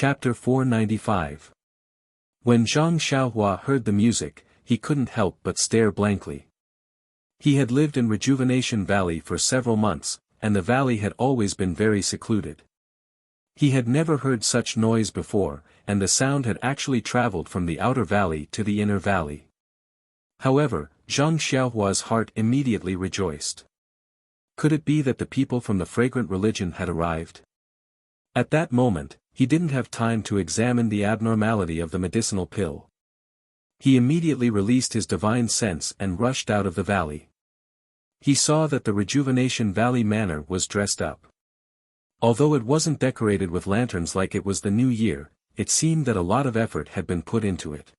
Chapter 495. When Zhang Xiaohua heard the music, he couldn't help but stare blankly. He had lived in Rejuvenation Valley for several months, and the valley had always been very secluded. He had never heard such noise before, and the sound had actually traveled from the outer valley to the inner valley. However, Zhang Xiaohua's heart immediately rejoiced. Could it be that the people from the fragrant religion had arrived? At that moment, he didn't have time to examine the abnormality of the medicinal pill. He immediately released his divine sense and rushed out of the valley. He saw that the Rejuvenation Valley Manor was dressed up. Although it wasn't decorated with lanterns like it was the new year, it seemed that a lot of effort had been put into it.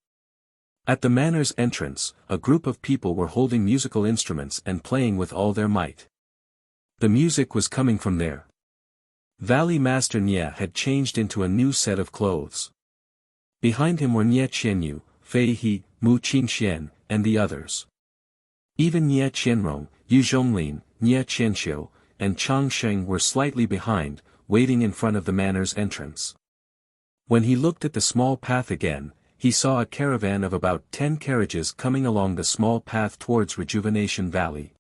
At the manor's entrance, a group of people were holding musical instruments and playing with all their might. The music was coming from there. Valley Master Nye had changed into a new set of clothes. Behind him were Nye Qianyu, Fei He, Mu Qingxian, and the others. Even Nye Qianrong, Yu Zhonglin, Nye Qianxiu, and Chang Sheng were slightly behind, waiting in front of the manor's entrance. When he looked at the small path again, he saw a caravan of about 10 carriages coming along the small path towards Rejuvenation Valley.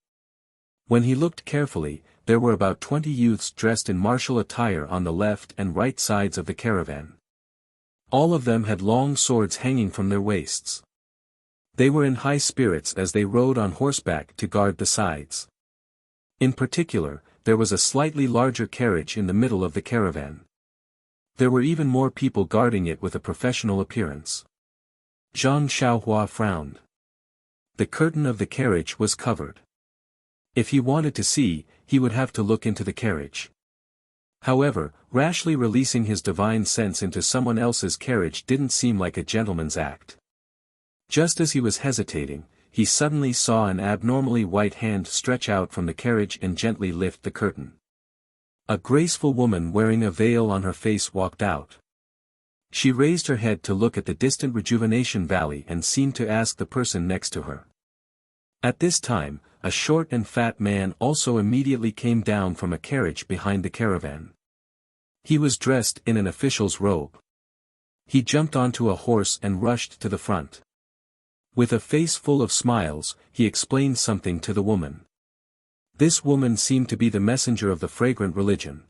When he looked carefully, there were about 20 youths dressed in martial attire on the left and right sides of the caravan. All of them had long swords hanging from their waists. They were in high spirits as they rode on horseback to guard the sides. In particular, there was a slightly larger carriage in the middle of the caravan. There were even more people guarding it with a professional appearance. Zhang Xiaohua frowned. The curtain of the carriage was covered. If he wanted to see, he would have to look into the carriage. However, rashly releasing his divine sense into someone else's carriage didn't seem like a gentleman's act. Just as he was hesitating, he suddenly saw an abnormally white hand stretch out from the carriage and gently lift the curtain. A graceful woman wearing a veil on her face walked out. She raised her head to look at the distant Rejuvenation Valley and seemed to ask the person next to her. At this time, a short and fat man also immediately came down from a carriage behind the caravan. He was dressed in an official's robe. He jumped onto a horse and rushed to the front. With a face full of smiles, he explained something to the woman. This woman seemed to be the messenger of the fragrant religion.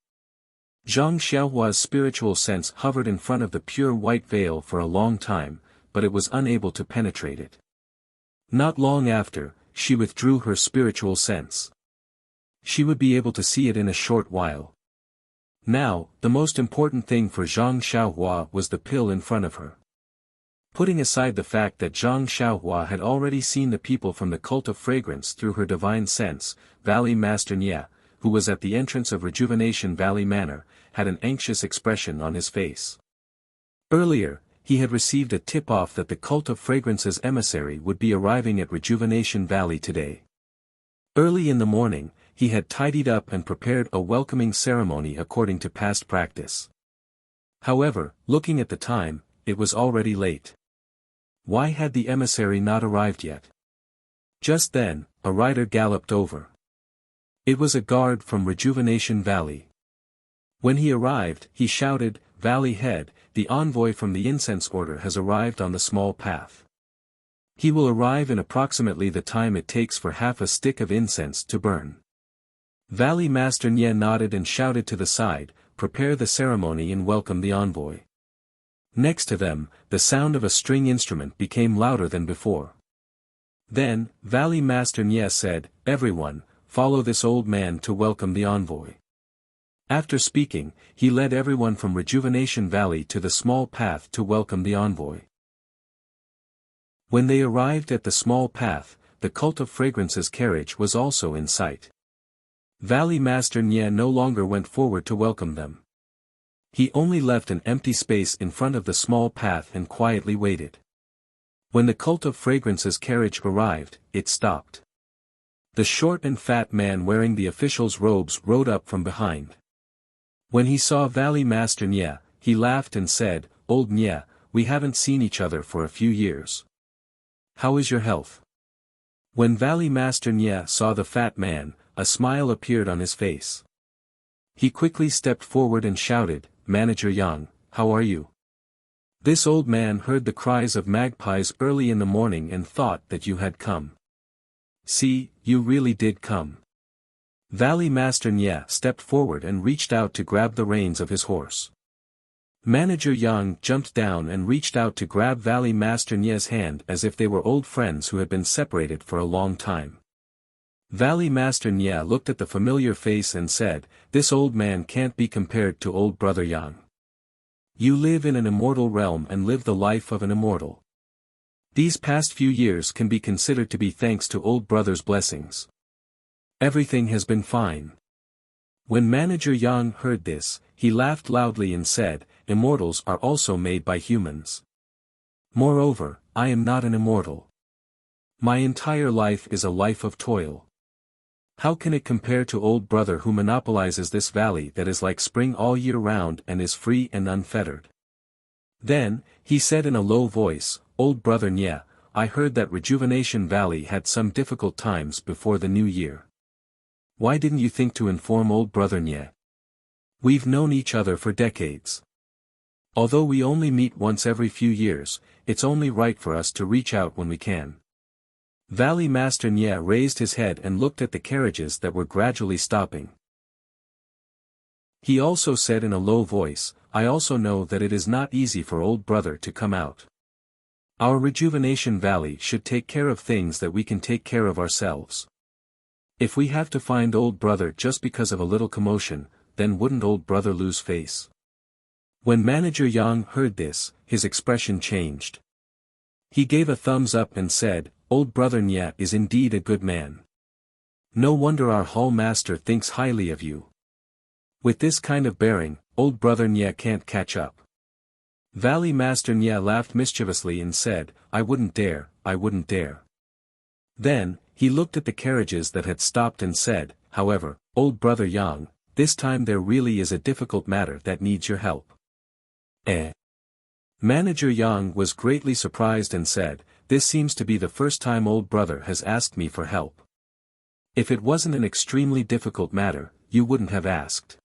Zhang Xiaohua's spiritual sense hovered in front of the pure white veil for a long time, but it was unable to penetrate it. Not long after, she withdrew her spiritual sense. She would be able to see it in a short while. Now, the most important thing for Zhang Xiaohua was the pill in front of her. Putting aside the fact that Zhang Xiaohua had already seen the people from the cult of fragrance through her divine sense, Valley Master Nye, who was at the entrance of Rejuvenation Valley Manor, had an anxious expression on his face. Earlier, he had received a tip-off that the cult of fragrance's emissary would be arriving at Rejuvenation Valley today. Early in the morning, he had tidied up and prepared a welcoming ceremony according to past practice. However, looking at the time, it was already late. Why had the emissary not arrived yet? Just then, a rider galloped over. It was a guard from Rejuvenation Valley. When he arrived, he shouted, "Valley Head, the envoy from the incense order has arrived on the small path. He will arrive in approximately the time it takes for half a stick of incense to burn." Valley Master Nye nodded and shouted to the side, "Prepare the ceremony and welcome the envoy." Next to them, the sound of a string instrument became louder than before. Then, Valley Master Nye said, "Everyone, follow this old man to welcome the envoy." After speaking, he led everyone from Rejuvenation Valley to the small path to welcome the envoy. When they arrived at the small path, the cult of fragrance's carriage was also in sight. Valley Master Nye no longer went forward to welcome them. He only left an empty space in front of the small path and quietly waited. When the cult of fragrance's carriage arrived, it stopped. The short and fat man wearing the official's robes rode up from behind. When he saw Valley Master Nye, he laughed and said, "Old Nye, we haven't seen each other for a few years. How is your health?" When Valley Master Nye saw the fat man, a smile appeared on his face. He quickly stepped forward and shouted, "Manager Yang, how are you? This old man heard the cries of magpies early in the morning and thought that you had come. See, you really did come. Valley Master Nya stepped forward and reached out to grab the reins of his horse. Manager Yang jumped down and reached out to grab Valley Master Nya's hand as if they were old friends who had been separated for a long time. Valley Master Nya looked at the familiar face and said, "This old man can't be compared to old brother Yang. You live in an immortal realm and live the life of an immortal. These past few years can be considered to be thanks to old brother's blessings. Everything has been fine." When Manager Yang heard this, he laughed loudly and said, "Immortals are also made by humans. Moreover, I am not an immortal. My entire life is a life of toil. How can it compare to old brother who monopolizes this valley that is like spring all year round and is free and unfettered?" Then, he said in a low voice, "Old brother Nya, I heard that Rejuvenation Valley had some difficult times before the new year. Why didn't you think to inform old brother Nya? We've known each other for decades. Although we only meet once every few years, it's only right for us to reach out when we can." Valley Master Nya raised his head and looked at the carriages that were gradually stopping. He also said in a low voice, "I also know that it is not easy for old brother to come out. Our Rejuvenation Valley should take care of things that we can take care of ourselves. If we have to find old brother just because of a little commotion, then wouldn't old brother lose face?" When Manager Yang heard this, his expression changed. He gave a thumbs up and said, "Old brother Nya is indeed a good man. No wonder our hall master thinks highly of you. With this kind of bearing, old brother Nya can't catch up." Valley Master Nya laughed mischievously and said, I wouldn't dare." Then, he looked at the carriages that had stopped and said, "However, old brother Yang, this time there really is a difficult matter that needs your help." Manager Yang was greatly surprised and said, "This seems to be the first time old brother has asked me for help. If it wasn't an extremely difficult matter, you wouldn't have asked."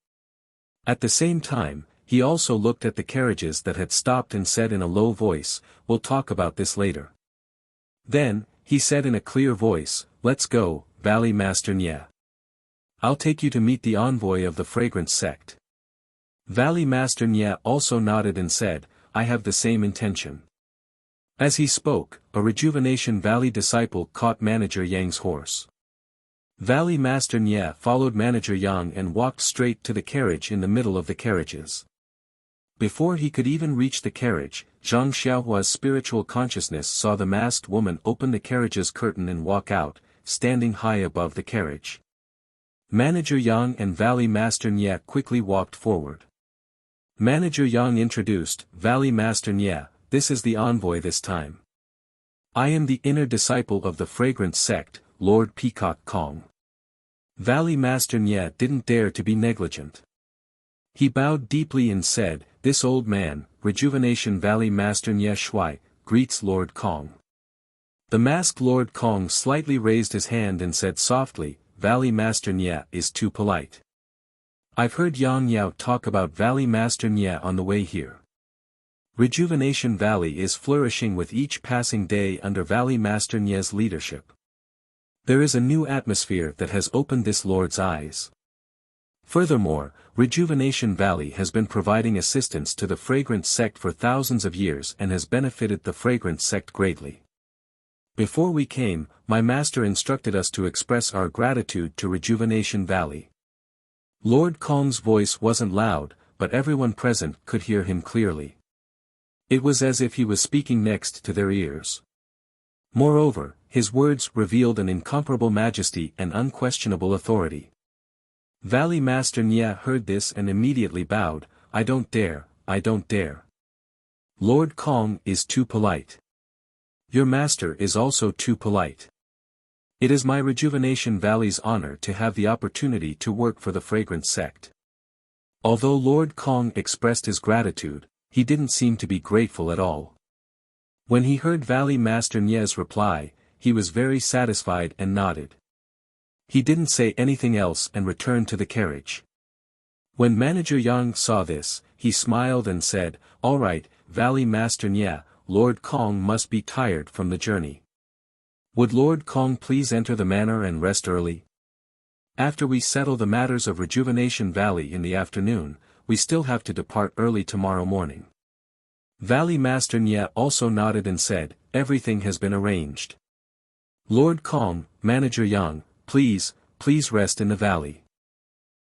At the same time, he also looked at the carriages that had stopped and said in a low voice, "We'll talk about this later." Then, he said in a clear voice, "Let's go, Valley Master Nya. I'll take you to meet the envoy of the Fragrance Sect." Valley Master Nya also nodded and said, "I have the same intention." As he spoke, a Rejuvenation Valley disciple caught Manager Yang's horse. Valley Master Nya followed Manager Yang and walked straight to the carriage in the middle of the carriages. Before he could even reach the carriage, Zhang Xiaohua's spiritual consciousness saw the masked woman open the carriage's curtain and walk out, standing high above the carriage. Manager Yang and Valley Master Nya quickly walked forward. Manager Yang introduced, "Valley Master Nya, this is the envoy this time. I am the inner disciple of the Fragrance Sect, Lord Peacock Kong." Valley Master Nya didn't dare to be negligent. He bowed deeply and said, "This old man, Rejuvenation Valley Master Nya Shui, greets Lord Kong." The masked Lord Kong slightly raised his hand and said softly, "Valley Master Nya is too polite. I've heard Yang Yao talk about Valley Master Nya on the way here. Rejuvenation Valley is flourishing with each passing day under Valley Master Nya's leadership. There is a new atmosphere that has opened this lord's eyes. Furthermore, Rejuvenation Valley has been providing assistance to the Fragrance Sect for thousands of years and has benefited the Fragrance Sect greatly. Before we came, my master instructed us to express our gratitude to Rejuvenation Valley." Lord Kong's voice wasn't loud, but everyone present could hear him clearly. It was as if he was speaking next to their ears. Moreover, his words revealed an incomparable majesty and unquestionable authority. Valley Master Nya heard this and immediately bowed, I don't dare. Lord Kong is too polite. Your master is also too polite. It is my Rejuvenation Valley's honor to have the opportunity to work for the Fragrance Sect." Although Lord Kong expressed his gratitude, he didn't seem to be grateful at all. When he heard Valley Master Nya's reply, he was very satisfied and nodded. He didn't say anything else and returned to the carriage. When Manager Yang saw this, he smiled and said, "All right, Valley Master Nya, Lord Kong must be tired from the journey. Would Lord Kong please enter the manor and rest early? After we settle the matters of Rejuvenation Valley in the afternoon, we still have to depart early tomorrow morning." Valley Master Nya also nodded and said, "Everything has been arranged. Lord Kong, Manager Yang, please rest in the valley."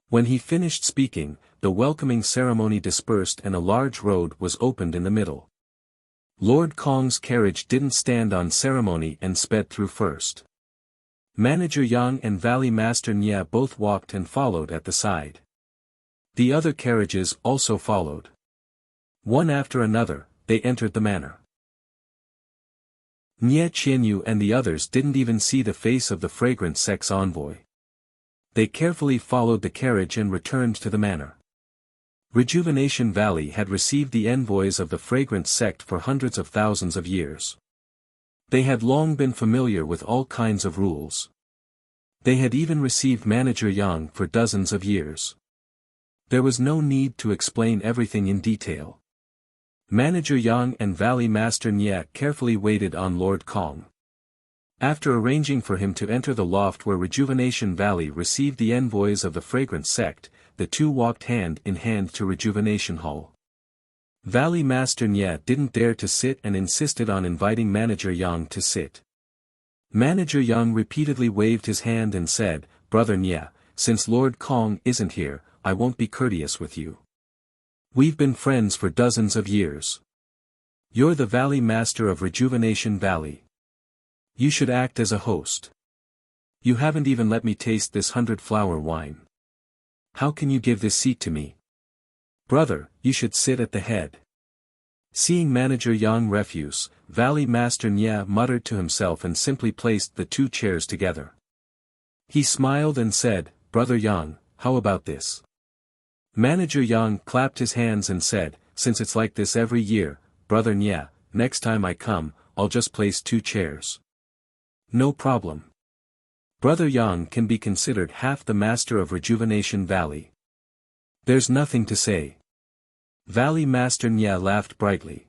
When he finished speaking, the welcoming ceremony dispersed and a large road was opened in the middle. Lord Kong's carriage didn't stand on ceremony and sped through first. Manager Yang and Valley Master Nya both walked and followed at the side. The other carriages also followed. One after another, they entered the manor. Nye Qianyu and the others didn't even see the face of the fragrant sex envoy. They carefully followed the carriage and returned to the manor. Rejuvenation Valley had received the envoys of the fragrant sect for hundreds of thousands of years. They had long been familiar with all kinds of rules. They had even received Manager Yang for dozens of years. There was no need to explain everything in detail. Manager Yang and Valley Master Nya carefully waited on Lord Kong. After arranging for him to enter the loft where Rejuvenation Valley received the envoys of the fragrant sect, the two walked hand in hand to Rejuvenation Hall. Valley Master Nya didn't dare to sit and insisted on inviting Manager Yang to sit. Manager Yang repeatedly waved his hand and said, "Brother Nya, since Lord Kong isn't here, I won't be courteous with you. We've been friends for dozens of years. You're the Valley Master of Rejuvenation Valley. You should act as a host. You haven't even let me taste this 100-flower wine. How can you give this seat to me? Brother, you should sit at the head." Seeing Manager Yang refuse, Valley Master Nya muttered to himself and simply placed the two chairs together. He smiled and said, "Brother Yang, how about this?" Manager Yang clapped his hands and said, "Since it's like this every year, Brother Nya, next time I come, I'll just place two chairs." "No problem. Brother Yang can be considered half the master of Rejuvenation Valley. There's nothing to say." Valley Master Nya laughed brightly.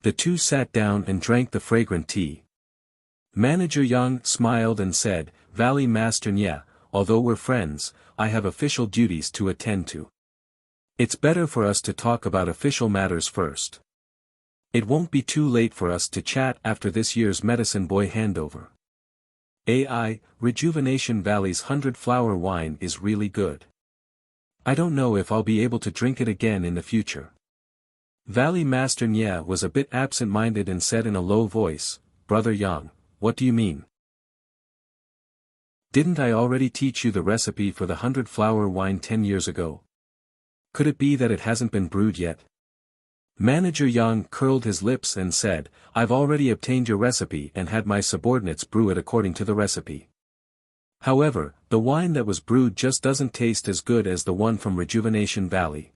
The two sat down and drank the fragrant tea. Manager Yang smiled and said, "Valley Master Nya, although we're friends, I have official duties to attend to. It's better for us to talk about official matters first. It won't be too late for us to chat after this year's medicine boy handover. Rejuvenation Valley's 100-flower wine is really good. I don't know if I'll be able to drink it again in the future." Valley Master Nya was a bit absent-minded and said in a low voice, "Brother Yang, what do you mean? Didn't I already teach you the recipe for the 100-flower wine 10 years ago? Could it be that it hasn't been brewed yet?" Manager Yang curled his lips and said, "I've already obtained your recipe and had my subordinates brew it according to the recipe. However, the wine that was brewed just doesn't taste as good as the one from Rejuvenation Valley.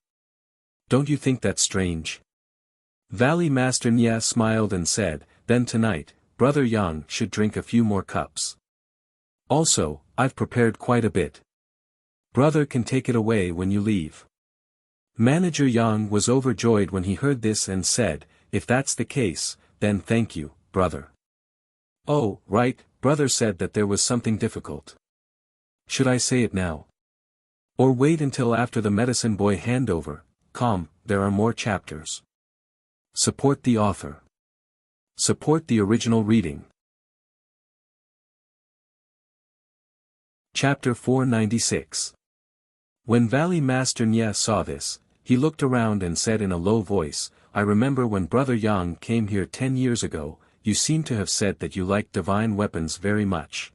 Don't you think that's strange?" Valley Master Nya smiled and said, "Then tonight, Brother Yang should drink a few more cups. Also, I've prepared quite a bit. Brother can take it away when you leave." Manager Yang was overjoyed when he heard this and said, "If that's the case, then thank you, brother." "Oh, right, brother said that there was something difficult. Should I say it now? Or wait until after the medicine boy handover? There are more chapters. Support the author. Support the original reading." Chapter 496. When Valley Master Nya saw this, he looked around and said in a low voice, "I remember when Brother Yang came here 10 years ago, you seem to have said that you liked divine weapons very much."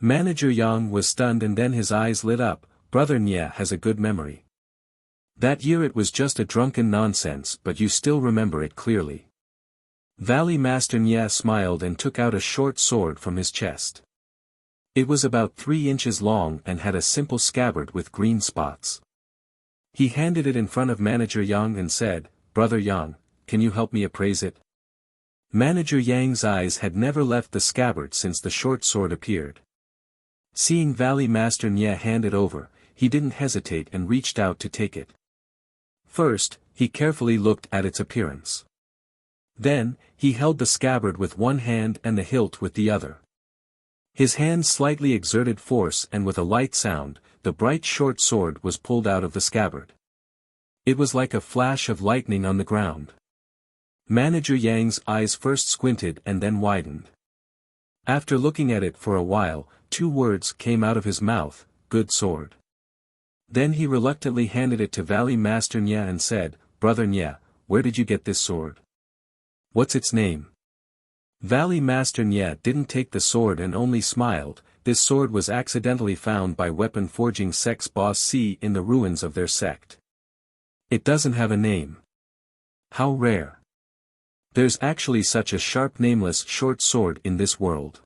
Manager Yang was stunned and then his eyes lit up. "Brother Nya has a good memory. That year it was just a drunken nonsense, but you still remember it clearly." Valley Master Nya smiled and took out a short sword from his chest. It was about 3 inches long and had a simple scabbard with green spots. He handed it in front of Manager Yang and said, "Brother Yang, can you help me appraise it?" Manager Yang's eyes had never left the scabbard since the short sword appeared. Seeing Valley Master Nya hand it over, he didn't hesitate and reached out to take it. First, he carefully looked at its appearance. Then, he held the scabbard with one hand and the hilt with the other. His hand slightly exerted force and with a light sound, the bright short sword was pulled out of the scabbard. It was like a flash of lightning on the ground. Manager Yang's eyes first squinted and then widened. After looking at it for a while, two words came out of his mouth, "Good sword." Then he reluctantly handed it to Valley Master Nya and said, "Brother Nya, where did you get this sword? What's its name?" Valley Master Nya didn't take the sword and only smiled. This sword was accidentally found by weapon forging sect's boss C in the ruins of their sect. It doesn't have a name. How rare. There's actually such a sharp nameless short sword in this world.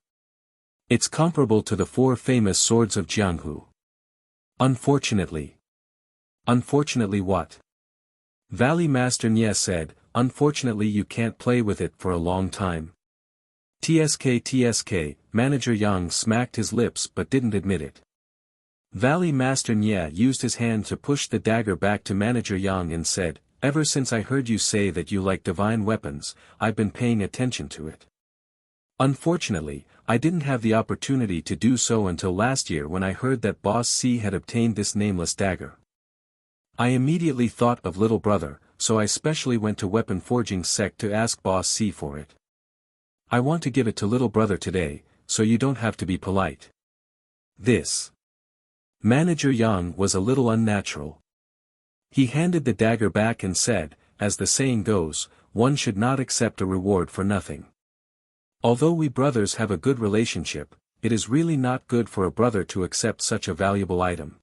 It's comparable to the four famous swords of Jianghu. Unfortunately. Unfortunately what? Valley Master Nya said, "Unfortunately you can't play with it for a long time." TSK, Manager Yang smacked his lips but didn't admit it. Valley Master Nya used his hand to push the dagger back to Manager Yang and said, "Ever since I heard you say that you like divine weapons, I've been paying attention to it. Unfortunately, I didn't have the opportunity to do so until last year when I heard that Boss C had obtained this nameless dagger. I immediately thought of little brother, so I specially went to weapon forging sect to ask Boss C for it. I want to give it to little brother today, so you don't have to be polite." This. Manager Yang was a little unnatural. He handed the dagger back and said, "As the saying goes, one should not accept a reward for nothing. Although we brothers have a good relationship, it is really not good for a brother to accept such a valuable item."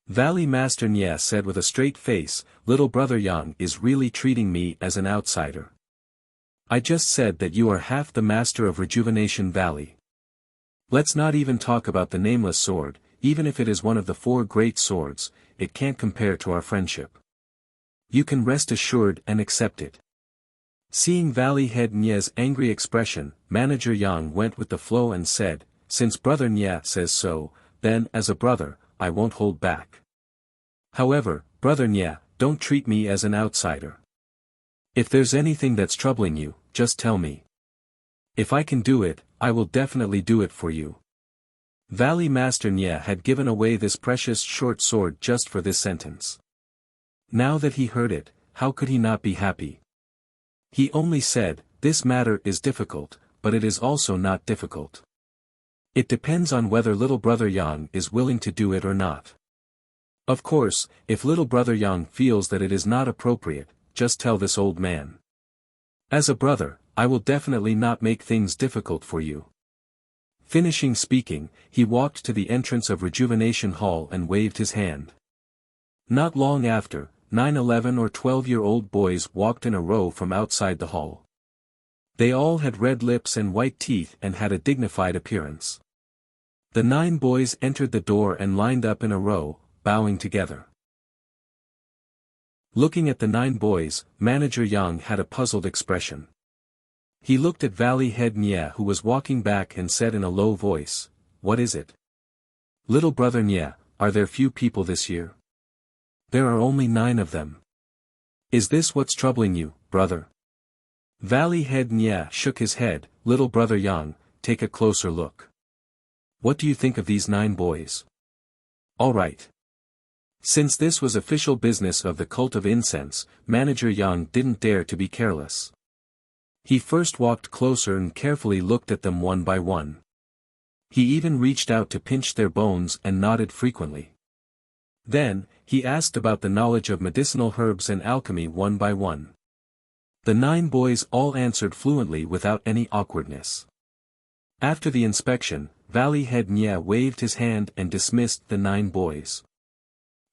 Valley Master Nya said with a straight face, "Little brother Yang is really treating me as an outsider. I just said that you are half the master of Rejuvenation Valley. Let's not even talk about the nameless sword, even if it is one of the four great swords, it can't compare to our friendship. You can rest assured and accept it." Seeing Valley Head Nya's angry expression, Manager Yang went with the flow and said, "Since Brother Nya says so, then as a brother, I won't hold back. However, Brother Nya, don't treat me as an outsider. If there's anything that's troubling you, just tell me. If I can do it, I will definitely do it for you." Valley Master Nya had given away this precious short sword just for this sentence. Now that he heard it, how could he not be happy? He only said, "This matter is difficult, but it is also not difficult. It depends on whether little brother Yang is willing to do it or not. Of course, if little brother Yang feels that it is not appropriate, just tell this old man. As a brother, I will definitely not make things difficult for you." Finishing speaking, he walked to the entrance of Rejuvenation Hall and waved his hand. Not long after, 9, 11 or 12-year-old boys walked in a row from outside the hall. They all had red lips and white teeth and had a dignified appearance. The 9 boys entered the door and lined up in a row, bowing together. Looking at the 9 boys, Manager Yang had a puzzled expression. He looked at Valley Head Nya who was walking back and said in a low voice, "What is it? Little brother Nya, are there few people this year? There are only 9 of them. Is this what's troubling you, brother?" Valley Head Nya shook his head. "Little brother Yang, take a closer look. What do you think of these 9 boys? All right." Since this was official business of the cult of incense, Manager Yang didn't dare to be careless. He first walked closer and carefully looked at them one by one. He even reached out to pinch their bones and nodded frequently. Then, he asked about the knowledge of medicinal herbs and alchemy one by one. The 9 boys all answered fluently without any awkwardness. After the inspection, Valley Head Nya waved his hand and dismissed the 9 boys.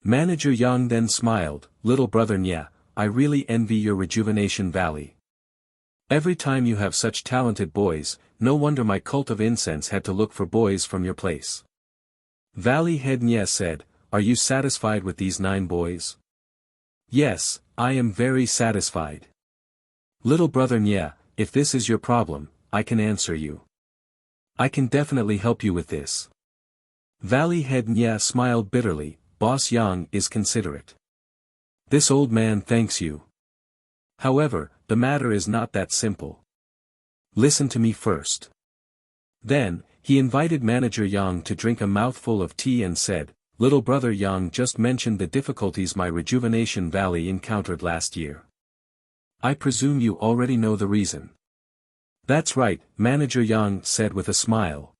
Manager Yang then smiled, "Little brother Nya, I really envy your Rejuvenation Valley. Every time you have such talented boys, no wonder my cult of incense had to look for boys from your place." Valley Head Nya said, "Are you satisfied with these 9 boys?" "Yes, I am very satisfied. Little brother Nya, if this is your problem, I can answer you. I can definitely help you with this." Valley Head Nya smiled bitterly, "Boss Yang is considerate. This old man thanks you. However, the matter is not that simple. Listen to me first. Then, he invited Manager Yang to drink a mouthful of tea and said, Little brother Yang just mentioned the difficulties my Rejuvenation Valley encountered last year. I presume you already know the reason. That's right, Manager Yang said with a smile.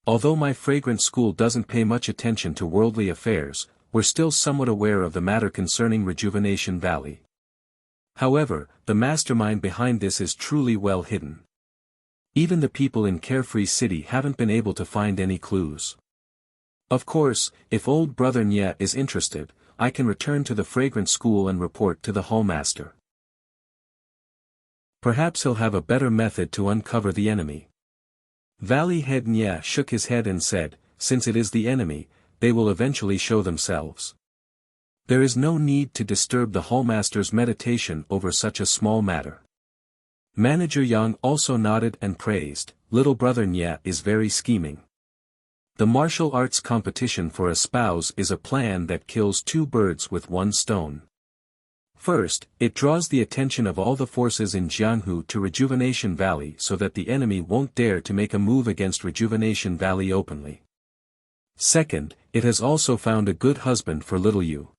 Although my fragrant school doesn't pay much attention to worldly affairs, we're still somewhat aware of the matter concerning Rejuvenation Valley. However, the mastermind behind this is truly well hidden. Even the people in Carefree City haven't been able to find any clues. Of course, if old brother Nya is interested, I can return to the fragrant school and report to the hallmaster. Perhaps he'll have a better method to uncover the enemy. Valley Head Nya shook his head and said, Since it is the enemy, they will eventually show themselves. There is no need to disturb the hallmaster's meditation over such a small matter. Manager Yang also nodded and praised, Little brother Nya is very scheming. The martial arts competition for a spouse is a plan that kills two birds with one stone. First, it draws the attention of all the forces in Jianghu to Rejuvenation Valley so that the enemy won't dare to make a move against Rejuvenation Valley openly. Second, it has also found a good husband for little you.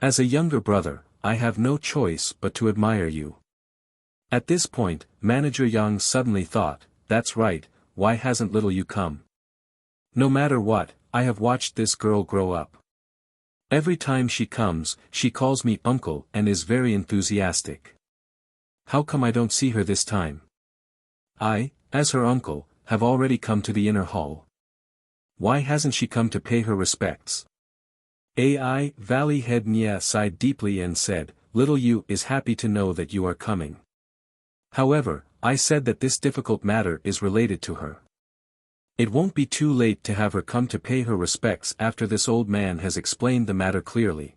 As a younger brother, I have no choice but to admire you. At this point, Manager Yang suddenly thought, That's right, why hasn't little you come? No matter what, I have watched this girl grow up. Every time she comes, she calls me uncle and is very enthusiastic. How come I don't see her this time? I, as her uncle, have already come to the inner hall. Why hasn't she come to pay her respects? AI, Valley Head Nya sighed deeply and said, Little you is happy to know that you are coming. However, I said that this difficult matter is related to her. It won't be too late to have her come to pay her respects after this old man has explained the matter clearly.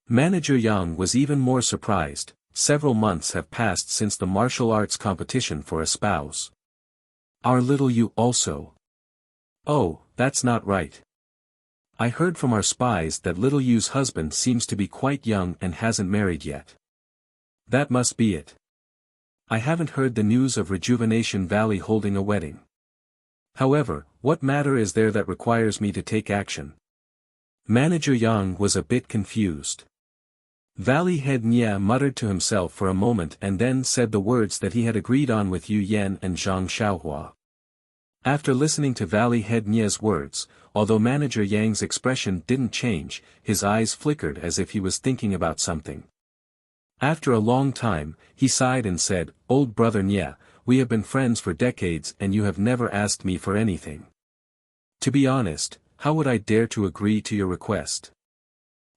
Manager Yang was even more surprised. Several months have passed since the martial arts competition for a spouse. Our little you also. Oh, that's not right. I heard from our spies that little you's husband seems to be quite young and hasn't married yet. That must be it. I haven't heard the news of Rejuvenation Valley holding a wedding. However, what matter is there that requires me to take action? Manager Yang was a bit confused. Valley Head Nya muttered to himself for a moment and then said the words that he had agreed on with Yu Yan and Zhang Xiaohua. After listening to Valley Head Nya's words, although Manager Yang's expression didn't change, his eyes flickered as if he was thinking about something. After a long time, he sighed and said, Old brother Nya, we have been friends for decades and you have never asked me for anything. To be honest, how would I dare to agree to your request?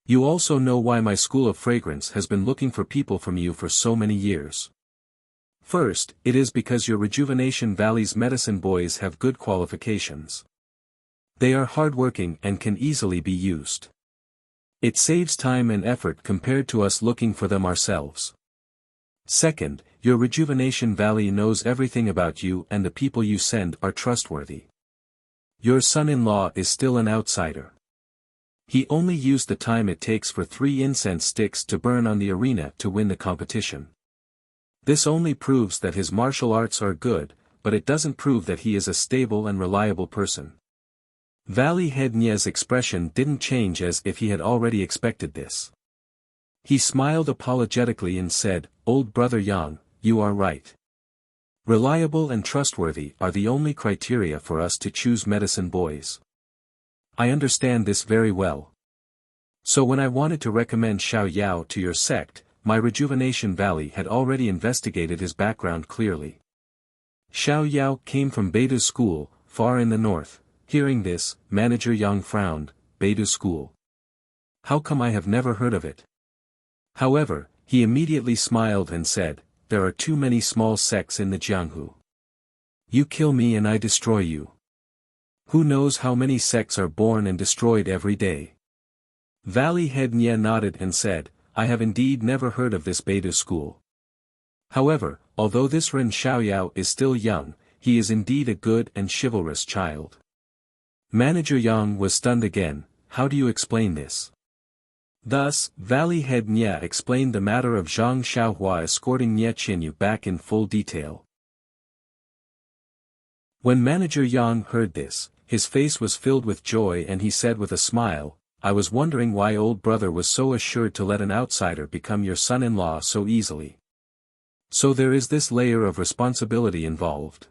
You also know why my school of fragrance has been looking for people from you for so many years. First, it is because your Rejuvenation Valley's medicine boys have good qualifications. They are hardworking and can easily be used. It saves time and effort compared to us looking for them ourselves. Second, your Rejuvenation Valley knows everything about you and the people you send are trustworthy. Your son-in-law is still an outsider. He only used the time it takes for 3 incense sticks to burn on the arena to win the competition. This only proves that his martial arts are good, but it doesn't prove that he is a stable and reliable person. Valley Head Nya's expression didn't change as if he had already expected this. He smiled apologetically and said, Old brother Yang, you are right. Reliable and trustworthy are the only criteria for us to choose medicine boys. I understand this very well. So when I wanted to recommend Xiao Yao to your sect, my Rejuvenation Valley had already investigated his background clearly. Xiao Yao came from Beidou School, far in the north. Hearing this, Manager Yang frowned. Beidou School. How come I have never heard of it? However, he immediately smiled and said, There are too many small sects in the Jianghu. You kill me and I destroy you. Who knows how many sects are born and destroyed every day? Valley Head Nya nodded and said, I have indeed never heard of this Beidou School. However, although this Ren Xiaoyao is still young, he is indeed a good and chivalrous child. Manager Yang was stunned again. How do you explain this? Thus, Valley Head Nye explained the matter of Zhang Xiaohua escorting Nye Qianyu back in full detail. When Manager Yang heard this, his face was filled with joy and he said with a smile, "I was wondering why old brother was so assured to let an outsider become your son-in-law so easily. So there is this layer of responsibility involved.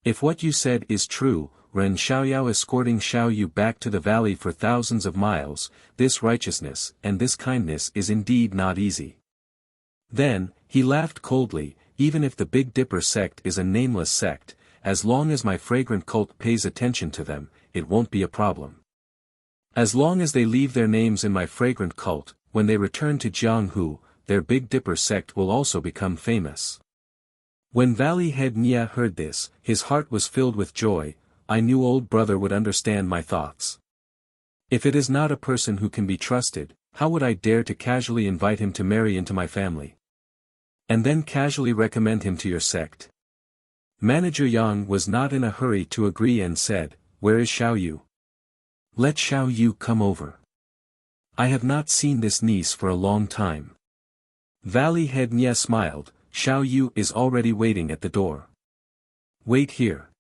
If what you said is true, Ren Xiaoyao escorting Xiaoyu back to the valley for thousands of miles, this righteousness and this kindness is indeed not easy." Then, he laughed coldly, "Even if the Big Dipper sect is a nameless sect, as long as my fragrant cult pays attention to them, it won't be a problem. As long as they leave their names in my fragrant cult, when they return to Jianghu, their Big Dipper sect will also become famous." When Valley Head Nye heard this, his heart was filled with joy. "I knew old brother would understand my thoughts. If it is not a person who can be trusted, how would I dare to casually invite him to marry into my family? And then casually recommend him to your sect?" Manager Yang was not in a hurry to agree and said, "Where is Xiaoyu? Let Xiaoyu come over. I have not seen this niece for a long time." Valley Head Nye smiled, "Xiaoyu is already waiting at the door. Wait here."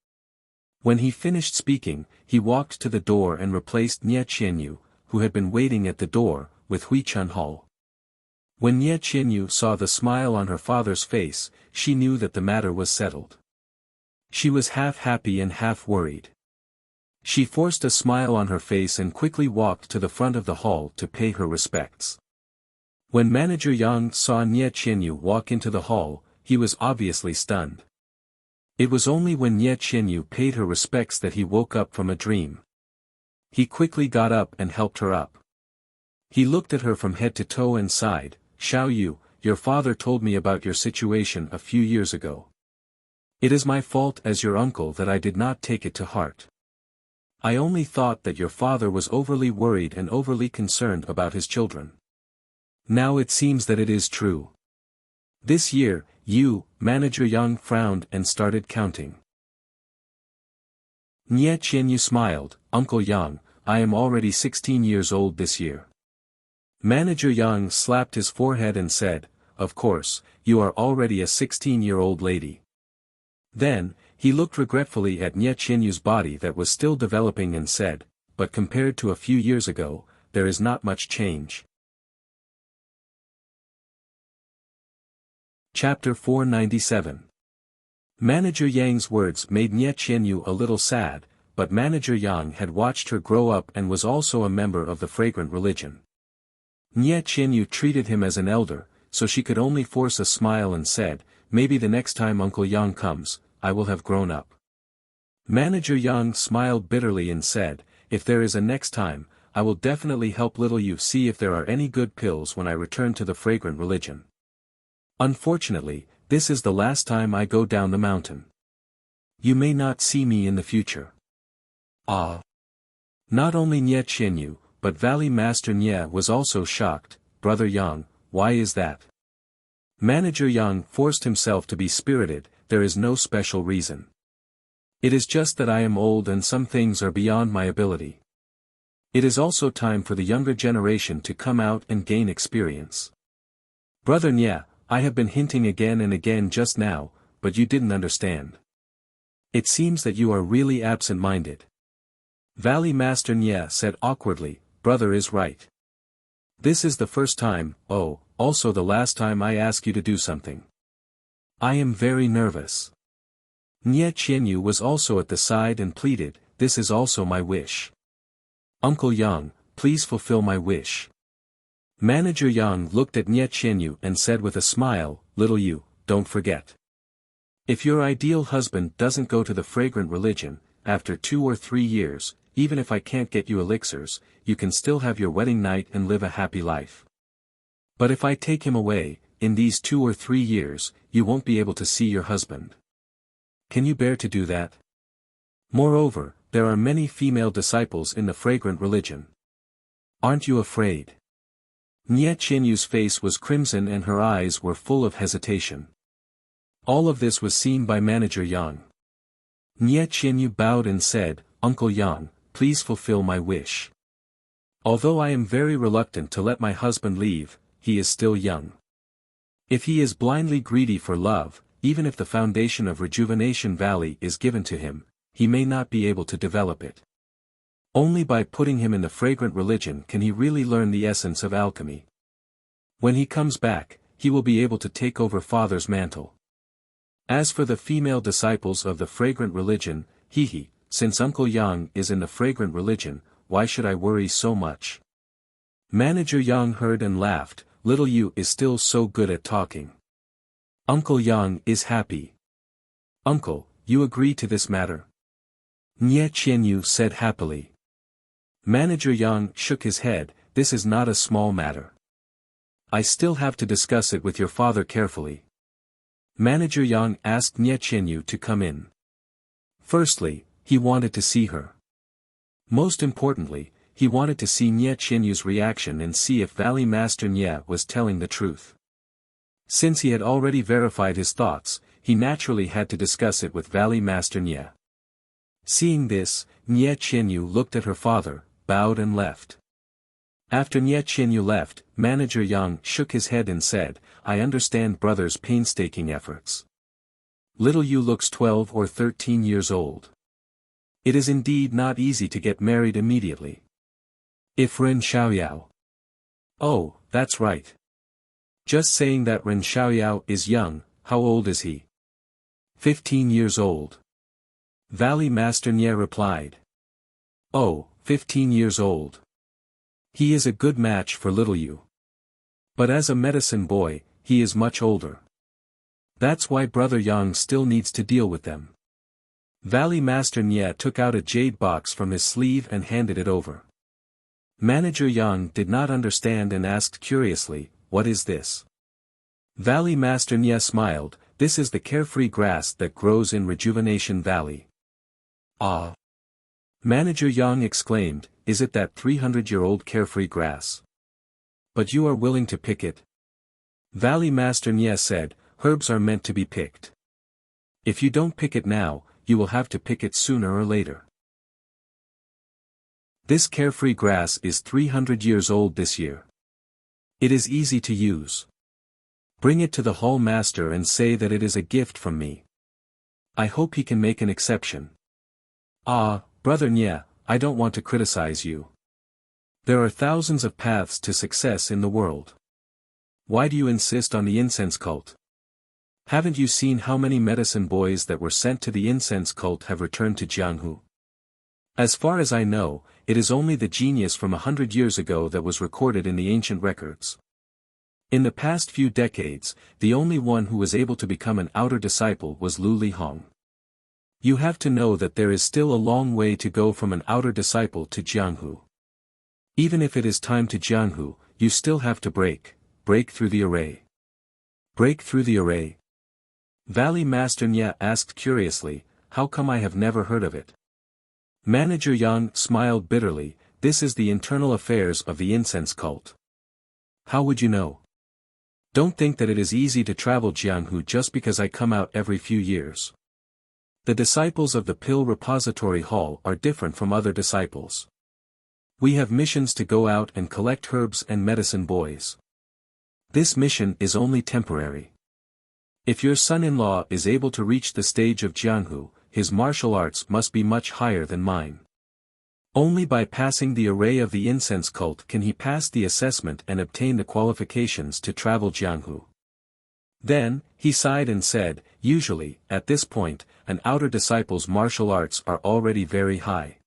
When he finished speaking, he walked to the door and replaced Nye Qianyu, who had been waiting at the door, with Hui Chunhao. When Nye Qianyu saw the smile on her father's face, she knew that the matter was settled. She was half happy and half worried. She forced a smile on her face and quickly walked to the front of the hall to pay her respects. When Manager Yang saw Nye Qianyu walk into the hall, he was obviously stunned. It was only when Nye Qianyu paid her respects that he woke up from a dream. He quickly got up and helped her up. He looked at her from head to toe and sighed, "Xiaoyu, your father told me about your situation a few years ago. It is my fault as your uncle that I did not take it to heart. I only thought that your father was overly worried and overly concerned about his children. Now it seems that it is true. This year, you," Manager Yang frowned and started counting. Nye Qianyu smiled, "Uncle Yang, I am already 16 years old this year." Manager Yang slapped his forehead and said, "Of course, you are already a 16-year-old lady." Then, he looked regretfully at Nye Qianyu's body that was still developing and said, "But compared to a few years ago, there is not much change." Chapter 497. Manager Yang's words made Nye Qianyu a little sad, but Manager Yang had watched her grow up and was also a member of the fragrant religion. Nye Qianyu treated him as an elder, so she could only force a smile and said, "Maybe the next time Uncle Yang comes, I will have grown up." Manager Yang smiled bitterly and said, "If there is a next time, I will definitely help little you see if there are any good pills when I return to the fragrant religion. Unfortunately, this is the last time I go down the mountain. You may not see me in the future." Ah! Not only Nye Qianyu, but Valley Master Nye was also shocked. "Brother Yang, why is that?" Manager Yang forced himself to be spirited, "There is no special reason. It is just that I am old and some things are beyond my ability. It is also time for the younger generation to come out and gain experience. Brother Nye, I have been hinting again and again just now, but you didn't understand. It seems that you are really absent-minded." Valley Master Nye said awkwardly, "Brother is right. This is the first time, also the last time I ask you to do something. I am very nervous." Nye Qianyu was also at the side and pleaded, "This is also my wish. Uncle Yang, please fulfill my wish." Manager Yang looked at Nye Qianyu and said with a smile, "Little you, don't forget. If your ideal husband doesn't go to the fragrant religion, after 2 or 3 years, even if I can't get you elixirs, you can still have your wedding night and live a happy life. But if I take him away, in these 2 or 3 years, you won't be able to see your husband. Can you bear to do that? Moreover, there are many female disciples in the fragrant religion. Aren't you afraid?" Nye Qianyu's face was crimson and her eyes were full of hesitation. All of this was seen by Manager Yang. Nye Qianyu bowed and said, "Uncle Yang, please fulfill my wish." Although I am very reluctant to let my husband leave, he is still young. If he is blindly greedy for love, even if the foundation of Rejuvenation Valley is given to him, he may not be able to develop it. Only by putting him in the fragrant religion can he really learn the essence of alchemy. When he comes back, he will be able to take over father's mantle. As for the female disciples of the fragrant religion, since Uncle Yang is in the fragrant religion, why should I worry so much? Manager Yang heard and laughed. Little Yu is still so good at talking. Uncle Yang is happy. Uncle, you agree to this matter? Nye Qianyu said happily. Manager Yang shook his head. This is not a small matter. I still have to discuss it with your father carefully. Manager Yang asked Nye Qianyu to come in. Firstly, he wanted to see her. Most importantly, he wanted to see Nye Qianyu's reaction and see if Valley Master Nye was telling the truth. Since he had already verified his thoughts, he naturally had to discuss it with Valley Master Nye. Seeing this, Nye Qianyu looked at her father, bowed and left. After Nye Qianyu left, Manager Yang shook his head and said, I understand brother's painstaking efforts. Little Yu looks 12 or 13 years old. It is indeed not easy to get married immediately. If Ren Xiaoyao. Oh, that's right. Just saying that Ren Xiaoyao is young. How old is he? 15 years old. Valley Master Nye replied. Oh, 15 years old. He is a good match for little Yu. But as a medicine boy, he is much older. That's why Brother Yang still needs to deal with them. Valley Master Nye took out a jade box from his sleeve and handed it over. Manager Yang did not understand and asked curiously, what is this? Valley Master Nye smiled, this is the carefree grass that grows in Rejuvenation Valley. Ah! Manager Yang exclaimed, is it that 300-year-old carefree grass? But you are willing to pick it? Valley Master Nye said, herbs are meant to be picked. If you don't pick it now, you will have to pick it sooner or later. This carefree grass is 300 years old this year. It is easy to use. Bring it to the Hall Master and say that it is a gift from me. I hope he can make an exception. Ah, Brother Nye, I don't want to criticize you. There are thousands of paths to success in the world. Why do you insist on the incense cult? Haven't you seen how many medicine boys that were sent to the incense cult have returned to Jianghu? As far as I know, it is only the genius from 100 years ago that was recorded in the ancient records. In the past few decades, the only one who was able to become an outer disciple was Lu Lihong. You have to know that there is still a long way to go from an outer disciple to Jianghu. Even if it is time to Jianghu, you still have to break through the array. Break through the array? Valley Master Nye asked curiously, how come I have never heard of it? Manager Yang smiled bitterly, this is the internal affairs of the incense cult. How would you know? Don't think that it is easy to travel Jianghu just because I come out every few years. The disciples of the Pill Repository Hall are different from other disciples. We have missions to go out and collect herbs and medicine boys. This mission is only temporary. If your son-in-law is able to reach the stage of Jianghu, his martial arts must be much higher than mine. Only by passing the array of the incense cult can he pass the assessment and obtain the qualifications to travel Jianghu. Then, he sighed and said, usually, at this point, an outer disciple's martial arts are already very high.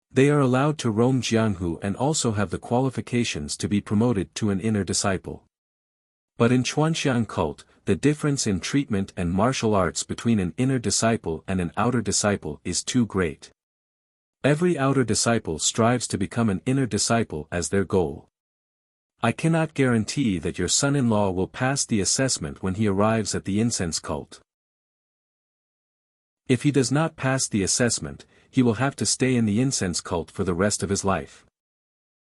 They are allowed to roam Jianghu and also have the qualifications to be promoted to an inner disciple. But in Chuanxiang cult, the difference in treatment and martial arts between an inner disciple and an outer disciple is too great. Every outer disciple strives to become an inner disciple as their goal. I cannot guarantee that your son-in-law will pass the assessment when he arrives at the incense cult. If he does not pass the assessment, he will have to stay in the incense cult for the rest of his life.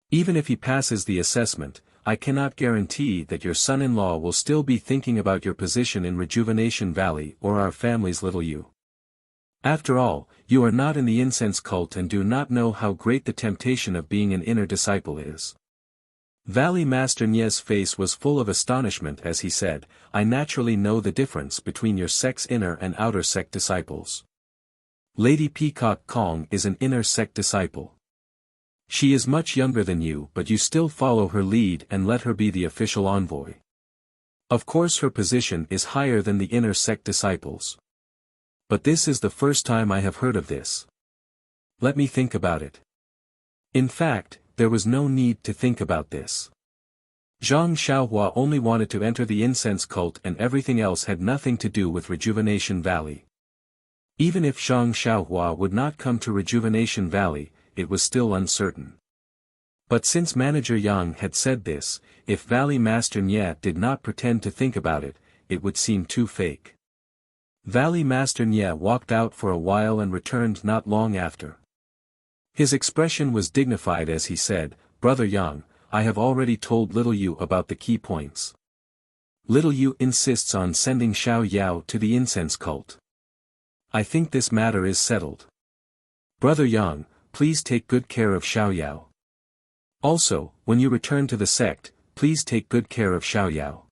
Even if he passes the assessment, I cannot guarantee that your son-in-law will still be thinking about your position in Rejuvenation Valley or our family's little you. After all, you are not in the incense cult and do not know how great the temptation of being an inner disciple is. Valley Master Nye's face was full of astonishment as he said, I naturally know the difference between your sect's inner and outer sect disciples. Lady Peacock Kong is an inner sect disciple. She is much younger than you but you still follow her lead and let her be the official envoy. Of course her position is higher than the inner sect disciples. But this is the first time I have heard of this. Let me think about it. In fact, there was no need to think about this. Zhang Xiaohua only wanted to enter the incense cult and everything else had nothing to do with Rejuvenation Valley. Even if Zhang Xiaohua would not come to Rejuvenation Valley, it was still uncertain. But since Manager Yang had said this, if Valley Master Nye did not pretend to think about it, it would seem too fake. Valley Master Nye walked out for a while and returned not long after. His expression was dignified as he said, Brother Yang, I have already told Little Yu about the key points. Little Yu insists on sending Xiao Yao to the incense cult. I think this matter is settled. Brother Yang, please take good care of Xiao Yao. Also, when you return to the sect, please take good care of Xiao Yao.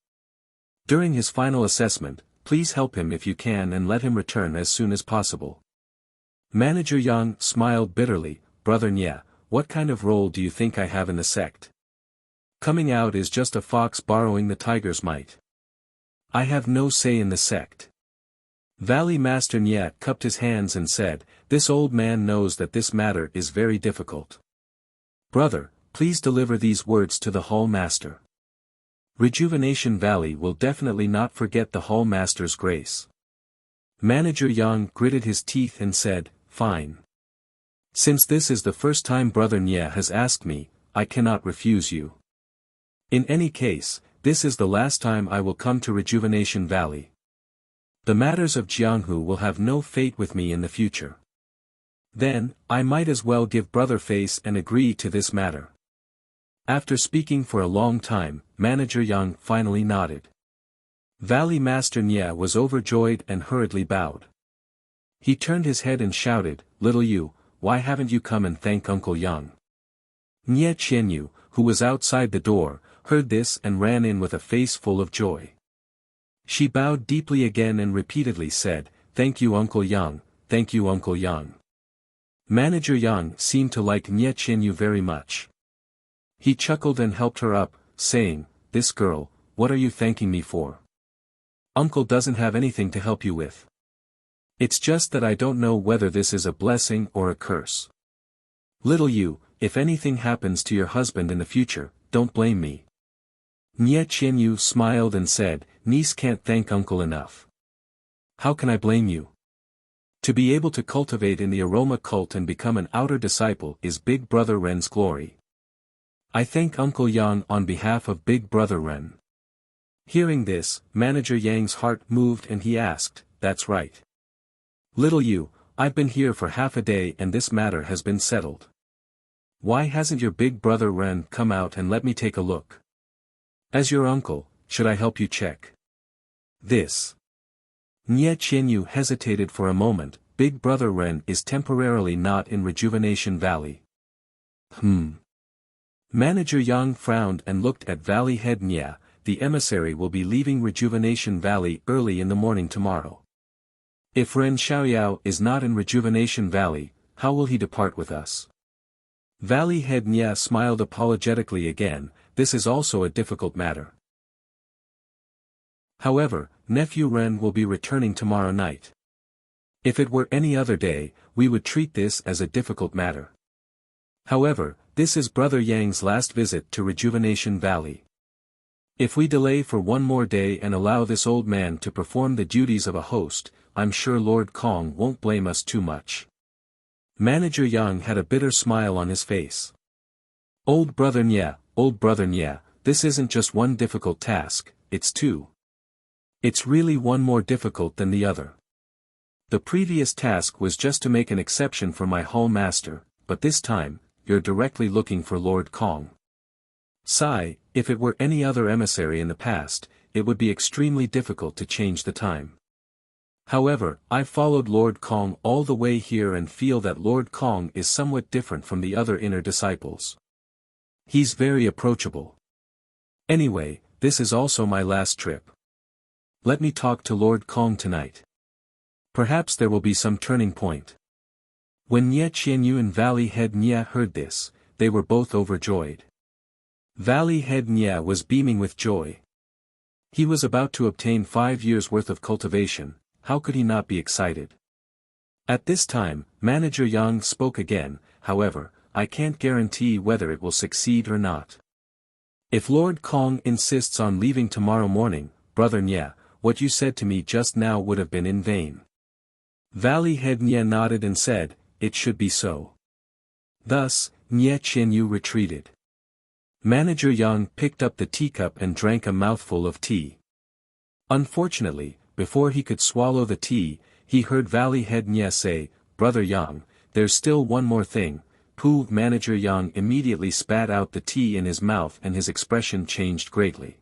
During his final assessment, please help him if you can and let him return as soon as possible. Manager Yang smiled bitterly, Brother Nye, what kind of role do you think I have in the sect? Coming out is just a fox borrowing the tiger's might. I have no say in the sect. Valley Master Nye cupped his hands and said, this old man knows that this matter is very difficult. Brother, please deliver these words to the Hall Master. Rejuvenation Valley will definitely not forget the Hall Master's grace. Manager Yang gritted his teeth and said, fine. Since this is the first time Brother Nye has asked me, I cannot refuse you. In any case, this is the last time I will come to Rejuvenation Valley. The matters of Jianghu will have no fate with me in the future. Then, I might as well give brother face and agree to this matter. After speaking for a long time, Manager Yang finally nodded. Valley Master Nye was overjoyed and hurriedly bowed. He turned his head and shouted, Little Yu, why haven't you come and thank Uncle Yang? Nye Qianyu, who was outside the door, heard this and ran in with a face full of joy. She bowed deeply again and repeatedly said, Thank you Uncle Yang, thank you Uncle Yang. Manager Yang seemed to like Nye Qianyu very much. He chuckled and helped her up, saying, This girl, what are you thanking me for? Uncle doesn't have anything to help you with. It's just that I don't know whether this is a blessing or a curse. Little Yu, if anything happens to your husband in the future, don't blame me. Nye Qianyu smiled and said, Niece can't thank uncle enough. How can I blame you? To be able to cultivate in the aroma cult and become an outer disciple is Big Brother Ren's glory. I thank Uncle Yang on behalf of Big Brother Ren. Hearing this, Manager Yang's heart moved and he asked, That's right. Little Yu, I've been here for half a day and this matter has been settled. Why hasn't your Big Brother Ren come out and let me take a look? As your uncle, should I help you check this? Nye Qianyu hesitated for a moment. Big Brother Ren is temporarily not in Rejuvenation Valley. Manager Yang frowned and looked at Valley Head Nye. The emissary will be leaving Rejuvenation Valley early in the morning tomorrow. If Ren Xiaoyao is not in Rejuvenation Valley, how will he depart with us? Valley Head Nye smiled apologetically again. This is also a difficult matter. However, Nephew Ren will be returning tomorrow night. If it were any other day, we would treat this as a difficult matter. However, this is Brother Yang's last visit to Rejuvenation Valley. If we delay for one more day and allow this old man to perform the duties of a host, I'm sure Lord Kong won't blame us too much. Manager Yang had a bitter smile on his face. Old Brother Nye, this isn't just one difficult task, it's two. It's really one more difficult than the other. The previous task was just to make an exception for my Hall Master, but this time, you're directly looking for Lord Kong. Sigh, if it were any other emissary in the past, it would be extremely difficult to change the time. However, I followed Lord Kong all the way here and feel that Lord Kong is somewhat different from the other inner disciples. He's very approachable. Anyway, this is also my last trip. Let me talk to Lord Kong tonight. Perhaps there will be some turning point. When Nye Qianyu and Valley Head Nye heard this, they were both overjoyed. Valley Head Nye was beaming with joy. He was about to obtain 5 years' worth of cultivation. How could he not be excited? At this time, Manager Yang spoke again. However, I can't guarantee whether it will succeed or not. If Lord Kong insists on leaving tomorrow morning, Brother Nye, what you said to me just now would have been in vain. Valley Head Nye nodded and said, it should be so. Thus, Nye Qianyu retreated. Manager Yang picked up the teacup and drank a mouthful of tea. Unfortunately, before he could swallow the tea, he heard Valley Head Nye say, Brother Yang, there's still one more thing. Pooh! Manager Yang immediately spat out the tea in his mouth and his expression changed greatly.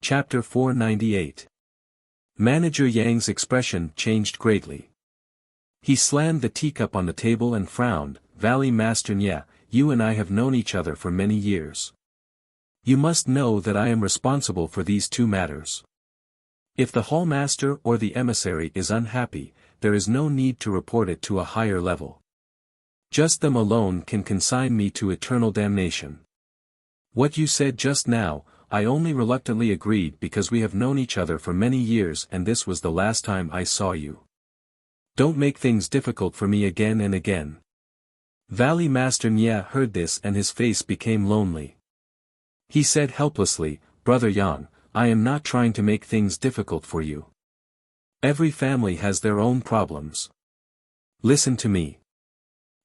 Chapter 498. Manager Yang's expression changed greatly. He slammed the teacup on the table and frowned. Valley Master Nye, you and I have known each other for many years. You must know that I am responsible for these two matters. If the Hall Master or the emissary is unhappy, there is no need to report it to a higher level. Just them alone can consign me to eternal damnation. What you said just now, I only reluctantly agreed because we have known each other for many years and this was the last time I saw you. Don't make things difficult for me again and again. Valley Master Nye heard this and his face became lonely. He said helplessly, Brother Yang, I am not trying to make things difficult for you. Every family has their own problems. Listen to me.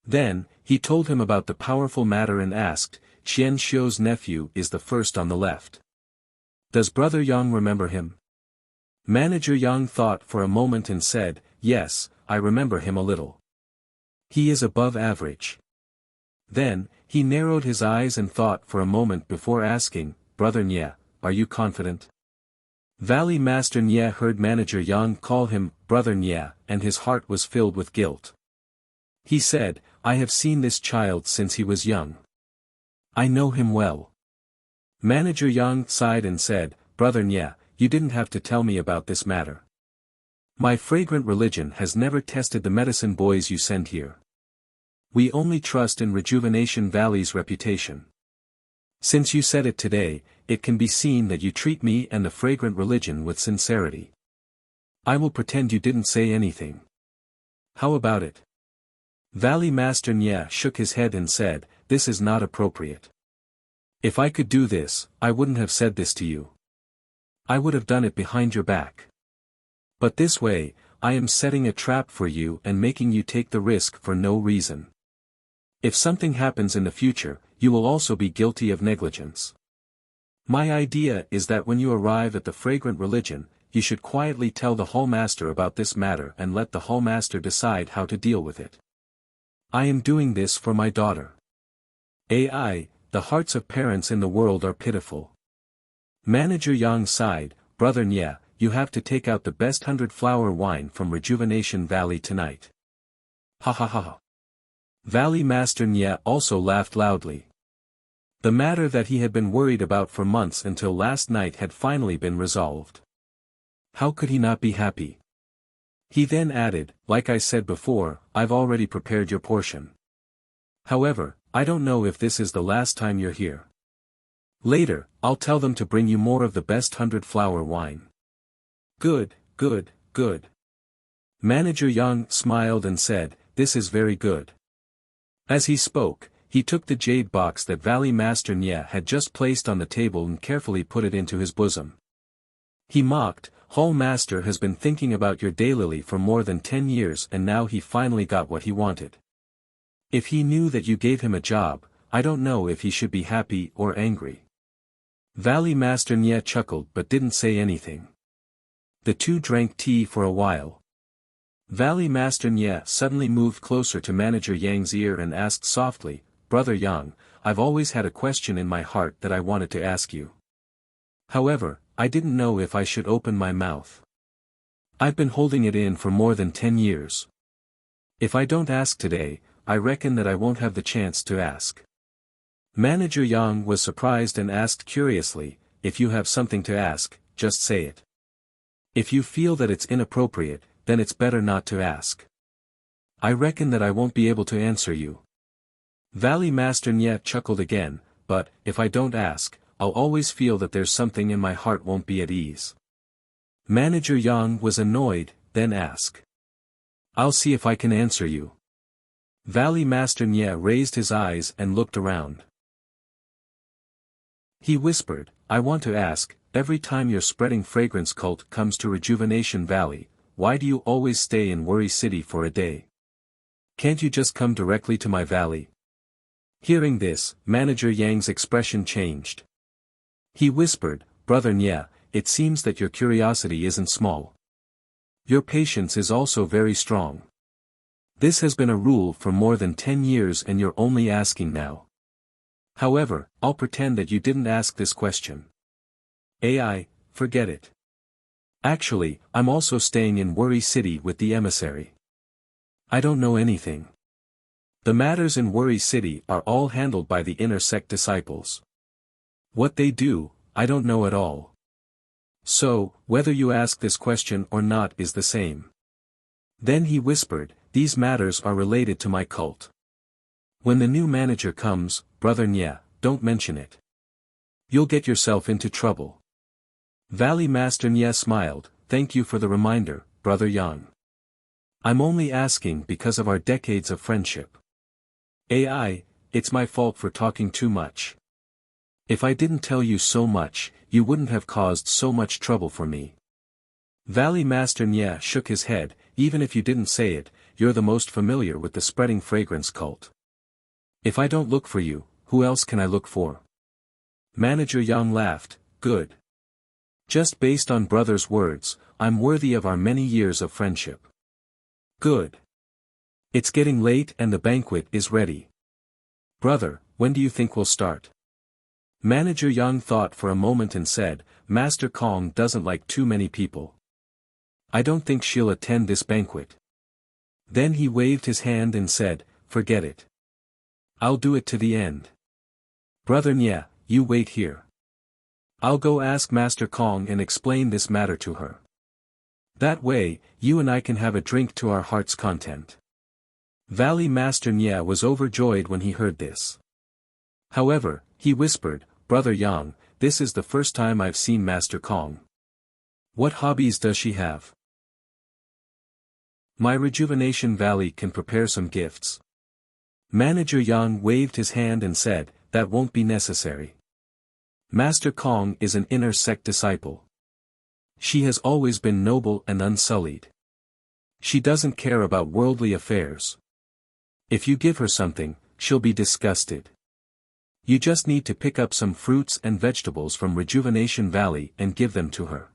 Then, he told him about the powerful matter and asked, Xianxia's nephew is the first on the left. Does Brother Yang remember him? Manager Yang thought for a moment and said, yes, I remember him a little. He is above average. Then, he narrowed his eyes and thought for a moment before asking, Brother Nye, are you confident? Valley Master Nye heard Manager Yang call him Brother Nye and his heart was filled with guilt. He said, I have seen this child since he was young. I know him well. Manager Yang sighed and said, Brother Nye, you didn't have to tell me about this matter. My fragrant religion has never tested the medicine boys you send here. We only trust in Rejuvenation Valley's reputation. Since you said it today, it can be seen that you treat me and the fragrant religion with sincerity. I will pretend you didn't say anything. How about it? Valley Master Nye shook his head and said, this is not appropriate. If I could do this, I wouldn't have said this to you. I would have done it behind your back. But this way, I am setting a trap for you and making you take the risk for no reason. If something happens in the future, you will also be guilty of negligence. My idea is that when you arrive at the fragrant religion, you should quietly tell the Hall Master about this matter and let the Hall Master decide how to deal with it. I am doing this for my daughter. The hearts of parents in the world are pitiful. Manager Yang sighed, Brother Nye, you have to take out the best 100-flower wine from Rejuvenation Valley tonight. Ha ha ha. Valley Master Nye also laughed loudly. The matter that he had been worried about for months until last night had finally been resolved. How could he not be happy? He then added, like I said before, I've already prepared your portion. However, I don't know if this is the last time you're here. Later, I'll tell them to bring you more of the best 100-flower wine. Good, good, good. Manager Yang smiled and said, this is very good. As he spoke, he took the jade box that Valley Master Nye had just placed on the table and carefully put it into his bosom. He mocked, Hall Master has been thinking about your daylily for more than 10 years and now he finally got what he wanted. If he knew that you gave him a job, I don't know if he should be happy or angry. Valley Master Nye chuckled but didn't say anything. The two drank tea for a while. Valley Master Nye suddenly moved closer to Manager Yang's ear and asked softly, Brother Yang, I've always had a question in my heart that I wanted to ask you. However, I didn't know if I should open my mouth. I've been holding it in for more than 10 years. If I don't ask today, I reckon that I won't have the chance to ask. Manager Yang was surprised and asked curiously, if you have something to ask, just say it. If you feel that it's inappropriate, then it's better not to ask. I reckon that I won't be able to answer you. Valley Master Nye chuckled again, but, if I don't ask, I'll always feel that there's something in my heart won't be at ease. Manager Yang was annoyed, then asked. I'll see if I can answer you. Valley Master Nye raised his eyes and looked around. He whispered, I want to ask, every time your spreading fragrance cult comes to Rejuvenation Valley, why do you always stay in Worry City for a day? Can't you just come directly to my valley? Hearing this, Manager Yang's expression changed. He whispered, Brother Nye, it seems that your curiosity isn't small. Your patience is also very strong. This has been a rule for more than 10 years and you're only asking now. However, I'll pretend that you didn't ask this question. AI, forget it. Actually, I'm also staying in Worry City with the emissary. I don't know anything. The matters in Worry City are all handled by the inner sect disciples. What they do, I don't know at all. So, whether you ask this question or not is the same. Then he whispered, these matters are related to my cult. When the new manager comes, Brother Nye, don't mention it. You'll get yourself into trouble. Valley Master Nye smiled, thank you for the reminder, Brother Yang. I'm only asking because of our decades of friendship. AI, it's my fault for talking too much. If I didn't tell you so much, you wouldn't have caused so much trouble for me. Valley Master Nye shook his head, even if you didn't say it, you're the most familiar with the spreading fragrance cult. If I don't look for you, who else can I look for? Manager Yang laughed, good. Just based on brother's words, I'm worthy of our many years of friendship. Good. It's getting late and the banquet is ready. Brother, when do you think we'll start? Manager Yang thought for a moment and said, Master Kong doesn't like too many people. I don't think she'll attend this banquet. Then he waved his hand and said, forget it. I'll do it to the end. Brother Nye, you wait here. I'll go ask Master Kong and explain this matter to her. That way, you and I can have a drink to our heart's content. Valley Master Nye was overjoyed when he heard this. However, he whispered, Brother Yang, this is the first time I've seen Master Kong. What hobbies does she have? My Rejuvenation Valley can prepare some gifts. Manager Yang waved his hand and said, that won't be necessary. Master Kong is an inner sect disciple. She has always been noble and unsullied. She doesn't care about worldly affairs. If you give her something, she'll be disgusted. You just need to pick up some fruits and vegetables from Rejuvenation Valley and give them to her.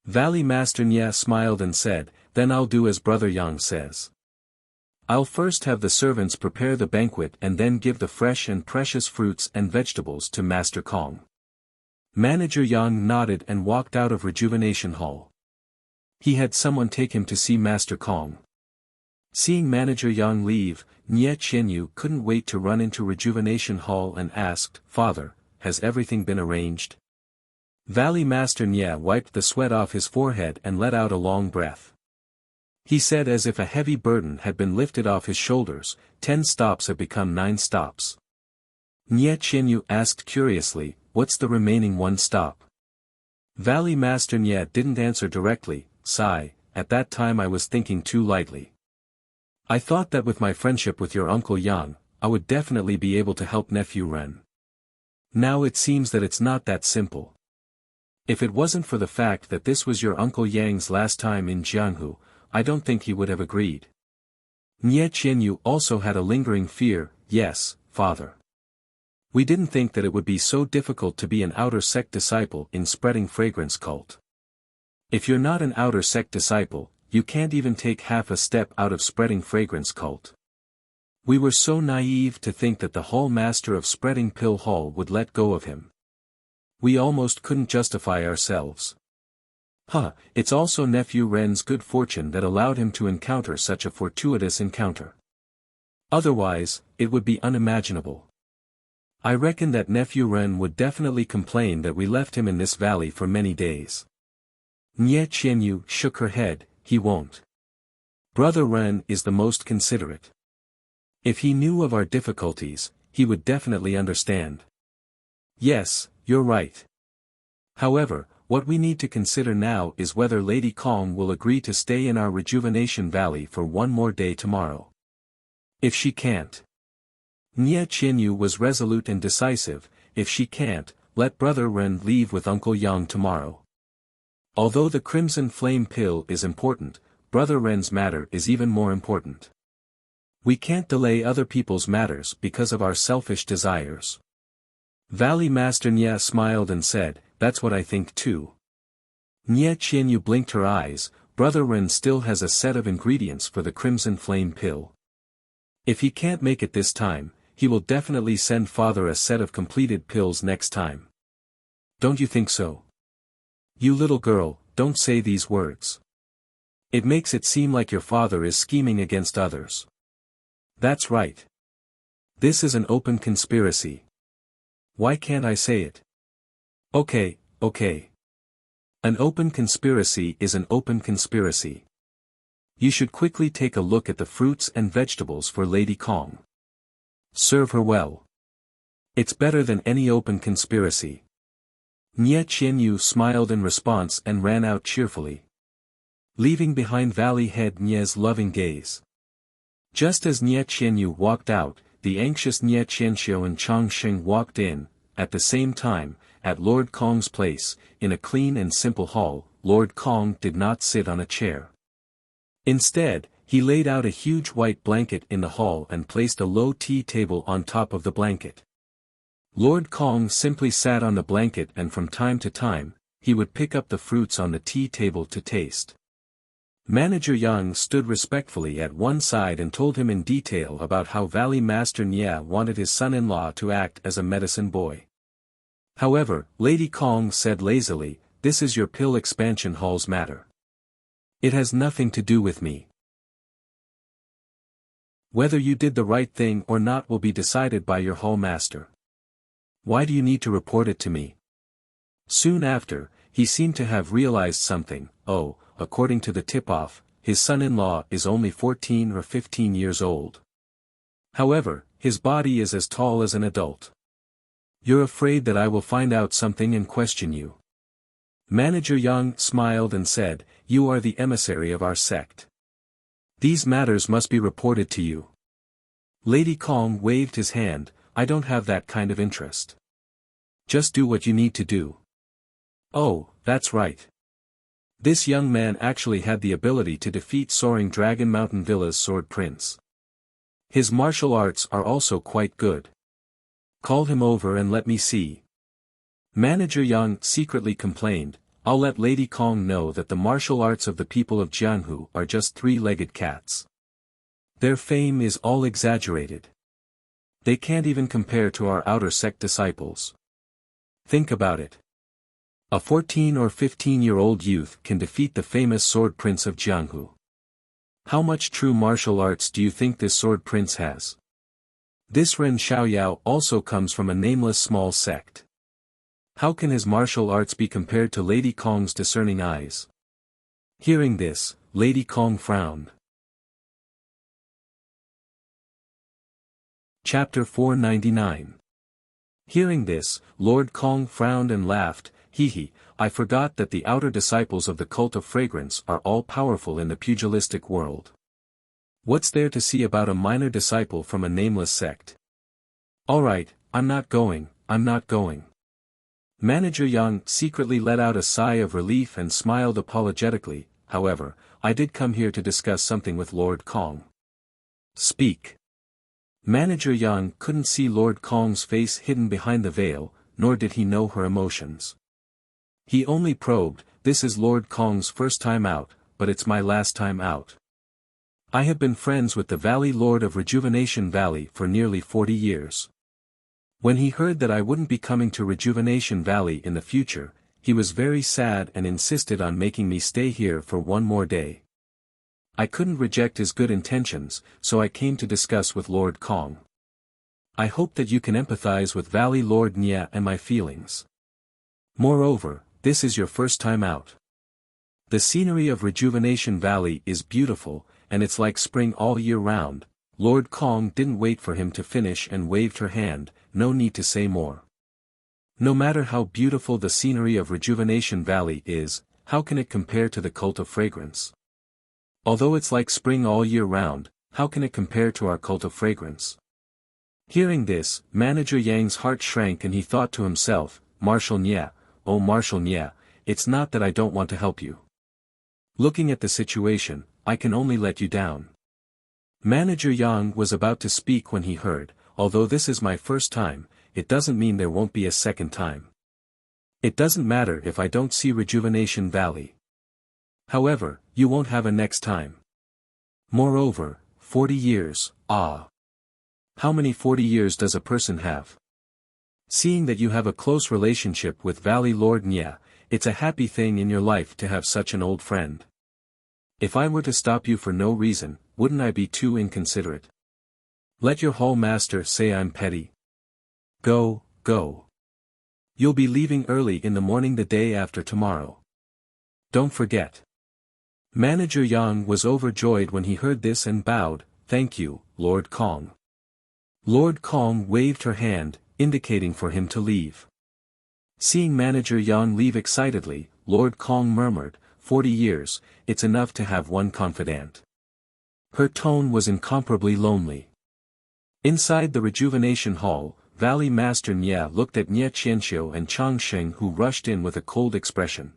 Valley Master Nye smiled and said, then I'll do as Brother Yang says. I'll first have the servants prepare the banquet and then give the fresh and precious fruits and vegetables to Master Kong. Manager Yang nodded and walked out of Rejuvenation Hall. He had someone take him to see Master Kong. Seeing Manager Yang leave, Nye Qianyu couldn't wait to run into Rejuvenation Hall and asked, Father, has everything been arranged? Valley Master Nye wiped the sweat off his forehead and let out a long breath. He said as if a heavy burden had been lifted off his shoulders, 10 stops have become 9 stops. Nye Qianyu asked curiously, what's the remaining 1 stop? Valley Master Nye didn't answer directly, sigh, at that time I was thinking too lightly. I thought that with my friendship with your Uncle Yang, I would definitely be able to help nephew Ren. Now it seems that it's not that simple. If it wasn't for the fact that this was your Uncle Yang's last time in Jianghu, I don't think he would have agreed. Nye Qianyu also had a lingering fear, yes, father. We didn't think that it would be so difficult to be an outer sect disciple in spreading fragrance cult. If you're not an outer sect disciple, you can't even take half a step out of spreading fragrance cult. We were so naive to think that the Hall Master of Spreading Pill Hall would let go of him. We almost couldn't justify ourselves. It's also nephew Ren's good fortune that allowed him to encounter such a fortuitous encounter. Otherwise, it would be unimaginable. I reckon that nephew Ren would definitely complain that we left him in this valley for many days. Nye Qianyu shook her head. He won't. Brother Ren is the most considerate. If he knew of our difficulties, he would definitely understand. Yes, you're right. However, what we need to consider now is whether Lady Kong will agree to stay in our rejuvenation valley for one more day tomorrow. If she can't. Nye Qianyu was resolute and decisive. If she can't, let Brother Ren leave with Uncle Yang tomorrow. Although the Crimson Flame Pill is important, Brother Ren's matter is even more important. We can't delay other people's matters because of our selfish desires. Valley Master Nye smiled and said, "That's what I think too." Nye Qianyu blinked her eyes. Brother Ren still has a set of ingredients for the Crimson Flame Pill. If he can't make it this time, he will definitely send father a set of completed pills next time. Don't you think so? You little girl, don't say these words. It makes it seem like your father is scheming against others. That's right. This is an open conspiracy. Why can't I say it? Okay. An open conspiracy is an open conspiracy. You should quickly take a look at the fruits and vegetables for Lady Kong. Serve her well. It's better than any open conspiracy. Nye Qianyu smiled in response and ran out cheerfully, leaving behind Valley Head Nye's loving gaze. Just as Nye Qianyu walked out, the anxious Nye Qianxiu and Changsheng walked in. At the same time, at Lord Kong's place, in a clean and simple hall, Lord Kong did not sit on a chair. Instead, he laid out a huge white blanket in the hall and placed a low tea table on top of the blanket. Lord Kong simply sat on the blanket and from time to time, he would pick up the fruits on the tea table to taste. Manager Yang stood respectfully at one side and told him in detail about how Valley Master Nye wanted his son-in-law to act as a medicine boy. However, Lady Kong said lazily, "This is your pill expansion hall's matter. It has nothing to do with me. Whether you did the right thing or not will be decided by your hall master. Why do you need to report it to me?" Soon after, he seemed to have realized something. According to the tip-off, his son-in-law is only 14 or 15 years old. However, his body is as tall as an adult. You're afraid that I will find out something and question you. Manager Yang smiled and said, "You are the emissary of our sect. These matters must be reported to you." Lady Kong waved his hand, "I don't have that kind of interest. Just do what you need to do." Oh, that's right. This young man actually had the ability to defeat Soaring Dragon Mountain Villa's Sword Prince. His martial arts are also quite good. Call him over and let me see. Manager Yang secretly complained, "I'll let Lady Kong know that the martial arts of the people of Jianhu are just three-legged cats. Their fame is all exaggerated. They can't even compare to our outer sect disciples. Think about it. A 14 or 15-year-old youth can defeat the famous Sword Prince of Jianghu. How much true martial arts do you think this Sword Prince has? This Ren Xiaoyao also comes from a nameless small sect. How can his martial arts be compared to Lady Kong's discerning eyes?" Hearing this, Lady Kong frowned. Chapter 499. Hearing this, Lord Kong frowned and laughed. I forgot that the outer disciples of the cult of fragrance are all powerful in the pugilistic world. What's there to see about a minor disciple from a nameless sect? Alright, I'm not going. Manager Yang secretly let out a sigh of relief and smiled apologetically. "However, I did come here to discuss something with Lord Kong." "Speak." Manager Yang couldn't see Lord Kong's face hidden behind the veil, nor did he know her emotions. He only probed, "This is Lord Kong's first time out, but it's my last time out. I have been friends with the Valley Lord of Rejuvenation Valley for nearly 40 years. When he heard that I wouldn't be coming to Rejuvenation Valley in the future, he was very sad and insisted on making me stay here for one more day. I couldn't reject his good intentions, so I came to discuss with Lord Kong. I hope that you can empathize with Valley Lord Nya and my feelings. Moreover, this is your first time out. The scenery of Rejuvenation Valley is beautiful, and it's like spring all year round. Lord Kong didn't wait for him to finish and waved her hand, no need to say more. No matter how beautiful the scenery of Rejuvenation Valley is, how can it compare to the cult of fragrance? Although it's like spring all year round, how can it compare to our cult of fragrance? Hearing this, Manager Yang's heart shrank and he thought to himself, Marshal Nya, oh Marshal Nya, it's not that I don't want to help you. Looking at the situation, I can only let you down. Manager Yang was about to speak when he heard, although this is my first time, it doesn't mean there won't be a second time. It doesn't matter if I don't see Rejuvenation Valley. However, you won't have a next time. Moreover, 40 years, ah. How many 40 years does a person have? Seeing that you have a close relationship with Valley Lord Nya, it's a happy thing in your life to have such an old friend. If I were to stop you for no reason, wouldn't I be too inconsiderate? Let your hall master say I'm petty. Go, go. You'll be leaving early in the morning the day after tomorrow. Don't forget. Manager Yang was overjoyed when he heard this and bowed, thank you, Lord Kong. Lord Kong waved her hand, indicating for him to leave. Seeing Manager Yang leave excitedly, Lord Kong murmured, 40 years, it's enough to have one confidant. Her tone was incomparably lonely. Inside the Rejuvenation Hall, Valley Master Nya looked at Nya Qianxiu and Chang Sheng who rushed in with a cold expression.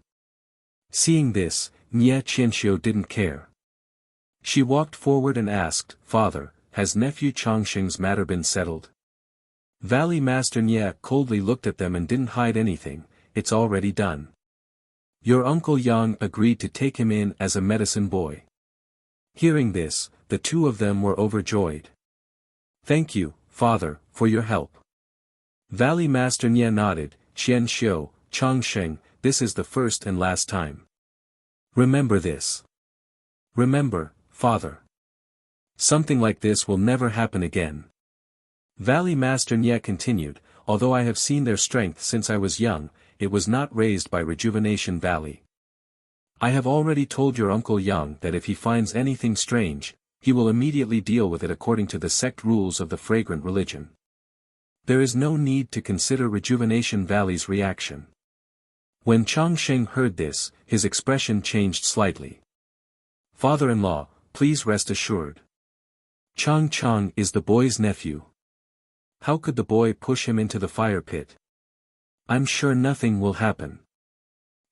Seeing this, Nya Qianxiu didn't care. She walked forward and asked, Father, has nephew Chang Sheng's matter been settled? Valley Master Nya coldly looked at them and didn't hide anything, it's already done. Your uncle Yang agreed to take him in as a medicine boy. Hearing this, the two of them were overjoyed. Thank you, Father, for your help. Valley Master Nya nodded, Qianxiu, Chang Sheng, this is the first and last time. Remember this. Remember, Father. Something like this will never happen again. Valley Master Nya continued, although I have seen their strength since I was young, it was not raised by Rejuvenation Valley. I have already told your Uncle Yang that if he finds anything strange, he will immediately deal with it according to the sect rules of the fragrant religion. There is no need to consider Rejuvenation Valley's reaction. When Chang Sheng heard this, his expression changed slightly. Father-in-law, please rest assured. Chang is the boy's nephew. How could the boy push him into the fire pit? I'm sure nothing will happen.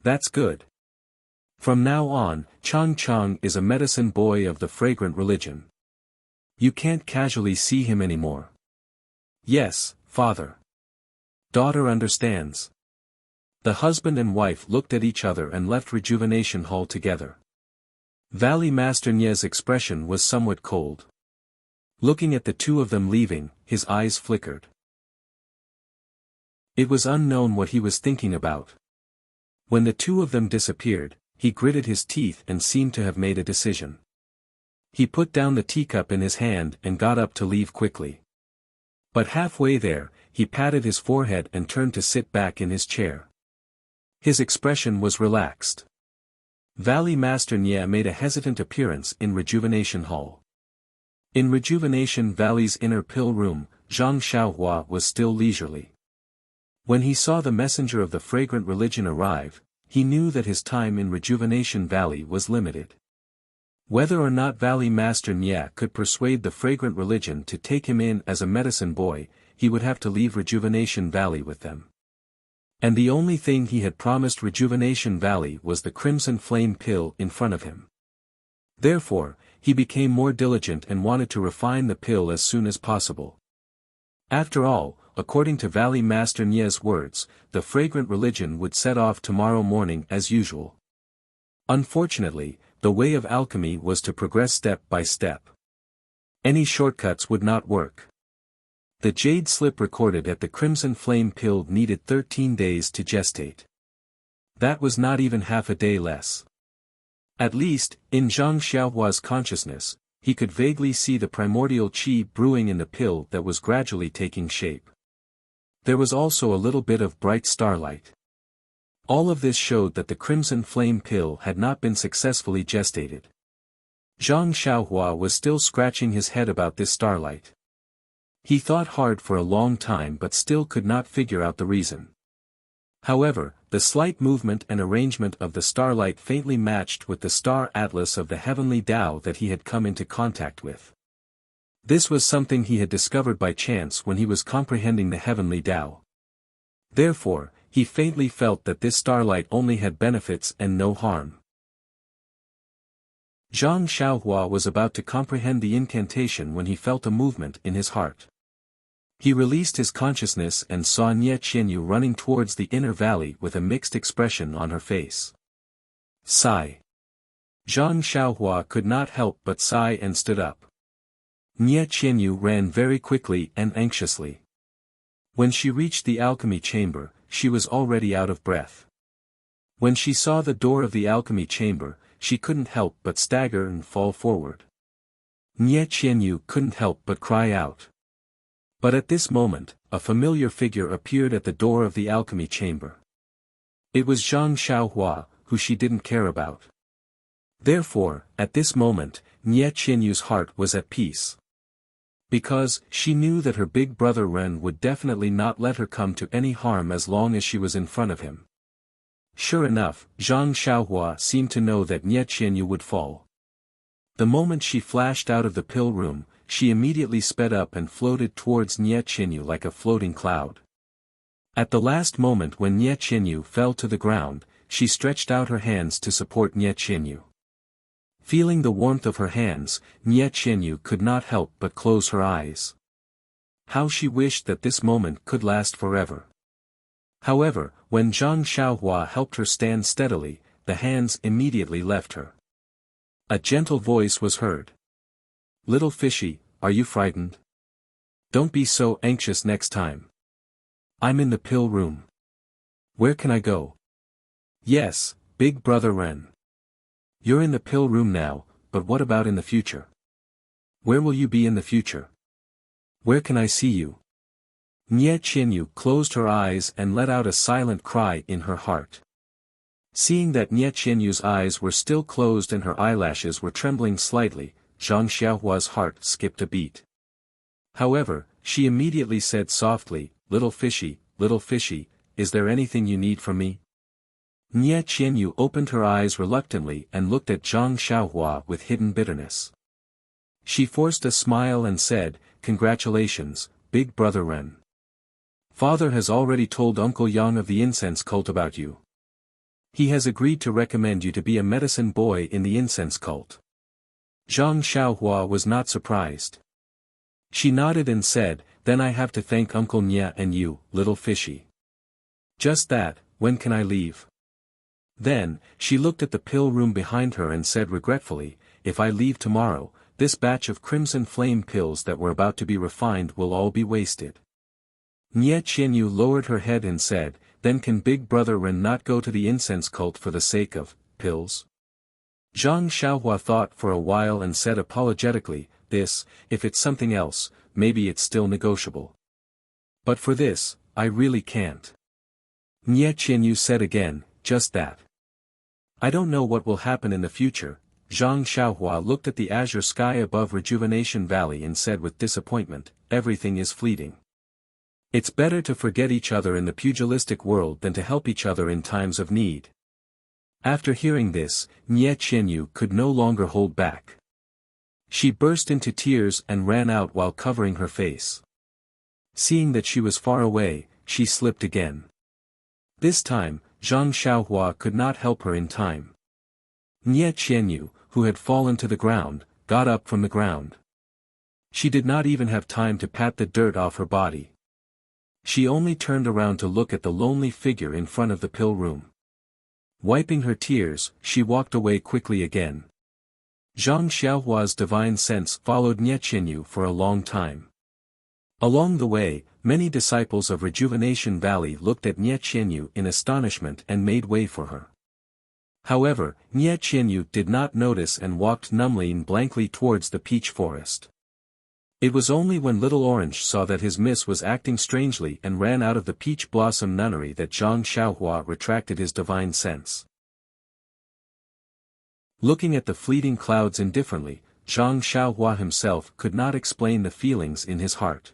That's good. From now on, Chang is a medicine boy of the fragrant religion. You can't casually see him anymore. Yes, father. Daughter understands. The husband and wife looked at each other and left Rejuvenation Hall together. Valley Master Nye's expression was somewhat cold. Looking at the two of them leaving, his eyes flickered. It was unknown what he was thinking about. When the two of them disappeared, he gritted his teeth and seemed to have made a decision. He put down the teacup in his hand and got up to leave quickly. But halfway there, he patted his forehead and turned to sit back in his chair. His expression was relaxed. Valley Master Nye made a hesitant appearance in Rejuvenation Hall. In Rejuvenation Valley's inner pill room, Zhang Xiaohua was still leisurely. When he saw the messenger of the fragrant religion arrive, he knew that his time in Rejuvenation Valley was limited. Whether or not Valley Master Nye could persuade the fragrant religion to take him in as a medicine boy, he would have to leave Rejuvenation Valley with them. And the only thing he had promised Rejuvenation Valley was the crimson flame pill in front of him. Therefore, he became more diligent and wanted to refine the pill as soon as possible. After all, according to Valley Master Nye's words, the fragrant religion would set off tomorrow morning as usual. Unfortunately, the way of alchemy was to progress step by step. Any shortcuts would not work. The jade slip recorded at the crimson flame pill needed 13 days to gestate. That was not even half a day less. At least, in Zhang Xiaohua's consciousness, he could vaguely see the primordial qi brewing in the pill that was gradually taking shape. There was also a little bit of bright starlight. All of this showed that the crimson flame pill had not been successfully gestated. Zhang Xiaohua was still scratching his head about this starlight. He thought hard for a long time but still could not figure out the reason. However, the slight movement and arrangement of the starlight faintly matched with the star atlas of the heavenly Tao that he had come into contact with. This was something he had discovered by chance when he was comprehending the heavenly Tao. Therefore, he faintly felt that this starlight only had benefits and no harm. Zhang Xiaohua was about to comprehend the incantation when he felt a movement in his heart. He released his consciousness and saw Nie Qianyu running towards the inner valley with a mixed expression on her face. Sigh. Zhang Xiaohua could not help but sigh and stood up. Nie Qianyu ran very quickly and anxiously. When she reached the alchemy chamber, she was already out of breath. When she saw the door of the alchemy chamber, she couldn't help but stagger and fall forward. Nie Qianyu couldn't help but cry out. But at this moment, a familiar figure appeared at the door of the alchemy chamber. It was Zhang Xiaohua, who she didn't care about. Therefore, at this moment, Nie Qianyu's heart was at peace. Because she knew that her big brother Ren would definitely not let her come to any harm as long as she was in front of him. Sure enough, Zhang Xiaohua seemed to know that Nie Qianyu would fall. The moment she flashed out of the pill room, she immediately sped up and floated towards Nie Qianyu like a floating cloud. At the last moment when Nie Qianyu fell to the ground, she stretched out her hands to support Nie Qianyu. Feeling the warmth of her hands, Nie Qianyu could not help but close her eyes. How she wished that this moment could last forever. However, when Zhang Xiaohua helped her stand steadily, the hands immediately left her. A gentle voice was heard. "Little fishy, are you frightened? Don't be so anxious next time. I'm in the pill room. Where can I go?" "Yes, big brother Ren. You're in the pill room now, but what about in the future? Where will you be in the future? Where can I see you?" Nie Qianyu closed her eyes and let out a silent cry in her heart. Seeing that Nie Qianyu's eyes were still closed and her eyelashes were trembling slightly, Zhang Xiaohua's heart skipped a beat. However, she immediately said softly, little fishy, is there anything you need from me?" Nie Qianyu opened her eyes reluctantly and looked at Zhang Xiaohua with hidden bitterness. She forced a smile and said, "Congratulations, big brother Ren. Father has already told Uncle Yang of the incense cult about you. He has agreed to recommend you to be a medicine boy in the incense cult." Zhang Xiaohua was not surprised. She nodded and said, "Then I have to thank Uncle Nie and you, little fishy." "Just that, when can I leave?" Then, she looked at the pill room behind her and said regretfully, "If I leave tomorrow, this batch of crimson flame pills that were about to be refined will all be wasted." Nie Qianyu lowered her head and said, "Then can big brother Ren not go to the incense cult for the sake of pills?" Zhang Xiaohua thought for a while and said apologetically, if it's something else, maybe it's still negotiable. But for this, I really can't." Nie Qianyu said again, "Just that. I don't know what will happen in the future." Zhang Xiaohua looked at the azure sky above Rejuvenation Valley and said with disappointment, "Everything is fleeting. It's better to forget each other in the pugilistic world than to help each other in times of need." After hearing this, Nie Qianyu could no longer hold back. She burst into tears and ran out while covering her face. Seeing that she was far away, she slipped again. This time, Zhang Xiaohua could not help her in time. Nie Qianyu, who had fallen to the ground, got up from the ground. She did not even have time to pat the dirt off her body. She only turned around to look at the lonely figure in front of the pill room. Wiping her tears, she walked away quickly again. Zhang Xiaohua's divine sense followed Nie Qianyu for a long time. Along the way, many disciples of Rejuvenation Valley looked at Nie Qianyu in astonishment and made way for her. However, Nie Qianyu did not notice and walked numbly and blankly towards the peach forest. It was only when Little Orange saw that his miss was acting strangely and ran out of the peach blossom nunnery that Zhang Xiaohua retracted his divine sense. Looking at the fleeting clouds indifferently, Zhang Xiaohua himself could not explain the feelings in his heart.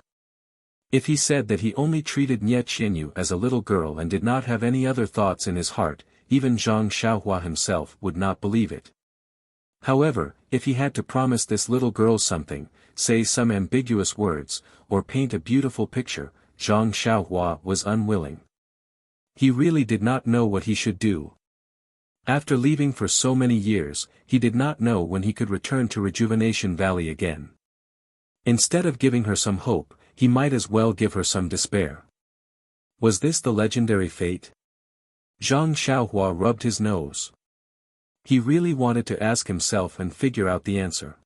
If he said that he only treated Nie Qianyu as a little girl and did not have any other thoughts in his heart, even Zhang Xiaohua himself would not believe it. However, if he had to promise this little girl something, say some ambiguous words, or paint a beautiful picture, Zhang Xiaohua was unwilling. He really did not know what he should do. After leaving for so many years, he did not know when he could return to Rejuvenation Valley again. Instead of giving her some hope, he might as well give her some despair. Was this the legendary fate? Zhang Xiaohua rubbed his nose. He really wanted to ask himself and figure out the answer.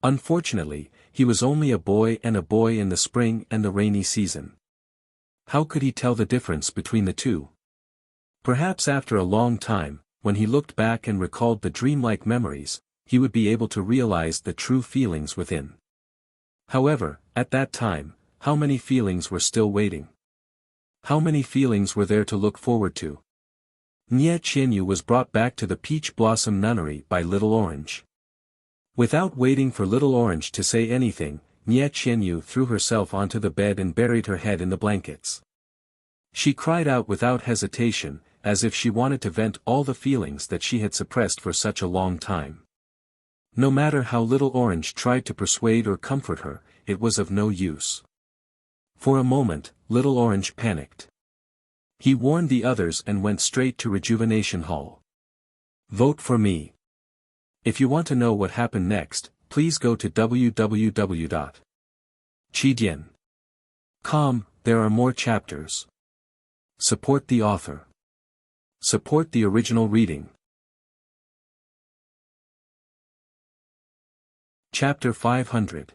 Unfortunately, he was only a boy in the spring and the rainy season. How could he tell the difference between the two? Perhaps after a long time, when he looked back and recalled the dreamlike memories, he would be able to realize the true feelings within. However, at that time, how many feelings were still waiting? How many feelings were there to look forward to? Nie Qianyu was brought back to the Peach Blossom Nunnery by Little Orange. Without waiting for Little Orange to say anything, Nie Qianyu threw herself onto the bed and buried her head in the blankets. She cried out without hesitation, as if she wanted to vent all the feelings that she had suppressed for such a long time. No matter how Little Orange tried to persuade or comfort her, it was of no use. For a moment, Little Orange panicked. He warned the others and went straight to Rejuvenation Hall. Vote for me. If you want to know what happened next, please go to www.chidian.com. There are more chapters. Support the author. Support the original reading. Chapter 500.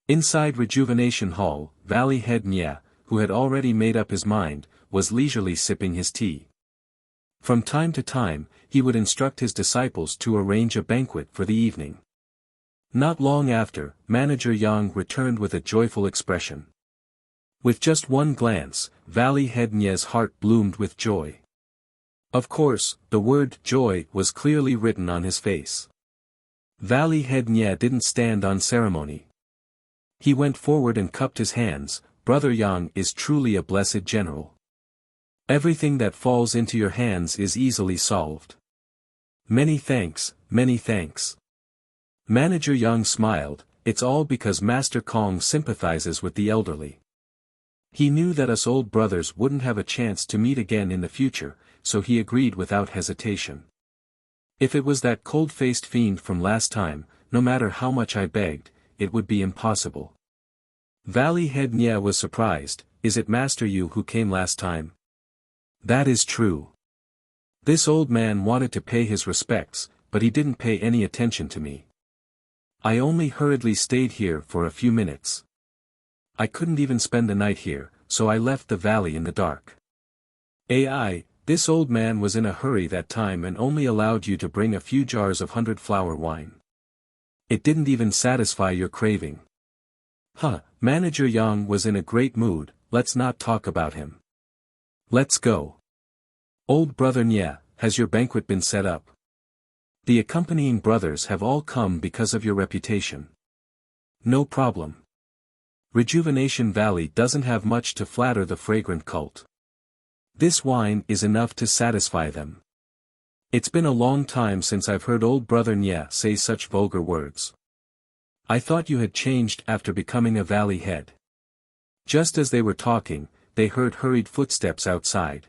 Inside Rejuvenation Hall, Valley Head Nie, who had already made up his mind, was leisurely sipping his tea. From time to time, he would instruct his disciples to arrange a banquet for the evening. Not long after, Manager Yang returned with a joyful expression. With just one glance, Valley Head Nie's heart bloomed with joy. Of course, the word joy was clearly written on his face. Valley Head Nie didn't stand on ceremony. He went forward and cupped his hands. Brother Yang is truly a blessed general. Everything that falls into your hands is easily solved. Many thanks, many thanks. Manager Yang smiled. It's all because Master Kong sympathizes with the elderly. He knew that us old brothers wouldn't have a chance to meet again in the future, so he agreed without hesitation. If it was that cold-faced fiend from last time, no matter how much I begged, it would be impossible. Valley Head Nie was surprised. Is it Master Yu who came last time? That is true. This old man wanted to pay his respects, but he didn't pay any attention to me. I only hurriedly stayed here for a few minutes. I couldn't even spend the night here, so I left the valley in the dark. This old man was in a hurry that time and only allowed you to bring a few jars of 100-flower wine. It didn't even satisfy your craving. Manager Yang was in a great mood. Let's not talk about him. Let's go. Old brother Nie, has your banquet been set up? The accompanying brothers have all come because of your reputation. No problem. Rejuvenation Valley doesn't have much to flatter the fragrant cult. This wine is enough to satisfy them. It's been a long time since I've heard old brother Nie say such vulgar words. I thought you had changed after becoming a valley head. Just as they were talking, they heard hurried footsteps outside.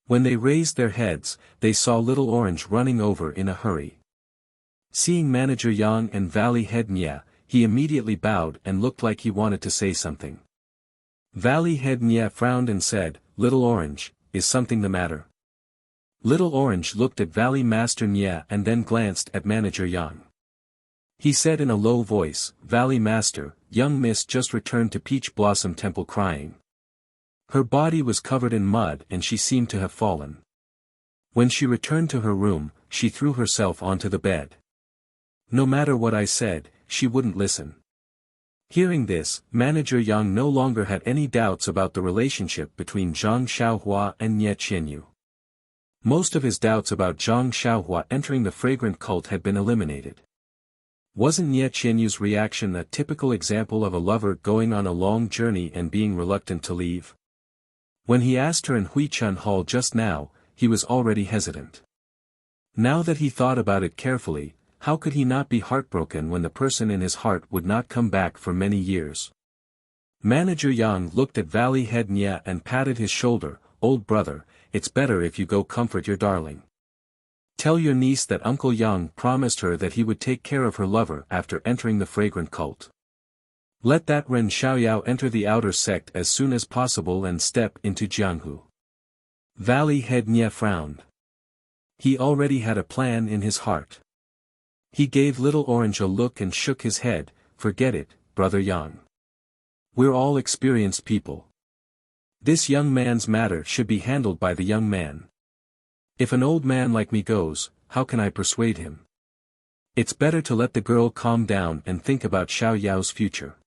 When they raised their heads, they saw Little Orange running over in a hurry. Seeing Manager Yang and Valley Head Nie, he immediately bowed and looked like he wanted to say something. Valley Head Nie frowned and said, Little Orange, is something the matter? Little Orange looked at Valley Master Nie and then glanced at Manager Yang. He said in a low voice, Valley Master, young Miss just returned to Peach Blossom Temple crying. Her body was covered in mud and she seemed to have fallen. When she returned to her room, she threw herself onto the bed. No matter what I said, she wouldn't listen. Hearing this, Manager Yang no longer had any doubts about the relationship between Zhang Xiaohua and Nie Qianyu. Most of his doubts about Zhang Xiaohua entering the fragrant cult had been eliminated. Wasn't Nie Qianyu's reaction a typical example of a lover going on a long journey and being reluctant to leave? When he asked her in Huichun Hall just now, he was already hesitant. Now that he thought about it carefully, how could he not be heartbroken when the person in his heart would not come back for many years? Manager Yang looked at Valley Head Nya and patted his shoulder. Old brother, it's better if you go comfort your darling. Tell your niece that Uncle Yang promised her that he would take care of her lover after entering the fragrant cult. Let that Ren Xiaoyao enter the outer sect as soon as possible and step into Jianghu. Valley Head Nya frowned. He already had a plan in his heart. He gave Little Orange a look and shook his head. Forget it, Brother Yang. We're all experienced people. This young man's matter should be handled by the young man. If an old man like me goes, how can I persuade him? It's better to let the girl calm down and think about Xiao Yao's future.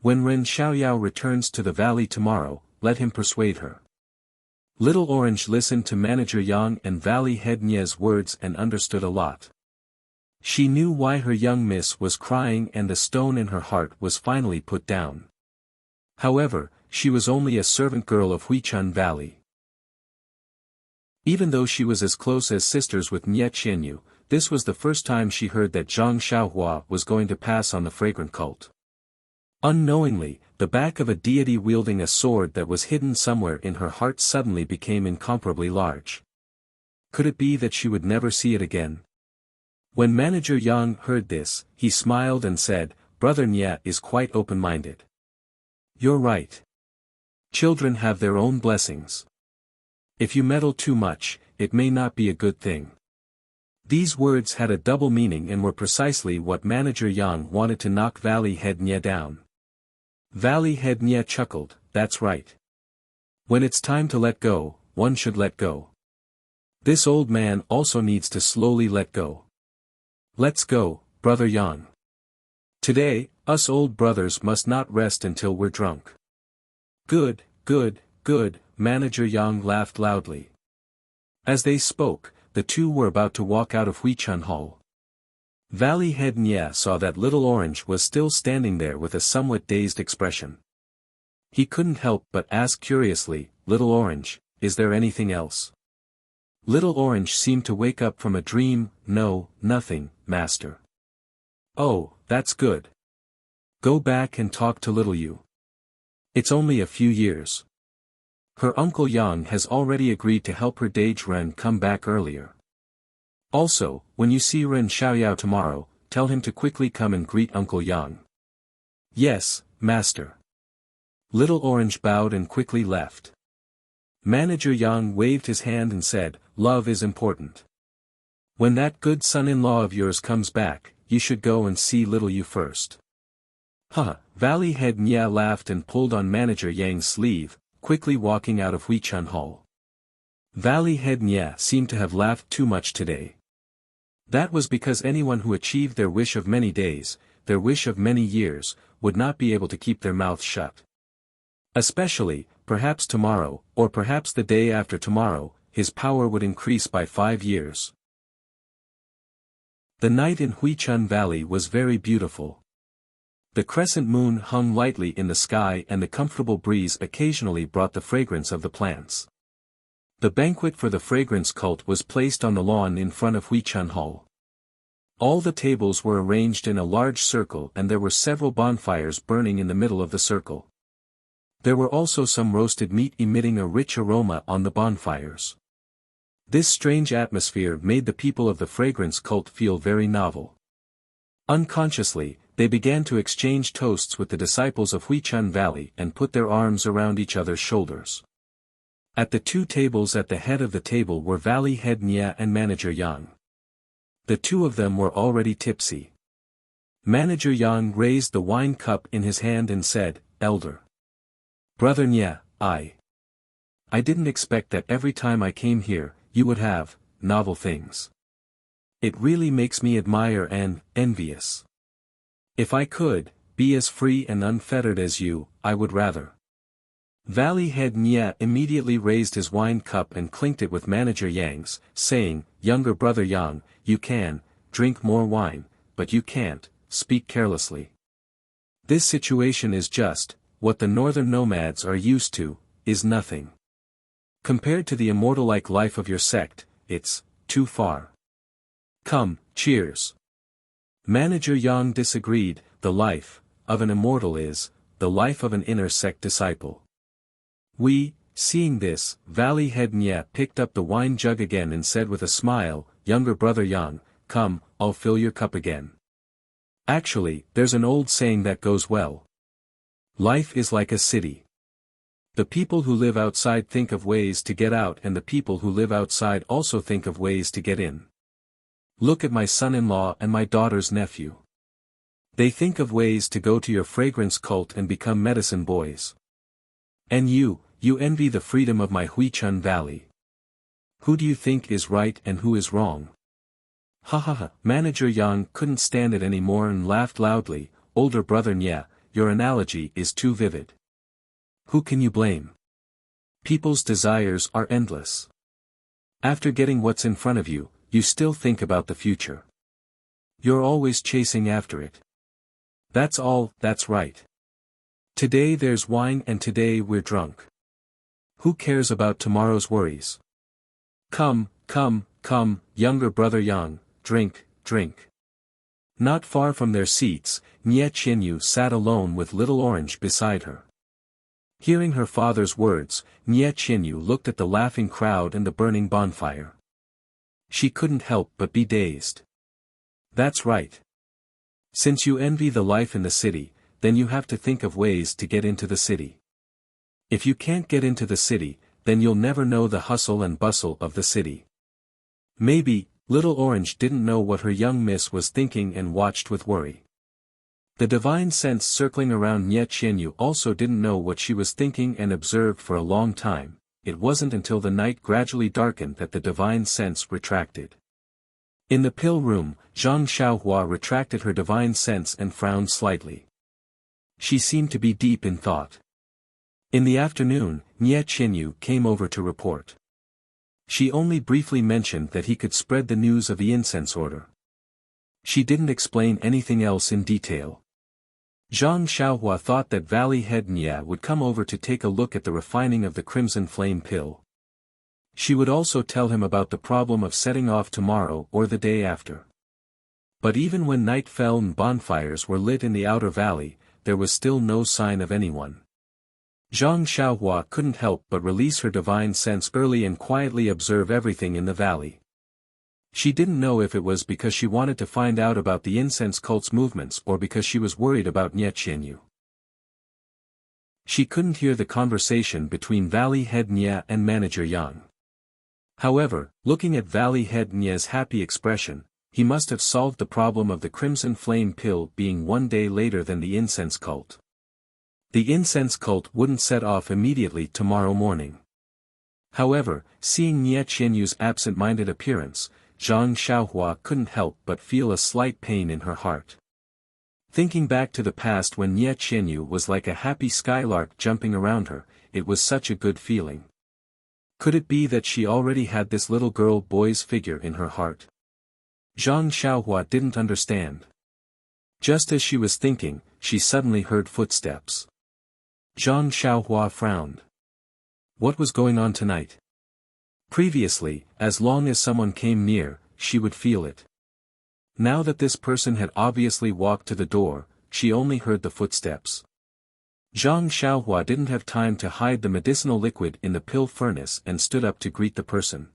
When Ren Xiaoyao returns to the valley tomorrow, let him persuade her. Little Orange listened to Manager Yang and Valley Head Nye's words and understood a lot. She knew why her young miss was crying and the stone in her heart was finally put down. However, she was only a servant girl of Huichun Valley. Even though she was as close as sisters with Nie Qianyu, this was the first time she heard that Zhang Xiaohua was going to pass on the fragrant cult. Unknowingly, the back of a deity wielding a sword that was hidden somewhere in her heart suddenly became incomparably large. Could it be that she would never see it again? When Manager Yang heard this, he smiled and said, Brother Nye is quite open-minded. You're right. Children have their own blessings. If you meddle too much, it may not be a good thing. These words had a double meaning and were precisely what Manager Yang wanted to knock Valley Head Nye down. Valley Head Nye chuckled, that's right. When it's time to let go, one should let go. This old man also needs to slowly let go. Let's go, Brother Yang. Today, us old brothers must not rest until we're drunk. Good, good, good, Manager Yang laughed loudly. As they spoke, the two were about to walk out of Huichun Hall. Valley Head Nye saw that Little Orange was still standing there with a somewhat dazed expression. He couldn't help but ask curiously, Little Orange, is there anything else? Little Orange seemed to wake up from a dream. No, nothing, Master. Oh, that's good. Go back and talk to Little You. It's only a few years. Her Uncle Yang has already agreed to help her Dage Ren come back earlier. Also, when you see Ren Xiaoyao tomorrow, tell him to quickly come and greet Uncle Yang. Yes, Master. Little Orange bowed and quickly left. Manager Yang waved his hand and said, Love is important. When that good son-in-law of yours comes back, you should go and see Little You first. Huh, Valley Head Nya laughed and pulled on Manager Yang's sleeve, quickly walking out of Huichun Hall. Valley Head Nya seemed to have laughed too much today. That was because anyone who achieved their wish of many days, their wish of many years, would not be able to keep their mouths shut. Especially, perhaps tomorrow, or perhaps the day after tomorrow, his power would increase by 5 years. The night in Huichun Valley was very beautiful. The crescent moon hung lightly in the sky and the comfortable breeze occasionally brought the fragrance of the plants. The banquet for the fragrance cult was placed on the lawn in front of Huichun Hall. All the tables were arranged in a large circle and there were several bonfires burning in the middle of the circle. There were also some roasted meat emitting a rich aroma on the bonfires. This strange atmosphere made the people of the fragrance cult feel very novel. Unconsciously, they began to exchange toasts with the disciples of Huichun Valley and put their arms around each other's shoulders. At the 2 tables at the head of the table were Valley Head Nya and Manager Yang. The 2 of them were already tipsy. Manager Yang raised the wine cup in his hand and said, "Elder Brother Nya, I didn't expect that every time I came here, you would have novel things. It really makes me admire and envious. If I could be as free and unfettered as you, I would rather." Valley Head Nya immediately raised his wine cup and clinked it with Manager Yang's, saying, "Younger brother Yang, you can drink more wine, but you can't speak carelessly. This situation is just what the northern nomads are used to, is nothing. Compared to the immortal-like life of your sect, it's too far. Come, cheers." Manager Yang disagreed. The life of an immortal is the life of an inner sect disciple. Seeing this, Valley Head Nya picked up the wine jug again and said with a smile, "Younger brother Yang, come, I'll fill your cup again. Actually, there's an old saying that goes well. Life is like a city. The people who live outside think of ways to get out, and the people who live outside also think of ways to get in. Look at my son-in-law and my daughter's nephew. They think of ways to go to your fragrance cult and become medicine boys. And you envy the freedom of my Huichun Valley. Who do you think is right and who is wrong?" Ha ha ha. Manager Yang couldn't stand it anymore and laughed loudly. "Older brother Nya, your analogy is too vivid. Who can you blame? People's desires are endless. After getting what's in front of you, you still think about the future. You're always chasing after it. That's all, that's right. Today there's wine and today we're drunk. Who cares about tomorrow's worries? Come, younger brother Yang, drink, drink." Not far from their seats, Nye Qianyu sat alone with Little Orange beside her. Hearing her father's words, Nye Qianyu looked at the laughing crowd and the burning bonfire. She couldn't help but be dazed. That's right. Since you envy the life in the city, then you have to think of ways to get into the city. If you can't get into the city, then you'll never know the hustle and bustle of the city. Maybe, Little Orange didn't know what her young miss was thinking and watched with worry. The divine sense circling around Nye Qianyu also didn't know what she was thinking and observed for a long time. It wasn't until the night gradually darkened that the divine sense retracted. In the pill room, Zhang Xiaohua retracted her divine sense and frowned slightly. She seemed to be deep in thought. In the afternoon, Nye Qianyu came over to report. She only briefly mentioned that he could spread the news of the incense order. She didn't explain anything else in detail. Zhang Xiaohua thought that Valley Head Nya would come over to take a look at the refining of the Crimson Flame pill. She would also tell him about the problem of setting off tomorrow or the day after. But even when night fell and bonfires were lit in the outer valley, there was still no sign of anyone. Zhang Xiaohua couldn't help but release her divine sense early and quietly observe everything in the valley. She didn't know if it was because she wanted to find out about the incense cult's movements or because she was worried about Nye Qianyu. She couldn't hear the conversation between Valley Head Nya and Manager Yang. However, looking at Valley Head Nya's happy expression, he must have solved the problem of the Crimson Flame pill being one day later than the incense cult. The incense cult wouldn't set off immediately tomorrow morning. However, seeing Nye Qianyu's absent-minded appearance, Zhang Xiaohua couldn't help but feel a slight pain in her heart. Thinking back to the past when Nye Qianyu was like a happy skylark jumping around her, it was such a good feeling. Could it be that she already had this little boy's figure in her heart? Zhang Xiaohua didn't understand. Just as she was thinking, she suddenly heard footsteps. Zhang Xiaohua frowned. What was going on tonight? Previously, as long as someone came near, she would feel it. Now that this person had obviously walked to the door, she only heard the footsteps. Zhang Xiaohua didn't have time to hide the medicinal liquid in the pill furnace and stood up to greet the person.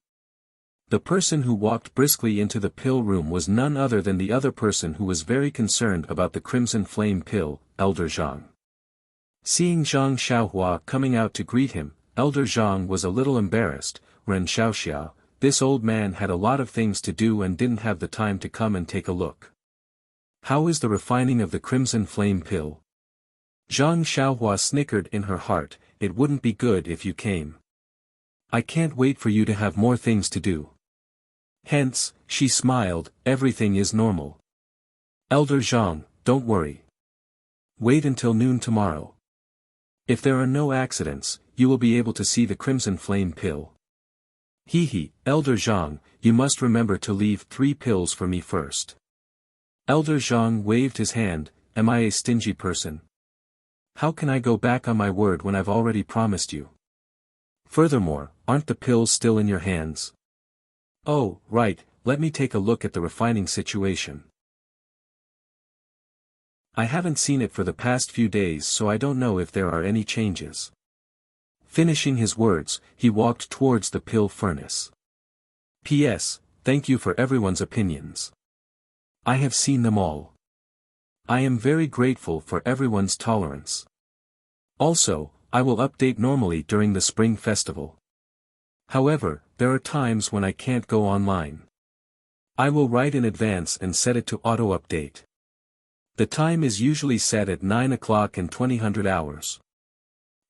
The person who walked briskly into the pill room was none other than the other person who was very concerned about the Crimson Flame pill, Elder Zhang. Seeing Zhang Xiaohua coming out to greet him, Elder Zhang was a little embarrassed. Ren Xiaoxia, this old man had a lot of things to do and didn't have the time to come and take a look. How is the refining of the crimson flame pill? Zhang Xiaohua snickered in her heart, it wouldn't be good if you came. I can't wait for you to have more things to do. Hence, she smiled, everything is normal. Elder Zhang, don't worry. Wait until noon tomorrow. If there are no accidents, you will be able to see the crimson flame pill. Hee, Elder Zhang, you must remember to leave 3 pills for me first. Elder Zhang waved his hand, am I a stingy person? How can I go back on my word when I've already promised you? Furthermore, aren't the pills still in your hands? Oh, right, let me take a look at the refining situation. I haven't seen it for the past few days, so I don't know if there are any changes. Finishing his words, he walked towards the pill furnace. P.S. Thank you for everyone's opinions. I have seen them all. I am very grateful for everyone's tolerance. Also, I will update normally during the Spring Festival. However, there are times when I can't go online. I will write in advance and set it to auto-update. The time is usually set at 9 o'clock and 2000 hours.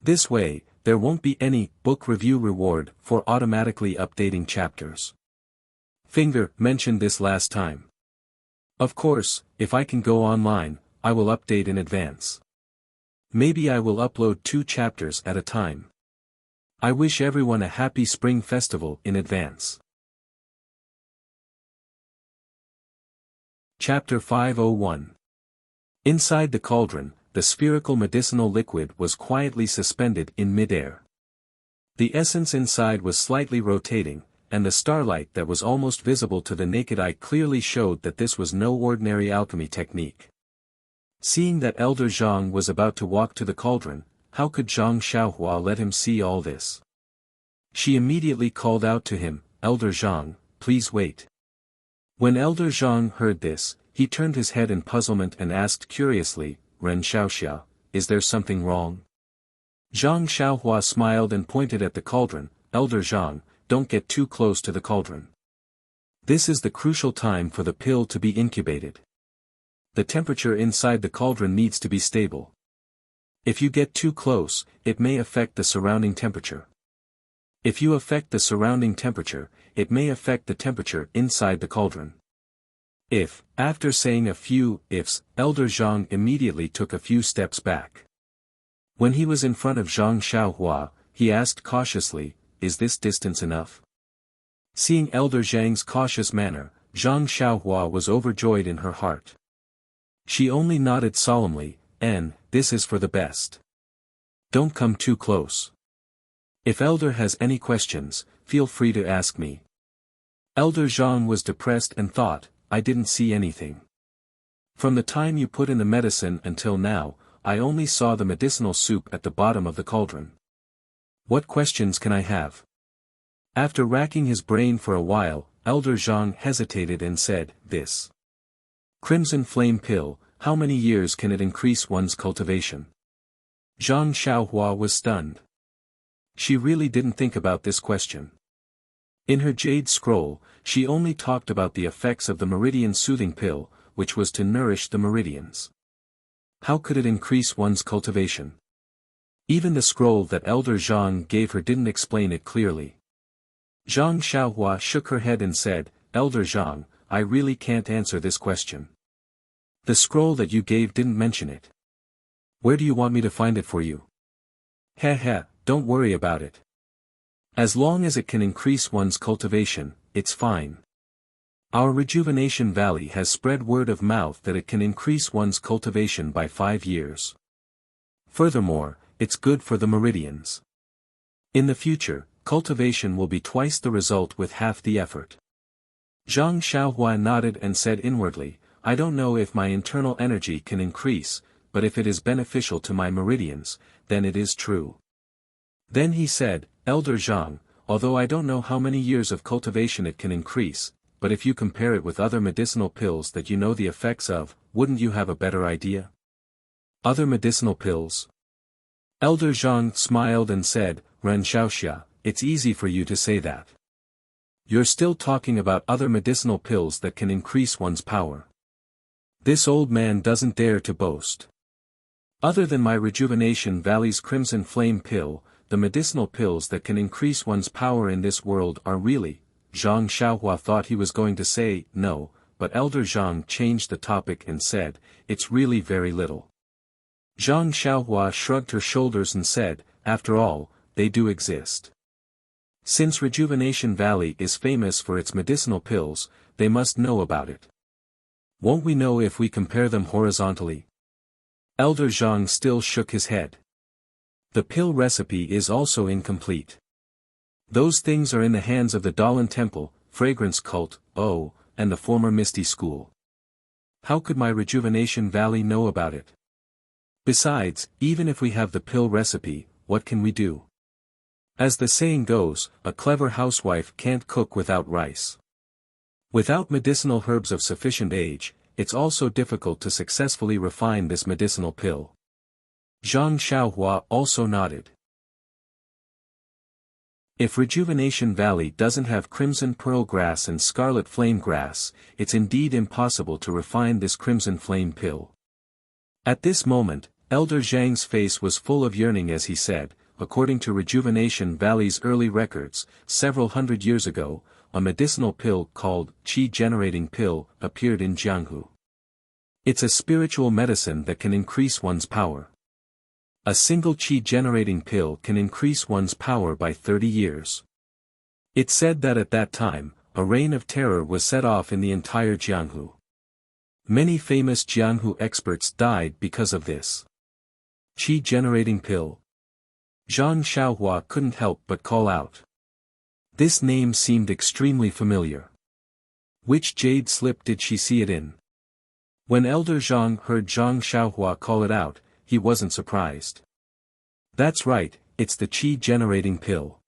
This way, there won't be any book review reward for automatically updating chapters. Finger mentioned this last time. Of course, if I can go online, I will update in advance. Maybe I will upload 2 chapters at a time. I wish everyone a happy Spring Festival in advance. Chapter 501. Inside the cauldron, the spherical medicinal liquid was quietly suspended in midair. The essence inside was slightly rotating, and the starlight that was almost visible to the naked eye clearly showed that this was no ordinary alchemy technique. Seeing that Elder Zhang was about to walk to the cauldron, how could Zhang Xiaohua let him see all this? She immediately called out to him, Elder Zhang, please wait. When Elder Zhang heard this, he turned his head in puzzlement and asked curiously, Ren Xiaoxia, is there something wrong? Zhang Xiaohua smiled and pointed at the cauldron, Elder Zhang, don't get too close to the cauldron. This is the crucial time for the pill to be incubated. The temperature inside the cauldron needs to be stable. If you get too close, it may affect the surrounding temperature. If you affect the surrounding temperature, it may affect the temperature inside the cauldron. If, after saying a few ifs, Elder Zhang immediately took a few steps back. When he was in front of Zhang Xiaohua, he asked cautiously, is this distance enough? Seeing Elder Zhang's cautious manner, Zhang Xiaohua was overjoyed in her heart. She only nodded solemnly, this is for the best. Don't come too close. If Elder has any questions, feel free to ask me. Elder Zhang was depressed and thought, I didn't see anything. From the time you put in the medicine until now, I only saw the medicinal soup at the bottom of the cauldron. What questions can I have? After racking his brain for a while, Elder Zhang hesitated and said, this crimson flame pill, how many years can it increase one's cultivation? Zhang Xiaohua was stunned. She really didn't think about this question. In her jade scroll, she only talked about the effects of the meridian soothing pill, which was to nourish the meridians. How could it increase one's cultivation? Even the scroll that Elder Zhang gave her didn't explain it clearly. Zhang Xiaohua shook her head and said, Elder Zhang, I really can't answer this question. The scroll that you gave didn't mention it. Where do you want me to find it for you? Heh, don't worry about it. As long as it can increase one's cultivation, it's fine. Our Rejuvenation Valley has spread word of mouth that it can increase one's cultivation by 5 years. Furthermore, it's good for the meridians. In the future, cultivation will be twice the result with half the effort. Zhang Xiaohua nodded and said inwardly, I don't know if my internal energy can increase, but if it is beneficial to my meridians, then it is true. Then he said, Elder Zhang, although I don't know how many years of cultivation it can increase, but if you compare it with other medicinal pills that you know the effects of, wouldn't you have a better idea? Other medicinal pills? Elder Zhang smiled and said, Ren Xiaoxia, it's easy for you to say that. You're still talking about other medicinal pills that can increase one's power. This old man doesn't dare to boast. Other than my Rejuvenation Valley's Crimson Flame pill, the medicinal pills that can increase one's power in this world are really, Zhang Xiaohua thought he was going to say, no, but Elder Zhang changed the topic and said, it's really very little. Zhang Xiaohua shrugged her shoulders and said, after all, they do exist. Since Rejuvenation Valley is famous for its medicinal pills, they must know about it. Won't we know if we compare them horizontally? Elder Zhang still shook his head. The pill recipe is also incomplete. Those things are in the hands of the Dalan Temple, Fragrance Cult, and the former Misty School. How could my Rejuvenation Valley know about it? Besides, even if we have the pill recipe, what can we do? As the saying goes, a clever housewife can't cook without rice. Without medicinal herbs of sufficient age, it's also difficult to successfully refine this medicinal pill. Zhang Xiaohua also nodded. If Rejuvenation Valley doesn't have crimson pearl grass and scarlet flame grass, it's indeed impossible to refine this crimson flame pill. At this moment, Elder Zhang's face was full of yearning as he said, according to Rejuvenation Valley's early records, several hundred years ago, a medicinal pill called Qi-generating pill appeared in Jianghu. It's a spiritual medicine that can increase one's power. A single Qi-generating pill can increase one's power by 30 years. It's said that at that time, a reign of terror was set off in the entire Jianghu. Many famous Jianghu experts died because of this Qi-generating pill. Zhang Xiaohua couldn't help but call out. This name seemed extremely familiar. Which jade slip did she see it in? When Elder Zhang heard Zhang Xiaohua call it out, he wasn't surprised. That's right, it's the Qi-generating pill.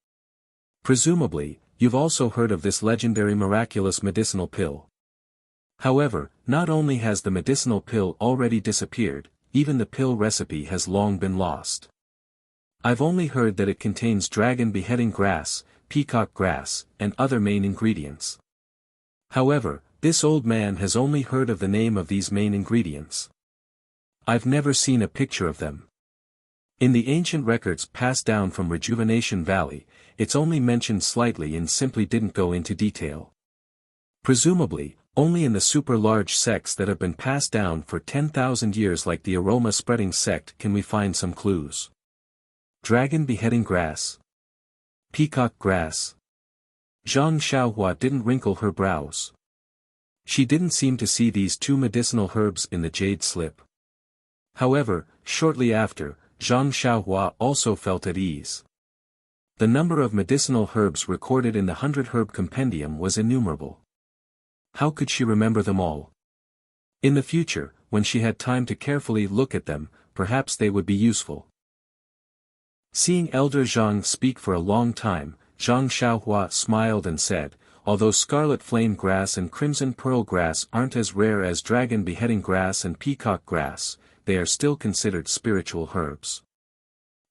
Presumably, you've also heard of this legendary miraculous medicinal pill. However, not only has the medicinal pill already disappeared, even the pill recipe has long been lost. I've only heard that it contains dragon beheading grass, peacock grass, and other main ingredients. However, this old man has only heard of the name of these main ingredients. I've never seen a picture of them. In the ancient records passed down from Rejuvenation Valley, it's only mentioned slightly and simply didn't go into detail. Presumably, only in the super-large sects that have been passed down for 10,000 years like the aroma-spreading sect can we find some clues. Dragon beheading grass. Peacock grass. Zhang Xiaohua didn't wrinkle her brows. She didn't seem to see these two medicinal herbs in the jade slip. However, shortly after, Zhang Xiaohua also felt at ease. The number of medicinal herbs recorded in the 100-herb compendium was innumerable. How could she remember them all? In the future, when she had time to carefully look at them, perhaps they would be useful. Seeing Elder Zhang speak for a long time, Zhang Xiaohua smiled and said, although scarlet flame grass and crimson pearl grass aren't as rare as dragon beheading grass and peacock grass, they are still considered spiritual herbs.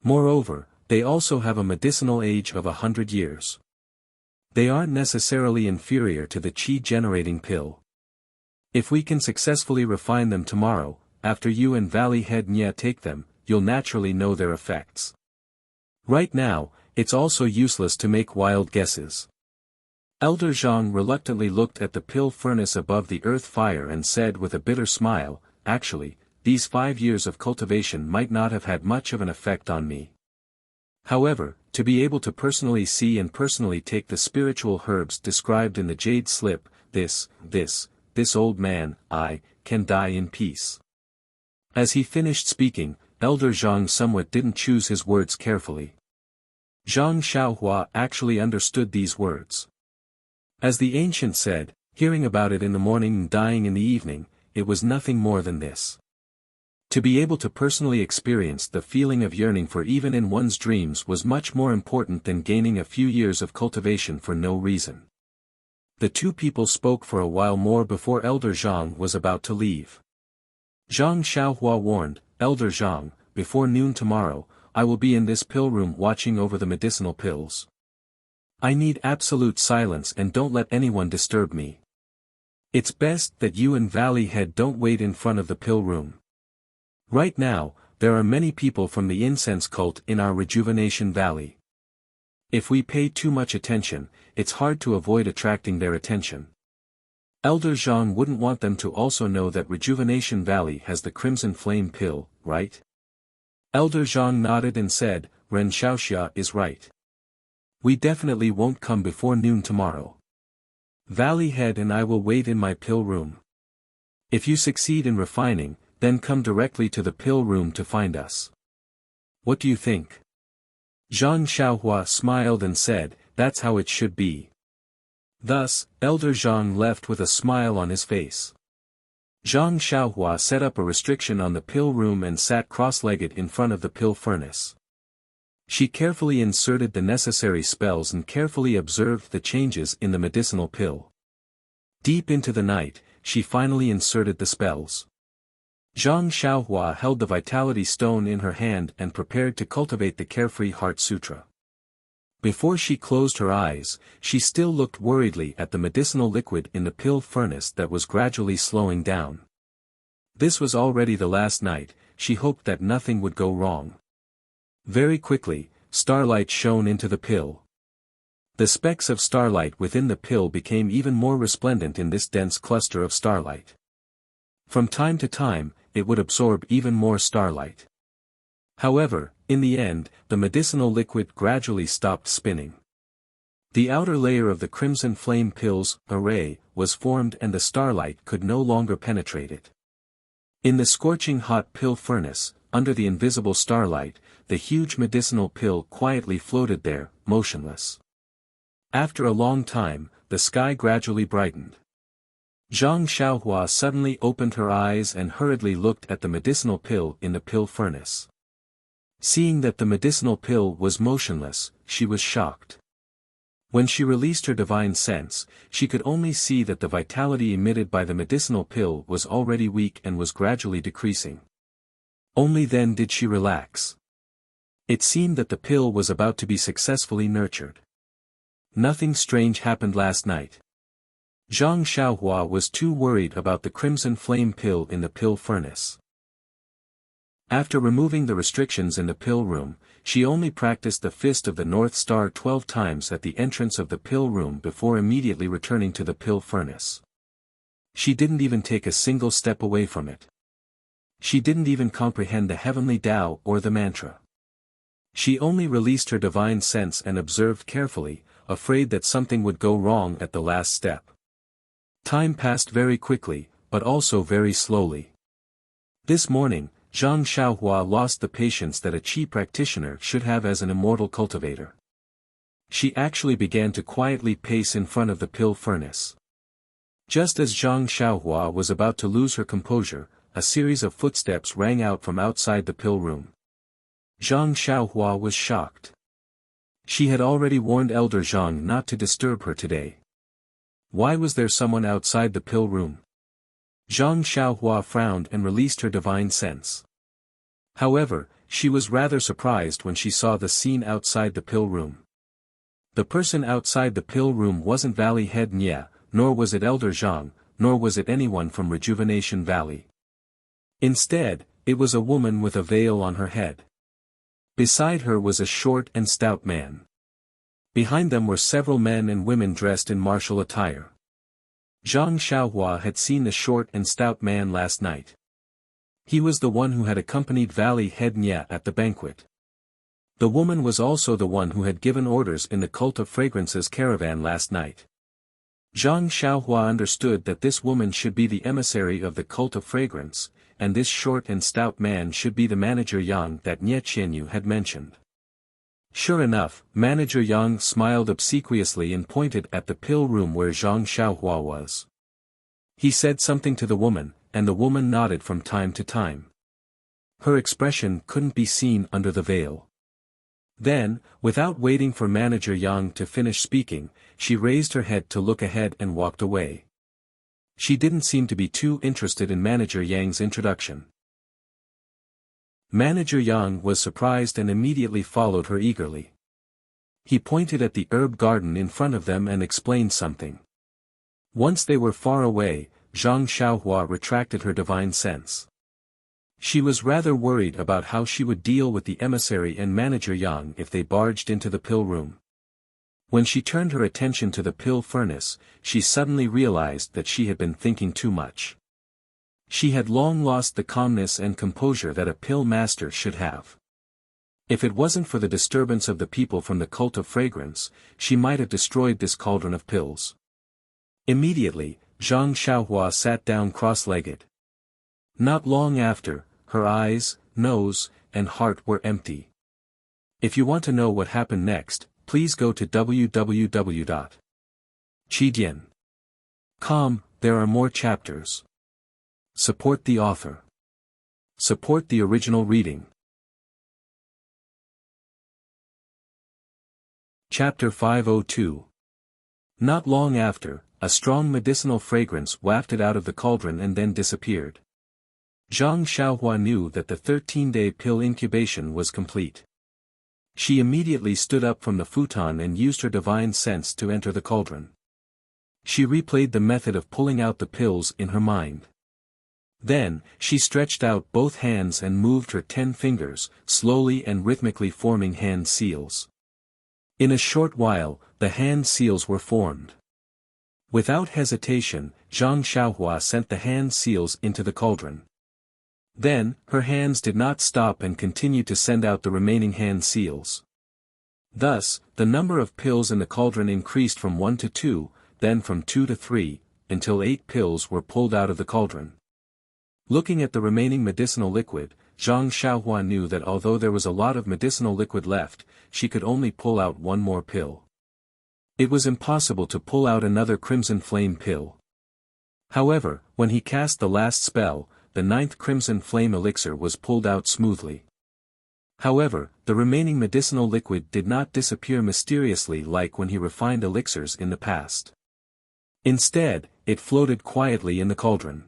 Moreover, they also have a medicinal age of 100 years. They aren't necessarily inferior to the Qi-generating pill. If we can successfully refine them tomorrow, after you and Valley Head Nya take them, you'll naturally know their effects. Right now, it's also useless to make wild guesses. Elder Zhang reluctantly looked at the pill furnace above the earth fire and said with a bitter smile, actually, these 5 years of cultivation might not have had much of an effect on me. However, to be able to personally see and personally take the spiritual herbs described in the jade slip, this old man, can die in peace. As he finished speaking, Elder Zhang somewhat didn't choose his words carefully. Zhang Xiaohua actually understood these words. As the ancient said, hearing about it in the morning and dying in the evening, it was nothing more than this. To be able to personally experience the feeling of yearning for even in one's dreams was much more important than gaining a few years of cultivation for no reason. The two people spoke for a while more before Elder Zhang was about to leave. Zhang Xiaohua warned, Elder Zhang, before noon tomorrow, I will be in this pill room watching over the medicinal pills. I need absolute silence and don't let anyone disturb me. It's best that you and Valley Head don't wait in front of the pill room. Right now, there are many people from the incense cult in our Rejuvenation Valley. If we pay too much attention, it's hard to avoid attracting their attention. Elder Zhang wouldn't want them to also know that Rejuvenation Valley has the Crimson Flame pill, right? Elder Zhang nodded and said, Ren Xiaoxia is right. We definitely won't come before noon tomorrow. Valley Head and I will wait in my pill room. If you succeed in refining, then come directly to the pill room to find us. What do you think? Zhang Xiaohua smiled and said, that's how it should be. Thus, Elder Zhang left with a smile on his face. Zhang Xiaohua set up a restriction on the pill room and sat cross-legged in front of the pill furnace. She carefully inserted the necessary spells and carefully observed the changes in the medicinal pill. Deep into the night, she finally inserted the spells. Zhang Xiaohua held the Vitality Stone in her hand and prepared to cultivate the Carefree Heart Sutra. Before she closed her eyes, she still looked worriedly at the medicinal liquid in the pill furnace that was gradually slowing down. This was already the last night, she hoped that nothing would go wrong. Very quickly, starlight shone into the pill. The specks of starlight within the pill became even more resplendent in this dense cluster of starlight. From time to time, it would absorb even more starlight. However, in the end, the medicinal liquid gradually stopped spinning. The outer layer of the Crimson Flame pill's array was formed and the starlight could no longer penetrate it. In the scorching hot pill furnace, under the invisible starlight, the huge medicinal pill quietly floated there, motionless. After a long time, the sky gradually brightened. Zhang Xiaohua suddenly opened her eyes and hurriedly looked at the medicinal pill in the pill furnace. Seeing that the medicinal pill was motionless, she was shocked. When she released her divine sense, she could only see that the vitality emitted by the medicinal pill was already weak and was gradually decreasing. Only then did she relax. It seemed that the pill was about to be successfully nurtured. Nothing strange happened last night. Zhang Xiaohua was too worried about the Crimson Flame pill in the pill furnace. After removing the restrictions in the pill room, she only practiced the Fist of the North Star 12 times at the entrance of the pill room before immediately returning to the pill furnace. She didn't even take a single step away from it. She didn't even comprehend the heavenly Tao or the mantra. She only released her divine sense and observed carefully, afraid that something would go wrong at the last step. Time passed very quickly, but also very slowly. This morning, Zhang Xiaohua lost the patience that a chi practitioner should have as an immortal cultivator. She actually began to quietly pace in front of the pill furnace. Just as Zhang Xiaohua was about to lose her composure, a series of footsteps rang out from outside the pill room. Zhang Xiaohua was shocked. She had already warned Elder Zhang not to disturb her today. Why was there someone outside the pill room? Zhang Xiaohua frowned and released her divine sense. However, she was rather surprised when she saw the scene outside the pill room. The person outside the pill room wasn't Valley Head Nye, nor was it Elder Zhang, nor was it anyone from Rejuvenation Valley. Instead, it was a woman with a veil on her head. Beside her was a short and stout man. Behind them were several men and women dressed in martial attire. Zhang Xiaohua had seen the short and stout man last night. He was the one who had accompanied Valley Head Nye at the banquet. The woman was also the one who had given orders in the Cult of Fragrances caravan last night. Zhang Xiaohua understood that this woman should be the emissary of the Cult of Fragrance, and this short and stout man should be the manager Yang that Nye Qianyu had mentioned. Sure enough, Manager Yang smiled obsequiously and pointed at the pill room where Zhang Xiaohua was. He said something to the woman, and the woman nodded from time to time. Her expression couldn't be seen under the veil. Then, without waiting for Manager Yang to finish speaking, she raised her head to look ahead and walked away. She didn't seem to be too interested in Manager Yang's introduction. Manager Yang was surprised and immediately followed her eagerly. He pointed at the herb garden in front of them and explained something. Once they were far away, Zhang Xiaohua retracted her divine sense. She was rather worried about how she would deal with the emissary and manager Yang if they barged into the pill room. When she turned her attention to the pill furnace, she suddenly realized that she had been thinking too much. She had long lost the calmness and composure that a pill master should have. If it wasn't for the disturbance of the people from the cult of fragrance, she might have destroyed this cauldron of pills. Immediately, Zhang Xiaohua sat down cross-legged. Not long after, her eyes, nose, and heart were empty. If you want to know what happened next, please go to www.qidian.com. There are more chapters. Support the author. Support the original reading. Chapter 502. Not long after, a strong medicinal fragrance wafted out of the cauldron and then disappeared. Zhang Xiaohua knew that the 13-day pill incubation was complete. She immediately stood up from the futon and used her divine sense to enter the cauldron. She replayed the method of pulling out the pills in her mind. Then, she stretched out both hands and moved her 10 fingers, slowly and rhythmically forming hand seals. In a short while, the hand seals were formed. Without hesitation, Zhang Xiaohua sent the hand seals into the cauldron. Then, her hands did not stop and continued to send out the remaining hand seals. Thus, the number of pills in the cauldron increased from 1 to 2, then from 2 to 3, until 8 pills were pulled out of the cauldron. Looking at the remaining medicinal liquid, Zhang Xiaohua knew that although there was a lot of medicinal liquid left, she could only pull out one more pill. It was impossible to pull out another crimson flame pill. However, when he cast the last spell, the 9th crimson flame elixir was pulled out smoothly. However, the remaining medicinal liquid did not disappear mysteriously like when he refined elixirs in the past. Instead, it floated quietly in the cauldron.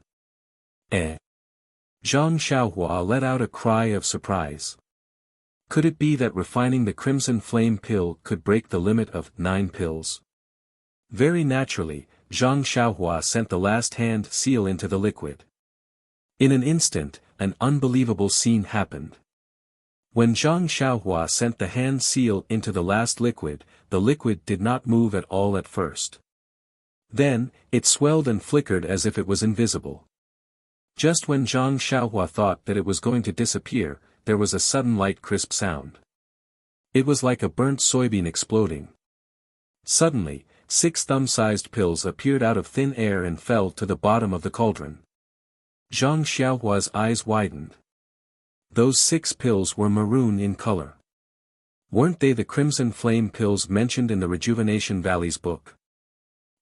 Zhang Xiaohua let out a cry of surprise. Could it be that refining the crimson flame pill could break the limit of 9 pills? Very naturally, Zhang Xiaohua sent the last hand seal into the liquid. In an instant, an unbelievable scene happened. When Zhang Xiaohua sent the hand seal into the last liquid, the liquid did not move at all at first. Then, it swelled and flickered as if it was invisible. Just when Zhang Xiaohua thought that it was going to disappear, there was a sudden light crisp sound. It was like a burnt soybean exploding. Suddenly, 6 thumb-sized pills appeared out of thin air and fell to the bottom of the cauldron. Zhang Xiaohua's eyes widened. Those 6 pills were maroon in color. Weren't they the crimson flame pills mentioned in the Rejuvenation Valley's book?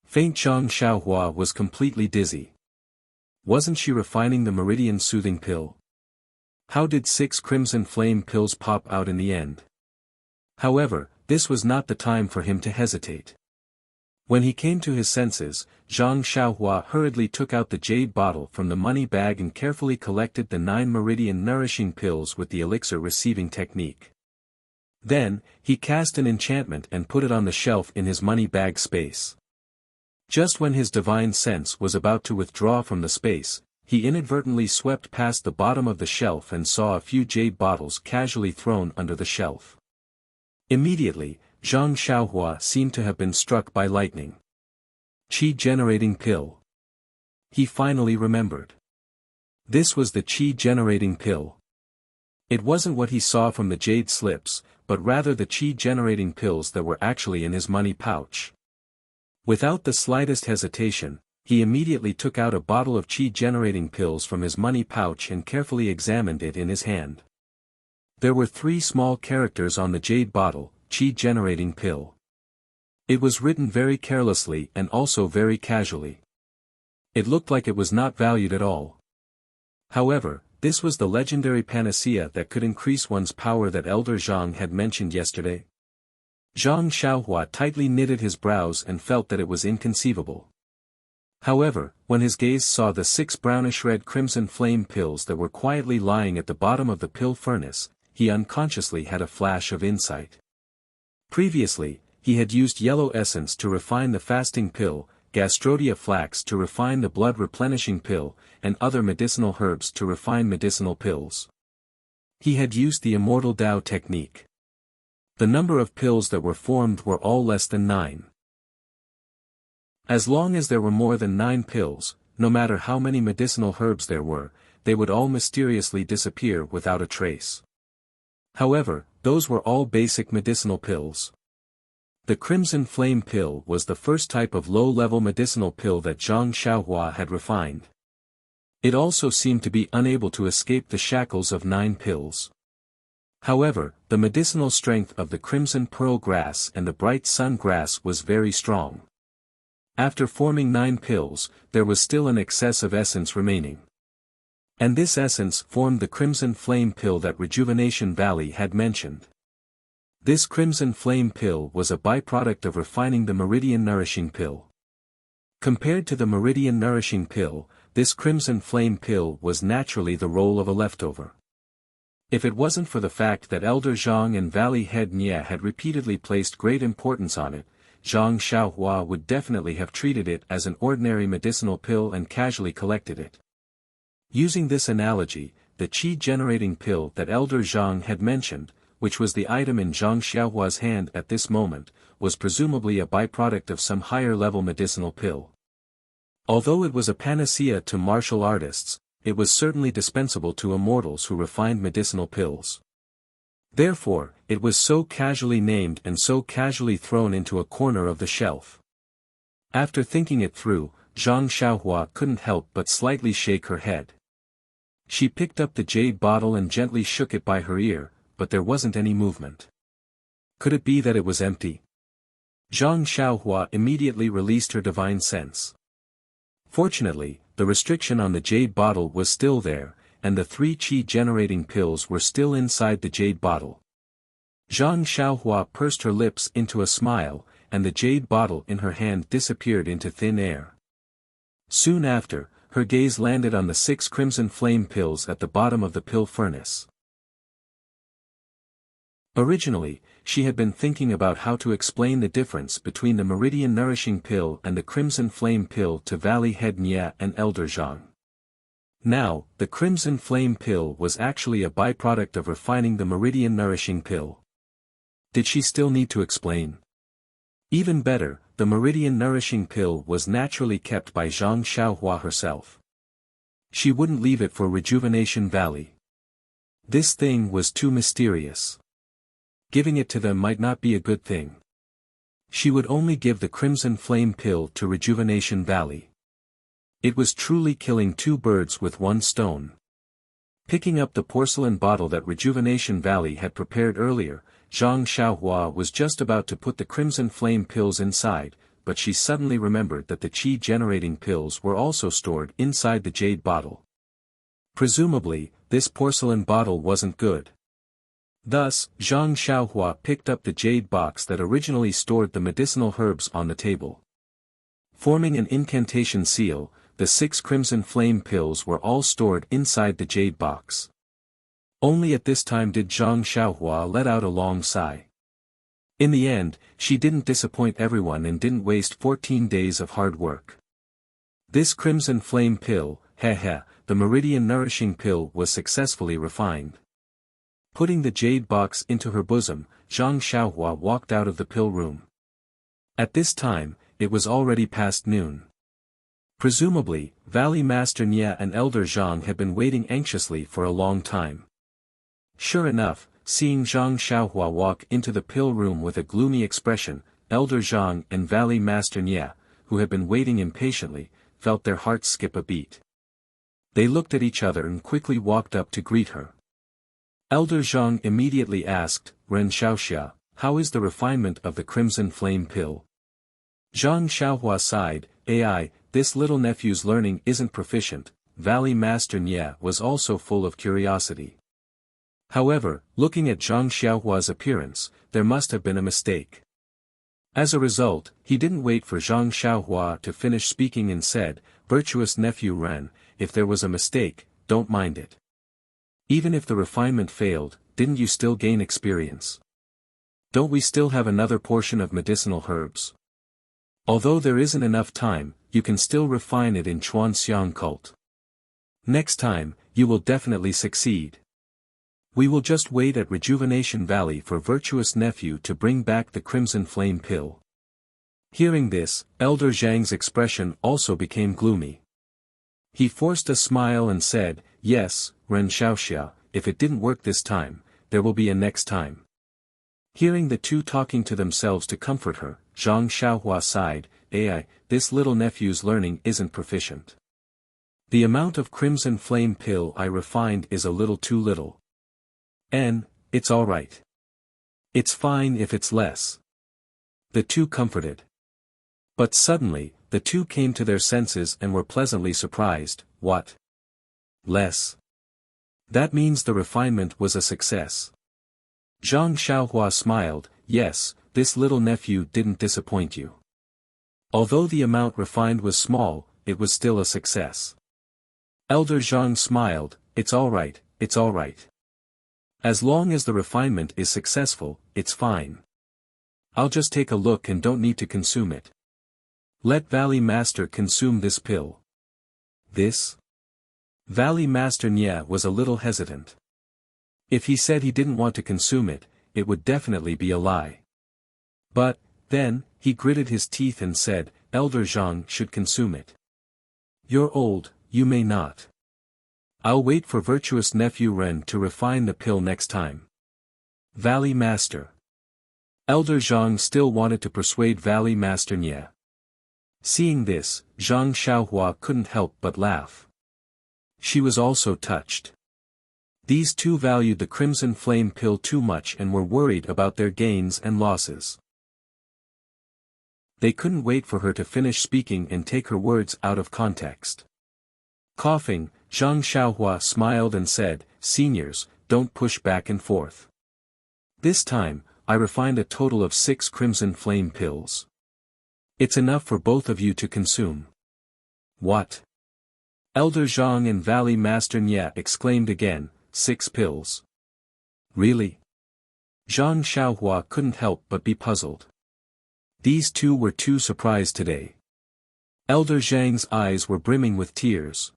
Faint Zhang Xiaohua was completely dizzy. Wasn't she refining the meridian soothing pill? How did 6 crimson flame pills pop out in the end? However, this was not the time for him to hesitate. When he came to his senses, Zhang Xiaohua hurriedly took out the jade bottle from the money bag and carefully collected the 9 meridian nourishing pills with the elixir receiving technique. Then, he cast an enchantment and put it on the shelf in his money bag space. Just when his divine sense was about to withdraw from the space, he inadvertently swept past the bottom of the shelf and saw a few jade bottles casually thrown under the shelf. Immediately, Zhang Xiaohua seemed to have been struck by lightning. Qi-generating pill. He finally remembered. This was the qi-generating pill. It wasn't what he saw from the jade slips, but rather the qi-generating pills that were actually in his money pouch. Without the slightest hesitation, he immediately took out a bottle of qi-generating pills from his money pouch and carefully examined it in his hand. There were 3 small characters on the jade bottle, qi-generating pill. It was written very carelessly and also very casually. It looked like it was not valued at all. However, this was the legendary panacea that could increase one's power that Elder Zhang had mentioned yesterday. Zhang Xiaohua tightly knitted his brows and felt that it was inconceivable. However, when his gaze saw the 6 brownish-red crimson flame pills that were quietly lying at the bottom of the pill furnace, he unconsciously had a flash of insight. Previously, he had used yellow essence to refine the fasting pill, Gastrodia flax to refine the blood-replenishing pill, and other medicinal herbs to refine medicinal pills. He had used the immortal Tao technique. The number of pills that were formed were all less than 9. As long as there were more than 9 pills, no matter how many medicinal herbs there were, they would all mysteriously disappear without a trace. However, those were all basic medicinal pills. The Crimson Flame pill was the first type of low-level medicinal pill that Zhang Xiaohua had refined. It also seemed to be unable to escape the shackles of 9 pills. However, the medicinal strength of the Crimson Pearl grass and the Bright Sun grass was very strong. After forming 9 pills, there was still an excess of essence remaining. And this essence formed the Crimson Flame pill that Rejuvenation Valley had mentioned. This Crimson Flame pill was a byproduct of refining the Meridian Nourishing pill. Compared to the Meridian Nourishing pill, this Crimson Flame pill was naturally the role of a leftover. If it wasn't for the fact that Elder Zhang and Valley Head Nye had repeatedly placed great importance on it, Zhang Xiaohua would definitely have treated it as an ordinary medicinal pill and casually collected it. Using this analogy, the qi-generating pill that Elder Zhang had mentioned, which was the item in Zhang Xiaohua's hand at this moment, was presumably a byproduct of some higher-level medicinal pill. Although it was a panacea to martial artists, it was certainly dispensable to immortals who refined medicinal pills. Therefore, it was so casually named and so casually thrown into a corner of the shelf. After thinking it through, Zhang Xiaohua couldn't help but slightly shake her head. She picked up the jade bottle and gently shook it by her ear, but there wasn't any movement. Could it be that it was empty? Zhang Xiaohua immediately released her divine sense. Fortunately, the restriction on the jade bottle was still there, and the 3 qi-generating pills were still inside the jade bottle. Zhang Xiaohua pursed her lips into a smile, and the jade bottle in her hand disappeared into thin air. Soon after, her gaze landed on the 6 Crimson Flame pills at the bottom of the pill furnace. Originally, she had been thinking about how to explain the difference between the Meridian Nourishing pill and the Crimson Flame pill to Valley Head Nye and Elder Zhang. Now, the Crimson Flame pill was actually a byproduct of refining the Meridian Nourishing pill. Did she still need to explain? Even better, the Meridian Nourishing pill was naturally kept by Zhang Xiaohua herself. She wouldn't leave it for Rejuvenation Valley. This thing was too mysterious. Giving it to them might not be a good thing. She would only give the Crimson Flame pill to Rejuvenation Valley. It was truly killing 2 birds with 1 stone. Picking up the porcelain bottle that Rejuvenation Valley had prepared earlier, Zhang Xiaohua was just about to put the Crimson Flame pills inside, but she suddenly remembered that the qi-generating pills were also stored inside the jade bottle. Presumably, this porcelain bottle wasn't good. Thus, Zhang Xiaohua picked up the jade box that originally stored the medicinal herbs on the table. Forming an incantation seal, the 6 Crimson Flame pills were all stored inside the jade box. Only at this time did Zhang Xiaohua let out a long sigh. In the end, she didn't disappoint everyone and didn't waste 14 days of hard work. This Crimson Flame pill, the Meridian Nourishing pill, was successfully refined. Putting the jade box into her bosom, Zhang Xiaohua walked out of the pill room. At this time, it was already past noon. Presumably, Valley Master Nye and Elder Zhang had been waiting anxiously for a long time. Sure enough, seeing Zhang Xiaohua walk into the pill room with a gloomy expression, Elder Zhang and Valley Master Nye, who had been waiting impatiently, felt their hearts skip a beat. They looked at each other and quickly walked up to greet her. Elder Zhang immediately asked, "Ren Xiaoxia, how is the refinement of the Crimson Flame pill?" Zhang Xiaohua sighed, "Ai, this little nephew's learning isn't proficient." Valley Master Nye was also full of curiosity. However, looking at Zhang Xiaohua's appearance, there must have been a mistake. As a result, he didn't wait for Zhang Xiaohua to finish speaking and said, "Virtuous nephew Ren, if there was a mistake, don't mind it. Even if the refinement failed, didn't you still gain experience? Don't we still have another portion of medicinal herbs? Although there isn't enough time, you can still refine it in Xuanxiang cult. Next time, you will definitely succeed. We will just wait at Rejuvenation Valley for Virtuous Nephew to bring back the Crimson Flame Pill. Hearing this, Elder Zhang's expression also became gloomy. He forced a smile and said, "Yes, Ren Xiaoxia, if it didn't work this time, there will be a next time." Hearing the two talking to themselves to comfort her, Zhang Xiaohua sighed, this little nephew's learning isn't proficient. The amount of Crimson Flame Pill I refined is a little too little. It's alright. It's fine if it's less. The two comforted. But suddenly, the two came to their senses and were pleasantly surprised. What? Less? That means the refinement was a success. Zhang Xiaohua smiled, yes, this little nephew didn't disappoint you. Although the amount refined was small, it was still a success. Elder Zhang smiled, it's alright, it's alright. As long as the refinement is successful, it's fine. I'll just take a look and don't need to consume it. Let Valley Master consume this pill. This? Valley Master Nya was a little hesitant. If he said he didn't want to consume it, it would definitely be a lie. But, then, he gritted his teeth and said, Elder Zhang should consume it. You're old, you may not. I'll wait for Virtuous Nephew Ren to refine the pill next time. Valley Master. Elder Zhang still wanted to persuade Valley Master Nya. Seeing this, Zhang Xiaohua couldn't help but laugh. She was also touched. These two valued the Crimson Flame Pill too much and were worried about their gains and losses. They couldn't wait for her to finish speaking and take her words out of context. Coughing, Zhang Xiaohua smiled and said, Seniors, don't push back and forth. This time, I refined a total of 6 Crimson Flame Pills. It's enough for both of you to consume. What? Elder Zhang and Valley Master Nya exclaimed again, 6 pills. Really? Zhang Xiaohua couldn't help but be puzzled. These two were too surprised today. Elder Zhang's eyes were brimming with tears.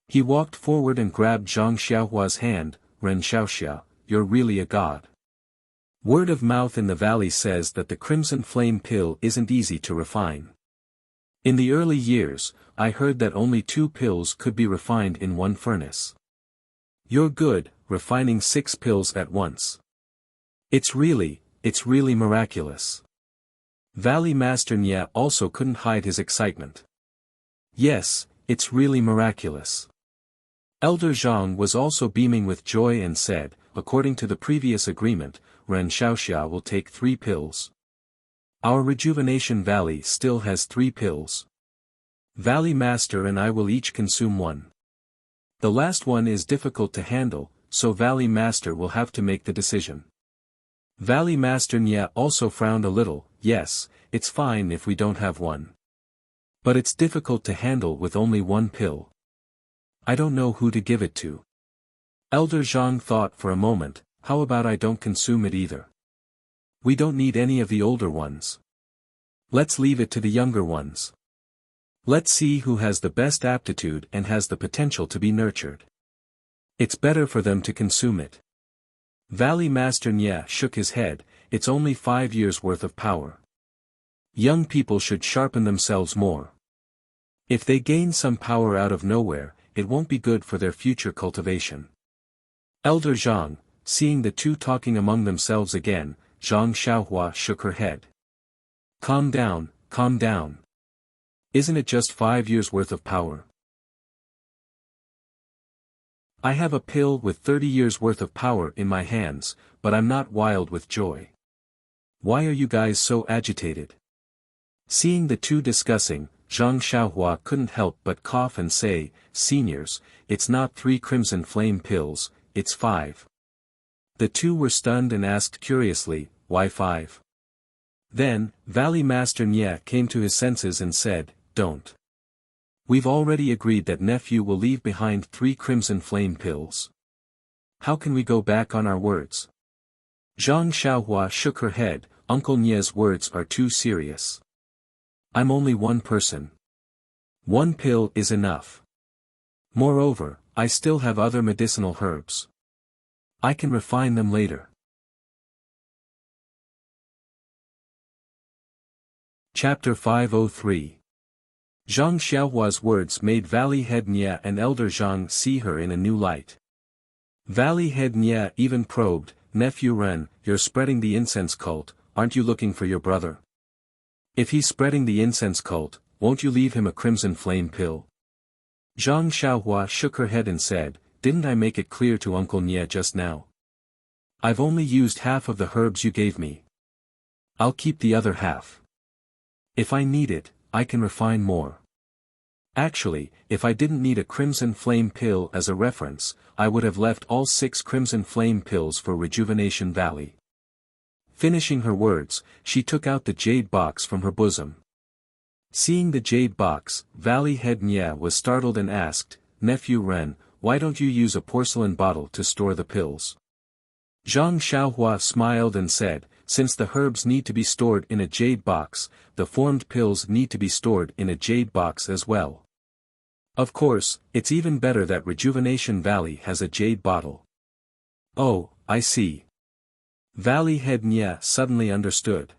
He walked forward and grabbed Zhang Xiaohua's hand, Ren Xiaoxia, you're really a god. Word of mouth in the valley says that the Crimson Flame Pill isn't easy to refine. In the early years, I heard that only 2 pills could be refined in one furnace. You're good, refining 6 pills at once. It's really miraculous. Valley Master Nya also couldn't hide his excitement. Yes, it's really miraculous. Elder Zhang was also beaming with joy and said, according to the previous agreement, Ren Xiaoxia will take 3 pills. Our Rejuvenation Valley still has 3 pills. Valley Master and I will each consume 1. The last one is difficult to handle, so Valley Master will have to make the decision. Valley Master Nya also frowned a little, yes, it's fine if we don't have 1. But it's difficult to handle with only 1 pill. I don't know who to give it to. Elder Zhang thought for a moment, how about I don't consume it either? We don't need any of the older ones. Let's leave it to the younger ones. Let's see who has the best aptitude and has the potential to be nurtured. It's better for them to consume it. Valley Master Nya shook his head, it's only 5 years worth of power. Young people should sharpen themselves more. If they gain some power out of nowhere, it won't be good for their future cultivation. Elder Zhang, seeing the two talking among themselves again, Zhang Xiaohua shook her head. Calm down, calm down. Isn't it just 5 years worth of power? I have a pill with 30 years worth of power in my hands, but I'm not wild with joy. Why are you guys so agitated? Seeing the two discussing, Zhang Xiaohua couldn't help but cough and say, Seniors, it's not 3 Crimson Flame Pills, it's 5. The two were stunned and asked curiously, why 5? Then, Valley Master Nya came to his senses and said, don't. We've already agreed that nephew will leave behind 3 Crimson Flame Pills. How can we go back on our words? Zhang Xiaohua shook her head, Uncle Nya's words are too serious. I'm only one person. One pill is enough. Moreover, I still have other medicinal herbs. I can refine them later. Chapter 503. Zhang Xiaohua's words made Valley Head Nia and Elder Zhang see her in a new light. Valley Head Nia even probed, "Nephew Ren, you're spreading the incense cult, aren't you looking for your brother? If he's spreading the incense cult, won't you leave him a crimson flame pill?" Zhang Xiaohua shook her head and said, "Didn't I make it clear to Uncle Nia just now? I've only used half of the herbs you gave me. I'll keep the other half. If I need it, I can refine more. Actually, if I didn't need a crimson flame pill as a reference, I would have left all 6 crimson flame pills for Rejuvenation Valley." Finishing her words, she took out the jade box from her bosom. Seeing the jade box, Valley Head Nia was startled and asked, "Nephew Ren, why don't you use a porcelain bottle to store the pills?" Zhang Xiaohua smiled and said, "Since the herbs need to be stored in a jade box, the formed pills need to be stored in a jade box as well. Of course, it's even better that Rejuvenation Valley has a jade bottle." "Oh, I see." Valley Head Nia suddenly understood.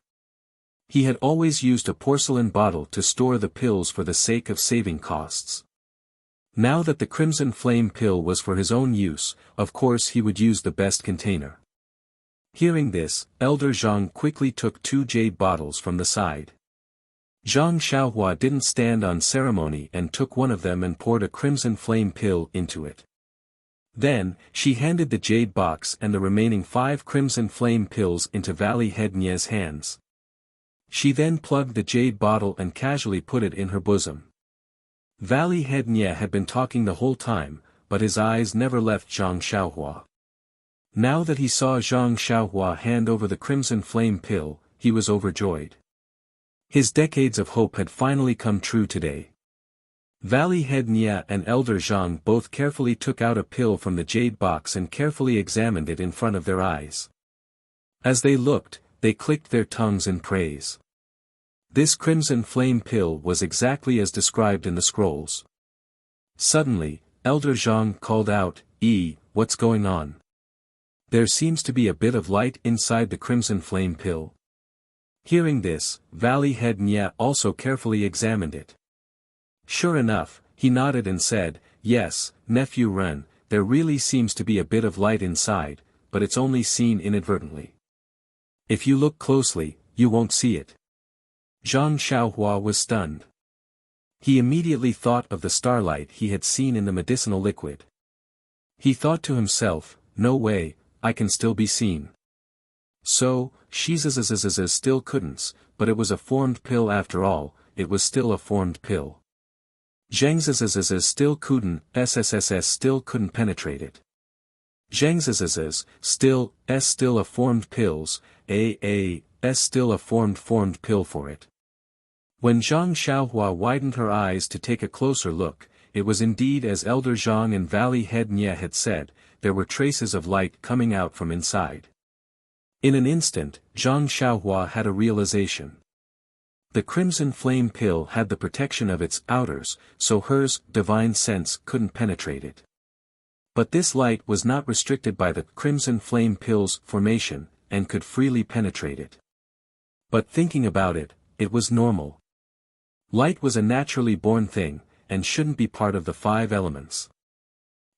He had always used a porcelain bottle to store the pills for the sake of saving costs. Now that the crimson flame pill was for his own use, of course he would use the best container. Hearing this, Elder Zhang quickly took 2 jade bottles from the side. Zhang Xiaohua didn't stand on ceremony and took one of them and poured a crimson flame pill into it. Then, she handed the jade box and the remaining 5 crimson flame pills into Valley Head Nia's hands. She then plugged the jade bottle and casually put it in her bosom. Valley Head Nia had been talking the whole time, but his eyes never left Zhang Xiaohua. Now that he saw Zhang Xiaohua hand over the crimson flame pill, he was overjoyed. His decades of hope had finally come true today. Valley Head Nia and Elder Zhang both carefully took out a pill from the jade box and carefully examined it in front of their eyes. As they looked, they clicked their tongues in praise. This crimson flame pill was exactly as described in the scrolls. Suddenly, Elder Zhang called out, What's going on? There seems to be a bit of light inside the crimson flame pill." Hearing this, Valley Head Nia also carefully examined it. Sure enough, he nodded and said, "Yes, Nephew Ren, there really seems to be a bit of light inside, but it's only seen inadvertently. If you look closely, you won't see it." Zhang Xiaohua was stunned. He immediately thought of the starlight he had seen in the medicinal liquid. He thought to himself, "No way, I can still be seen." So, Shizazazazazaz still couldn't, but it was a formed pill after all, it was still a formed pill. Zhangzazazazaz still couldn't, SSSS still couldn't penetrate it. Zhangzazazaz, still a formed pills, S still a formed pill for it. When Zhang Xiaohua widened her eyes to take a closer look, it was indeed as Elder Zhang and Valley Head Nia had said, there were traces of light coming out from inside. In an instant, Zhang Xiaohua had a realization. The crimson flame pill had the protection of its outers, so hers divine sense couldn't penetrate it. But this light was not restricted by the crimson flame pill's formation, and could freely penetrate it. But thinking about it, it was normal. Light was a naturally born thing, and shouldn't be part of the 5 elements.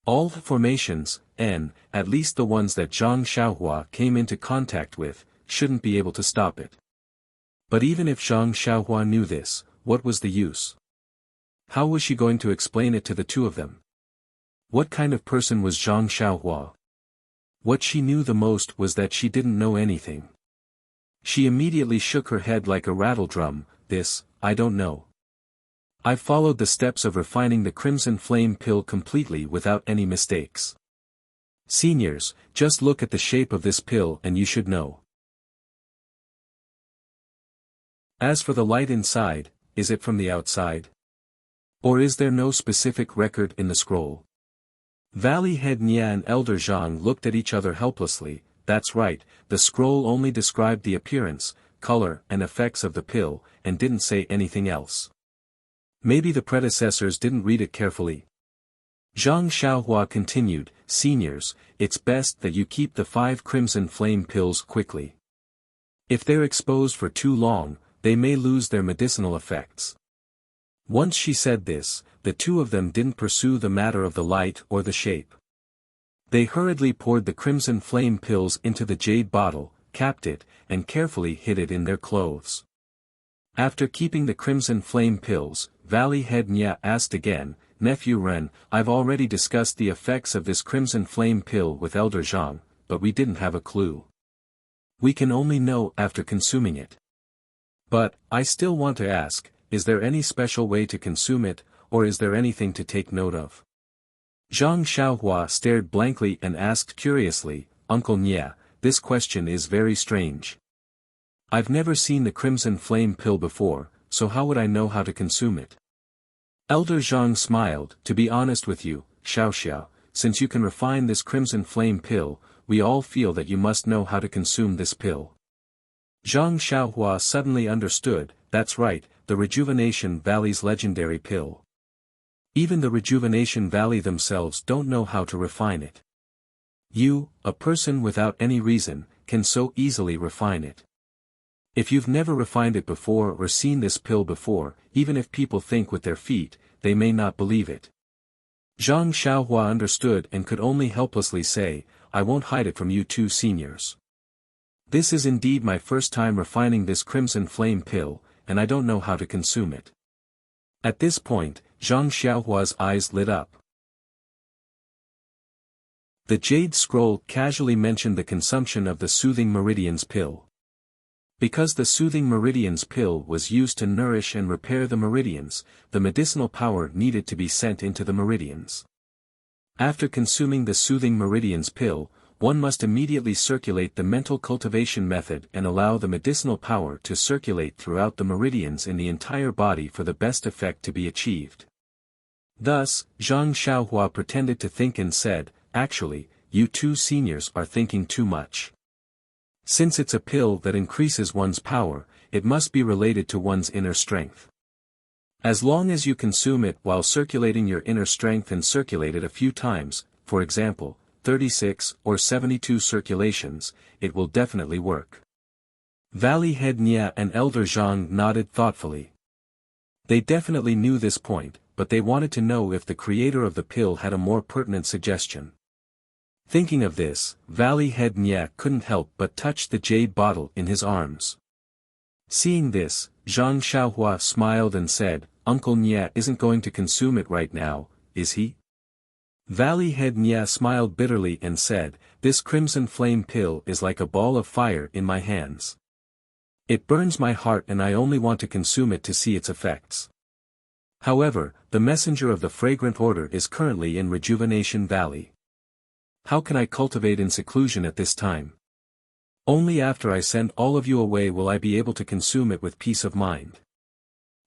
All formations, at least the ones that Zhang Xiaohua came into contact with, shouldn't be able to stop it. But even if Zhang Xiaohua knew this, what was the use? How was she going to explain it to the 2 of them? What kind of person was Zhang Xiaohua? What she knew the most was that she didn't know anything. She immediately shook her head like a rattle drum. I don't know. I've followed the steps of refining the crimson flame pill completely without any mistakes. Seniors, just look at the shape of this pill and you should know. As for the light inside, is it from the outside? Or is there no specific record in the scroll? Valley Head Nia and Elder Zhang looked at each other helplessly. That's right, the scroll only described the appearance, color and effects of the pill, and didn't say anything else. Maybe the predecessors didn't read it carefully. Zhang Xiaohua continued, "Seniors, it's best that you keep the 5 crimson flame pills quickly. If they're exposed for too long, they may lose their medicinal effects." Once she said this, the two of them didn't pursue the matter of the light or the shape. They hurriedly poured the crimson flame pills into the jade bottle, capped it, and carefully hid it in their clothes. After keeping the crimson flame pills, Valley Head Nya asked again, "Nephew Ren, I've already discussed the effects of this crimson flame pill with Elder Zhang, but we didn't have a clue. We can only know after consuming it. But, I still want to ask, is there any special way to consume it, or is there anything to take note of?" Zhang Xiaohua stared blankly and asked curiously, "Uncle Nya, this question is very strange. I've never seen the crimson flame pill before, so how would I know how to consume it?" Elder Zhang smiled, "To be honest with you, Xiaoxiao, since you can refine this crimson flame pill, we all feel that you must know how to consume this pill." Zhang Xiaohua suddenly understood, that's right, the Rejuvenation Valley's legendary pill. Even the Rejuvenation Valley themselves don't know how to refine it. You, a person without any reason, can so easily refine it. If you've never refined it before or seen this pill before, even if people think with their feet, they may not believe it. Zhang Xiaohua understood and could only helplessly say, "I won't hide it from you two seniors. This is indeed my first time refining this crimson flame pill, and I don't know how to consume it." At this point, Zhang Xiaohua's eyes lit up. The Jade Scroll casually mentioned the consumption of the Soothing Meridians pill. Because the Soothing Meridians pill was used to nourish and repair the meridians, the medicinal power needed to be sent into the meridians. After consuming the Soothing Meridians pill, one must immediately circulate the mental cultivation method and allow the medicinal power to circulate throughout the meridians in the entire body for the best effect to be achieved. Thus, Zhang Xiaohua pretended to think and said, "Actually, you two seniors are thinking too much. Since it's a pill that increases one's power, it must be related to one's inner strength. As long as you consume it while circulating your inner strength and circulate it a few times, for example, 36 or 72 circulations, it will definitely work." Valley Head Nya and Elder Zhang nodded thoughtfully. They definitely knew this point, but they wanted to know if the creator of the pill had a more pertinent suggestion. Thinking of this, Valley Head Nya couldn't help but touch the jade bottle in his arms. Seeing this, Zhang Xiaohua smiled and said, "Uncle Nya isn't going to consume it right now, is he?" Valley Head Nya smiled bitterly and said, "This crimson flame pill is like a ball of fire in my hands. It burns my heart and I only want to consume it to see its effects. However, the messenger of the fragrant order is currently in Rejuvenation Valley. How can I cultivate in seclusion at this time? Only after I send all of you away will I be able to consume it with peace of mind."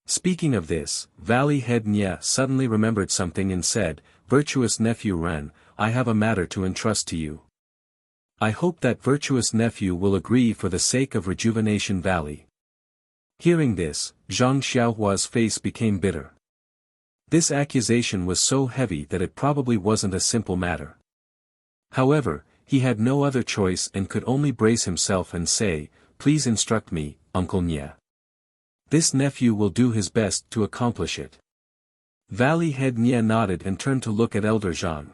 Speaking of this, Valley Head Nya suddenly remembered something and said, "Virtuous nephew Ren, I have a matter to entrust to you. I hope that virtuous nephew will agree for the sake of Rejuvenation Valley." Hearing this, Zhang Xiaohua's face became bitter. This accusation was so heavy that it probably wasn't a simple matter. However, he had no other choice and could only brace himself and say, "Please instruct me, Uncle Nya. This nephew will do his best to accomplish it." Valley Head Nya nodded and turned to look at Elder Zhang.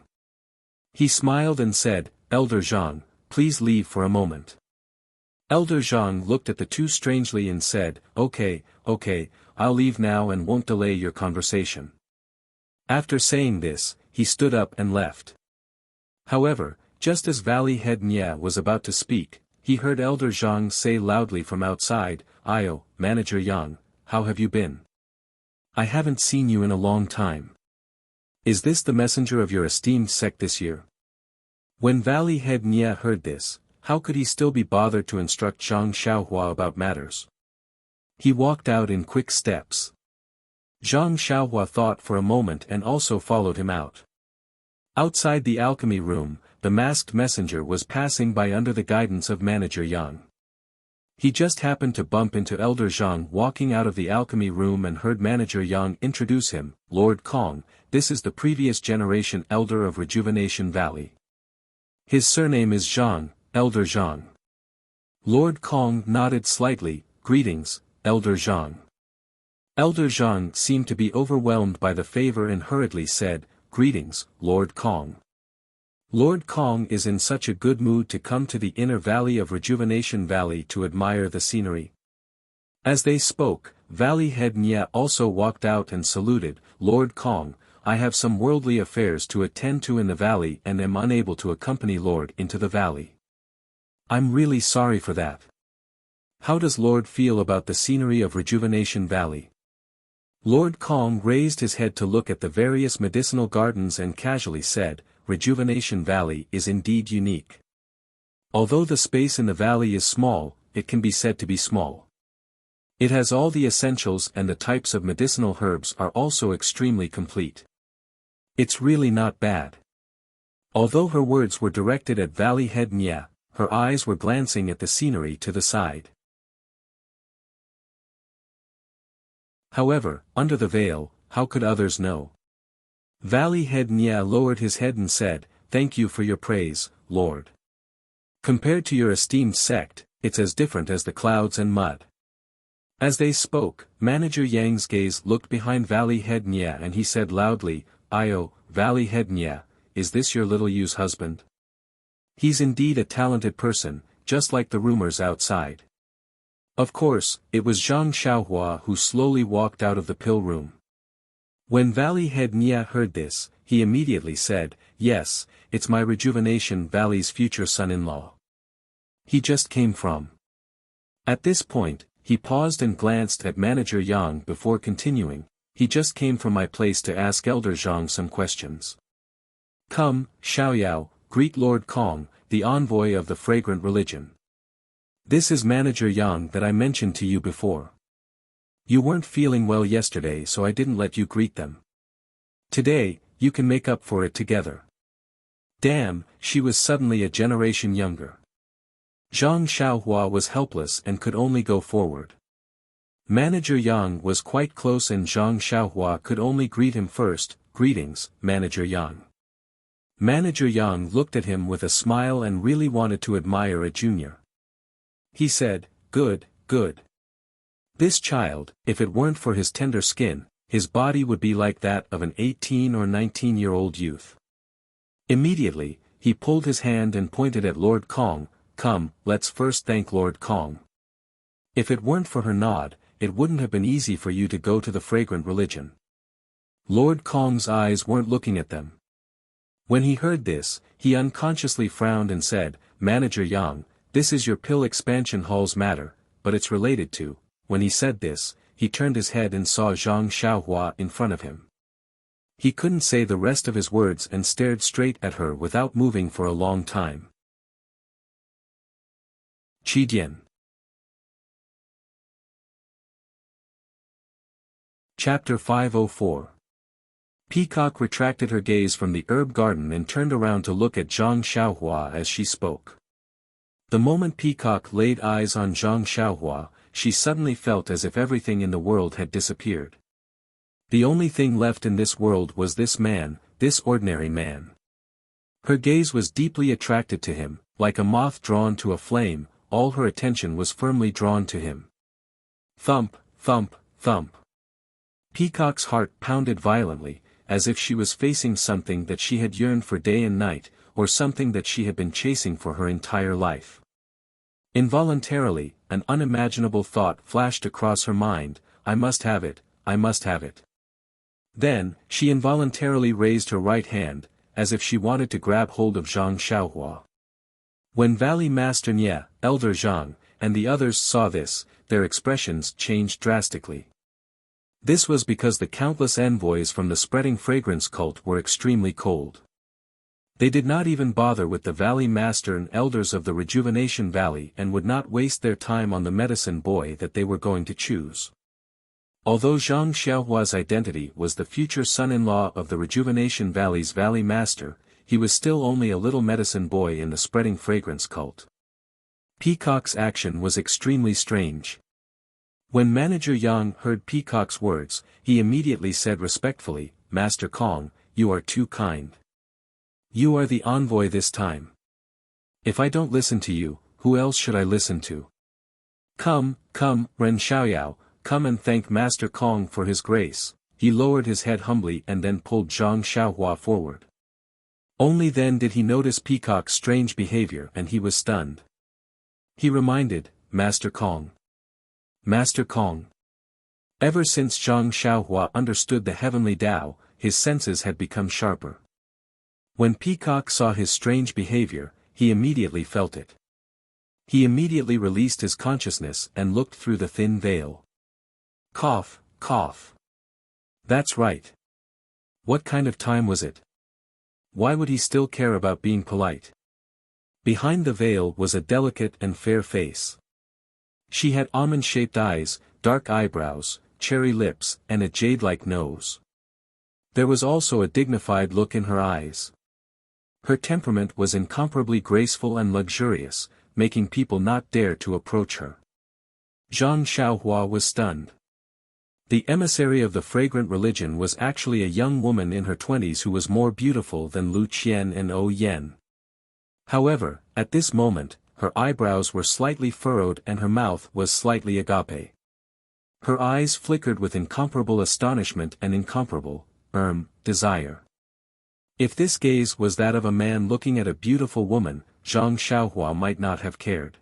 He smiled and said, "Elder Zhang, please leave for a moment." Elder Zhang looked at the two strangely and said, Okay, I'll leave now and won't delay your conversation." After saying this, he stood up and left. However, just as Valley Head Nya was about to speak, he heard Elder Zhang say loudly from outside, "Io, Manager Yang, how have you been? I haven't seen you in a long time. Is this the messenger of your esteemed sect this year?" When Valley Head Nya heard this, how could he still be bothered to instruct Zhang Xiaohua about matters? He walked out in quick steps. Zhang Xiaohua thought for a moment and also followed him out. Outside the alchemy room, the masked messenger was passing by under the guidance of Manager Yang. He just happened to bump into Elder Zhang walking out of the alchemy room and heard Manager Yang introduce him, Lord Kong, this is the previous generation Elder of Rejuvenation Valley. His surname is Zhang, Elder Zhang. Lord Kong nodded slightly, greetings, Elder Zhang. Elder Zhang seemed to be overwhelmed by the favor and hurriedly said, greetings, Lord Kong. Lord Kong is in such a good mood to come to the inner valley of Rejuvenation Valley to admire the scenery. As they spoke, Valley Head Nya also walked out and saluted, Lord Kong, I have some worldly affairs to attend to in the valley and am unable to accompany Lord into the valley. I'm really sorry for that. How does Lord feel about the scenery of Rejuvenation Valley? Lord Kong raised his head to look at the various medicinal gardens and casually said, Rejuvenation Valley is indeed unique. Although the space in the valley is small, it can be said to be small. It has all the essentials and the types of medicinal herbs are also extremely complete. It's really not bad. Although her words were directed at Valley Head Nya, her eyes were glancing at the scenery to the side. However, under the veil, how could others know? Valley Head Nya lowered his head and said, thank you for your praise, Lord. Compared to your esteemed sect, it's as different as the clouds and mud. As they spoke, Manager Yang's gaze looked behind Valley Head Nya and he said loudly, Io, Valley Head Nya, is this your little Yu's husband? He's indeed a talented person, just like the rumors outside. Of course, it was Zhang Xiaohua who slowly walked out of the pill room. When Valley Head Nya heard this, he immediately said, yes, it's my Rejuvenation Valley's future son-in-law. He just came from. At this point, he paused and glanced at Manager Yang before continuing, he just came from my place to ask Elder Zhang some questions. Come, Xiaoyao, greet Lord Kong, the envoy of the fragrant religion. This is Manager Yang that I mentioned to you before. You weren't feeling well yesterday so I didn't let you greet them. Today, you can make up for it together. Damn, she was suddenly a generation younger. Zhang Xiaohua was helpless and could only go forward. Manager Yang was quite close and Zhang Xiaohua could only greet him first, greetings, Manager Yang. Manager Yang looked at him with a smile and really wanted to admire a junior. He said, good, good. This child, if it weren't for his tender skin, his body would be like that of an 18 or 19-year-old youth. Immediately, he pulled his hand and pointed at Lord Kong, come, let's first thank Lord Kong. If it weren't for her nod, it wouldn't have been easy for you to go to the fragrant religion. Lord Kong's eyes weren't looking at them. When he heard this, he unconsciously frowned and said, Manager Yang, this is your pill expansion hall's matter, but it's related to. When he said this, he turned his head and saw Zhang Xiaohua in front of him. He couldn't say the rest of his words and stared straight at her without moving for a long time. Qidian. Chapter 504. Peacock retracted her gaze from the herb garden and turned around to look at Zhang Xiaohua as she spoke. The moment Peacock laid eyes on Zhang Xiaohua, she suddenly felt as if everything in the world had disappeared. The only thing left in this world was this man, this ordinary man. Her gaze was deeply attracted to him, like a moth drawn to a flame, all her attention was firmly drawn to him. Thump, thump, thump. Peacock's heart pounded violently, as if she was facing something that she had yearned for day and night, or something that she had been chasing for her entire life. Involuntarily, an unimaginable thought flashed across her mind, I must have it, I must have it. Then, she involuntarily raised her right hand, as if she wanted to grab hold of Zhang Xiaohua. When Valley Master Nye, Elder Zhang, and the others saw this, their expressions changed drastically. This was because the countless envoys from the spreading fragrance cult were extremely cold. They did not even bother with the Valley Master and elders of the Rejuvenation Valley and would not waste their time on the medicine boy that they were going to choose. Although Zhang Xiaohua's identity was the future son-in-law of the Rejuvenation Valley's Valley Master, he was still only a little medicine boy in the spreading fragrance cult. Peacock's action was extremely strange. When Manager Yang heard Peacock's words, he immediately said respectfully, "Master Kong, you are too kind. You are the envoy this time. If I don't listen to you, who else should I listen to? Come, Ren Xiaoyao, come and thank Master Kong for his grace." He lowered his head humbly and then pulled Zhang Xiaohua forward. Only then did he notice Peacock's strange behavior and he was stunned. He reminded, "Master Kong. Master Kong." Ever since Zhang Xiaohua understood the heavenly Tao, his senses had become sharper. When Peacock saw his strange behavior, he immediately felt it. He immediately released his consciousness and looked through the thin veil. Cough, cough. That's right. What kind of time was it? Why would he still care about being polite? Behind the veil was a delicate and fair face. She had almond-shaped eyes, dark eyebrows, cherry lips, and a jade-like nose. There was also a dignified look in her eyes. Her temperament was incomparably graceful and luxurious, making people not dare to approach her. Zhang Xiaohua was stunned. The emissary of the fragrant religion was actually a young woman in her 20s who was more beautiful than Lu Qian and O Yen. However, at this moment, her eyebrows were slightly furrowed and her mouth was slightly agape. Her eyes flickered with incomparable astonishment and incomparable, desire. If this gaze was that of a man looking at a beautiful woman, Zhang Xiaohua might not have cared.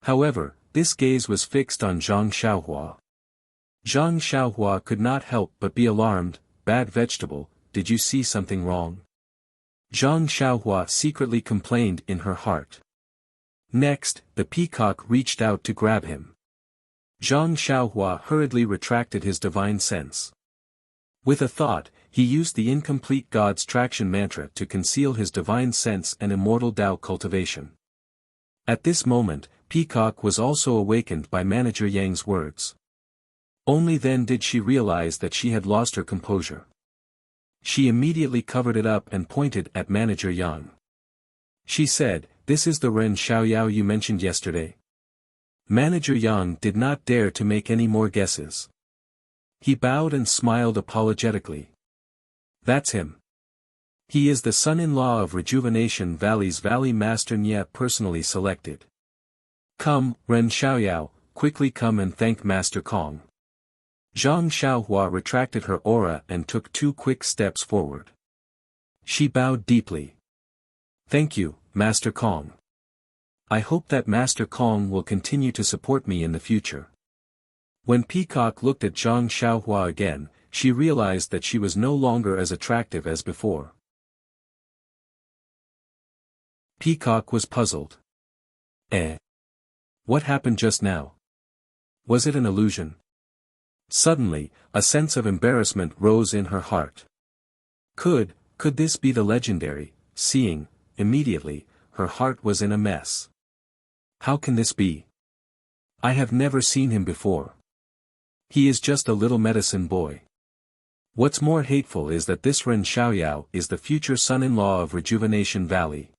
However, this gaze was fixed on Zhang Xiaohua. Zhang Xiaohua could not help but be alarmed. "Bad vegetable, did you see something wrong?" Zhang Xiaohua secretly complained in her heart. Next, the peacock reached out to grab him. Zhang Xiaohua hurriedly retracted his divine sense. With a thought, he used the incomplete God's traction mantra to conceal his divine sense and immortal Tao cultivation. At this moment, Peacock was also awakened by Manager Yang's words. Only then did she realize that she had lost her composure. She immediately covered it up and pointed at Manager Yang. She said, "This is the Ren Xiaoyao you mentioned yesterday?" Manager Yang did not dare to make any more guesses. He bowed and smiled apologetically. "That's him. He is the son-in-law of Rejuvenation Valley's Valley Master Nye personally selected. Come, Ren Xiaoyao, quickly come and thank Master Kong." Zhang Xiaohua retracted her aura and took 2 quick steps forward. She bowed deeply. "Thank you, Master Kong. I hope that Master Kong will continue to support me in the future." When Peacock looked at Zhang Xiaohua again, she realized that she was no longer as attractive as before. Peacock was puzzled. What happened just now? Was it an illusion? Suddenly, a sense of embarrassment rose in her heart. Could this be the legendary, seeing? Immediately, her heart was in a mess. How can this be? I have never seen him before. He is just a little medicine boy. What's more hateful is that this Ren Xiaoyao is the future son-in-law of Rejuvenation Valley.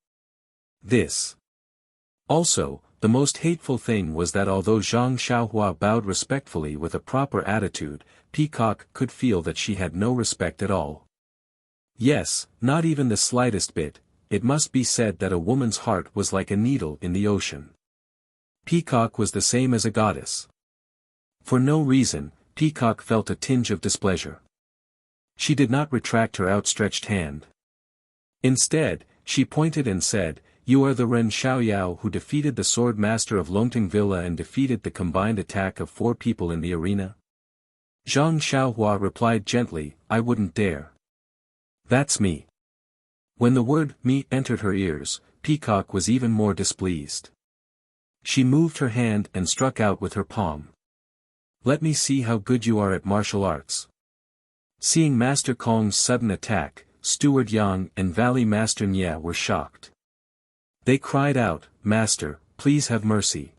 Also, the most hateful thing was that although Zhang Xiaohua bowed respectfully with a proper attitude, Peacock could feel that she had no respect at all. Yes, not even the slightest bit. It must be said that a woman's heart was like a needle in the ocean. Peacock was the same as a goddess. For no reason, Peacock felt a tinge of displeasure. She did not retract her outstretched hand. Instead, she pointed and said, "You are the Ren Xiaoyao who defeated the Sword Master of Longtime Villa and defeated the combined attack of 4 people in the arena?" Zhang Xiaohua replied gently, "I wouldn't dare." "That's me." When the word "me" entered her ears, Peacock was even more displeased. She moved her hand and struck out with her palm. "Let me see how good you are at martial arts." Seeing Master Kong's sudden attack, Steward Yang and Valley Master Nye were shocked. They cried out, "Master, please have mercy."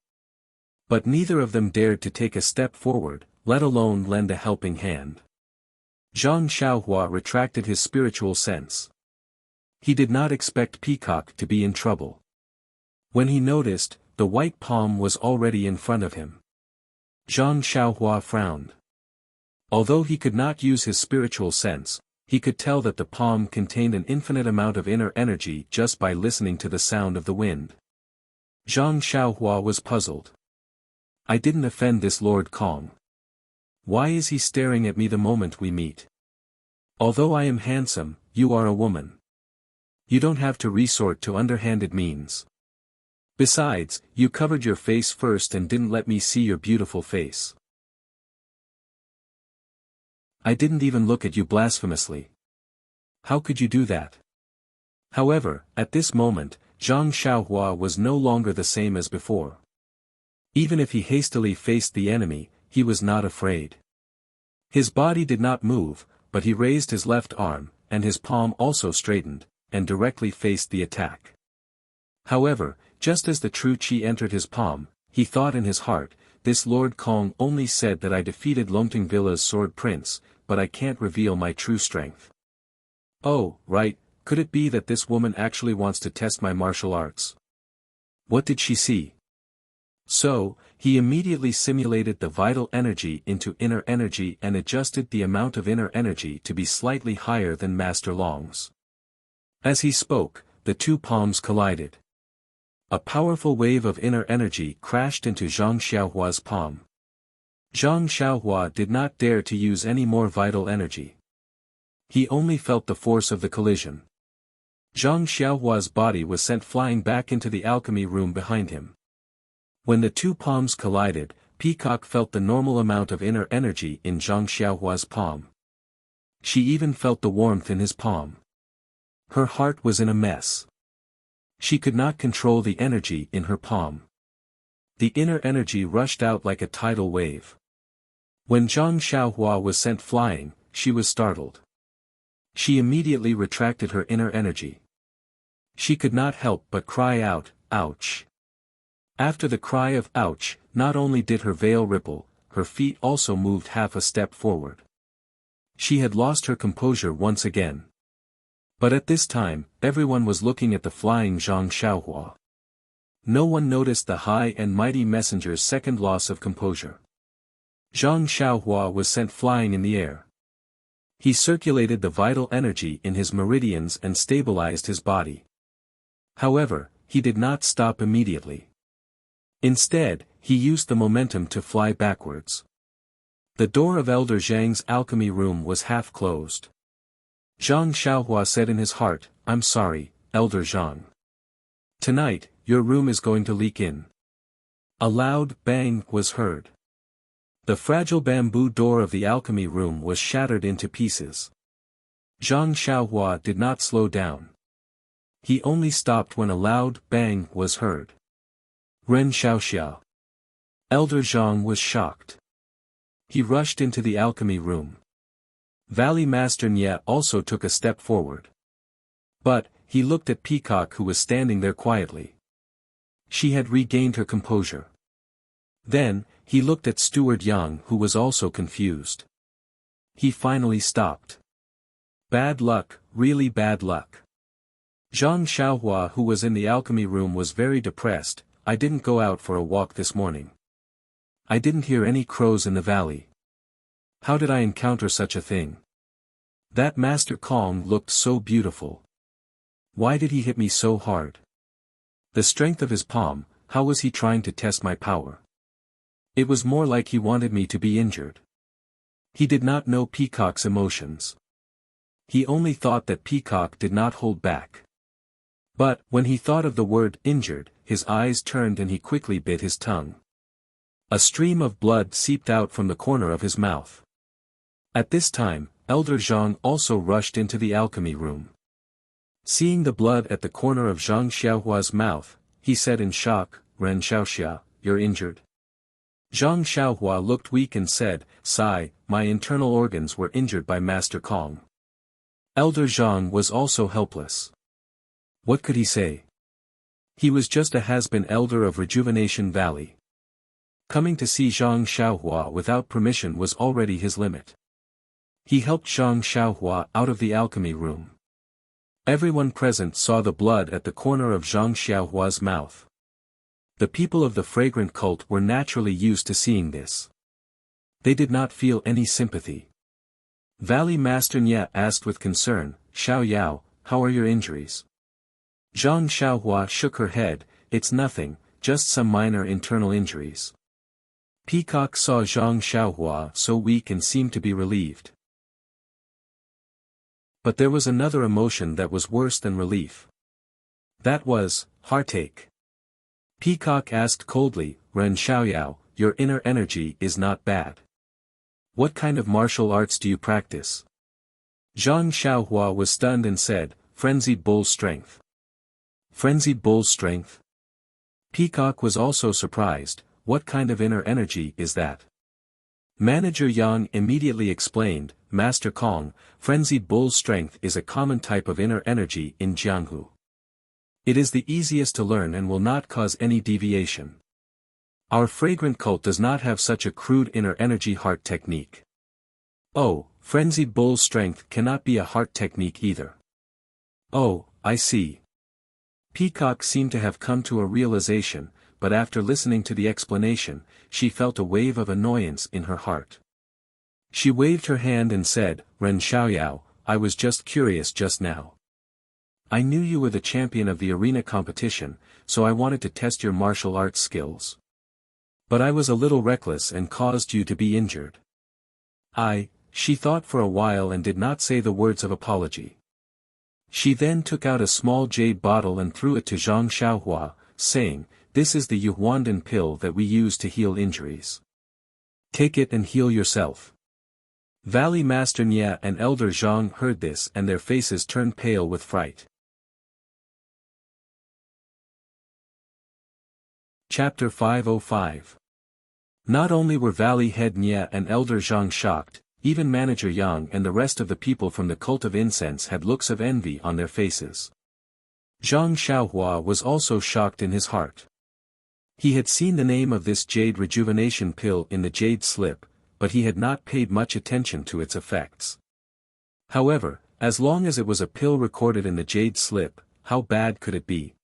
But neither of them dared to take a step forward, let alone lend a helping hand. Zhang Xiaohua retracted his spiritual sense. He did not expect Peacock to be in trouble. When he noticed, the white palm was already in front of him. Zhang Xiaohua frowned. Although he could not use his spiritual sense, he could tell that the palm contained an infinite amount of inner energy just by listening to the sound of the wind. Zhang Xiaohua was puzzled. I didn't offend this Lord Kong. Why is he staring at me the moment we meet? Although I am handsome, you are a woman. You don't have to resort to underhanded means. Besides, you covered your face first and didn't let me see your beautiful face. I didn't even look at you blasphemously. How could you do that? However, at this moment, Zhang Xiaohua was no longer the same as before. Even if he hastily faced the enemy, he was not afraid. His body did not move, but he raised his left arm, and his palm also straightened, and directly faced the attack. However, just as the true qi entered his palm, he thought in his heart, this Lord Kong only said that I defeated Longtime Villa's sword prince, but I can't reveal my true strength. Oh, right, could it be that this woman actually wants to test my martial arts? What did she see? So, he immediately simulated the vital energy into inner energy and adjusted the amount of inner energy to be slightly higher than Master Long's. As he spoke, the two palms collided. A powerful wave of inner energy crashed into Zhang Xiaohua's palm. Zhang Xiaohua did not dare to use any more vital energy. He only felt the force of the collision. Zhang Xiaohua's body was sent flying back into the alchemy room behind him. When the two palms collided, Peacock felt the normal amount of inner energy in Zhang Xiaohua's palm. She even felt the warmth in his palm. Her heart was in a mess. She could not control the energy in her palm. The inner energy rushed out like a tidal wave. When Zhang Xiaohua was sent flying, she was startled. She immediately retracted her inner energy. She could not help but cry out, ouch. After the cry of ouch, not only did her veil ripple, her feet also moved half a step forward. She had lost her composure once again. But at this time, everyone was looking at the flying Zhang Xiaohua. No one noticed the high and mighty messenger's second loss of composure. Zhang Xiaohua was sent flying in the air. He circulated the vital energy in his meridians and stabilized his body. However, he did not stop immediately. Instead, he used the momentum to fly backwards. The door of Elder Zhang's alchemy room was half closed. Zhang Xiaohua said in his heart, I'm sorry, Elder Zhang. Tonight, your room is going to leak in. A loud bang was heard. The fragile bamboo door of the alchemy room was shattered into pieces. Zhang Xiaohua did not slow down. He only stopped when a loud bang was heard. Ren Xiaoxia. Elder Zhang was shocked. He rushed into the alchemy room. Valley Master Nye also took a step forward. But, he looked at Peacock who was standing there quietly. She had regained her composure. Then, he looked at Steward Yang who was also confused. He finally stopped. Bad luck, really bad luck. Zhang Xiaohua who was in the alchemy room was very depressed. I didn't go out for a walk this morning. I didn't hear any crows in the valley. How did I encounter such a thing? That Master Kong looked so beautiful. Why did he hit me so hard? The strength of his palm, how was he trying to test my power? It was more like he wanted me to be injured. He did not know Peacock's emotions. He only thought that Peacock did not hold back. But, when he thought of the word injured, his eyes turned and he quickly bit his tongue. A stream of blood seeped out from the corner of his mouth. At this time, Elder Zhang also rushed into the alchemy room. Seeing the blood at the corner of Zhang Xiaohua's mouth, he said in shock, Ren Xiaoxia, you're injured. Zhang Xiaohua looked weak and said, Sigh, my internal organs were injured by Master Kong. Elder Zhang was also helpless. What could he say? He was just a has-been elder of Rejuvenation Valley. Coming to see Zhang Xiaohua without permission was already his limit. He helped Zhang Xiaohua out of the alchemy room. Everyone present saw the blood at the corner of Zhang Xiaohua's mouth. The people of the fragrant cult were naturally used to seeing this. They did not feel any sympathy. Valley Master Nya asked with concern, "Xiao Yao, how are your injuries?" Zhang Xiaohua shook her head, "It's nothing, just some minor internal injuries." Peacock saw Zhang Xiaohua so weak and seemed to be relieved. But there was another emotion that was worse than relief. That was, heartache. Peacock asked coldly, "Ren Xiaoyao, your inner energy is not bad. What kind of martial arts do you practice?" Zhang Xiaohua was stunned and said, "Frenzied bull strength." Frenzied bull strength? Peacock was also surprised, what kind of inner energy is that? Manager Yang immediately explained, "Master Kong, frenzied bull strength is a common type of inner energy in Jianghu. It is the easiest to learn and will not cause any deviation. Our fragrant cult does not have such a crude inner energy heart technique." "Oh, frenzied bull strength cannot be a heart technique either." "Oh, I see." Peacock seemed to have come to a realization, but after listening to the explanation, she felt a wave of annoyance in her heart. She waved her hand and said, "Ren Xiaoyao, I was just curious just now. I knew you were the champion of the arena competition, so I wanted to test your martial arts skills. But I was a little reckless and caused you to be injured." She thought for a while and did not say the words of apology. She then took out a small jade bottle and threw it to Zhang Xiaohua, saying, "This is the Yuhuandan pill that we use to heal injuries. Take it and heal yourself." Valley Master Nya and Elder Zhang heard this and their faces turned pale with fright. Chapter 505. Not only were Valley Head Nya and Elder Zhang shocked, even Manager Yang and the rest of the people from the Cult of Incense had looks of envy on their faces. Zhang Xiaohua was also shocked in his heart. He had seen the name of this jade rejuvenation pill in the jade slip, but he had not paid much attention to its effects. However, as long as it was a pill recorded in the jade slip, how bad could it be?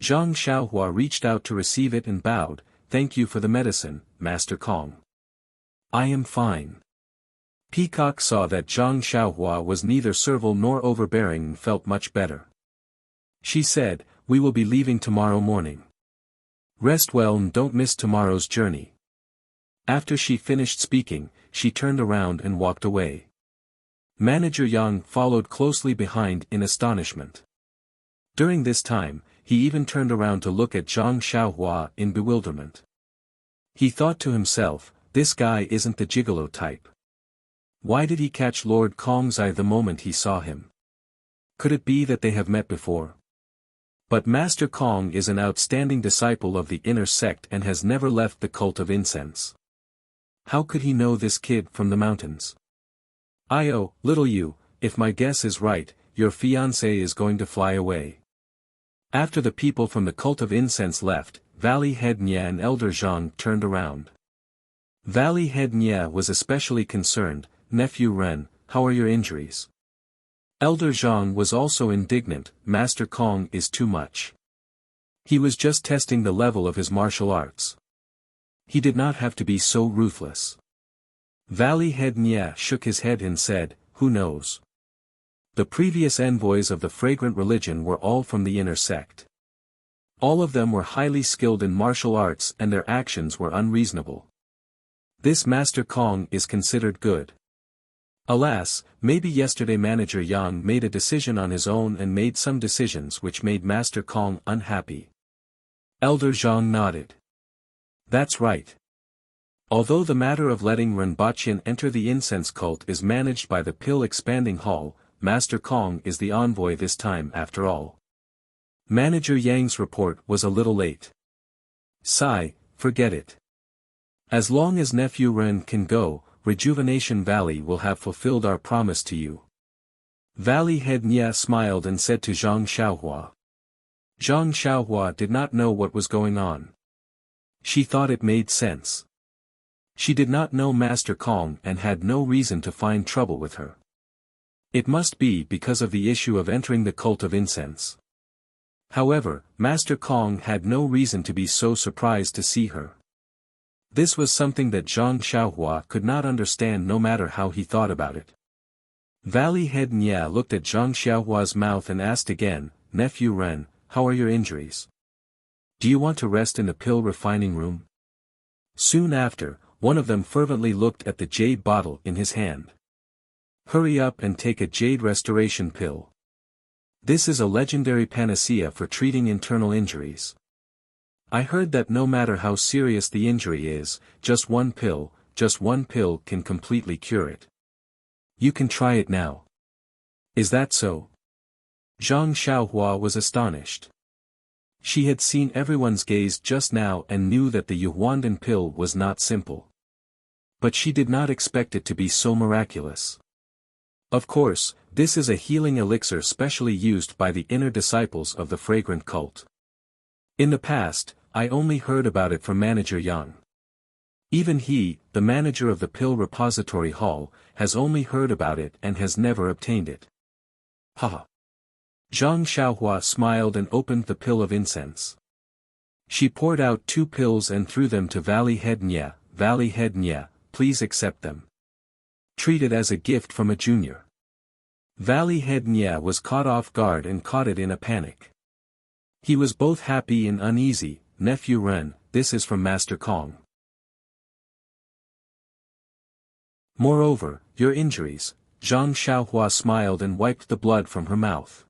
Zhang Xiaohua reached out to receive it and bowed, "Thank you for the medicine, Master Kong. I am fine." Peacock saw that Zhang Xiaohua was neither servile nor overbearing and felt much better. She said, "We will be leaving tomorrow morning. Rest well and don't miss tomorrow's journey." After she finished speaking, she turned around and walked away. Manager Yang followed closely behind in astonishment. During this time, he even turned around to look at Zhang Xiaohua in bewilderment. He thought to himself, this guy isn't the gigolo type. Why did he catch Lord Kong's eye the moment he saw him? Could it be that they have met before? But Master Kong is an outstanding disciple of the inner sect and has never left the Cult of Incense. How could he know this kid from the mountains? Little you, if my guess is right, your fiancé is going to fly away." After the people from the Cult of Incense left, Valley Head Nya and Elder Zhang turned around. Valley Head Nya was especially concerned, "Nephew Ren, how are your injuries?" Elder Zhang was also indignant, "Master Kong is too much. He was just testing the level of his martial arts. He did not have to be so ruthless." Valley Head Nya shook his head and said, "Who knows? The previous envoys of the fragrant religion were all from the inner sect. All of them were highly skilled in martial arts and their actions were unreasonable. This Master Kong is considered good. Alas, maybe yesterday Manager Yang made a decision on his own and made some decisions which made Master Kong unhappy." Elder Zhang nodded. "That's right. Although the matter of letting Renbachian enter the incense cult is managed by the Pill Expanding Hall, Master Kong is the envoy this time after all." Manager Yang's report was a little late. Forget it. As long as Nephew Ren can go, Rejuvenation Valley will have fulfilled our promise to you." Valley Head Nya smiled and said to Zhang Xiaohua. Zhang Xiaohua did not know what was going on. She thought it made sense. She did not know Master Kong and had no reason to find trouble with her. It must be because of the issue of entering the Cult of Incense. However, Master Kong had no reason to be so surprised to see her. This was something that Zhang Xiaohua could not understand no matter how he thought about it. Valley Head Nya looked at Zhang Xiaohua's mouth and asked again, "Nephew Ren, how are your injuries? Do you want to rest in the pill refining room?" Soon after, one of them fervently looked at the jade bottle in his hand. "Hurry up and take a jade restoration pill. This is a legendary panacea for treating internal injuries. I heard that no matter how serious the injury is, just one pill can completely cure it. You can try it now." "Is that so?" Zhang Xiaohua was astonished. She had seen everyone's gaze just now and knew that the Yuhuandan pill was not simple. But she did not expect it to be so miraculous. Of course, this is a healing elixir specially used by the inner disciples of the fragrant cult. In the past, I only heard about it from Manager Yang. Even he, the manager of the pill repository hall, has only heard about it and has never obtained it. Haha. Zhang Xiaohua smiled and opened the pill of incense. She poured out 2 pills and threw them to Valley Head Nya. "Valley Head Nya, please accept them. Treat it as a gift from a junior." Valley Head Nya was caught off guard and caught it in a panic. He was both happy and uneasy. "Nephew Ren, this is from Master Kong. Moreover, your injuries." Zhang Xiaohua smiled and wiped the blood from her mouth.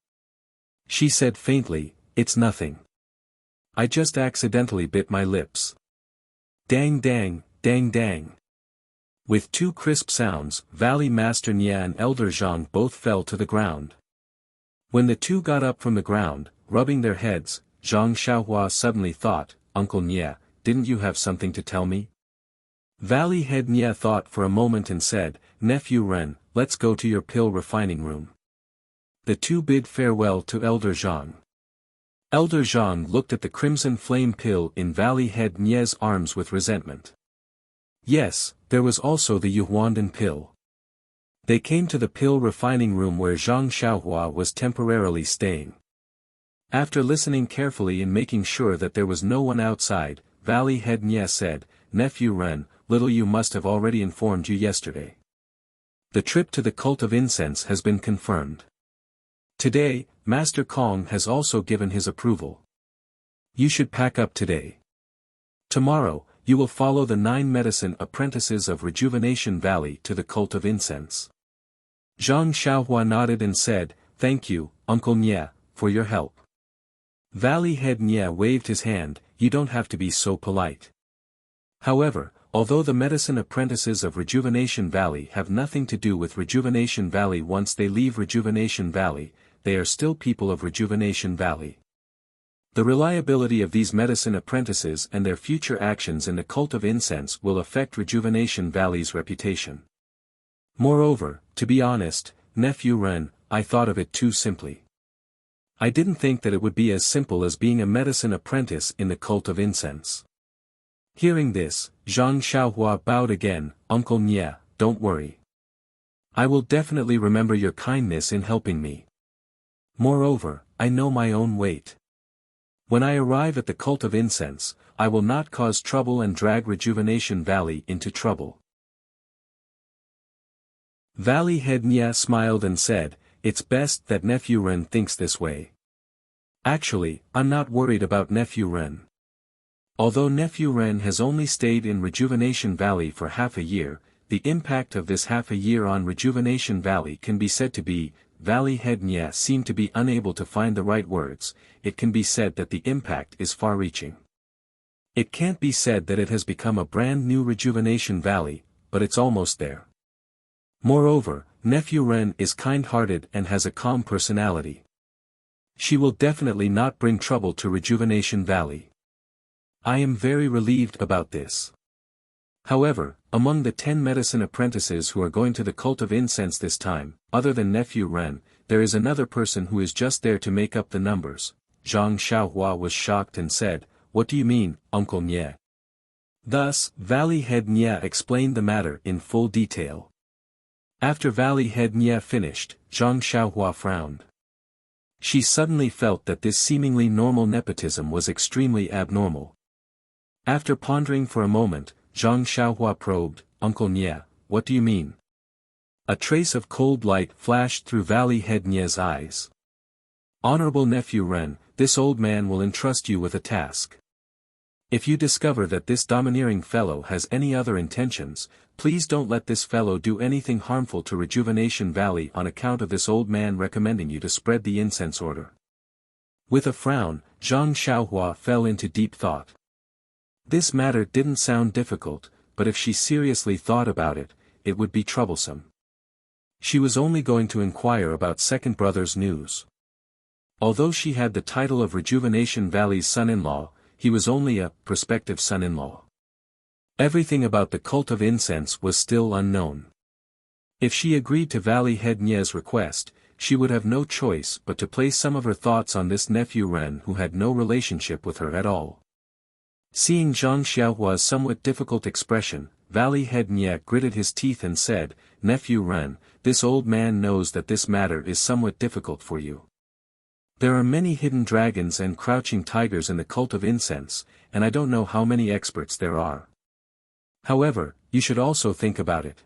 She said faintly, "It's nothing. I just accidentally bit my lips." Dang dang, dang dang. With 2 crisp sounds, Valley Master Nya and Elder Zhang both fell to the ground. When the 2 got up from the ground, rubbing their heads, Zhang Xiaohua suddenly thought, "Uncle Nya, didn't you have something to tell me?" Valley Head Nya thought for a moment and said, "Nephew Ren, let's go to your pill refining room." The 2 bid farewell to Elder Zhang. Elder Zhang looked at the crimson flame pill in Valley Head Nya's arms with resentment. Yes, there was also the Yuhuandan pill. They came to the pill refining room where Zhang Xiaohua was temporarily staying. After listening carefully and making sure that there was no one outside, Valley Head Nya said, "Nephew Ren, little you must have already informed you yesterday. The trip to the cult of incense has been confirmed. Today, Master Kong has also given his approval. You should pack up today. Tomorrow, you will follow the 9 medicine apprentices of Rejuvenation Valley to the cult of incense." Zhang Xiaohua nodded and said, "Thank you, Uncle Nya, for your help." Valley Head Nya waved his hand, "You don't have to be so polite." However, although the medicine apprentices of Rejuvenation Valley have nothing to do with Rejuvenation Valley once they leave Rejuvenation Valley, they are still people of Rejuvenation Valley. The reliability of these medicine apprentices and their future actions in the cult of incense will affect Rejuvenation Valley's reputation. Moreover, to be honest, Nephew Ren, I thought of it too simply. I didn't think that it would be as simple as being a medicine apprentice in the cult of incense. Hearing this, Zhang Xiaohua bowed again, "Uncle Nya, don't worry. I will definitely remember your kindness in helping me. Moreover, I know my own weight. When I arrive at the cult of incense, I will not cause trouble and drag Rejuvenation Valley into trouble." Valley Head Nya smiled and said, "It's best that Nephew Ren thinks this way. Actually, I'm not worried about Nephew Ren. Although Nephew Ren has only stayed in Rejuvenation Valley for half a year, the impact of this half a year on Rejuvenation Valley can be said to be," Valley Head Nya seemed to be unable to find the right words, "it can be said that the impact is far-reaching. It can't be said that it has become a brand new Rejuvenation Valley, but it's almost there. Moreover, Nephew Ren is kind-hearted and has a calm personality. She will definitely not bring trouble to Rejuvenation Valley. I am very relieved about this." However, among the 10 medicine apprentices who are going to the cult of incense this time, other than Nephew Ren, there is another person who is just there to make up the numbers. Zhang Xiaohua was shocked and said, "What do you mean, Uncle Nya?" Thus, Valley Head Nya explained the matter in full detail. After Valley Head Nya finished, Zhang Xiaohua frowned. She suddenly felt that this seemingly normal nepotism was extremely abnormal. After pondering for a moment, Zhang Xiaohua probed, "Uncle Nye, what do you mean?" A trace of cold light flashed through Valley Head Nye's eyes. "Honorable nephew Ren, this old man will entrust you with a task. If you discover that this domineering fellow has any other intentions, please don't let this fellow do anything harmful to Rejuvenation Valley on account of this old man recommending you to spread the incense order." With a frown, Zhang Xiaohua fell into deep thought. This matter didn't sound difficult, but if she seriously thought about it, it would be troublesome. She was only going to inquire about second brother's news. Although she had the title of Rejuvenation Valley's son-in-law, he was only a prospective son-in-law. Everything about the cult of incense was still unknown. If she agreed to Valley Head Nye's request, she would have no choice but to place some of her thoughts on this nephew Ren who had no relationship with her at all. Seeing Zhang Xiaohua's somewhat difficult expression, Valley Head Nye gritted his teeth and said, "Nephew Ren, this old man knows that this matter is somewhat difficult for you. There are many hidden dragons and crouching tigers in the cult of incense, and I don't know how many experts there are. However, you should also think about it.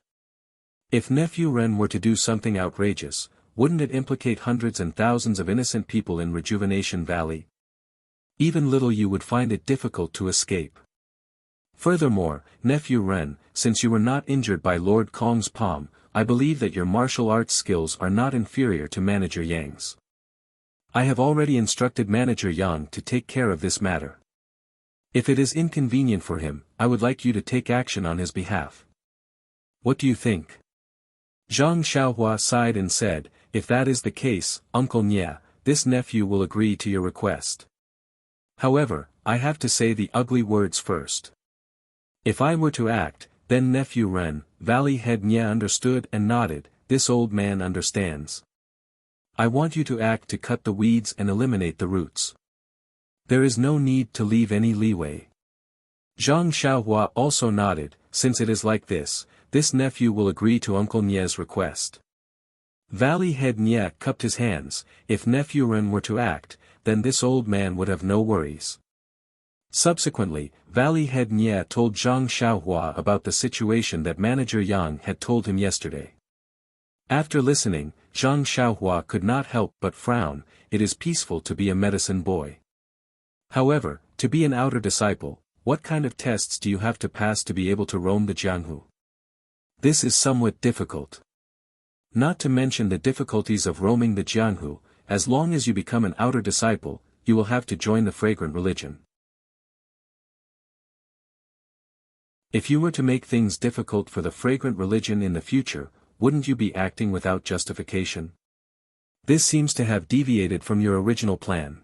If nephew Ren were to do something outrageous, wouldn't it implicate hundreds and thousands of innocent people in Rejuvenation Valley? Even little you would find it difficult to escape. Furthermore, nephew Ren, since you were not injured by Lord Kong's palm, I believe that your martial arts skills are not inferior to Manager Yang's. I have already instructed Manager Yang to take care of this matter. If it is inconvenient for him, I would like you to take action on his behalf. What do you think?" Zhang Xiaohua sighed and said, "If that is the case, Uncle Nye, this nephew will agree to your request. However, I have to say the ugly words first. If I were to act, then nephew Ren," Valley Head Nye understood and nodded, "this old man understands. I want you to act to cut the weeds and eliminate the roots. There is no need to leave any leeway." Zhang Xiaohua also nodded, "Since it is like this nephew will agree to Uncle Nye's request." Valley Head Nye cupped his hands, if nephew Ren were to act, then this old man would have no worries. Subsequently, Valley Head Nye told Zhang Xiaohua about the situation that Manager Yang had told him yesterday. After listening, Zhang Xiaohua could not help but frown. It is peaceful to be a medicine boy. However, to be an outer disciple, what kind of tests do you have to pass to be able to roam the Jianghu? This is somewhat difficult. Not to mention the difficulties of roaming the Jianghu, as long as you become an outer disciple, you will have to join the fragrant religion. If you were to make things difficult for the fragrant religion in the future, wouldn't you be acting without justification? This seems to have deviated from your original plan.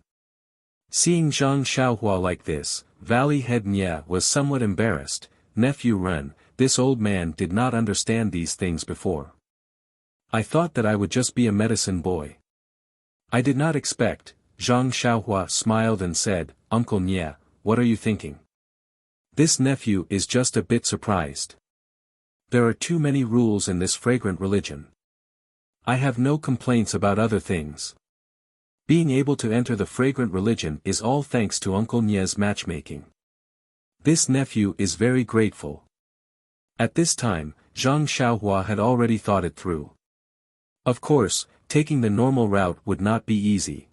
Seeing Zhang Xiaohua like this, Valley Head Nye was somewhat embarrassed. "Nephew Ren, this old man did not understand these things before. I thought that I would just be a medicine boy. I did not expect." Zhang Xiaohua smiled and said, "Uncle Nye, what are you thinking? This nephew is just a bit surprised. There are too many rules in this fragrant religion. I have no complaints about other things. Being able to enter the fragrant religion is all thanks to Uncle Nye's matchmaking. This nephew is very grateful." At this time, Zhang Xiaohua had already thought it through. Of course, taking the normal route would not be easy.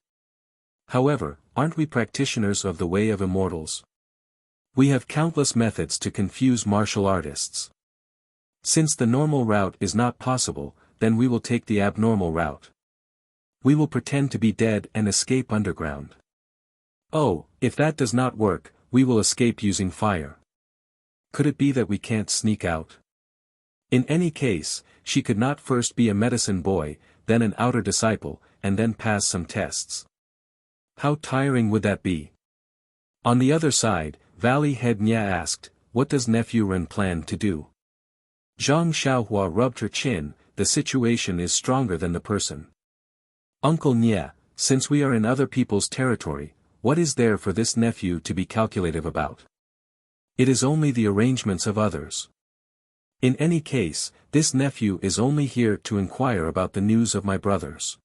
However, aren't we practitioners of the way of immortals? We have countless methods to confuse martial artists. Since the normal route is not possible, then we will take the abnormal route. We will pretend to be dead and escape underground. Oh, if that does not work, we will escape using fire. Could it be that we can't sneak out? In any case, she could not first be a medicine boy, then an outer disciple, and then pass some tests. How tiring would that be? On the other side, Valley Head Nye asked, "What does nephew Ren plan to do?" Zhang Xiaohua rubbed her chin, "The situation is stronger than the person. Uncle Nye, since we are in other people's territory, what is there for this nephew to be calculative about? It is only the arrangements of others. In any case, this nephew is only here to inquire about the news of my brothers.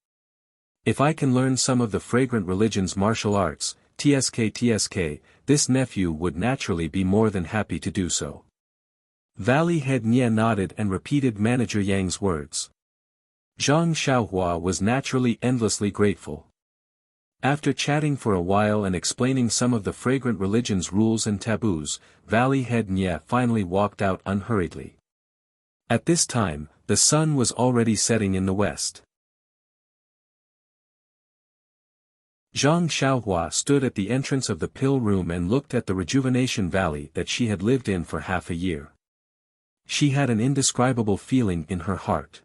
If I can learn some of the fragrant religion's martial arts, tsk, this nephew would naturally be more than happy to do so. Valley head Nia nodded and repeated Manager Yang's words. Zhang Xiaohua was naturally endlessly grateful. After chatting for a while and explaining some of the fragrant religion's rules and taboos, Valley head Nia finally walked out unhurriedly. At this time, the sun was already setting in the west. Zhang Xiaohua stood at the entrance of the pill room and looked at the rejuvenation valley that she had lived in for half a year. She had an indescribable feeling in her heart.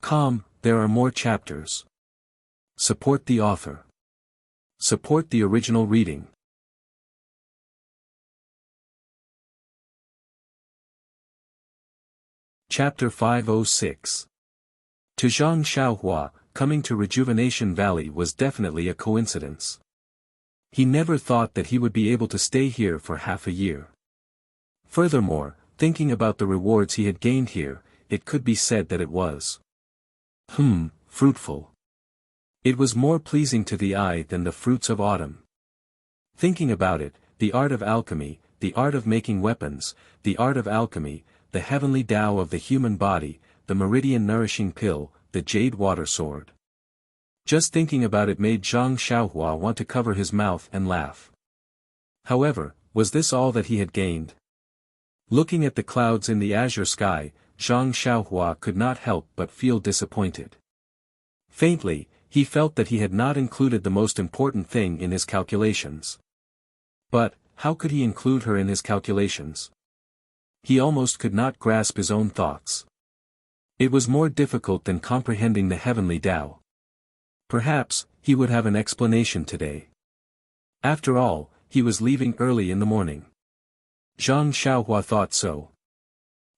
Come, there are more chapters. Support the author. Support the original reading. Chapter 506. To Zhang Xiaohua, coming to Rejuvenation Valley was definitely a coincidence. He never thought that he would be able to stay here for half a year. Furthermore, thinking about the rewards he had gained here, it could be said that it was fruitful. It was more pleasing to the eye than the fruits of autumn. Thinking about it, the art of alchemy, the art of making weapons, the art of alchemy, the heavenly Tao of the human body, the meridian nourishing pill, the jade water sword. Just thinking about it made Zhang Xiaohua want to cover his mouth and laugh. However, was this all that he had gained? Looking at the clouds in the azure sky, Zhang Xiaohua could not help but feel disappointed. Faintly, he felt that he had not included the most important thing in his calculations. But, how could he include her in his calculations? He almost could not grasp his own thoughts. It was more difficult than comprehending the heavenly Tao. Perhaps, he would have an explanation today. After all, he was leaving early in the morning. Zhang Xiaohua thought so.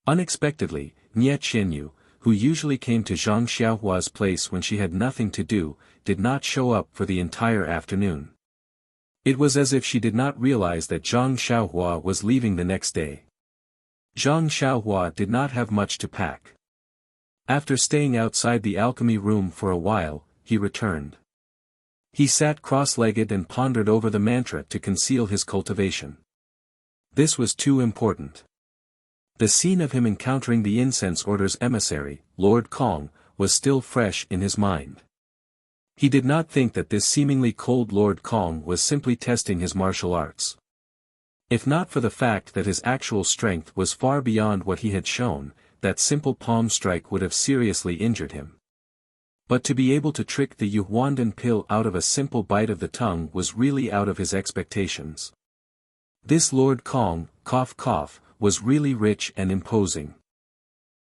Unexpectedly, Nie Qianyu, who usually came to Zhang Xiaohua's place when she had nothing to do, did not show up for the entire afternoon. It was as if she did not realize that Zhang Xiaohua was leaving the next day. Zhang Xiaohua did not have much to pack. After staying outside the alchemy room for a while, he returned. He sat cross-legged and pondered over the mantra to conceal his cultivation. This was too important. The scene of him encountering the incense order's emissary, Lord Kong, was still fresh in his mind. He did not think that this seemingly cold Lord Kong was simply testing his martial arts. If not for the fact that his actual strength was far beyond what he had shown, that simple palm strike would have seriously injured him. But to be able to trick the Yuhuandan pill out of a simple bite of the tongue was really out of his expectations. This Lord Kong, was really rich and imposing.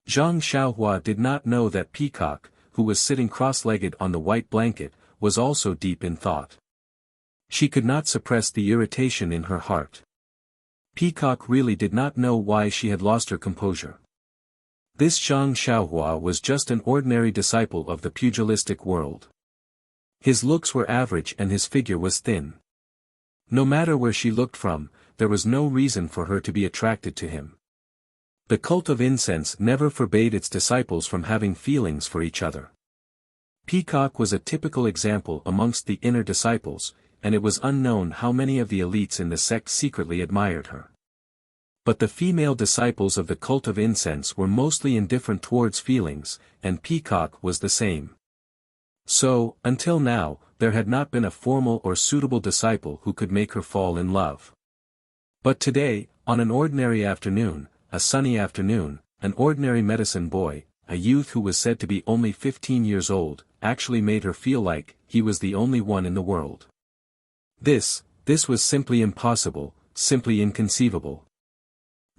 Zhang Xiaohua did not know that Peacock, who was sitting cross-legged on the white blanket, was also deep in thought. She could not suppress the irritation in her heart. Peacock really did not know why she had lost her composure. This Zhang Xiaohua was just an ordinary disciple of the pugilistic world. His looks were average and his figure was thin. No matter where she looked from, there was no reason for her to be attracted to him. The cult of incense never forbade its disciples from having feelings for each other. Peacock was a typical example amongst the inner disciples, and it was unknown how many of the elites in the sect secretly admired her. But the female disciples of the cult of incense were mostly indifferent towards feelings, and Peacock was the same. So, until now, there had not been a formal or suitable disciple who could make her fall in love. But today, on an ordinary afternoon, a sunny afternoon, an ordinary medicine boy, a youth who was said to be only 15 years old, actually made her feel like he was the only one in the world. This was simply impossible, simply inconceivable.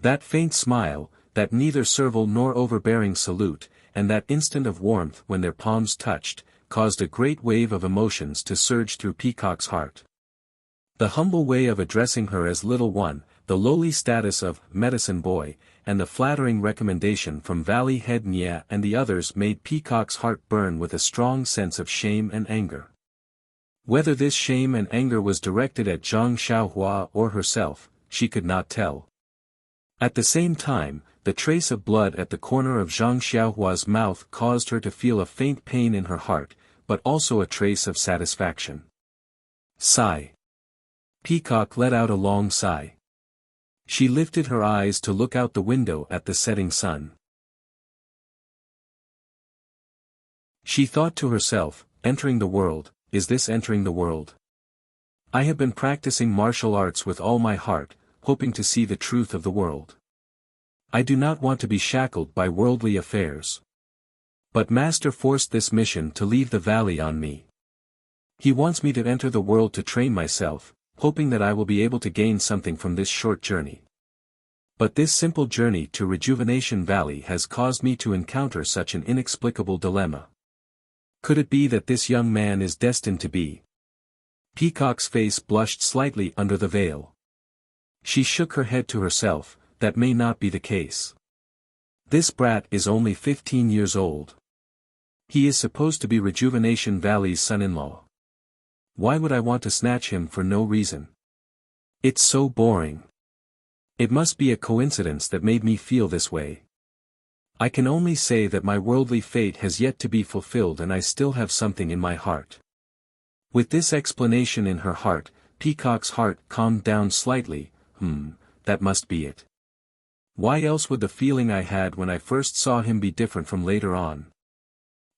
That faint smile, that neither servile nor overbearing salute, and that instant of warmth when their palms touched, caused a great wave of emotions to surge through Peacock's heart. The humble way of addressing her as little one, the lowly status of medicine boy, and the flattering recommendation from Valley Head Nia and the others made Peacock's heart burn with a strong sense of shame and anger. Whether this shame and anger was directed at Zhang Xiaohua or herself, she could not tell. At the same time, the trace of blood at the corner of Zhang Xiaohua's mouth caused her to feel a faint pain in her heart, but also a trace of satisfaction. Sigh. Peacock let out a long sigh. She lifted her eyes to look out the window at the setting sun. She thought to herself, entering the world, is this entering the world? I have been practicing martial arts with all my heart, hoping to see the truth of the world. I do not want to be shackled by worldly affairs. But Master forced this mission to leave the valley on me. He wants me to enter the world to train myself, hoping that I will be able to gain something from this short journey. But this simple journey to Rejuvenation Valley has caused me to encounter such an inexplicable dilemma. Could it be that this young man is destined to be? Peacock's face blushed slightly under the veil. She shook her head to herself, that may not be the case. This brat is only 15 years old. He is supposed to be Rejuvenation Valley's son-in-law. Why would I want to snatch him for no reason? It's so boring. It must be a coincidence that made me feel this way. I can only say that my worldly fate has yet to be fulfilled and I still have something in my heart. With this explanation in her heart, Peacock's heart calmed down slightly. That must be it. Why else would the feeling I had when I first saw him be different from later on?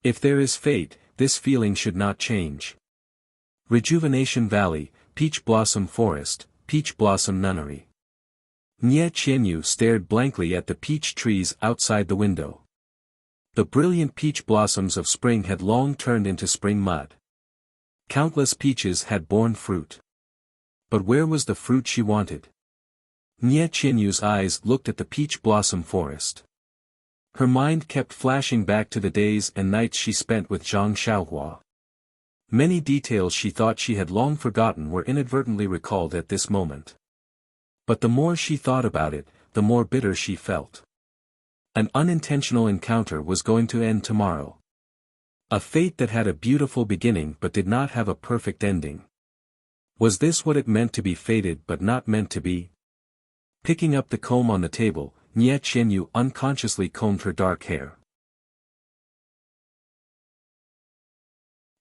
If there is fate, this feeling should not change. Rejuvenation Valley, Peach Blossom Forest, Peach Blossom Nunnery. Nie Qianyu stared blankly at the peach trees outside the window. The brilliant peach blossoms of spring had long turned into spring mud. Countless peaches had borne fruit. But where was the fruit she wanted? Nie Qianyu's eyes looked at the peach blossom forest. Her mind kept flashing back to the days and nights she spent with Zhang Xiaohua. Many details she thought she had long forgotten were inadvertently recalled at this moment. But the more she thought about it, the more bitter she felt. An unintentional encounter was going to end tomorrow. A fate that had a beautiful beginning but did not have a perfect ending. Was this what it meant to be fated but not meant to be? Picking up the comb on the table, Nie Qianyu unconsciously combed her dark hair.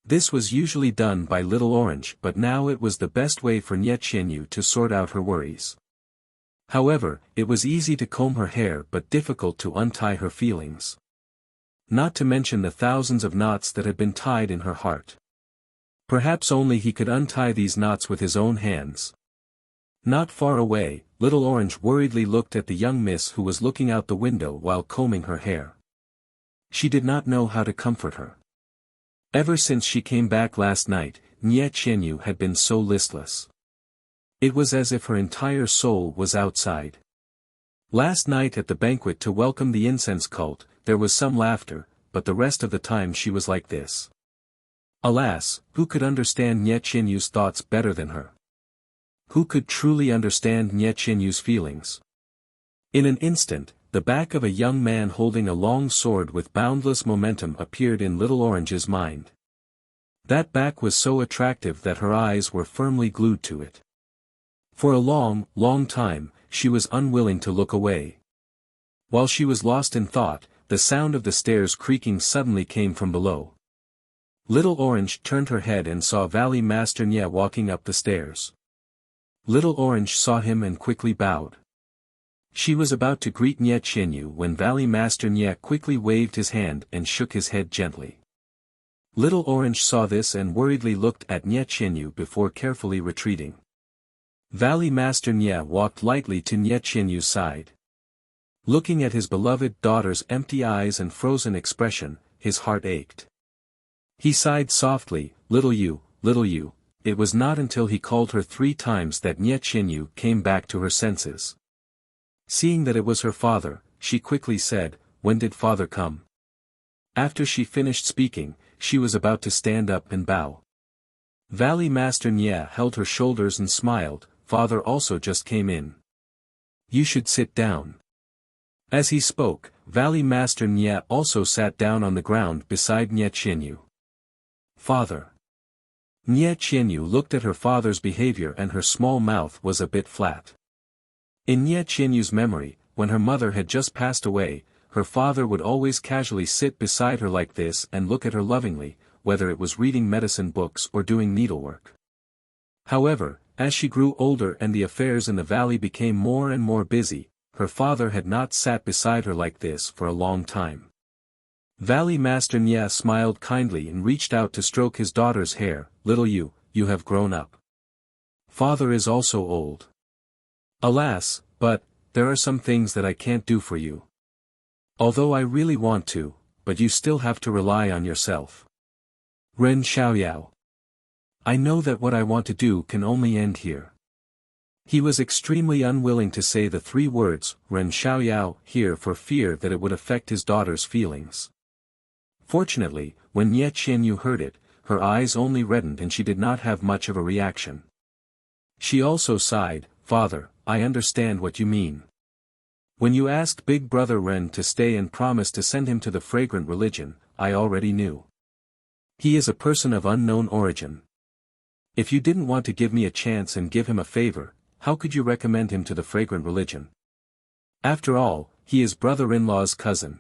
This was usually done by Little Orange, but now it was the best way for Nie Qianyu to sort out her worries. However, it was easy to comb her hair but difficult to untie her feelings. Not to mention the thousands of knots that had been tied in her heart. Perhaps only he could untie these knots with his own hands. Not far away, Little Orange worriedly looked at the young miss who was looking out the window while combing her hair. She did not know how to comfort her. Ever since she came back last night, Nie Qianyu had been so listless. It was as if her entire soul was outside. Last night at the banquet to welcome the incense cult, there was some laughter, but the rest of the time she was like this. Alas, who could understand Nie Qianyu's thoughts better than her? Who could truly understand Nie Qianyu's feelings? In an instant, the back of a young man holding a long sword with boundless momentum appeared in Little Orange's mind. That back was so attractive that her eyes were firmly glued to it. For a long, long time, she was unwilling to look away. While she was lost in thought, the sound of the stairs creaking suddenly came from below. Little Orange turned her head and saw Valley Master Nie walking up the stairs. Little Orange saw him and quickly bowed. She was about to greet Nie Qianyu when Valley Master Nie quickly waved his hand and shook his head gently. Little Orange saw this and worriedly looked at Nie Qianyu before carefully retreating. Valley Master Nie walked lightly to Nie Qianyu's side. Looking at his beloved daughter's empty eyes and frozen expression, his heart ached. He sighed softly, little you, it was not until he called her 3 times that Nie Qianyu came back to her senses. Seeing that it was her father, she quickly said, "When did father come?" After she finished speaking, she was about to stand up and bow. Valley Master Nie held her shoulders and smiled, "Father also just came in. You should sit down." As he spoke, Valley Master Nie also sat down on the ground beside Nie Qianyu. "Father." Nie Qianyu looked at her father's behavior and her small mouth was a bit flat. In Nie Qianyu's memory, when her mother had just passed away, her father would always casually sit beside her like this and look at her lovingly, whether it was reading medicine books or doing needlework. However, as she grew older and the affairs in the valley became more and more busy, her father had not sat beside her like this for a long time. Valley Master Nya smiled kindly and reached out to stroke his daughter's hair. "Little you have grown up. Father is also old. Alas, but, there are some things that I can't do for you. Although I really want to, but you still have to rely on yourself." Ren Xiaoyao. I know that what I want to do can only end here. He was extremely unwilling to say the 3 words, Ren Xiaoyao, here for fear that it would affect his daughter's feelings. Fortunately, when Nye Qianyu heard it, her eyes only reddened and she did not have much of a reaction. She also sighed, "Father, I understand what you mean. When you asked Big Brother Ren to stay and promised to send him to the fragrant religion, I already knew. He is a person of unknown origin. If you didn't want to give me a chance and give him a favor, how could you recommend him to the fragrant religion? After all, he is brother-in-law's cousin.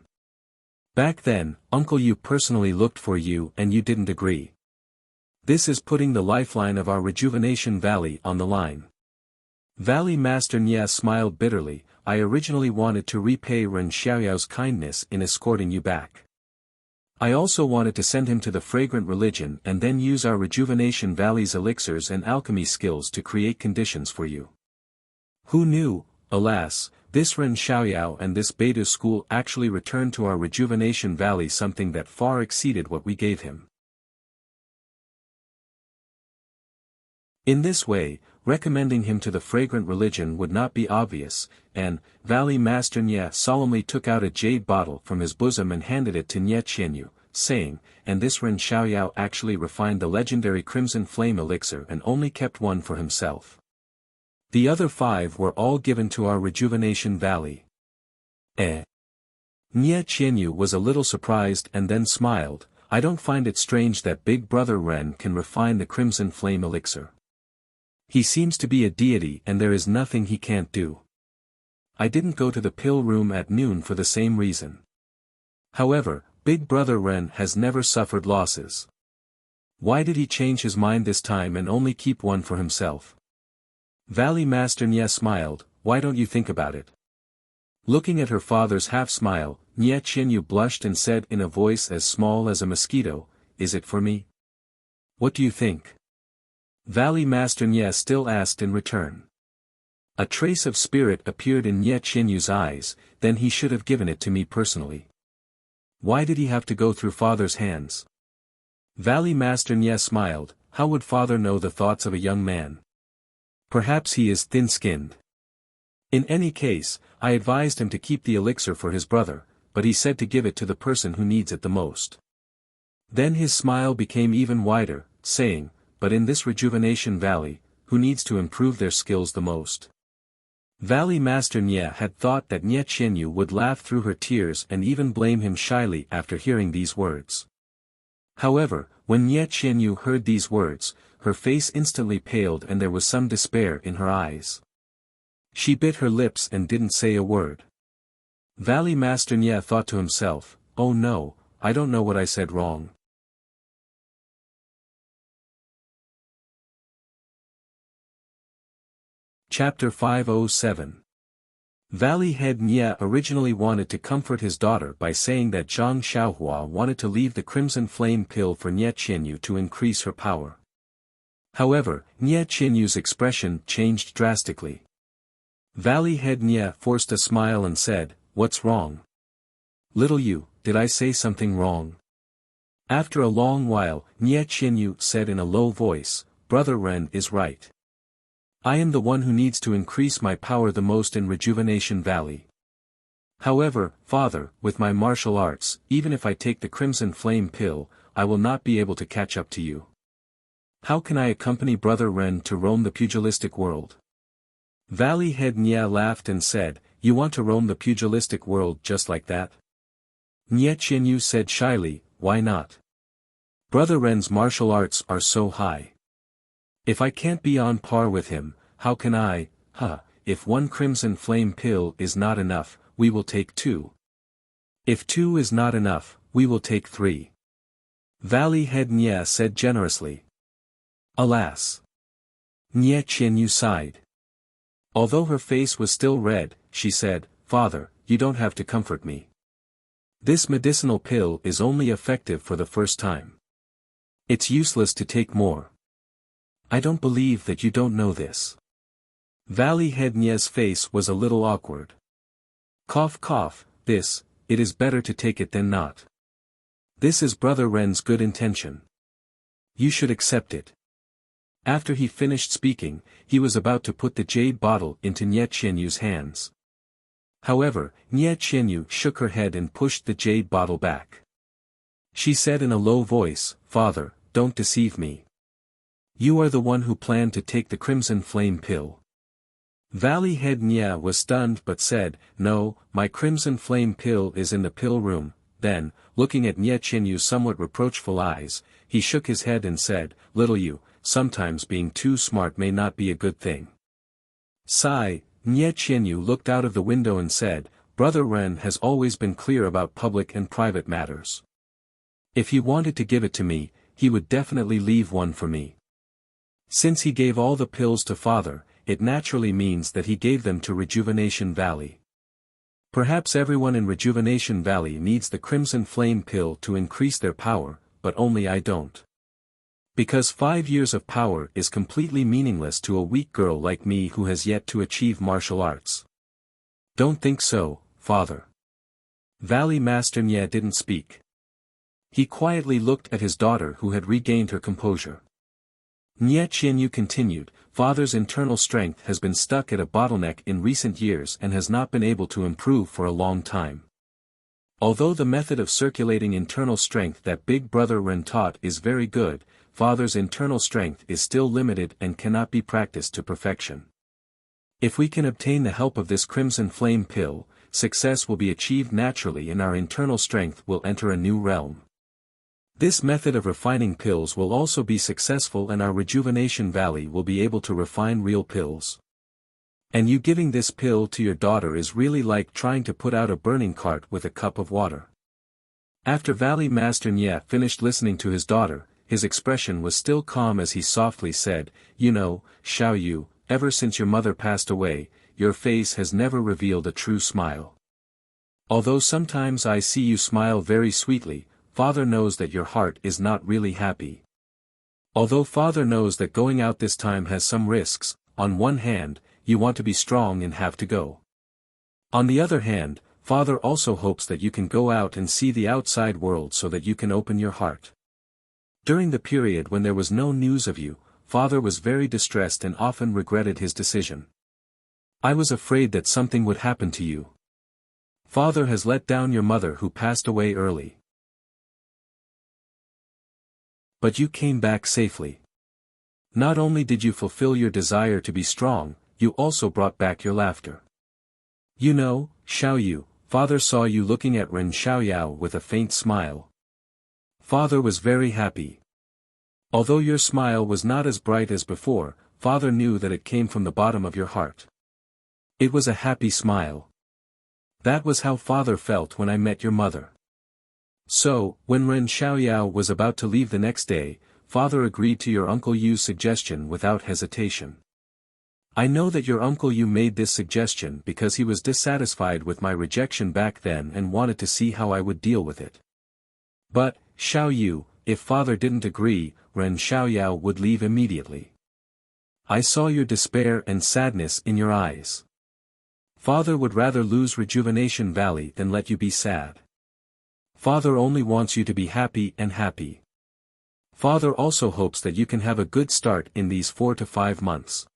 Back then, Uncle Yu personally looked for you and you didn't agree. This is putting the lifeline of our Rejuvenation Valley on the line." Valley Master Nya smiled bitterly. "I originally wanted to repay Ren Xiaoyao's kindness in escorting you back. I also wanted to send him to the fragrant religion and then use our Rejuvenation Valley's elixirs and alchemy skills to create conditions for you. Who knew, alas, this Ren Xiaoyao and this Beidou school actually returned to our Rejuvenation Valley something that far exceeded what we gave him." In this way, recommending him to the fragrant religion would not be obvious, and, Valley Master Nye solemnly took out a jade bottle from his bosom and handed it to Nye Qianyu, saying, "And this Ren Xiaoyao actually refined the legendary Crimson Flame elixir and only kept one for himself. The other 5 were all given to our Rejuvenation Valley." Nye Qianyu was a little surprised and then smiled. "I don't find it strange that Big Brother Ren can refine the Crimson Flame elixir. He seems to be a deity and there is nothing he can't do. I didn't go to the pill room at noon for the same reason. However, Big Brother Ren has never suffered losses. Why did he change his mind this time and only keep one for himself?" Valley Master Nye smiled. "Why don't you think about it?" Looking at her father's half-smile, Nye Qianyu blushed and said in a voice as small as a mosquito, "Is it for me? What do you think?" Valley Master Nye still asked in return. A trace of spirit appeared in Nye Qianyu's eyes. "Then he should have given it to me personally. Why did he have to go through father's hands?" Valley Master Nye smiled. "How would father know the thoughts of a young man? Perhaps he is thin-skinned. In any case, I advised him to keep the elixir for his brother, but he said to give it to the person who needs it the most." Then his smile became even wider, saying, "But in this Rejuvenation Valley, who needs to improve their skills the most?" Valley Master Nye had thought that Nye Qianyu would laugh through her tears and even blame him shyly after hearing these words. However, when Nye Qianyu heard these words, her face instantly paled and there was some despair in her eyes. She bit her lips and didn't say a word. Valley Master Nye thought to himself, "Oh no, I don't know what I said wrong." Chapter 507. Valley Head Nye originally wanted to comfort his daughter by saying that Zhang Xiaohua wanted to leave the Crimson Flame pill for Nye Qianyu to increase her power. However, Nye Qianyu's expression changed drastically. Valley Head Nye forced a smile and said, "What's wrong? Little you, did I say something wrong?" After a long while, Nye Qianyu said in a low voice, "Brother Ren is right. I am the one who needs to increase my power the most in Rejuvenation Valley. However, father, with my martial arts, even if I take the Crimson Flame pill, I will not be able to catch up to you. How can I accompany Brother Ren to roam the pugilistic world?" Valley Head Nye laughed and said, "You want to roam the pugilistic world just like that?" Nye Qianyu said shyly, "Why not? Brother Ren's martial arts are so high. If I can't be on par with him, how can I? If one Crimson Flame pill is not enough, we will take 2. If 2 is not enough, we will take 3. Valley head Nye said generously. Alas! Nye Qianyu sighed. Although her face was still red, she said, Father, you don't have to comfort me. This medicinal pill is only effective for the first time. It's useless to take more. I don't believe that you don't know this. Valley head Nye's face was a little awkward. Cough cough, it is better to take it than not. This is Brother Ren's good intention. You should accept it. After he finished speaking, he was about to put the jade bottle into Nye Qianyu's hands. However, Nye Qianyu shook her head and pushed the jade bottle back. She said in a low voice, Father, don't deceive me. You are the one who planned to take the crimson flame pill. Valley head Nye was stunned but said, No, my crimson flame pill is in the pill room. Then, looking at Nye Qianyu's somewhat reproachful eyes, he shook his head and said, Little you, sometimes being too smart may not be a good thing. Sigh, Nye Qianyu looked out of the window and said, Brother Ren has always been clear about public and private matters. If he wanted to give it to me, he would definitely leave one for me. Since he gave all the pills to Father, it naturally means that he gave them to Rejuvenation Valley. Perhaps everyone in Rejuvenation Valley needs the Crimson Flame pill to increase their power, but only I don't. Because 5 years of power is completely meaningless to a weak girl like me who has yet to achieve martial arts. Don't think so, Father. Valley Master Nye didn't speak. He quietly looked at his daughter who had regained her composure. Nye Qianyu continued, Father's internal strength has been stuck at a bottleneck in recent years and has not been able to improve for a long time. Although the method of circulating internal strength that Big Brother Ren taught is very good, Father's internal strength is still limited and cannot be practiced to perfection. If we can obtain the help of this Crimson Flame pill, success will be achieved naturally and our internal strength will enter a new realm. This method of refining pills will also be successful and our Rejuvenation Valley will be able to refine real pills. And you giving this pill to your daughter is really like trying to put out a burning cart with a cup of water. After Valley Master Nye finished listening to his daughter, his expression was still calm as he softly said, You know, Xiaoyu, ever since your mother passed away, your face has never revealed a true smile. Although sometimes I see you smile very sweetly, Father knows that your heart is not really happy. Although Father knows that going out this time has some risks, on one hand, you want to be strong and have to go. On the other hand, Father also hopes that you can go out and see the outside world so that you can open your heart. During the period when there was no news of you, Father was very distressed and often regretted his decision. I was afraid that something would happen to you. Father has let down your mother who passed away early. But you came back safely. Not only did you fulfill your desire to be strong, you also brought back your laughter. You know, Xiaoyu, Father saw you looking at Ren Xiaoyao with a faint smile. Father was very happy. Although your smile was not as bright as before, Father knew that it came from the bottom of your heart. It was a happy smile. That was how Father felt when I met your mother. So, when Ren Xiaoyao was about to leave the next day, Father agreed to your Uncle Yu's suggestion without hesitation. I know that your Uncle Yu made this suggestion because he was dissatisfied with my rejection back then and wanted to see how I would deal with it. But, Xiaoyu, if Father didn't agree, Ren Xiaoyao would leave immediately. I saw your despair and sadness in your eyes. Father would rather lose Rejuvenation Valley than let you be sad. Father only wants you to be happy and happy. Father also hopes that you can have a good start in these 4 to 5 months.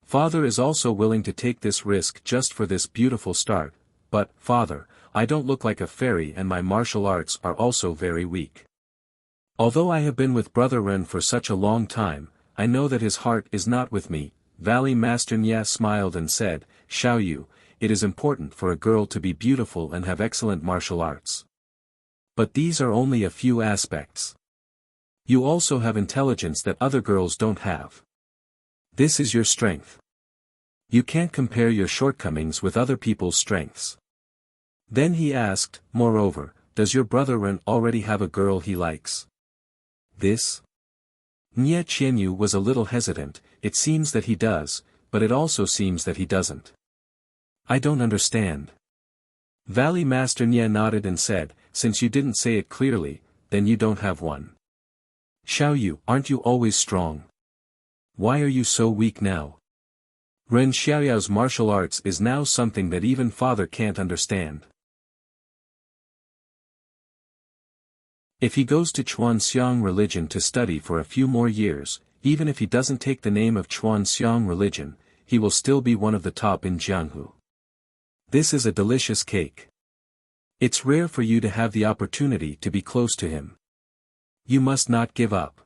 Father is also willing to take this risk just for this beautiful start, but, Father, I don't look like a fairy and my martial arts are also very weak. Although I have been with Brother Ren for such a long time, I know that his heart is not with me. Valley Master Nye smiled and said, Xiaoyu, it is important for a girl to be beautiful and have excellent martial arts. But these are only a few aspects. You also have intelligence that other girls don't have. This is your strength. You can't compare your shortcomings with other people's strengths. Then he asked, moreover, does your brother Ren already have a girl he likes? This? Nie Qianyu was a little hesitant. It seems that he does, but it also seems that he doesn't. I don't understand. Valley Master Nie nodded and said, since you didn't say it clearly, then you don't have one. Xiaoyu, aren't you always strong? Why are you so weak now? Ren Xiaoyao's martial arts is now something that even father can't understand. If he goes to Chuanxiang religion to study for a few more years, even if he doesn't take the name of Chuanxiang religion, he will still be one of the top in Jianghu. This is a delicious cake. It's rare for you to have the opportunity to be close to him. You must not give up.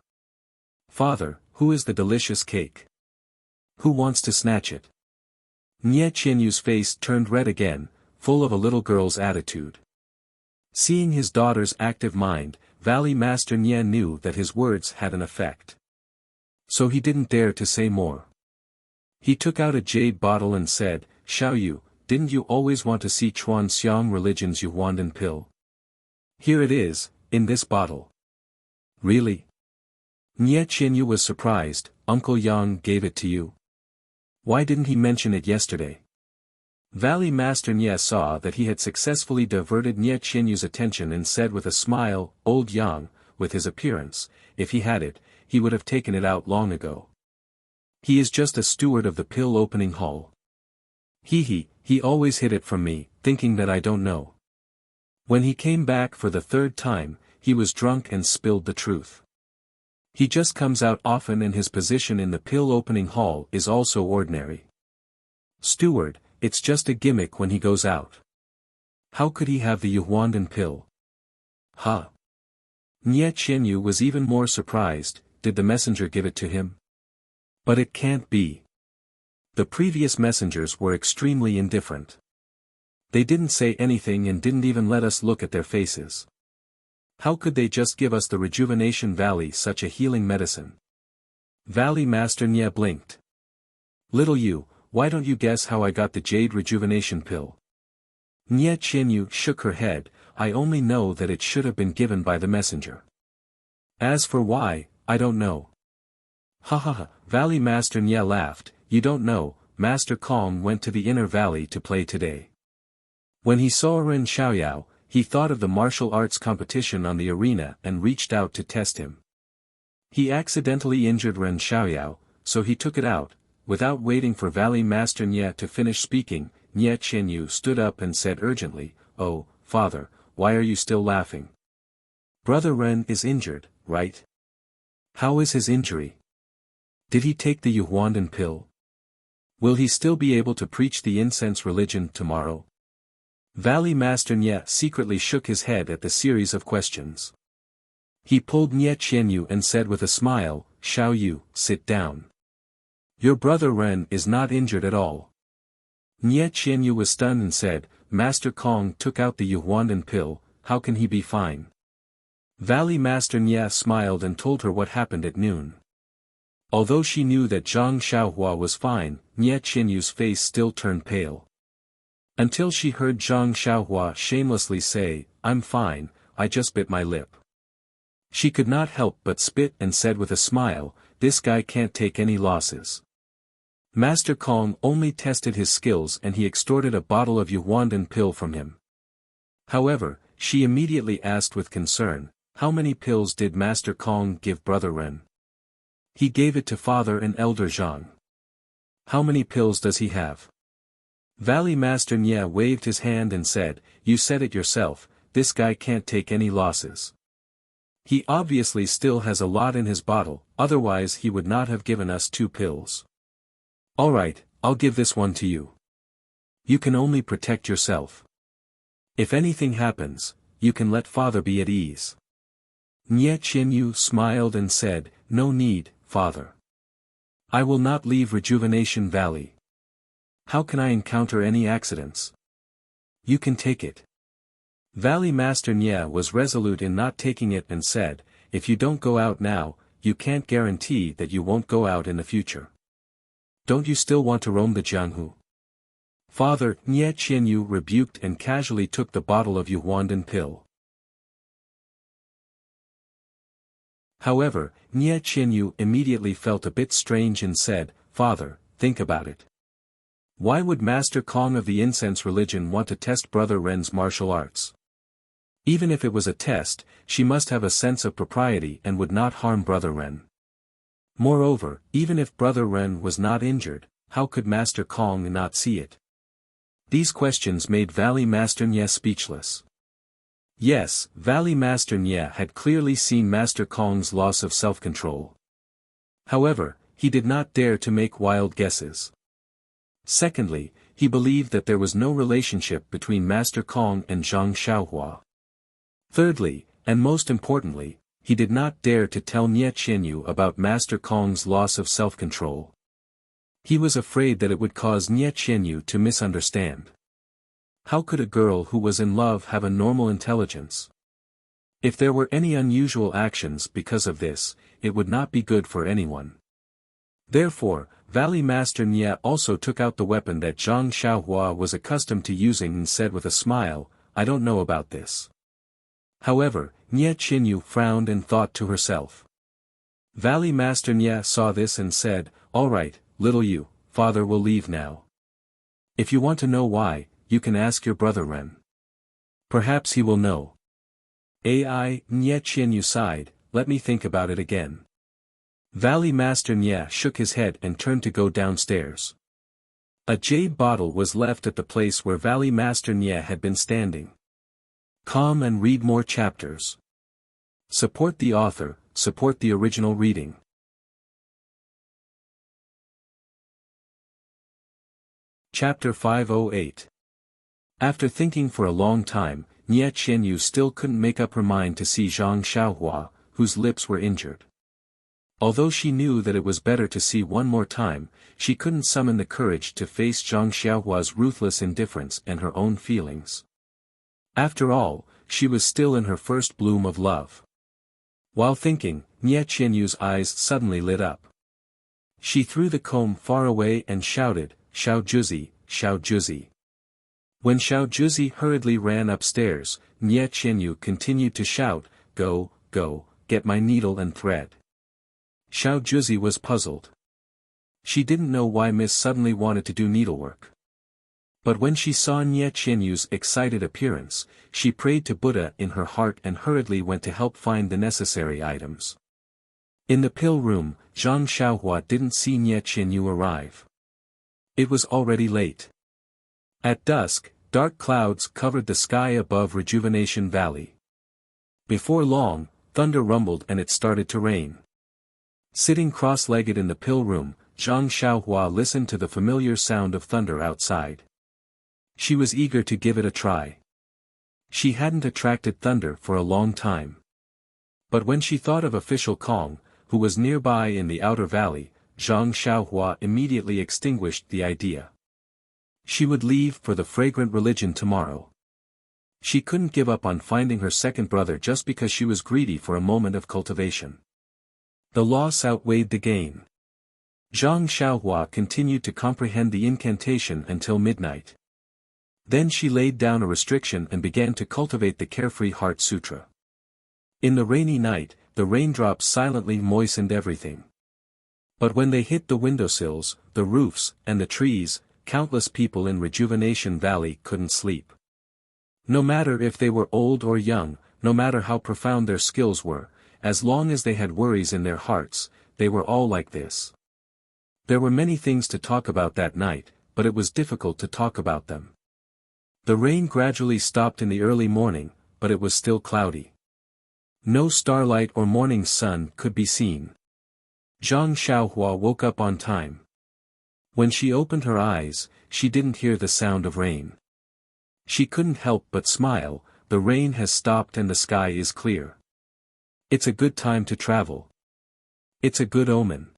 Father, who is the delicious cake? Who wants to snatch it? Nie Qianyu's face turned red again, full of a little girl's attitude. Seeing his daughter's active mind, Valley Master Nie knew that his words had an effect. So he didn't dare to say more. He took out a jade bottle and said, Xiaoyu, didn't you always want to see Chuanxiang religion's Yuhuandan pill? Here it is, in this bottle. Really? Nie Qianyu was surprised. Uncle Yang gave it to you? Why didn't he mention it yesterday? Valley Master Nie saw that he had successfully diverted Nie Qianyu's attention and said with a smile, Old Yang, with his appearance, if he had it, he would have taken it out long ago. He is just a steward of the pill opening hall. He always hid it from me, thinking that I don't know. When he came back for the third time, he was drunk and spilled the truth. He just comes out often and his position in the pill opening hall is also ordinary. Steward, it's just a gimmick when he goes out. How could he have the Yuhuandan pill? Ha! Nie Qianyu was even more surprised. Did the messenger give it to him? But it can't be. The previous messengers were extremely indifferent. They didn't say anything and didn't even let us look at their faces. How could they just give us the Rejuvenation Valley such a healing medicine? Valley Master Nie blinked. Little you, why don't you guess how I got the Jade Rejuvenation Pill? Nie Qianyu shook her head. I only know that it should have been given by the messenger. As for why, I don't know. Ha ha ha, Valley Master Nie laughed. You don't know, Master Kong went to the inner valley to play today. When he saw Ren Xiaoyao, he thought of the martial arts competition on the arena and reached out to test him. He accidentally injured Ren Xiaoyao, so he took it out. Without waiting for Valley Master Nie to finish speaking, Nie Qianyu stood up and said urgently, Oh, father, why are you still laughing? Brother Ren is injured, right? How is his injury? Did he take the Yuhuandan pill? Will he still be able to preach the incense religion tomorrow? Valley Master Nie secretly shook his head at the series of questions. He pulled Nie Qianyu and said with a smile, Xiaoyu, sit down. Your brother Ren is not injured at all. Nie Qianyu was stunned and said, Master Kong took out the Yuhuandan pill, how can he be fine? Valley Master Nie smiled and told her what happened at noon. Although she knew that Zhang Xiaohua was fine, Nie Qianyu's face still turned pale. Until she heard Zhang Xiaohua shamelessly say, I'm fine, I just bit my lip. She could not help but spit and said with a smile, this guy can't take any losses. Master Kong only tested his skills and he extorted a bottle of Yuhuandan pill from him. However, she immediately asked with concern, how many pills did Master Kong give Brother Ren? He gave it to Father and Elder Zhang. How many pills does he have? Valley Master Nie waved his hand and said, you said it yourself, this guy can't take any losses. He obviously still has a lot in his bottle, otherwise he would not have given us 2 pills. Alright, I'll give this one to you. You can only protect yourself. If anything happens, you can let Father be at ease. Nie Qianyu smiled and said, no need, Father. I will not leave Rejuvenation Valley. How can I encounter any accidents? You can take it. Valley Master Nie was resolute in not taking it and said, if you don't go out now, you can't guarantee that you won't go out in the future. Don't you still want to roam the Jianghu? Father, Nie Qianyu rebuked and casually took the bottle of Yuhuandan pill. However, Nie Qianyu immediately felt a bit strange and said, "Father, think about it. Why would Master Kong of the incense religion want to test Brother Ren's martial arts? Even if it was a test, she must have a sense of propriety and would not harm Brother Ren. Moreover, even if Brother Ren was not injured, how could Master Kong not see it?" These questions made Valley Master Nye speechless. Yes, Valley Master Nye had clearly seen Master Kong's loss of self-control. However, he did not dare to make wild guesses. Secondly, he believed that there was no relationship between Master Kong and Zhang Xiaohua. Thirdly, and most importantly, he did not dare to tell Nie Qianyu about Master Kong's loss of self-control. He was afraid that it would cause Nie Qianyu to misunderstand. How could a girl who was in love have a normal intelligence? If there were any unusual actions because of this, it would not be good for anyone. Therefore, Valley Master Nye also took out the weapon that Zhang Xiaohua was accustomed to using and said with a smile, "I don't know about this." However, Nie Qianyu frowned and thought to herself. Valley Master Nye saw this and said, "All right, little you, father will leave now. If you want to know why, you can ask your brother Ren. Perhaps he will know." Nye Qianyu sighed, "Let me think about it again." Valley Master Nye shook his head and turned to go downstairs. A jade bottle was left at the place where Valley Master Nye had been standing. Come and read more chapters. Support the author, support the original reading. Chapter 508. After thinking for a long time, Nie Qianyu still couldn't make up her mind to see Zhang Xiaohua, whose lips were injured. Although she knew that it was better to see one more time, she couldn't summon the courage to face Zhang Xiaohua's ruthless indifference and her own feelings. After all, she was still in her first bloom of love. While thinking, Nie Qianyu's eyes suddenly lit up. She threw the comb far away and shouted, "Xiao Juzi, Xiao Juzi." When Xiao Juzi hurriedly ran upstairs, Nie Qianyu continued to shout, "Go, go, get my needle and thread." Xiao Juzi was puzzled. She didn't know why Miss suddenly wanted to do needlework. But when she saw Nie Qianyu's excited appearance, she prayed to Buddha in her heart and hurriedly went to help find the necessary items. In the pill room, Zhang Xiaohua didn't see Nie Qianyu arrive. It was already late. At dusk, dark clouds covered the sky above Rejuvenation Valley. Before long, thunder rumbled and it started to rain. Sitting cross-legged in the pill room, Zhang Xiaohua listened to the familiar sound of thunder outside. She was eager to give it a try. She hadn't attracted thunder for a long time. But when she thought of official Kong, who was nearby in the outer valley, Zhang Xiaohua immediately extinguished the idea. She would leave for the fragrant religion tomorrow. She couldn't give up on finding her second brother just because she was greedy for a moment of cultivation. The loss outweighed the gain. Zhang Xiaohua continued to comprehend the incantation until midnight. Then she laid down a restriction and began to cultivate the Carefree Heart Sutra. In the rainy night, the raindrops silently moistened everything. But when they hit the windowsills, the roofs, and the trees, countless people in Rejuvenation Valley couldn't sleep. No matter if they were old or young, no matter how profound their skills were, as long as they had worries in their hearts, they were all like this. There were many things to talk about that night, but it was difficult to talk about them. The rain gradually stopped in the early morning, but it was still cloudy. No starlight or morning sun could be seen. Zhang Xiaohua woke up on time. When she opened her eyes, she didn't hear the sound of rain. She couldn't help but smile. The rain has stopped and the sky is clear. It's a good time to travel. It's a good omen.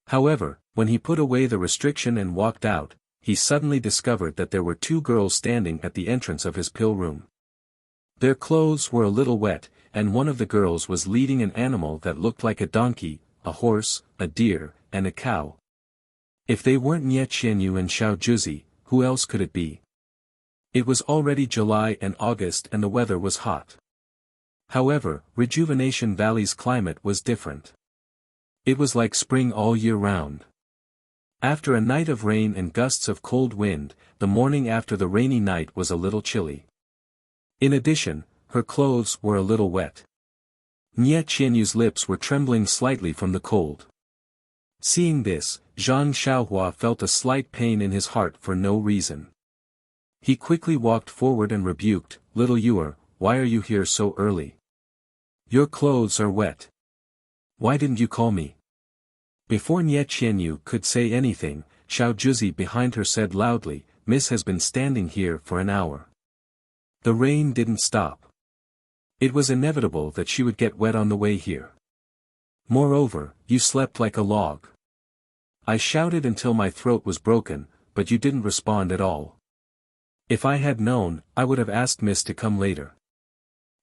However, when he put away the restriction and walked out, he suddenly discovered that there were two girls standing at the entrance of his pill room. Their clothes were a little wet, and one of the girls was leading an animal that looked like a donkey, a horse, a deer, and a cow. If they weren't Nie Qianyu and Xiao Juzi, who else could it be? It was already July and August and the weather was hot. However, Rejuvenation Valley's climate was different. It was like spring all year round. After a night of rain and gusts of cold wind, the morning after the rainy night was a little chilly. In addition, her clothes were a little wet. Nie Qianyu's lips were trembling slightly from the cold. Seeing this, Zhang Xiaohua felt a slight pain in his heart for no reason. He quickly walked forward and rebuked, "Little Yuer, why are you here so early? Your clothes are wet. Why didn't you call me?" Before Nie Qianyu could say anything, Xiao Juzi behind her said loudly, "Miss has been standing here for an hour. The rain didn't stop. It was inevitable that she would get wet on the way here. Moreover, you slept like a log. I shouted until my throat was broken, but you didn't respond at all. If I had known, I would have asked Miss to come later."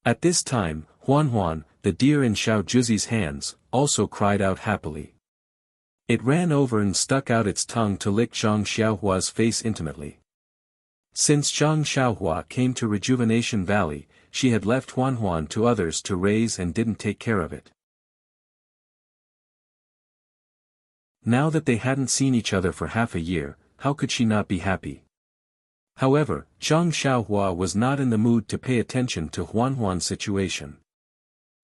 At this time, Huan, the deer in Xiao Juzi's hands, also cried out happily. It ran over and stuck out its tongue to lick Zhang Xiaohua's face intimately. Since Zhang Xiaohua came to Rejuvenation Valley, she had left Huan to others to raise and didn't take care of it. Now that they hadn't seen each other for half a year, how could she not be happy? However, Zhang Xiaohua was not in the mood to pay attention to Huan's situation.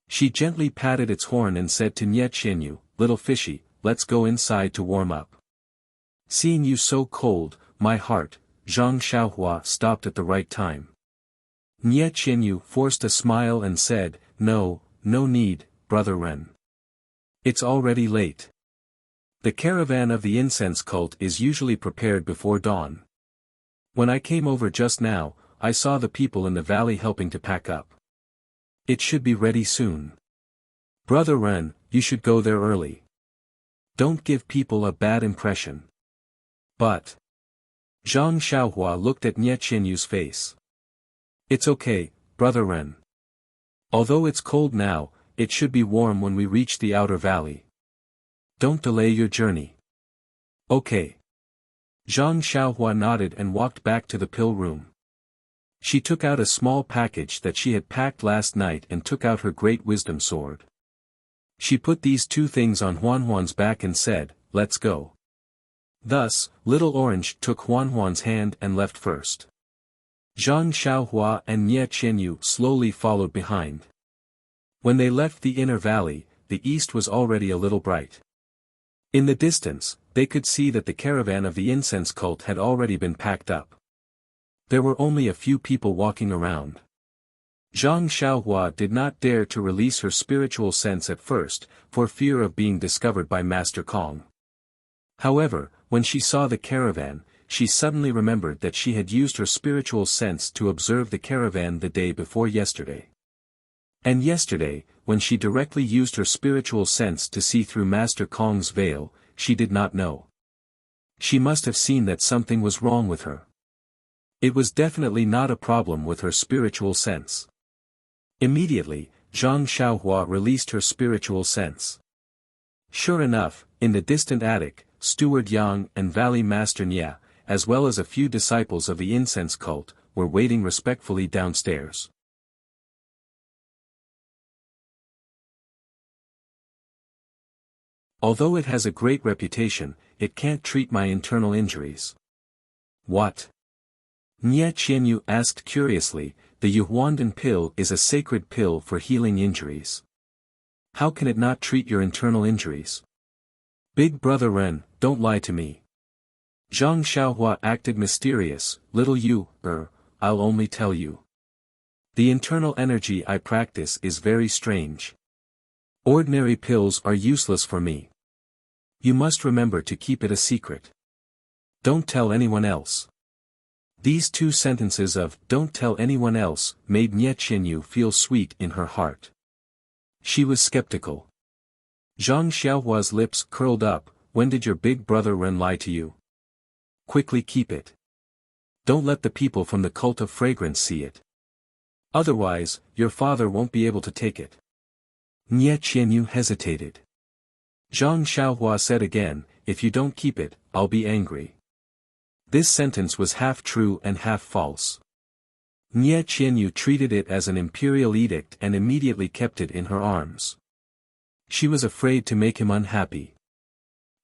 She gently patted its horn and said to Nie Qianyu, "Little fishy, let's go inside to warm up. Seeing you so cold, my heart." Zhang Xiaohua stopped at the right time. Nie Qianyu forced a smile and said, No need, Brother Ren. It's already late. The caravan of the incense cult is usually prepared before dawn. When I came over just now, I saw the people in the valley helping to pack up. It should be ready soon. Brother Ren, you should go there early. Don't give people a bad impression." But Zhang Xiaohua looked at Nie Qianyu's face. "It's okay, Brother Ren. Although it's cold now, it should be warm when we reach the outer valley. Don't delay your journey." "Okay." Zhang Xiaohua nodded and walked back to the pill room. She took out a small package that she had packed last night and took out her great wisdom sword. She put these two things on Huan's back and said, "Let's go." Thus, Little Orange took Huan's hand and left first. Zhang Xiaohua and Nie Qianyu slowly followed behind. When they left the inner valley, the east was already a little bright. In the distance, they could see that the caravan of the incense cult had already been packed up. There were only a few people walking around. Zhang Xiaohua did not dare to release her spiritual sense at first, for fear of being discovered by Master Kong. However, when she saw the caravan, she suddenly remembered that she had used her spiritual sense to observe the caravan the day before yesterday. And yesterday, when she directly used her spiritual sense to see through Master Kong's veil, she did not know. She must have seen that something was wrong with her. It was definitely not a problem with her spiritual sense. Immediately, Zhang Xiaohua released her spiritual sense. Sure enough, in the distant attic, Steward Yang and Valley Master Nia, as well as a few disciples of the incense cult, were waiting respectfully downstairs. Although it has a great reputation, it can't treat my internal injuries. What? Nie Qianyu asked curiously. The Yuhuandan pill is a sacred pill for healing injuries. How can it not treat your internal injuries? Big Brother Ren, don't lie to me. Zhang Xiaohua acted mysterious. Little you, I'll only tell you. The internal energy I practice is very strange. Ordinary pills are useless for me. You must remember to keep it a secret. Don't tell anyone else. These two sentences of "don't tell anyone else" made Nie Qianyu feel sweet in her heart. She was skeptical. Zhang Xiaohua's lips curled up. When did your big brother Ren lie to you? Quickly keep it. Don't let the people from the cult of fragrance see it. Otherwise, your father won't be able to take it. Nie Qianyu hesitated. Zhang Xiaohua said again, "If you don't keep it, I'll be angry." This sentence was half true and half false. Nie Qianyu treated it as an imperial edict and immediately kept it in her arms. She was afraid to make him unhappy.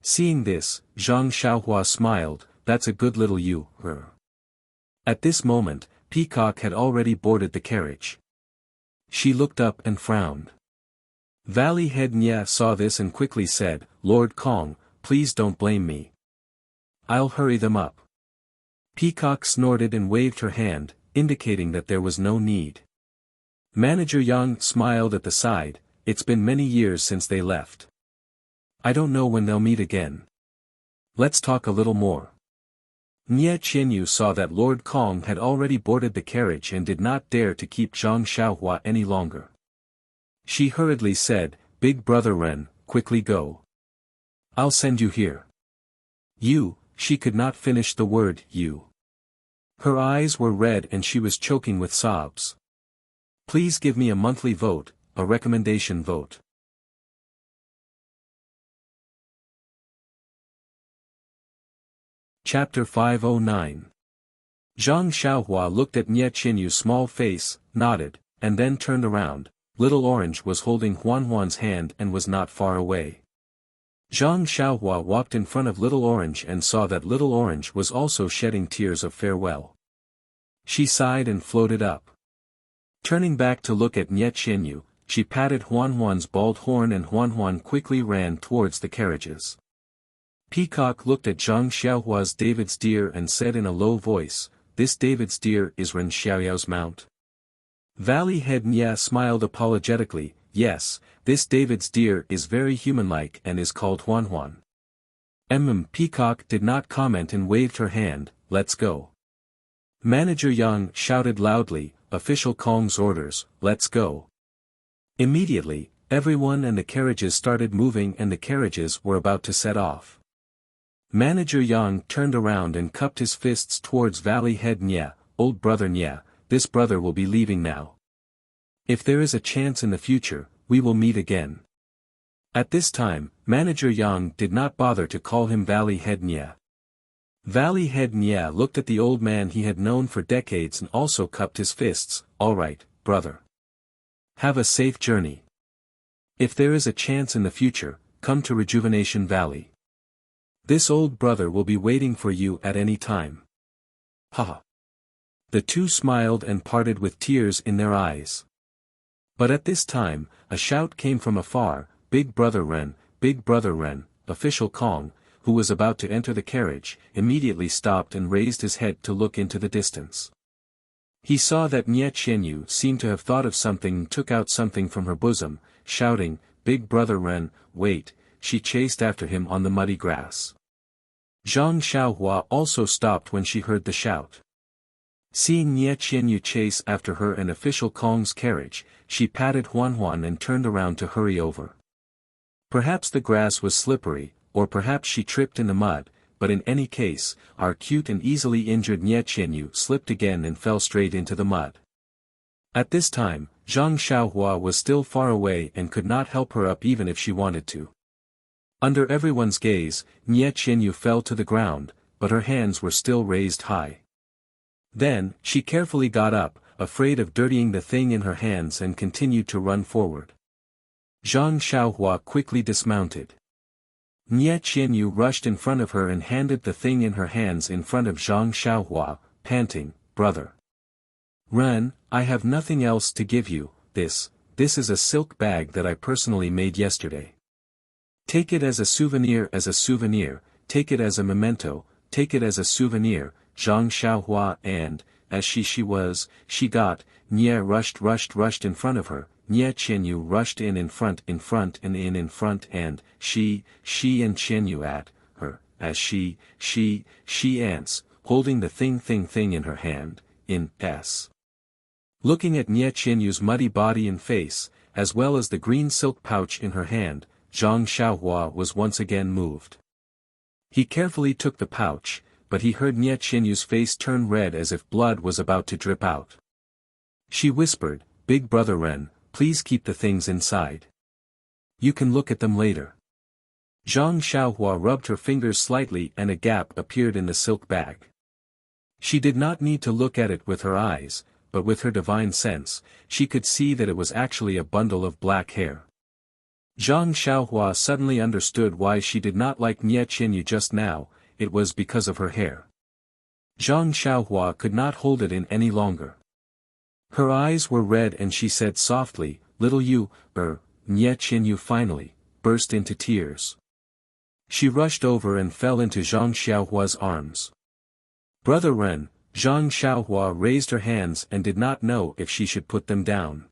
Seeing this, Zhang Xiaohua smiled, "That's a good little you, her." At this moment, Peacock had already boarded the carriage. She looked up and frowned. Valley Head Nye saw this and quickly said, "Lord Kong, please don't blame me. I'll hurry them up." Peacock snorted and waved her hand, indicating that there was no need. Manager Yang smiled at the side, "It's been many years since they left. I don't know when they'll meet again. Let's talk a little more." Nie Qianyu saw that Lord Kong had already boarded the carriage and did not dare to keep Zhang Xiaohua any longer. She hurriedly said, "Big brother Ren, quickly go. I'll send you here." "You," she could not finish the word "you." Her eyes were red and she was choking with sobs. "Please give me a monthly vote, a recommendation vote." Chapter 509. Zhang Xiaohua looked at Nie Qianyu's small face, nodded, and then turned around. Little Orange was holding Huan's hand and was not far away. Zhang Xiaohua walked in front of Little Orange and saw that Little Orange was also shedding tears of farewell. She sighed and floated up. Turning back to look at Nie Qianyu, she patted Huan's bald horn and Huan quickly ran towards the carriages. Peacock looked at Zhang Xiaohua's David's deer and said in a low voice, "This David's deer is Ren Xiaoyao's mount?" Valley Head Nye smiled apologetically, "Yes, this David's deer is very human-like and is called Huan." Peacock did not comment and waved her hand, "Let's go." Manager Yang shouted loudly, "Official Kong's orders, let's go." Immediately, everyone and the carriages started moving and the carriages were about to set off. Manager Yang turned around and cupped his fists towards Valley Head Nye, "Old brother Nye, this brother will be leaving now. If there is a chance in the future, we will meet again." At this time, Manager Yang did not bother to call him Valley Head Nye. Valley Head Nye looked at the old man he had known for decades and also cupped his fists, "All right, brother. Have a safe journey. If there is a chance in the future, come to Rejuvenation Valley. This old brother will be waiting for you at any time." Haha. The two smiled and parted with tears in their eyes. But at this time, a shout came from afar, Big brother Ren, Official Kong, who was about to enter the carriage, immediately stopped and raised his head to look into the distance. He saw that Nie Qianyu seemed to have thought of something and took out something from her bosom, shouting, "Big brother Ren, wait," she chased after him on the muddy grass. Zhang Xiaohua also stopped when she heard the shout. Seeing Nie Qianyu chase after her and Official Kong's carriage, she patted Huan and turned around to hurry over. Perhaps the grass was slippery, or perhaps she tripped in the mud, but in any case, our cute and easily injured Nie Qianyu slipped again and fell straight into the mud. At this time, Zhang Xiaohua was still far away and could not help her up even if she wanted to. Under everyone's gaze, Nie Qianyu fell to the ground, but her hands were still raised high. Then, she carefully got up, afraid of dirtying the thing in her hands and continued to run forward. Zhang Xiaohua quickly dismounted. Nie Qianyu rushed in front of her and handed the thing in her hands in front of Zhang Xiaohua, panting, "Brother Ren, I have nothing else to give you, this is a silk bag that I personally made yesterday. Take it as a souvenir, take it as a memento, take it as a souvenir." Zhang Xiaohua and, as she got, Nie rushed in front of her, Nie Qianyu rushed in front and she and Qianyu at her, as she ants, holding the thing in her hand, in s. Looking at Nie Qianyu's muddy body and face, as well as the green silk pouch in her hand, Zhang Xiaohua was once again moved. He carefully took the pouch, but he heard Nie Qianyu's face turn red as if blood was about to drip out. She whispered, "Big brother Ren, please keep the things inside. You can look at them later." Zhang Xiaohua rubbed her fingers slightly and a gap appeared in the silk bag. She did not need to look at it with her eyes, but with her divine sense, she could see that it was actually a bundle of black hair. Zhang Xiaohua suddenly understood why she did not like Nie Qianyu just now. It was because of her hair. Zhang Xiaohua could not hold it in any longer. Her eyes were red and she said softly, "Little you, Nie Qianyu finally burst into tears. She rushed over and fell into Zhang Xiaohua's arms. Brother Ren, Zhang Xiaohua raised her hands and did not know if she should put them down.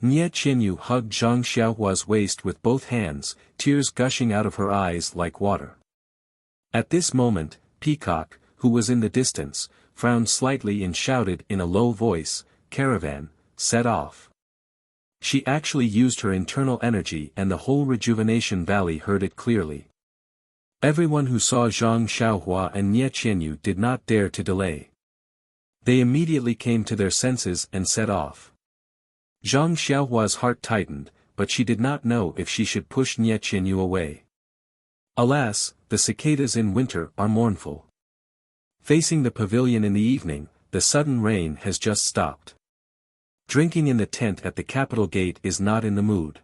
Nie Qianyu hugged Zhang Xiaohua's waist with both hands, tears gushing out of her eyes like water. At this moment, Peacock, who was in the distance, frowned slightly and shouted in a low voice, "Caravan, set off." She actually used her internal energy and the whole Rejuvenation Valley heard it clearly. Everyone who saw Zhang Xiaohua and Nie Qianyu did not dare to delay. They immediately came to their senses and set off. Zhang Xiaohua's heart tightened, but she did not know if she should push Nie Qianyu away. Alas, the cicadas in winter are mournful. Facing the pavilion in the evening, the sudden rain has just stopped. Drinking in the tent at the capital gate is not in the mood.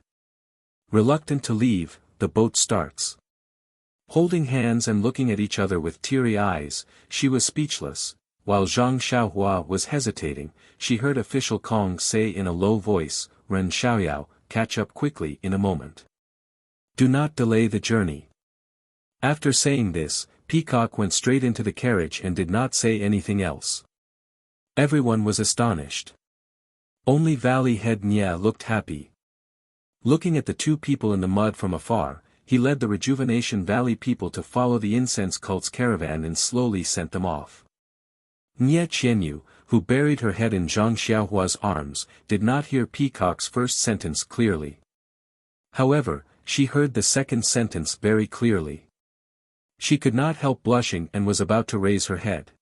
Reluctant to leave, the boat starts. Holding hands and looking at each other with teary eyes, she was speechless. While Zhang Xiaohua was hesitating, she heard official Kong say in a low voice, "Ren Xiaoyao, catch up quickly in a moment. Do not delay the journey." After saying this, Peacock went straight into the carriage and did not say anything else. Everyone was astonished. Only Valley Head Nya looked happy. Looking at the two people in the mud from afar, he led the Rejuvenation Valley people to follow the incense cult's caravan and slowly sent them off. Nie Qianyu, who buried her head in Zhang Xiaohua's arms, did not hear Peacock's first sentence clearly. However, she heard the second sentence very clearly. She could not help blushing and was about to raise her head.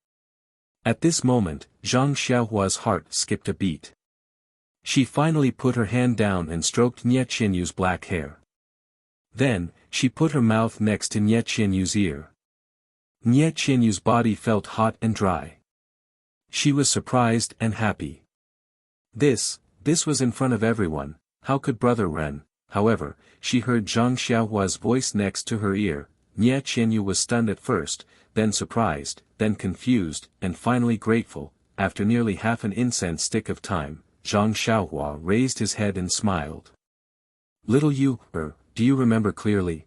At this moment, Zhang Xiaohua's heart skipped a beat. She finally put her hand down and stroked Nie Qianyu's black hair. Then, she put her mouth next to Nie Qianyu's ear. Nie Qianyu's body felt hot and dry. She was surprised and happy. This was in front of everyone. How could Brother Ren? However, she heard Zhang Xiaohua's voice next to her ear. Nie Qianyu was stunned at first, then surprised, then confused, and finally grateful. After nearly half an incense stick of time, Zhang Xiaohua raised his head and smiled. "Little you, do you remember clearly?"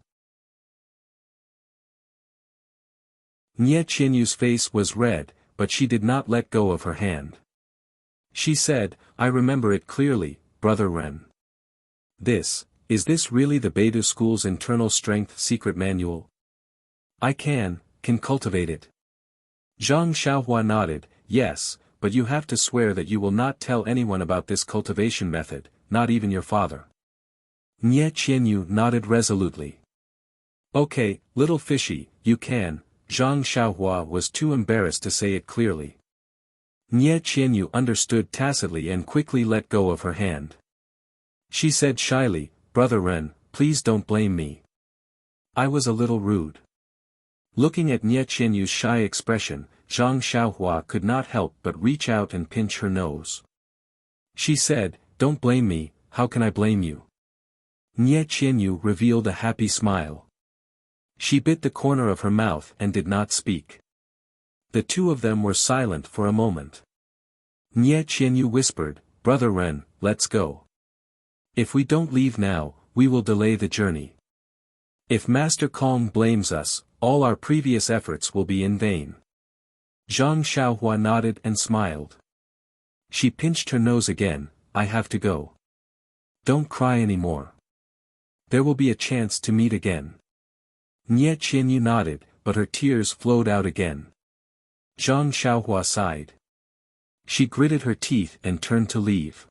Nie Qianyu's face was red, but she did not let go of her hand. She said, "I remember it clearly, Brother Ren. Is this really the Beidou School's internal strength secret manual? I can cultivate it." Zhang Xiaohua nodded, "Yes, but you have to swear that you will not tell anyone about this cultivation method, not even your father." Nie Qianyu nodded resolutely. "Okay, little fishy, you can." Zhang Xiaohua was too embarrassed to say it clearly. Nie Qianyu understood tacitly and quickly let go of her hand. She said shyly, "Brother Ren, please don't blame me. I was a little rude." Looking at Nie Qianyu's shy expression, Zhang Xiaohua could not help but reach out and pinch her nose. She said, "Don't blame me, how can I blame you?" Nie Qianyu revealed a happy smile. She bit the corner of her mouth and did not speak. The two of them were silent for a moment. Nie Qianyu whispered, "Brother Ren, let's go. If we don't leave now, we will delay the journey. If Master Kong blames us, all our previous efforts will be in vain." Zhang Xiaohua nodded and smiled. She pinched her nose again. "I have to go. Don't cry anymore. There will be a chance to meet again." Nie Qianyu nodded, but her tears flowed out again. Zhang Xiaohua sighed. She gritted her teeth and turned to leave.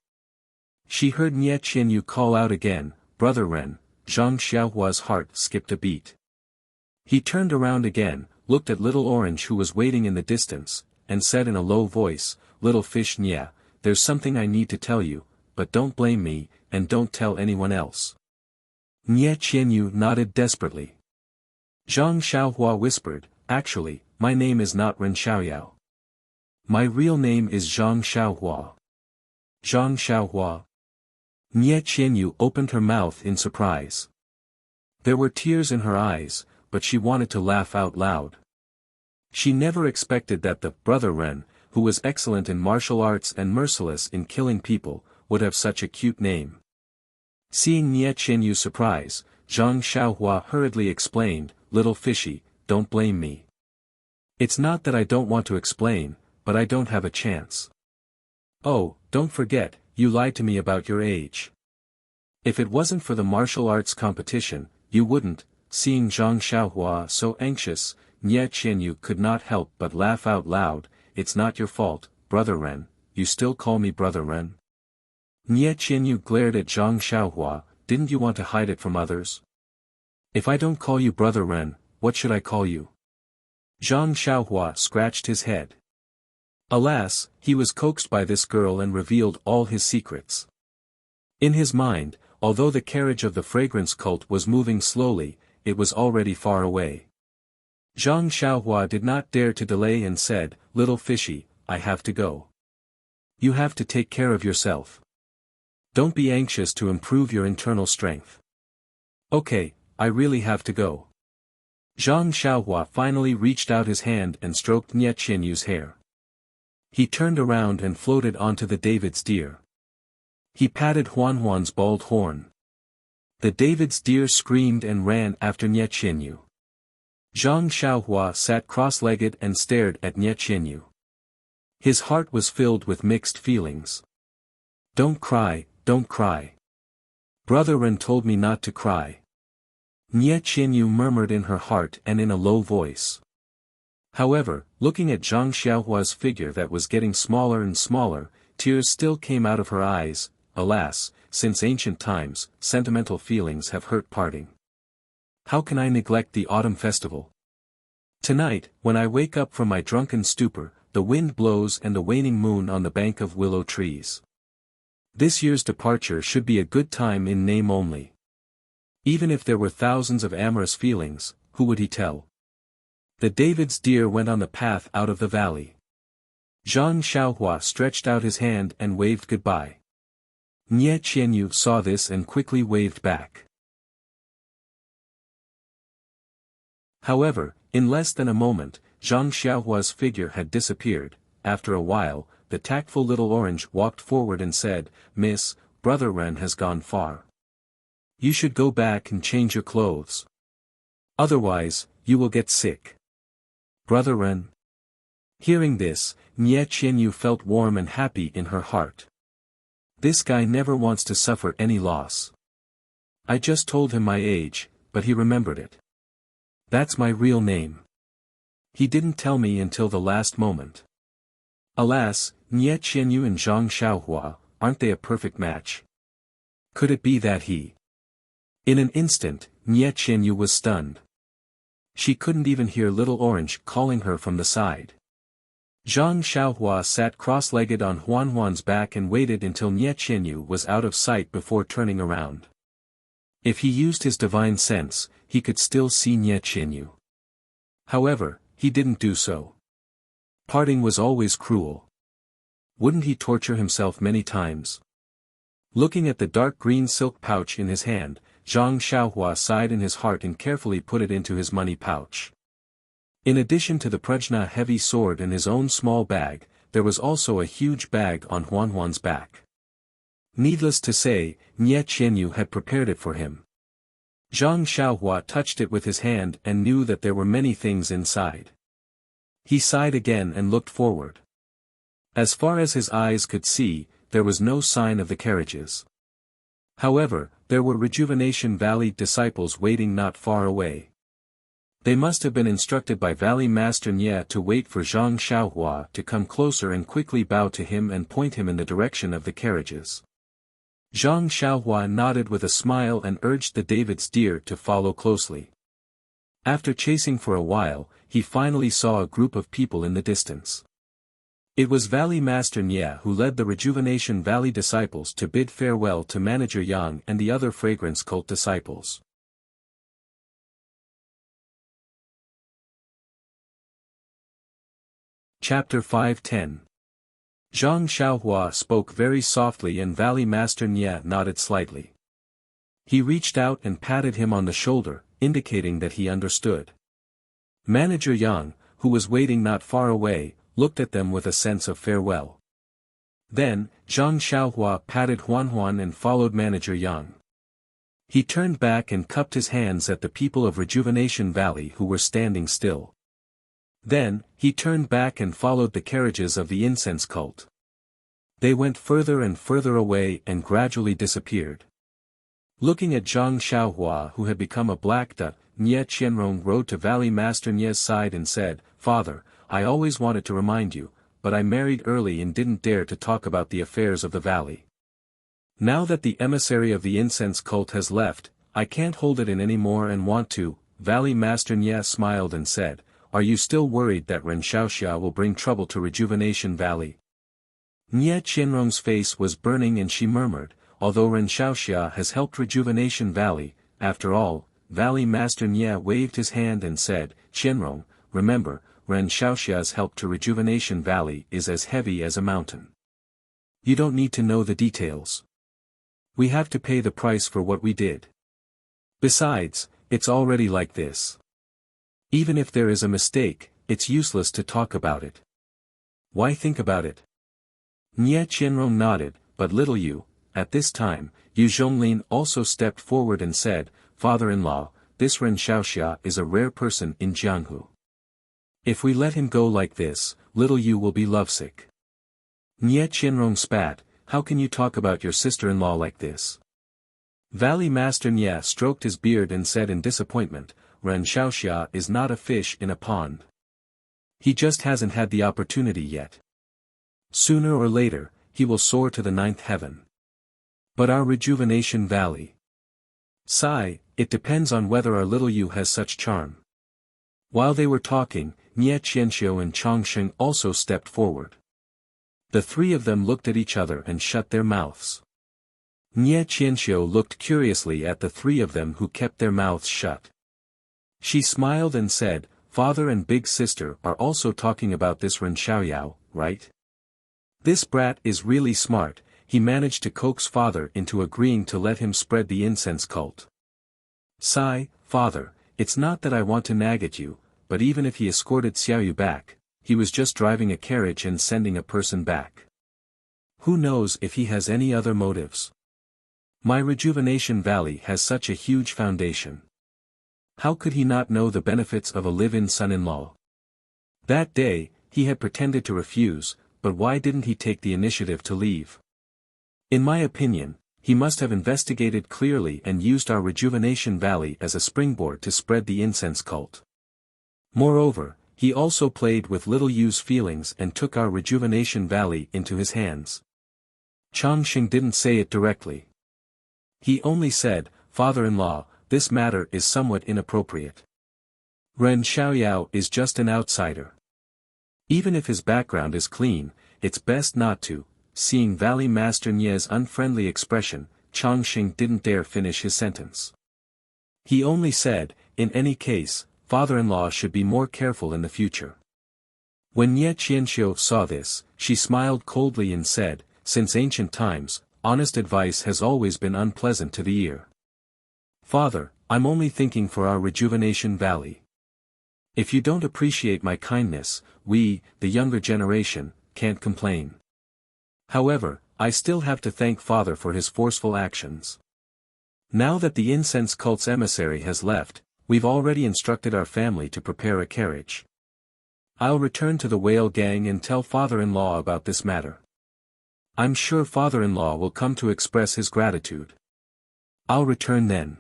She heard Nie Qianyu call out again, "Brother Ren." Zhang Xiaohua's heart skipped a beat. He turned around again, looked at Little Orange who was waiting in the distance, and said in a low voice, "Little fish Nya, there's something I need to tell you, but don't blame me, and don't tell anyone else." Nie Qianyu nodded desperately. Zhang Xiaohua whispered, "Actually, my name is not Ren Xiaoyao. My real name is Zhang Xiaohua. Zhang Xiaohua. Nie Qianyu opened her mouth in surprise. There were tears in her eyes, but she wanted to laugh out loud. She never expected that the brother Ren, who was excellent in martial arts and merciless in killing people, would have such a cute name. Seeing Nie Qianyu's surprise, Zhang Xiaohua hurriedly explained, "Little fishy, don't blame me. It's not that I don't want to explain, but I don't have a chance. Oh, don't forget, you lied to me about your age. If it wasn't for the martial arts competition, you wouldn't." Seeing Zhang Xiaohua so anxious, Nie Qianyu could not help but laugh out loud. "It's not your fault, Brother Ren, you still call me Brother Ren?" Nie Qianyu glared at Zhang Xiaohua, "Didn't you want to hide it from others? If I don't call you Brother Ren, what should I call you?" Zhang Xiaohua scratched his head. Alas, he was coaxed by this girl and revealed all his secrets. In his mind, although the carriage of the fragrance cult was moving slowly, it was already far away. Zhang Xiaohua did not dare to delay and said, "Little fishy, I have to go. You have to take care of yourself. Don't be anxious to improve your internal strength." "Okay, I really have to go." Zhang Xiaohua finally reached out his hand and stroked Nie Qianyu's hair. He turned around and floated onto the David's deer. He patted Huan's bald horn. The David's deer screamed and ran after Nie Qianyu. Zhang Xiaohua sat cross-legged and stared at Nie Qianyu. His heart was filled with mixed feelings. Don't cry, don't cry. Brother Ren told me not to cry." Nie Qianyu murmured in her heart and in a low voice. However, looking at Zhang Xiaohua's figure that was getting smaller and smaller, tears still came out of her eyes. Alas, since ancient times, sentimental feelings have hurt parting. How can I neglect the autumn festival? Tonight, when I wake up from my drunken stupor, the wind blows and the waning moon on the bank of willow trees. This year's departure should be a good time in name only. Even if there were thousands of amorous feelings, who would he tell? The David's deer went on the path out of the valley. Zhang Xiaohua stretched out his hand and waved goodbye. Nie Qianyu saw this and quickly waved back. However, in less than a moment, Zhang Xiaohua's figure had disappeared. After a while, the tactful little orange walked forward and said, "Miss, Brother Ren has gone far. You should go back and change your clothes. Otherwise, you will get sick." Brother Ren. Hearing this, Nie Qianyu felt warm and happy in her heart. This guy never wants to suffer any loss. I just told him my age, but he remembered it. That's my real name. He didn't tell me until the last moment. Alas, Nie Qianyu and Zhang Xiaohua, aren't they a perfect match? Could it be that he? In an instant, Nie Qianyu was stunned. She couldn't even hear Little Orange calling her from the side. Zhang Xiaohua sat cross-legged on Huan's back and waited until Nie Qianyu was out of sight before turning around. If he used his divine sense, he could still see Nie Qianyu. However, he didn't do so. Parting was always cruel. Wouldn't he torture himself many times? Looking at the dark green silk pouch in his hand, Zhang Xiaohua sighed in his heart and carefully put it into his money pouch. In addition to the Prajna heavy sword and his own small bag, there was also a huge bag on Huan's back. Needless to say, Nie Qianyu had prepared it for him. Zhang Xiaohua touched it with his hand and knew that there were many things inside. He sighed again and looked forward. As far as his eyes could see, there was no sign of the carriages. However, there were Rejuvenation Valley disciples waiting not far away. They must have been instructed by Valley Master Nie to wait for Zhang Xiaohua to come closer and quickly bow to him and point him in the direction of the carriages. Zhang Xiaohua nodded with a smile and urged the David's deer to follow closely. After chasing for a while, he finally saw a group of people in the distance. It was Valley Master Nie who led the Rejuvenation Valley disciples to bid farewell to Manager Yang and the other fragrance cult disciples. Chapter 5:10. Zhang Xiaohua spoke very softly and Valley Master Nye nodded slightly. He reached out and patted him on the shoulder, indicating that he understood. Manager Yang, who was waiting not far away, looked at them with a sense of farewell. Then, Zhang Xiaohua patted Huan and followed Manager Yang. He turned back and cupped his hands at the people of Rejuvenation Valley who were standing still. Then, he turned back and followed the carriages of the incense cult. They went further and further away and gradually disappeared. Looking at Zhang Xiaohua who had become a black dot, Nye Qianrong rode to Valley Master Nye's side and said, "Father, I always wanted to remind you, but I married early and didn't dare to talk about the affairs of the valley. Now that the emissary of the incense cult has left, I can't hold it in anymore and want to." Valley Master Nye smiled and said, "Are you still worried that Ren Xiaoxia will bring trouble to Rejuvenation Valley?" Nye Qianrong's face was burning and she murmured, "Although Ren Xiaoxia has helped Rejuvenation Valley, after all," Valley Master Nye waved his hand and said, "Qianrong, remember, Ren Xiaoxia's help to Rejuvenation Valley is as heavy as a mountain. You don't need to know the details. We have to pay the price for what we did. Besides, it's already like this. Even if there is a mistake, it's useless to talk about it. Why think about it?" Nye Qianrong nodded, but little Yu, at this time, Yu Zhonglin also stepped forward and said, "Father-in-law, this Ren Xiaoxia is a rare person in Jianghu. If we let him go like this, little Yu will be lovesick." Nye Qianrong spat, "How can you talk about your sister-in-law like this?" Valley Master Nye stroked his beard and said in disappointment, "Ren Xiaoxia is not a fish in a pond. He just hasn't had the opportunity yet. Sooner or later, he will soar to the 9th heaven. But our Rejuvenation Valley. Sigh, it depends on whether our little Yu has such charm." While they were talking, Nye Qianxiu and Chongsheng also stepped forward. The three of them looked at each other and shut their mouths. Nye Qianxiu looked curiously at the three of them who kept their mouths shut. She smiled and said, "Father and big sister are also talking about this Ren Xiaoyao, right? This brat is really smart. He managed to coax father into agreeing to let him spread the incense cult. Sigh, father, it's not that I want to nag at you, but even if he escorted Xiaoyu back, he was just driving a carriage and sending a person back. Who knows if he has any other motives? My Rejuvenation Valley has such a huge foundation. How could he not know the benefits of a live-in son-in-law? That day, he had pretended to refuse, but why didn't he take the initiative to leave? In my opinion, he must have investigated clearly and used our Rejuvenation Valley as a springboard to spread the incense cult. Moreover, he also played with little Yu's feelings and took our Rejuvenation Valley into his hands." Chongsheng didn't say it directly. He only said, "Father-in-law, this matter is somewhat inappropriate. Ren Xiaoyao is just an outsider. Even if his background is clean, it's best not to." Seeing Valley Master Nye's unfriendly expression, Chongsheng didn't dare finish his sentence. He only said, "In any case, father-in-law should be more careful in the future." When Nye Qianxiu saw this, she smiled coldly and said, "Since ancient times, honest advice has always been unpleasant to the ear. Father, I'm only thinking for our Rejuvenation Valley. If you don't appreciate my kindness, we, the younger generation, can't complain. However, I still have to thank father for his forceful actions. Now that the incense cult's emissary has left, we've already instructed our family to prepare a carriage. I'll return to the whale gang and tell father-in-law about this matter. I'm sure father-in-law will come to express his gratitude. I'll return then."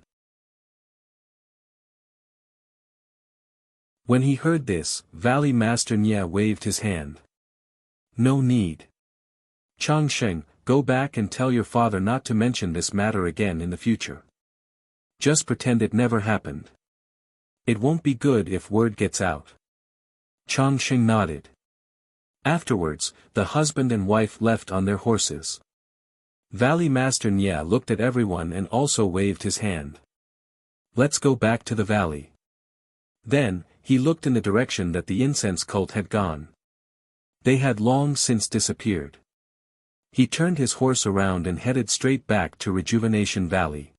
When he heard this, Valley Master Nye waved his hand. "No need. Chongsheng, go back and tell your father not to mention this matter again in the future. Just pretend it never happened. It won't be good if word gets out." Chongsheng nodded. Afterwards, the husband and wife left on their horses. Valley Master Nye looked at everyone and also waved his hand. "Let's go back to the valley." Then, he looked in the direction that the incense cult had gone. They had long since disappeared. He turned his horse around and headed straight back to Rejuvenation Valley.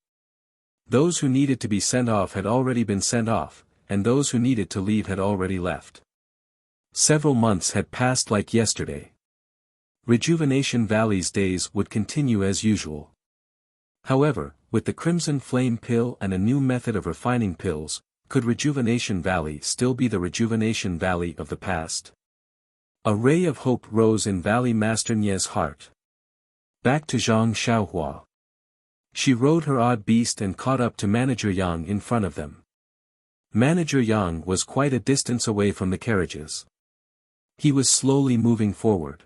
Those who needed to be sent off had already been sent off, and those who needed to leave had already left. Several months had passed like yesterday. Rejuvenation Valley's days would continue as usual. However, with the Crimson Flame pill and a new method of refining pills, could Rejuvenation Valley still be the Rejuvenation Valley of the past? A ray of hope rose in Valley Master Nie's heart. Back to Zhang Xiaohua. She rode her odd beast and caught up to Manager Yang in front of them. Manager Yang was quite a distance away from the carriages. He was slowly moving forward.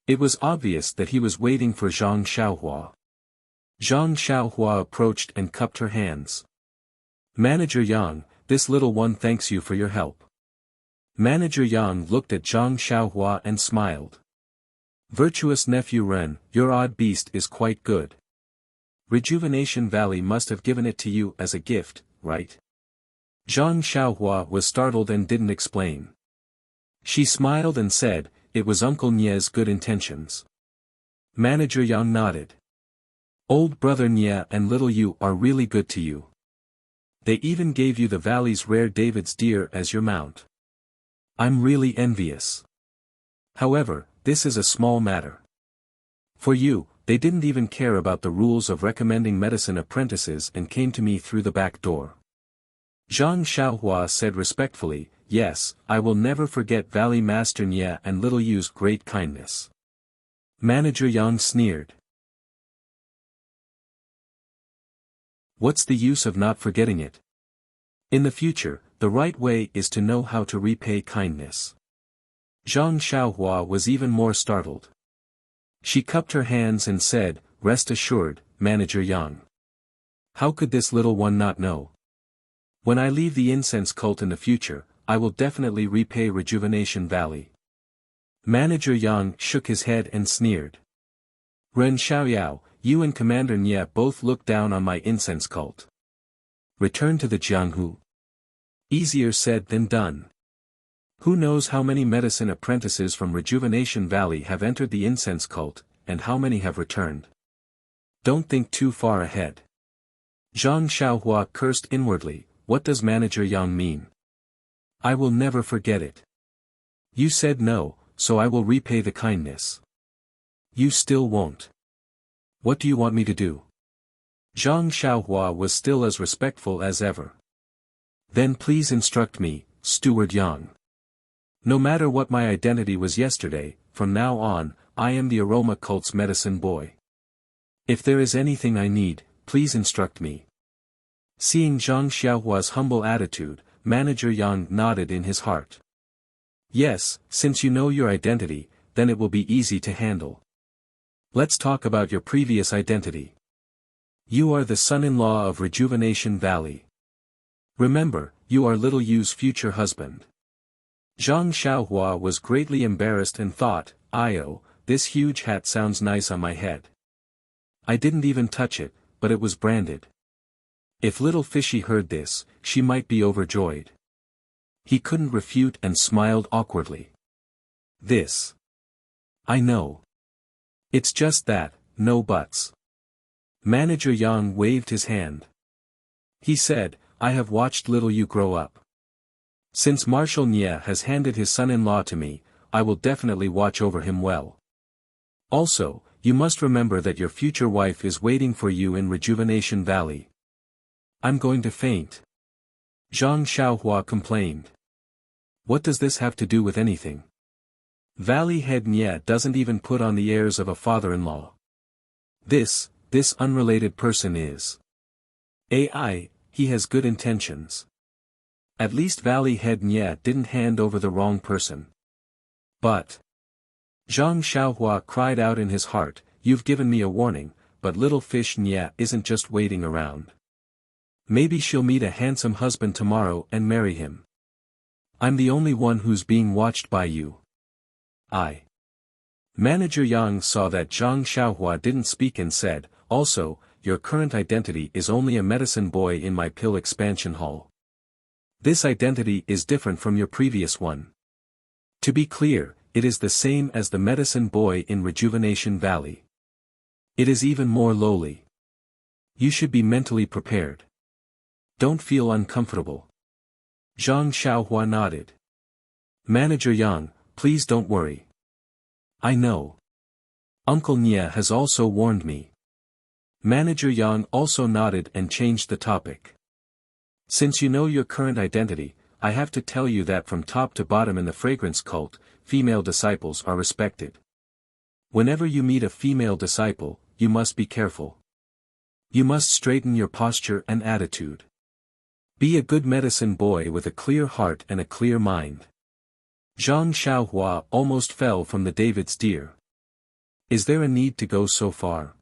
It was obvious that he was waiting for Zhang Xiaohua. Zhang Xiaohua approached and cupped her hands. Manager Yang, this little one thanks you for your help. Manager Yang looked at Zhang Xiaohua and smiled. Virtuous nephew Ren, your odd beast is quite good. Rejuvenation Valley must have given it to you as a gift, right? Zhang Xiaohua was startled and didn't explain. She smiled and said, it was Uncle Nie's good intentions. Manager Yang nodded. Old brother Nie and little you are really good to you. They even gave you the valley's rare David's deer as your mount. I'm really envious. However, this is a small matter. For you, they didn't even care about the rules of recommending medicine apprentices and came to me through the back door. Zhang Xiaohua said respectfully, yes, I will never forget Valley Master Nie and little you's great kindness. Manager Yang sneered. What's the use of not forgetting it? In the future, the right way is to know how to repay kindness. Zhang Xiaohua was even more startled. She cupped her hands and said, rest assured, Manager Yang. How could this little one not know? When I leave the incense cult in the future, I will definitely repay Rejuvenation Valley. Manager Yang shook his head and sneered. Ren Xiaoyao, you and Commander Nie both look down on my incense cult. Return to the Jianghu. Easier said than done. Who knows how many medicine apprentices from Rejuvenation Valley have entered the incense cult, and how many have returned. Don't think too far ahead. Zhang Xiaohua cursed inwardly, what does Manager Yang mean? I will never forget it. You said no, so I will repay the kindness. You still won't. What do you want me to do? Zhang Xiaohua was still as respectful as ever. Then please instruct me, Steward Yang. No matter what my identity was yesterday, from now on, I am the Aroma Cult's medicine boy. If there is anything I need, please instruct me. Seeing Zhang Xiaohua's humble attitude, Manager Yang nodded in his heart. Yes, since you know your identity, then it will be easy to handle. Let's talk about your previous identity. You are the son-in-law of Rejuvenation Valley. Remember, you are little Yu's future husband. Zhang Xiaohua was greatly embarrassed and thought, this huge hat sounds nice on my head. I didn't even touch it, but it was branded. If little Fishy heard this, she might be overjoyed. He couldn't refute and smiled awkwardly. This. I know. It's just that, no buts. Manager Yang waved his hand. He said, I have watched little you grow up. Since Marshal Nie has handed his son-in-law to me, I will definitely watch over him well. Also, you must remember that your future wife is waiting for you in Rejuvenation Valley. I'm going to faint. Zhang Xiaohua complained. What does this have to do with anything? Valley Head Nie doesn't even put on the airs of a father-in-law. This unrelated person is. He has good intentions. At least Valley Head Nie didn't hand over the wrong person. But. Zhang Xiaohua cried out in his heart, you've given me a warning, but little fish Nie isn't just waiting around. Maybe she'll meet a handsome husband tomorrow and marry him. I'm the only one who's being watched by you. Manager Yang saw that Zhang Xiaohua didn't speak and said, also, your current identity is only a medicine boy in my pill expansion hall. This identity is different from your previous one. To be clear, it is the same as the medicine boy in Rejuvenation Valley. It is even more lowly. You should be mentally prepared. Don't feel uncomfortable. Zhang Xiaohua nodded. Manager Yang, please don't worry. I know. Uncle Nia has also warned me. Manager Yang also nodded and changed the topic. Since you know your current identity, I have to tell you that from top to bottom in the fragrance cult, female disciples are respected. Whenever you meet a female disciple, you must be careful. You must straighten your posture and attitude. Be a good medicine boy with a clear heart and a clear mind. Zhang Xiaohua almost fell from the David's deer. Is there a need to go so far?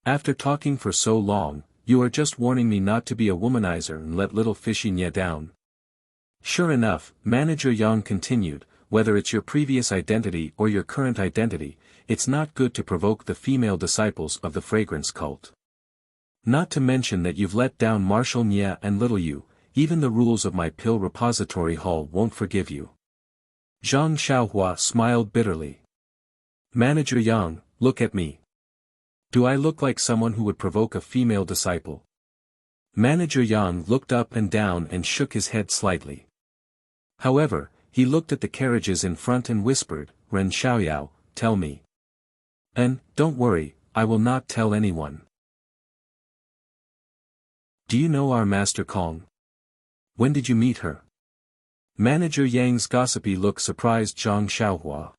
After talking for so long, you are just warning me not to be a womanizer and let little fishy Nia down. Sure enough, Manager Yang continued, whether it's your previous identity or your current identity, it's not good to provoke the female disciples of the fragrance cult. Not to mention that you've let down Marshal Nia and little you, even the rules of my pill repository hall won't forgive you. Zhang Xiaohua smiled bitterly. Manager Yang, look at me. Do I look like someone who would provoke a female disciple? Manager Yang looked up and down and shook his head slightly. However, he looked at the carriages in front and whispered, Ren Xiaoyao, tell me. And, don't worry, I will not tell anyone. Do you know our Master Kong? When did you meet her? Manager Yang's gossipy look surprised Zhang Xiaohua.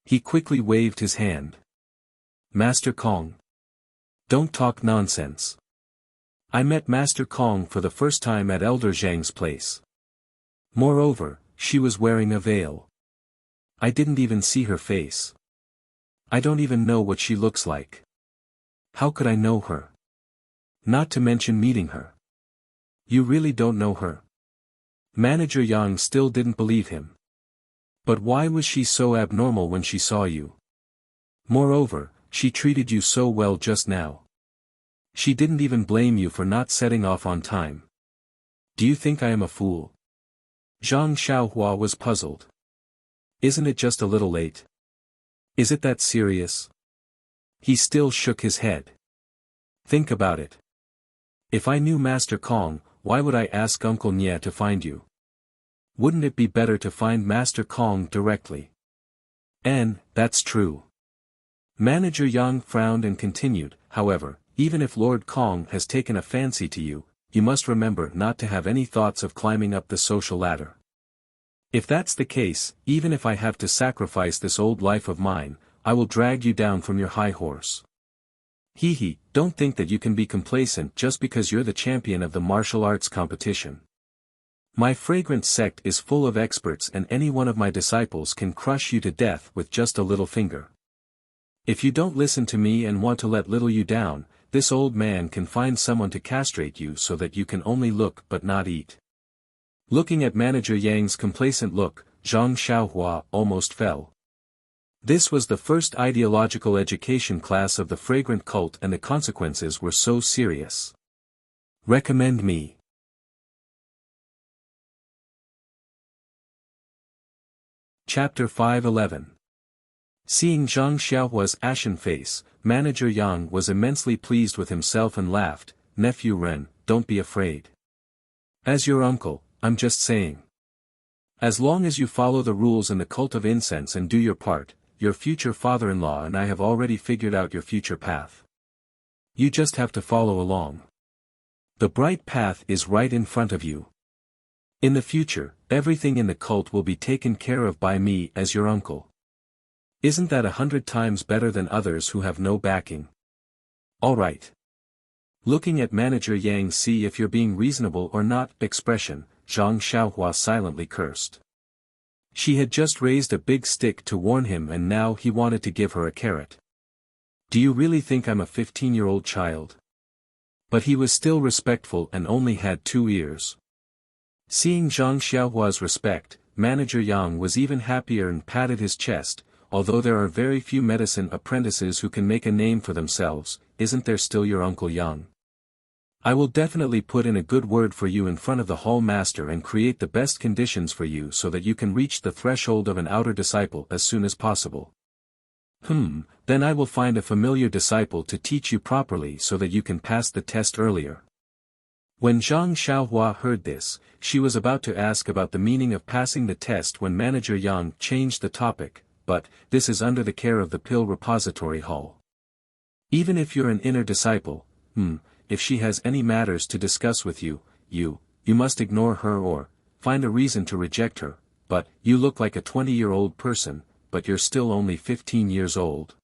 He quickly waved his hand. Master Kong. Don't talk nonsense. I met Master Kong for the first time at Elder Zhang's place. Moreover, she was wearing a veil. I didn't even see her face. I don't even know what she looks like. How could I know her? Not to mention meeting her. You really don't know her? Manager Yang still didn't believe him. But why was she so abnormal when she saw you? Moreover, she treated you so well just now. She didn't even blame you for not setting off on time. Do you think I am a fool? Zhang Xiaohua was puzzled. Isn't it just a little late? Is it that serious? He still shook his head. Think about it. If I knew Master Kong, why would I ask Uncle Nia to find you? Wouldn't it be better to find Master Kong directly? And, that's true. Manager Yang frowned and continued, however, even if Lord Kong has taken a fancy to you, you must remember not to have any thoughts of climbing up the social ladder. If that's the case, even if I have to sacrifice this old life of mine, I will drag you down from your high horse. Hee, don't think that you can be complacent just because you're the champion of the martial arts competition. My fragrance sect is full of experts and any one of my disciples can crush you to death with just a little finger. If you don't listen to me and want to let little you down, this old man can find someone to castrate you so that you can only look but not eat. Looking at Manager Yang's complacent look, Zhang Xiaohua almost fell. This was the first ideological education class of the fragrant cult and the consequences were so serious. Recommend me. Chapter 511. Seeing Zhang Xiaohua's ashen face, Manager Yang was immensely pleased with himself and laughed, Nephew Ren, don't be afraid. As your uncle, I'm just saying. As long as you follow the rules in the cult of incense and do your part, your future father-in-law and I have already figured out your future path. You just have to follow along. The bright path is right in front of you. In the future, everything in the cult will be taken care of by me as your uncle. Isn't that 100 times better than others who have no backing? Alright. Looking at Manager Yang see if you're being reasonable or not expression, Zhang Xiaohua silently cursed. She had just raised a big stick to warn him and now he wanted to give her a carrot. Do you really think I'm a 15-year-old child? But he was still respectful and only had 2 ears. Seeing Zhang Xiaohua's respect, Manager Yang was even happier and patted his chest, although there are very few medicine apprentices who can make a name for themselves, isn't there still your Uncle Yang? I will definitely put in a good word for you in front of the hall master and create the best conditions for you so that you can reach the threshold of an outer disciple as soon as possible. Then I will find a familiar disciple to teach you properly so that you can pass the test earlier. When Zhang Xiaohua heard this, she was about to ask about the meaning of passing the test when Manager Yang changed the topic, but, this is under the care of the Pill Repository Hall. Even if you're an inner disciple, if she has any matters to discuss with you, you must ignore her or, find a reason to reject her, but, you look like a 20-year-old person, but you're still only 15 years old.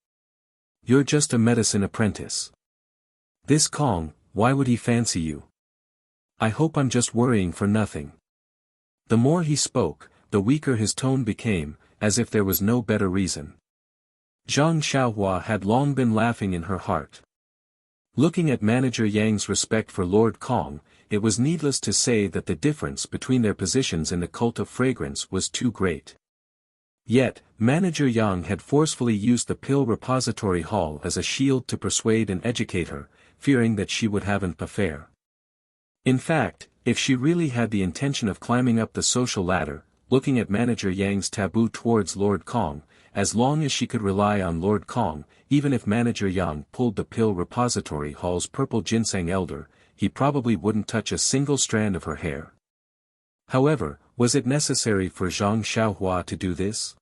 You're just a medicine apprentice. This Kong, why would he fancy you? I hope I'm just worrying for nothing. The more he spoke, the weaker his tone became, as if there was no better reason. Zhang Xiaohua had long been laughing in her heart. Looking at Manager Yang's respect for Lord Kong, it was needless to say that the difference between their positions in the cult of fragrance was too great. Yet, Manager Yang had forcefully used the Pill Repository Hall as a shield to persuade and educate her, fearing that she would have an affair. In fact, if she really had the intention of climbing up the social ladder, looking at Manager Yang's taboo towards Lord Kong, as long as she could rely on Lord Kong, even if Manager Yang pulled the Pill Repository Hall's purple ginseng elder, he probably wouldn't touch a single strand of her hair. However, was it necessary for Zhang Xiaohua to do this?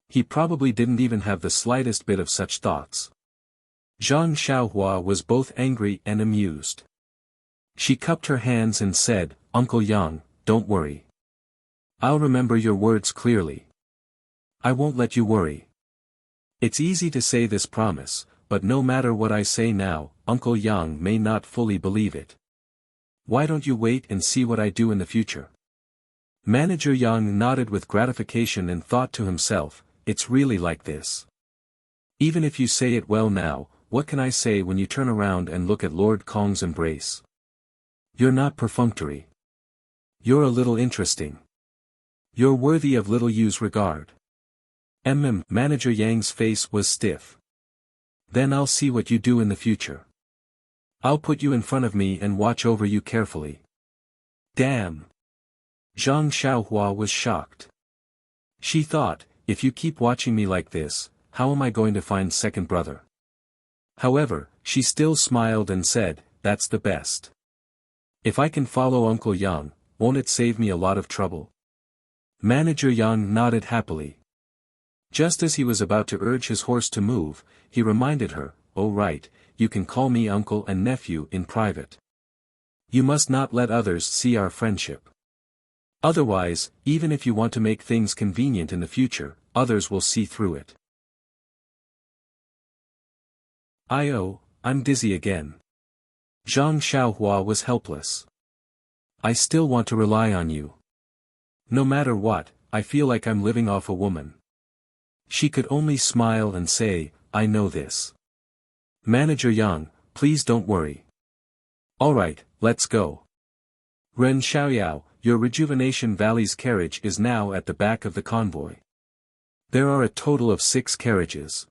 He probably didn't even have the slightest bit of such thoughts. Zhang Xiaohua was both angry and amused. She cupped her hands and said, "Uncle Yang, don't worry. I'll remember your words clearly. I won't let you worry." It's easy to say this promise, but no matter what I say now, Uncle Yang may not fully believe it. Why don't you wait and see what I do in the future? Manager Yang nodded with gratification and thought to himself, it's really like this. Even if you say it well now, what can I say when you turn around and look at Lord Kong's embrace? You're not perfunctory. You're a little interesting. You're worthy of little Yu's regard. Manager Yang's face was stiff. Then I'll see what you do in the future. I'll put you in front of me and watch over you carefully. Damn. Zhang Xiaohua was shocked. She thought, if you keep watching me like this, how am I going to find second brother? However, she still smiled and said, that's the best. If I can follow Uncle Yang, won't it save me a lot of trouble? Manager Yang nodded happily. Just as he was about to urge his horse to move, he reminded her, oh right, you can call me uncle and nephew in private. You must not let others see our friendship. Otherwise, even if you want to make things convenient in the future, others will see through it. I'm dizzy again. Zhang Xiaohua was helpless. I still want to rely on you. No matter what, I feel like I'm living off a woman. She could only smile and say, I know this. Manager Yang, please don't worry. Alright, let's go. Ren Xiaoyao, your Rejuvenation Valley's carriage is now at the back of the convoy. There are a total of 6 carriages.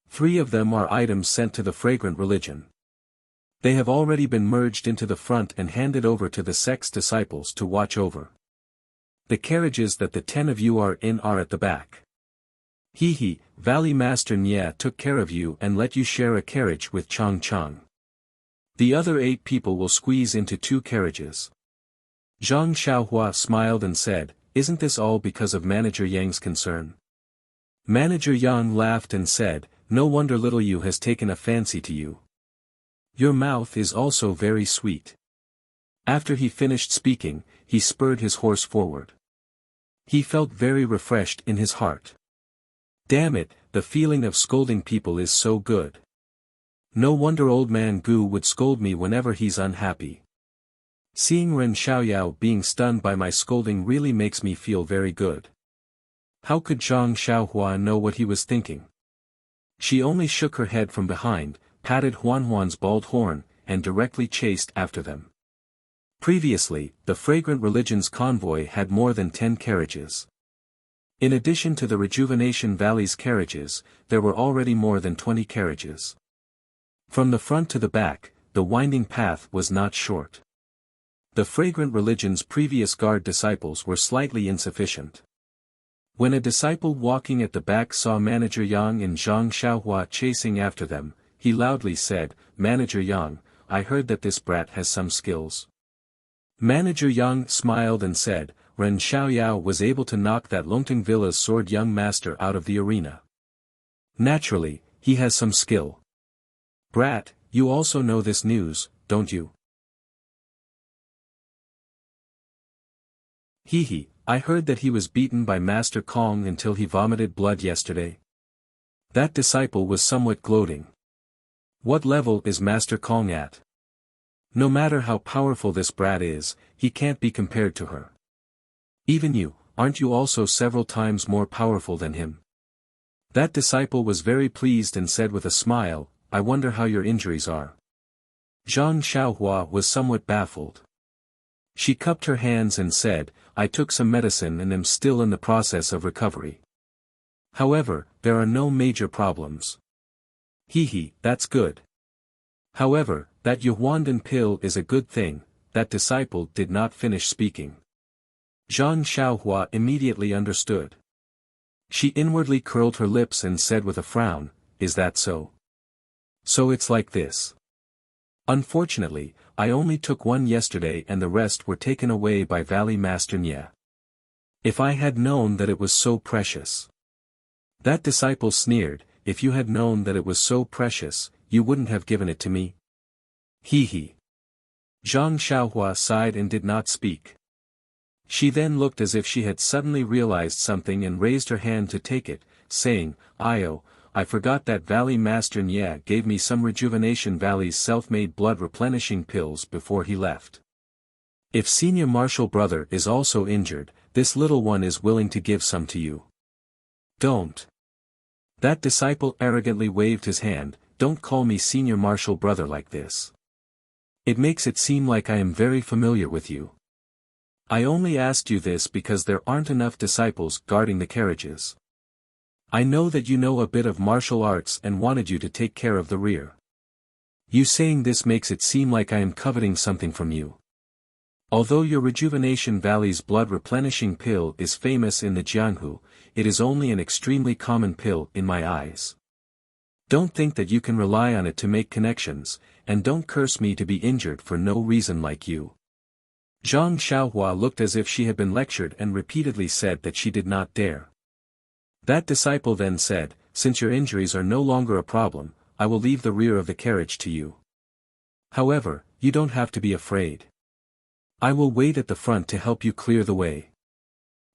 3 of them are items sent to the Fragrant Religion. They have already been merged into the front and handed over to the sect's disciples to watch over. The carriages that the 10 of you are in are at the back. Valley Master Nye took care of you and let you share a carriage with Chang Chang. The other 8 people will squeeze into 2 carriages. Zhang Xiaohua smiled and said, isn't this all because of Manager Yang's concern? Manager Yang laughed and said, no wonder little Yu has taken a fancy to you. Your mouth is also very sweet. After he finished speaking, he spurred his horse forward. He felt very refreshed in his heart. Damn it, the feeling of scolding people is so good. No wonder old man Gu would scold me whenever he's unhappy. Seeing Ren Xiaoyao being stunned by my scolding really makes me feel very good. How could Zhang Xiaohua know what he was thinking? She only shook her head from behind, patted Huan's bald horn, and directly chased after them. Previously, the Fragrant Religion's convoy had more than 10 carriages. In addition to the Rejuvenation Valley's carriages, there were already more than 20 carriages. From the front to the back, the winding path was not short. The fragrant religion's previous guard disciples were slightly insufficient. When a disciple walking at the back saw Manager Yang and Zhang Xiaohua chasing after them, he loudly said, "Manager Yang, I heard that this brat has some skills." Manager Yang smiled and said, "Ren Xiaoyao was able to knock that Longtime Villa's sword young master out of the arena. Naturally, he has some skill. Brat, you also know this news, don't you?" "Hee, I heard that he was beaten by Master Kong until he vomited blood yesterday." That disciple was somewhat gloating. "What level is Master Kong at? No matter how powerful this brat is, he can't be compared to her. Even you, aren't you also several times more powerful than him?" That disciple was very pleased and said with a smile, "I wonder how your injuries are." Zhang Xiaohua was somewhat baffled. She cupped her hands and said, "I took some medicine and am still in the process of recovery. However, there are no major problems." "Hee, that's good. However, that Yuhuandan pill is a good thing." That disciple did not finish speaking. Zhang Xiaohua immediately understood. She inwardly curled her lips and said with a frown, "Is that so? So it's like this. Unfortunately, I only took one yesterday and the rest were taken away by Valley Master Nye. If I had known that it was so precious." That disciple sneered, "If you had known that it was so precious, you wouldn't have given it to me." Hee. Zhang Xiaohua sighed and did not speak. She then looked as if she had suddenly realized something and raised her hand to take it, saying, I forgot that Valley Master Nye gave me some Rejuvenation Valley's self-made blood replenishing pills before he left. If Senior Marshal Brother is also injured, this little one is willing to give some to you." "Don't." That disciple arrogantly waved his hand, "Don't call me Senior Marshal Brother like this. It makes it seem like I am very familiar with you. I only asked you this because there aren't enough disciples guarding the carriages. I know that you know a bit of martial arts and wanted you to take care of the rear. You saying this makes it seem like I am coveting something from you. Although your Rejuvenation Valley's blood replenishing pill is famous in the Jianghu, it is only an extremely common pill in my eyes. Don't think that you can rely on it to make connections, and don't curse me to be injured for no reason like you." Zhang Xiaohua looked as if she had been lectured and repeatedly said that she did not dare. That disciple then said, "Since your injuries are no longer a problem, I will leave the rear of the carriage to you. However, you don't have to be afraid. I will wait at the front to help you clear the way.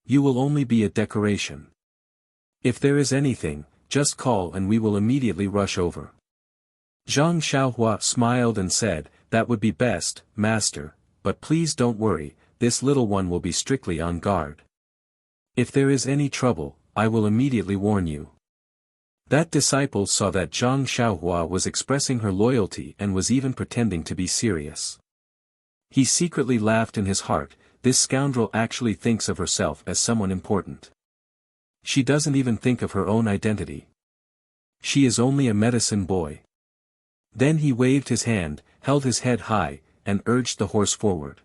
You will only be a decoration. If there is anything, just call and we will immediately rush over." Zhang Xiaohua smiled and said, "That would be best, Master, but please don't worry, this little one will be strictly on guard. If there is any trouble, I will immediately warn you." That disciple saw that Zhang Xiaohua was expressing her loyalty and was even pretending to be serious. He secretly laughed in his heart, this scoundrel actually thinks of herself as someone important. She doesn't even think of her own identity. She is only a medicine boy. Then he waved his hand, held his head high, and urged the horse forward.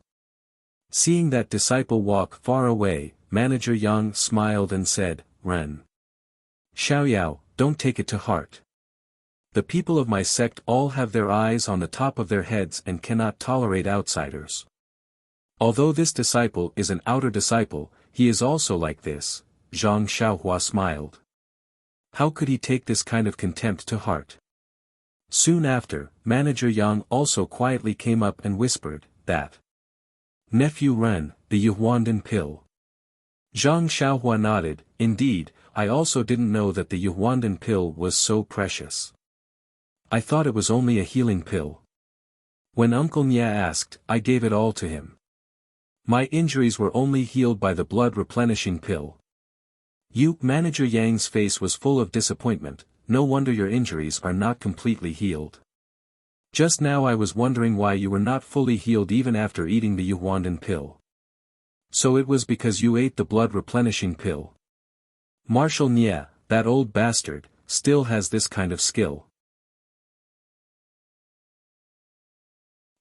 Seeing that disciple walk far away, Manager Yang smiled and said, "Ren Xiaoyao, don't take it to heart. The people of my sect all have their eyes on the top of their heads and cannot tolerate outsiders. Although this disciple is an outer disciple, he is also like this." Zhang Xiaohua smiled. How could he take this kind of contempt to heart? Soon after, Manager Yang also quietly came up and whispered, "That nephew Ren, the Yuhuandan pill." Zhang Xiaohua nodded, "Indeed, I also didn't know that the Yuhuandan pill was so precious. I thought it was only a healing pill. When Uncle Nya asked, I gave it all to him. My injuries were only healed by the blood replenishing pill." Manager Yang's face was full of disappointment. "No wonder your injuries are not completely healed. Just now I was wondering why you were not fully healed even after eating the Yuhuandan pill. So it was because you ate the blood replenishing pill. Marshal Nye, that old bastard, still has this kind of skill."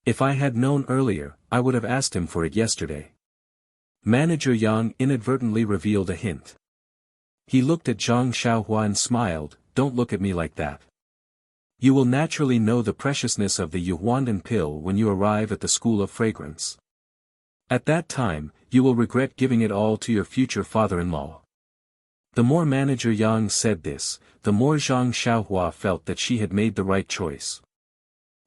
If I had known earlier, I would have asked him for it yesterday. Manager Yang inadvertently revealed a hint. He looked at Zhang Xiaohua and smiled, "Don't look at me like that. You will naturally know the preciousness of the Yuhuandan pill when you arrive at the School of Fragrance. At that time, you will regret giving it all to your future father-in-law." The more Manager Yang said this, the more Zhang Xiaohua felt that she had made the right choice.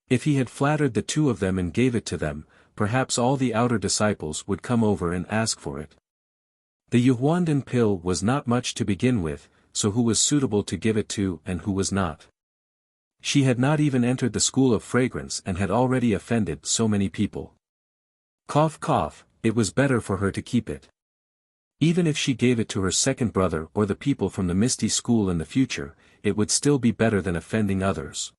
If he had flattered the two of them and gave it to them, perhaps all the outer disciples would come over and ask for it. The Yuhuandan pill was not much to begin with, so who was suitable to give it to and who was not? She had not even entered the School of Fragrance and had already offended so many people. Cough cough, it was better for her to keep it. Even if she gave it to her second brother or the people from the Misty School in the future, it would still be better than offending others.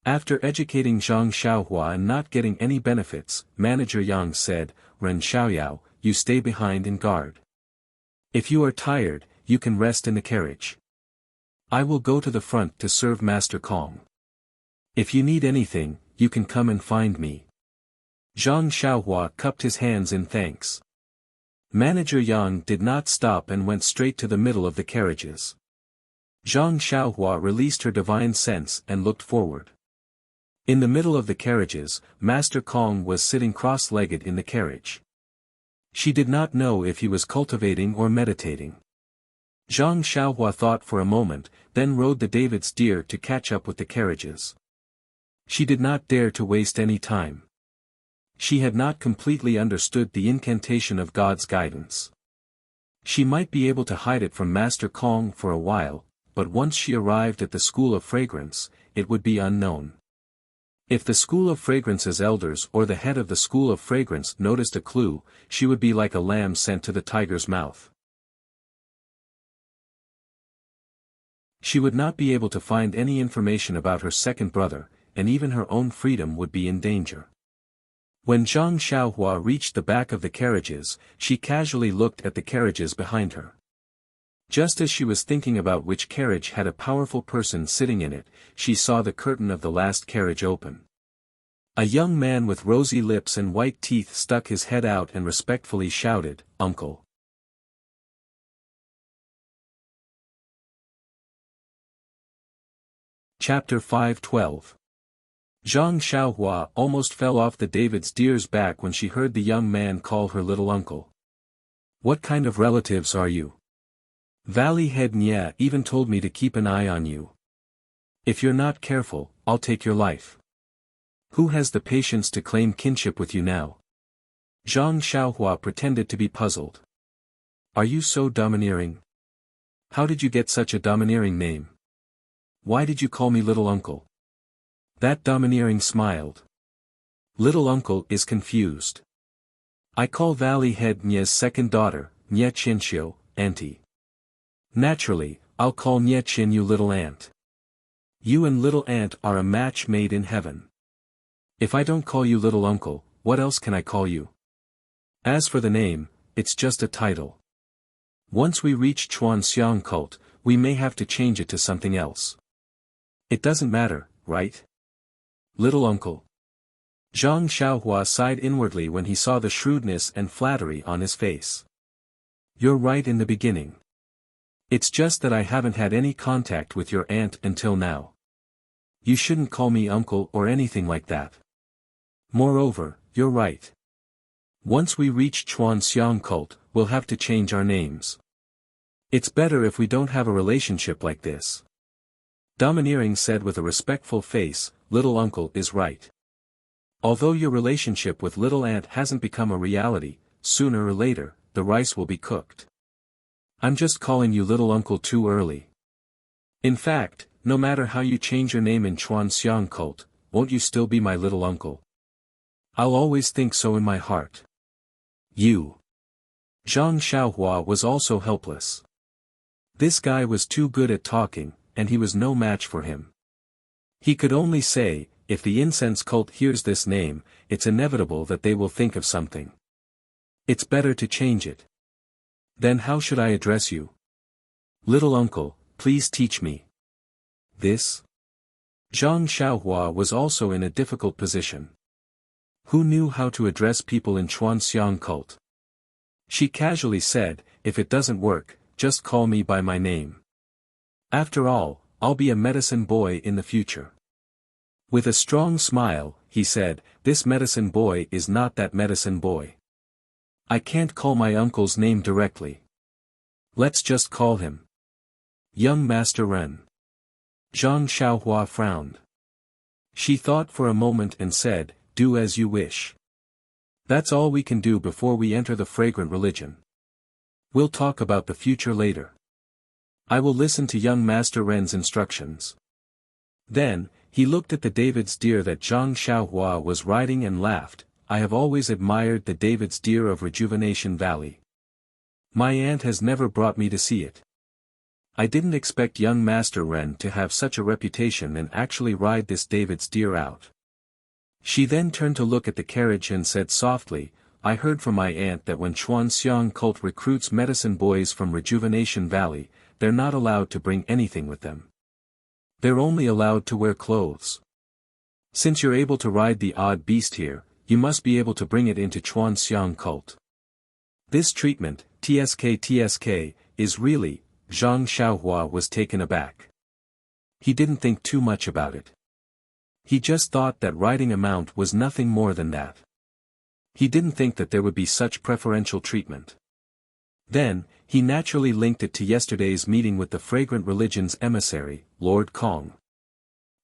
After educating Zhang Xiaohua and not getting any benefits, Manager Yang said, "Ren Xiaoyao, you stay behind and guard. If you are tired, you can rest in the carriage. I will go to the front to serve Master Kong. If you need anything, you can come and find me." Zhang Xiaohua cupped his hands in thanks. Manager Yang did not stop and went straight to the middle of the carriages. Zhang Xiaohua released her divine sense and looked forward. In the middle of the carriages, Master Kong was sitting cross-legged in the carriage. She did not know if he was cultivating or meditating. Zhang Xiaohua thought for a moment, then rode the David's deer to catch up with the carriages. She did not dare to waste any time. She had not completely understood the incantation of God's guidance. She might be able to hide it from Master Kong for a while, but once she arrived at the School of Fragrance, it would be unknown. If the School of Fragrance's elders or the head of the School of Fragrance noticed a clue, she would be like a lamb sent to the tiger's mouth. She would not be able to find any information about her second brother, and even her own freedom would be in danger. When Zhang Xiaohua reached the back of the carriages, she casually looked at the carriages behind her. Just as she was thinking about which carriage had a powerful person sitting in it, she saw the curtain of the last carriage open. A young man with rosy lips and white teeth stuck his head out and respectfully shouted, "Uncle." Chapter 5:12. Zhang Xiaohua almost fell off the David's deer's back when she heard the young man call her little uncle. "What kind of relatives are you? Valley Head Nya even told me to keep an eye on you. If you're not careful, I'll take your life. Who has the patience to claim kinship with you now?" Zhang Xiaohua pretended to be puzzled. "Are you so domineering? How did you get such a domineering name? Why did you call me little uncle?" That domineering smiled. "Little uncle is confused. I call Valley Head Nya's second daughter, Nya Qianxiu, auntie. Naturally, I'll call Nya Qin you little aunt. You and little aunt are a match made in heaven. If I don't call you little uncle, what else can I call you? As for the name, it's just a title. Once we reach Chuanxiang cult, we may have to change it to something else. It doesn't matter, right? Little uncle." Zhang Xiaohua sighed inwardly when he saw the shrewdness and flattery on his face. "You're right in the beginning. It's just that I haven't had any contact with your aunt until now. You shouldn't call me uncle or anything like that. Moreover, you're right. Once we reach Chuanxiang cult, we'll have to change our names. It's better if we don't have a relationship like this." Domineering said with a respectful face, "Little uncle is right. Although your relationship with little aunt hasn't become a reality, sooner or later, the rice will be cooked. I'm just calling you little uncle too early. In fact, no matter how you change your name in Chuanxiang cult, won't you still be my little uncle? I'll always think so in my heart. You." Zhang Xiaohua was also helpless. This guy was too good at talking, and he was no match for him. He could only say, if the incense cult hears this name, it's inevitable that they will think of something. It's better to change it. Then how should I address you? Little uncle, please teach me. This? Zhang Xiaohua was also in a difficult position. Who knew how to address people in Xuanxiang cult? She casually said, if it doesn't work, just call me by my name. After all, I'll be a medicine boy in the future. With a strong smile, he said, this medicine boy is not that medicine boy. I can't call my uncle's name directly. Let's just call him Young Master Ren. Zhang Xiaohua frowned. She thought for a moment and said, do as you wish. That's all we can do before we enter the fragrant religion. We'll talk about the future later. I will listen to young Master Ren's instructions. Then, he looked at the David's deer that Zhang Xiaohua was riding and laughed. I have always admired the David's deer of Rejuvenation Valley. My aunt has never brought me to see it. I didn't expect young Master Ren to have such a reputation and actually ride this David's deer out. She then turned to look at the carriage and said softly, I heard from my aunt that when Xuanxiang cult recruits medicine boys from Rejuvenation Valley, they're not allowed to bring anything with them. They're only allowed to wear clothes. Since you're able to ride the odd beast here, you must be able to bring it into Xuanxiang cult. This treatment, TSK, is really, Zhang Xiaohua was taken aback. He didn't think too much about it. He just thought that riding a mount was nothing more than that. He didn't think that there would be such preferential treatment. Then, he naturally linked it to yesterday's meeting with the Fragrant Religion's emissary, Lord Kong.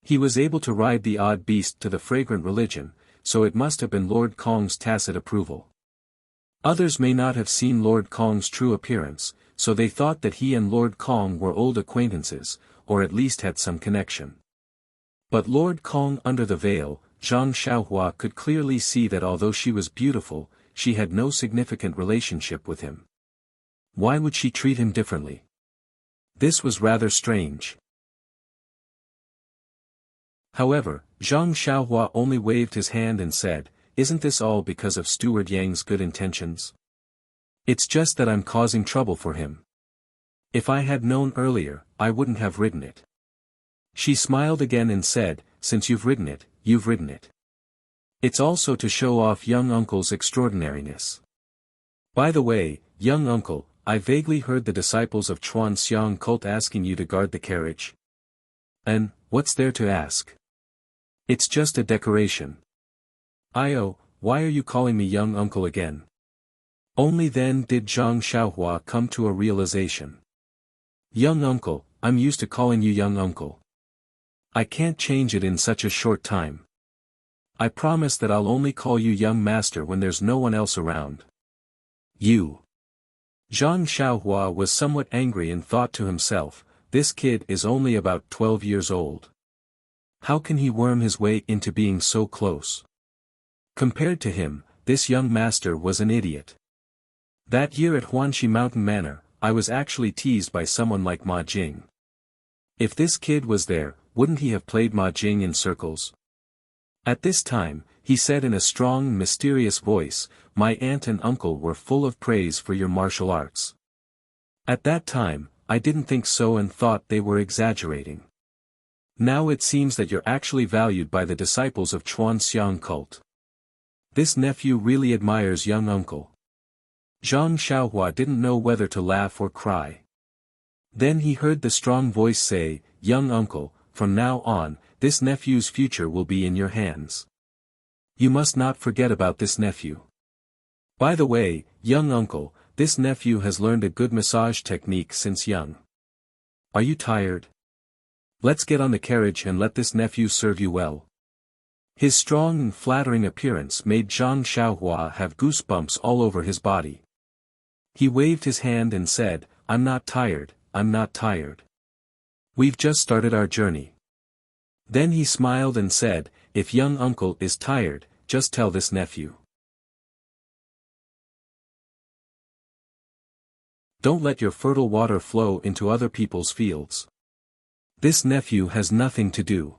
He was able to ride the odd beast to the Fragrant Religion, so it must have been Lord Kong's tacit approval. Others may not have seen Lord Kong's true appearance, so they thought that he and Lord Kong were old acquaintances, or at least had some connection. But Lord Kong under the veil, Zhang Xiaohua could clearly see that although she was beautiful, she had no significant relationship with him. Why would she treat him differently? This was rather strange. However, Zhang Xiaohua only waved his hand and said, isn't this all because of Steward Yang's good intentions? It's just that I'm causing trouble for him. If I had known earlier, I wouldn't have ridden it. She smiled again and said, since you've ridden it, you've ridden it. It's also to show off young uncle's extraordinariness. By the way, young uncle, I vaguely heard the disciples of Xuanxiang cult asking you to guard the carriage. And, what's there to ask? It's just a decoration. Io, why are you calling me young uncle again? Only then did Zhang Xiaohua come to a realization. Young uncle, I'm used to calling you young uncle. I can't change it in such a short time. I promise that I'll only call you young master when there's no one else around. You. Zhang Xiaohua was somewhat angry and thought to himself, this kid is only about 12 years old. How can he worm his way into being so close? Compared to him, this young master was an idiot. That year at Huanxi Mountain Manor, I was actually teased by someone like Ma Jing. If this kid was there, wouldn't he have played Ma Jing in circles? At this time, he said in a strong and mysterious voice, my aunt and uncle were full of praise for your martial arts. At that time, I didn't think so and thought they were exaggerating. Now it seems that you're actually valued by the disciples of Xuanxiang cult. This nephew really admires young uncle. Zhang Xiaohua didn't know whether to laugh or cry. Then he heard the strong voice say, young uncle, from now on, this nephew's future will be in your hands. You must not forget about this nephew. By the way, young uncle, this nephew has learned a good massage technique since young. Are you tired? Let's get on the carriage and let this nephew serve you well. His strong and flattering appearance made Zhang Xiaohua have goosebumps all over his body. He waved his hand and said, I'm not tired, I'm not tired. We've just started our journey. Then he smiled and said, if young uncle is tired, just tell this nephew. Don't let your fertile water flow into other people's fields. This nephew has nothing to do.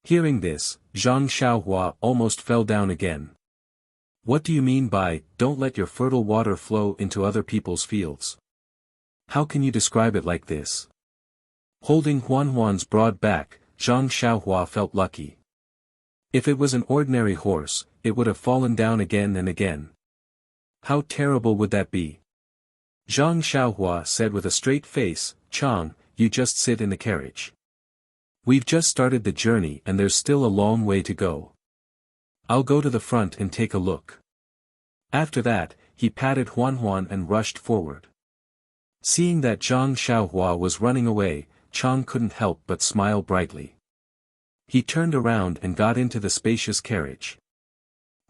Hearing this, Zhang Xiaohua almost fell down again. What do you mean by, don't let your fertile water flow into other people's fields? How can you describe it like this? Holding Huan's broad back, Zhang Xiaohua felt lucky. If it was an ordinary horse, it would have fallen down again and again. How terrible would that be? Zhang Xiaohua said with a straight face, Chang, you just sit in the carriage. We've just started the journey and there's still a long way to go. I'll go to the front and take a look. After that, he patted Huan and rushed forward. Seeing that Zhang Xiaohua was running away, Chang couldn't help but smile brightly. He turned around and got into the spacious carriage.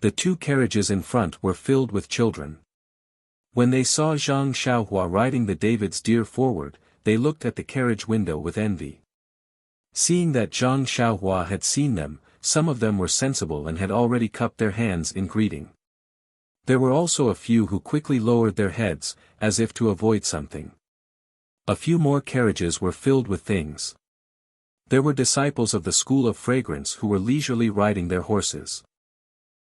The two carriages in front were filled with children. When they saw Zhang Xiaohua riding the David's deer forward, they looked at the carriage window with envy. Seeing that Zhang Xiaohua had seen them, some of them were sensible and had already cupped their hands in greeting. There were also a few who quickly lowered their heads, as if to avoid something. A few more carriages were filled with things. There were disciples of the School of Fragrance who were leisurely riding their horses.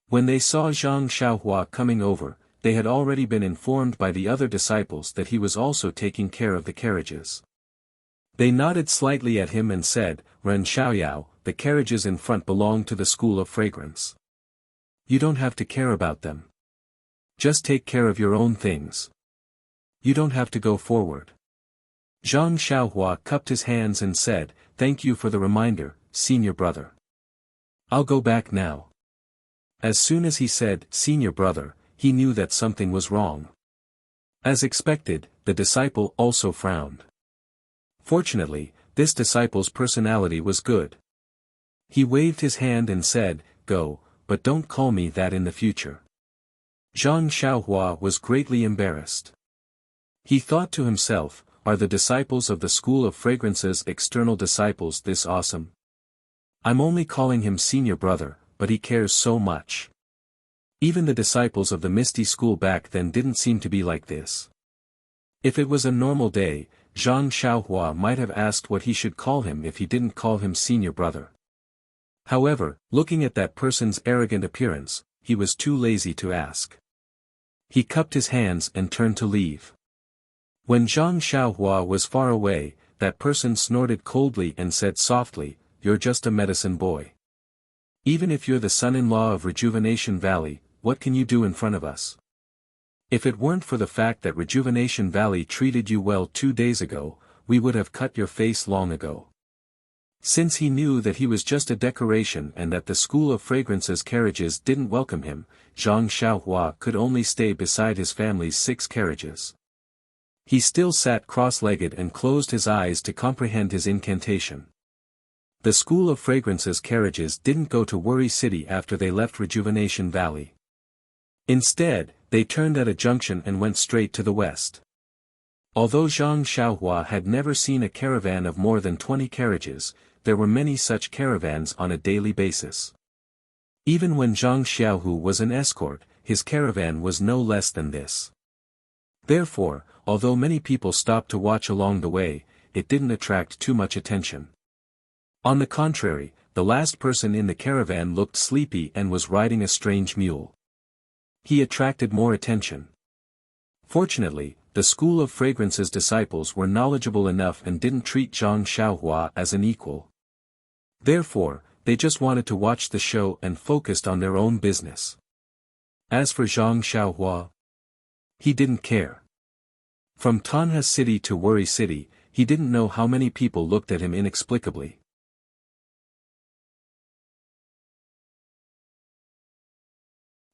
When they saw Zhang Xiaohua coming over, they had already been informed by the other disciples that he was also taking care of the carriages. They nodded slightly at him and said, Ren Xiaoyao, the carriages in front belong to the School of Fragrance. You don't have to care about them. Just take care of your own things. You don't have to go forward. Zhang Xiaohua cupped his hands and said, Thank you for the reminder, senior brother. I'll go back now. As soon as he said, senior brother, he knew that something was wrong. As expected, the disciple also frowned. Fortunately, this disciple's personality was good. He waved his hand and said, Go, but don't call me that in the future. Zhang Xiaohua was greatly embarrassed. He thought to himself, Are the disciples of the School of Fragrance's external disciples this awesome? I'm only calling him senior brother, but he cares so much. Even the disciples of the Misty School back then didn't seem to be like this. If it was a normal day, Zhang Xiaohua might have asked what he should call him if he didn't call him senior brother. However, looking at that person's arrogant appearance, he was too lazy to ask. He cupped his hands and turned to leave. When Zhang Xiaohua was far away, that person snorted coldly and said softly, You're just a medicine boy. Even if you're the son-in-law of Rejuvenation Valley, what can you do in front of us? If it weren't for the fact that Rejuvenation Valley treated you well 2 days ago, we would have cut your face long ago. Since he knew that he was just a decoration and that the School of Fragrance's carriages didn't welcome him, Zhang Xiaohua could only stay beside his family's 6 carriages. He still sat cross-legged and closed his eyes to comprehend his incantation. The School of Fragrance's carriages didn't go to Worry City after they left Rejuvenation Valley. Instead, they turned at a junction and went straight to the west. Although Zhang Xiaohua had never seen a caravan of more than 20 carriages, there were many such caravans on a daily basis. Even when Zhang Xiaohu was an escort, his caravan was no less than this. Therefore, although many people stopped to watch along the way, it didn't attract too much attention. On the contrary, the last person in the caravan looked sleepy and was riding a strange mule. He attracted more attention. Fortunately, the School of Fragrance's disciples were knowledgeable enough and didn't treat Zhang Xiaohua as an equal. Therefore, they just wanted to watch the show and focused on their own business. As for Zhang Xiaohua, he didn't care. From Tanha City to Worry City, he didn't know how many people looked at him inexplicably.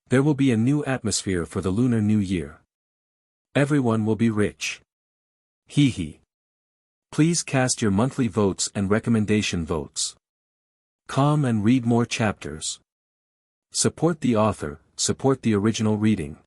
There will be a new atmosphere for the Lunar New Year. Everyone will be rich. Hee hee. Please cast your monthly votes and recommendation votes. Come and read more chapters. Support the author, support the original reading.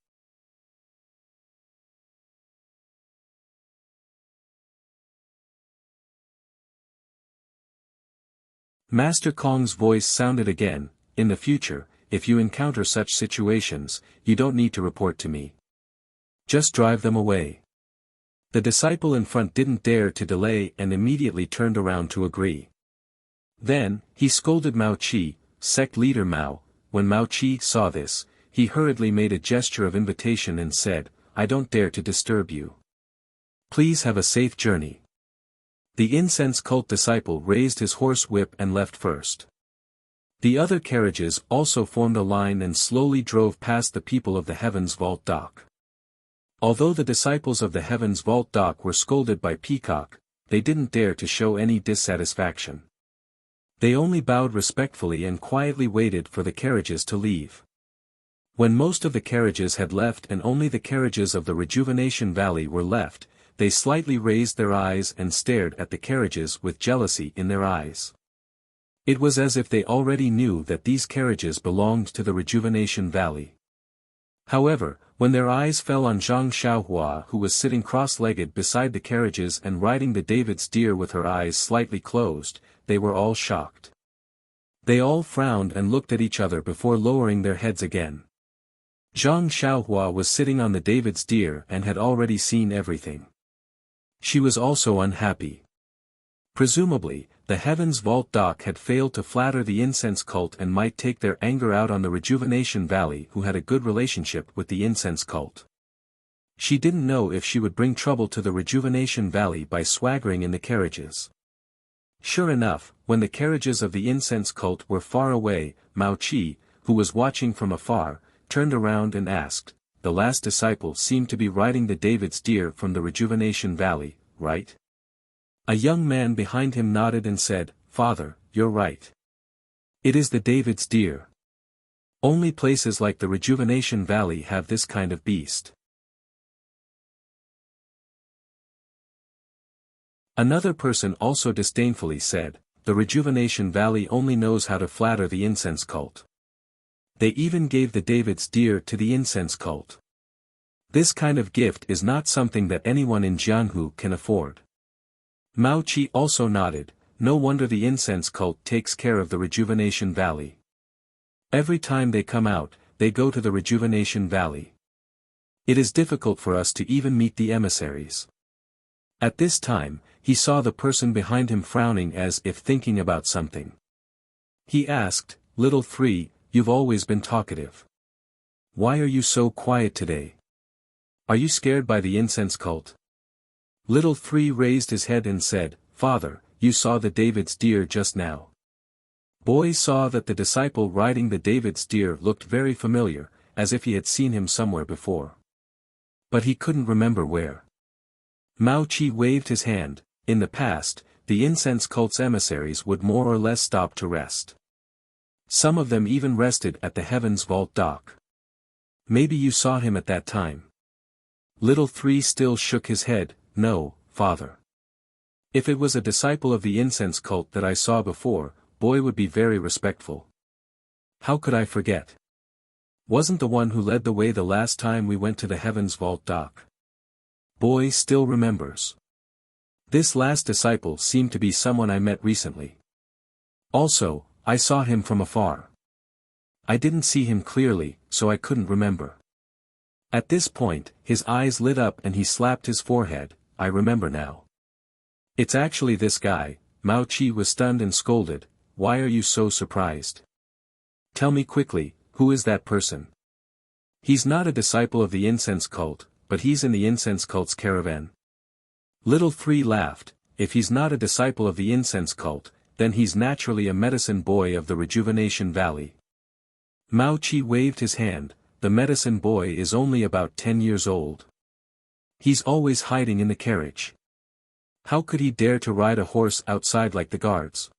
Master Kong's voice sounded again. In the future, if you encounter such situations, you don't need to report to me. Just drive them away. The disciple in front didn't dare to delay and immediately turned around to agree. Then, he scolded Mao Qi, sect leader Mao. When Mao Qi saw this, he hurriedly made a gesture of invitation and said, I don't dare to disturb you. Please have a safe journey. The incense cult disciple raised his horse whip and left first. The other carriages also formed a line and slowly drove past the people of the Heaven's Vault Dock. Although the disciples of the Heaven's Vault Dock were scolded by Peacock, they didn't dare to show any dissatisfaction. They only bowed respectfully and quietly waited for the carriages to leave. When most of the carriages had left and only the carriages of the Rejuvenation Valley were left, they slightly raised their eyes and stared at the carriages with jealousy in their eyes. It was as if they already knew that these carriages belonged to the Rejuvenation Valley. However, when their eyes fell on Zhang Xiaohua, who was sitting cross-legged beside the carriages and riding the David's deer with her eyes slightly closed, they were all shocked. They all frowned and looked at each other before lowering their heads again. Zhang Xiaohua was sitting on the David's deer and had already seen everything. She was also unhappy. Presumably, the Heaven's Vault Dock had failed to flatter the incense cult and might take their anger out on the Rejuvenation Valley, who had a good relationship with the incense cult. She didn't know if she would bring trouble to the Rejuvenation Valley by swaggering in the carriages. Sure enough, when the carriages of the incense cult were far away, Mao Qi, who was watching from afar, turned around and asked, "The last disciple seemed to be riding the David's deer from the Rejuvenation Valley, right?" A young man behind him nodded and said, "Father, you're right. It is the David's deer. Only places like the Rejuvenation Valley have this kind of beast." Another person also disdainfully said, "The Rejuvenation Valley only knows how to flatter the incense cult. They even gave the David's deer to the incense cult. This kind of gift is not something that anyone in Jianghu can afford." Mao Qi also nodded, "No wonder the incense cult takes care of the Rejuvenation Valley. Every time they come out, they go to the Rejuvenation Valley. It is difficult for us to even meet the emissaries." At this time, he saw the person behind him frowning as if thinking about something. He asked, "Little Three, you've always been talkative. Why are you so quiet today? Are you scared by the incense cult?" Little Three raised his head and said, "Father, you saw the David's deer just now." Boy saw that the disciple riding the David's deer looked very familiar, as if he had seen him somewhere before. But he couldn't remember where. Mao Qi waved his hand. In the past, the incense cult's emissaries would more or less stop to rest. Some of them even rested at the Heaven's Vault Dock. Maybe you saw him at that time. Little Three still shook his head. "No, father. If it was a disciple of the incense cult that I saw before, Boy would be very respectful. How could I forget? Wasn't the one who led the way the last time we went to the Heaven's Vault Dock. Boy still remembers. This last disciple seemed to be someone I met recently. Also, I saw him from afar. I didn't see him clearly, so I couldn't remember." At this point, his eyes lit up and he slapped his forehead. "I remember now. It's actually this guy." Mao Qi was stunned and scolded, "Why are you so surprised? Tell me quickly, who is that person?" "He's not a disciple of the incense cult, but he's in the incense cult's caravan." Little Three laughed. "If he's not a disciple of the incense cult, then he's naturally a medicine boy of the Rejuvenation Valley." Mao Qi waved his hand. "The medicine boy is only about 10 years old. He's always hiding in the carriage. How could he dare to ride a horse outside like the guards?"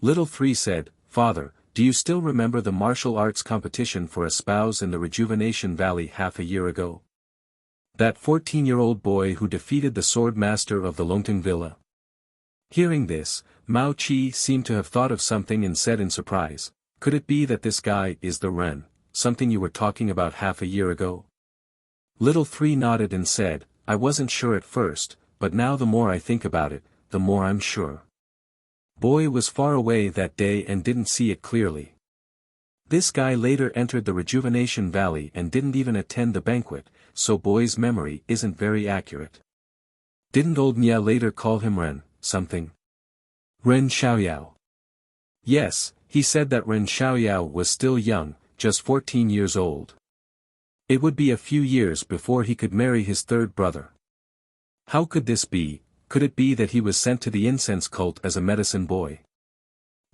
Little Three said, "Father, do you still remember the martial arts competition for a spouse in the Rejuvenation Valley half a year ago? That 14-year-old boy who defeated the sword master of the Longtime villa?" Hearing this, Mao Qi seemed to have thought of something and said in surprise, "Could it be that this guy is the Ren, something you were talking about half a year ago?" Little Three nodded and said, "I wasn't sure at first, but now the more I think about it, the more I'm sure. Boy was far away that day and didn't see it clearly. This guy later entered the Rejuvenation Valley and didn't even attend the banquet, so Boy's memory isn't very accurate. Didn't old Nya later call him Ren, something? Ren Xiaoyao. Yes, he said that Ren Xiaoyao was still young, just 14 years old. It would be a few years before he could marry his third brother. How could this be? Could it be that he was sent to the incense cult as a medicine boy?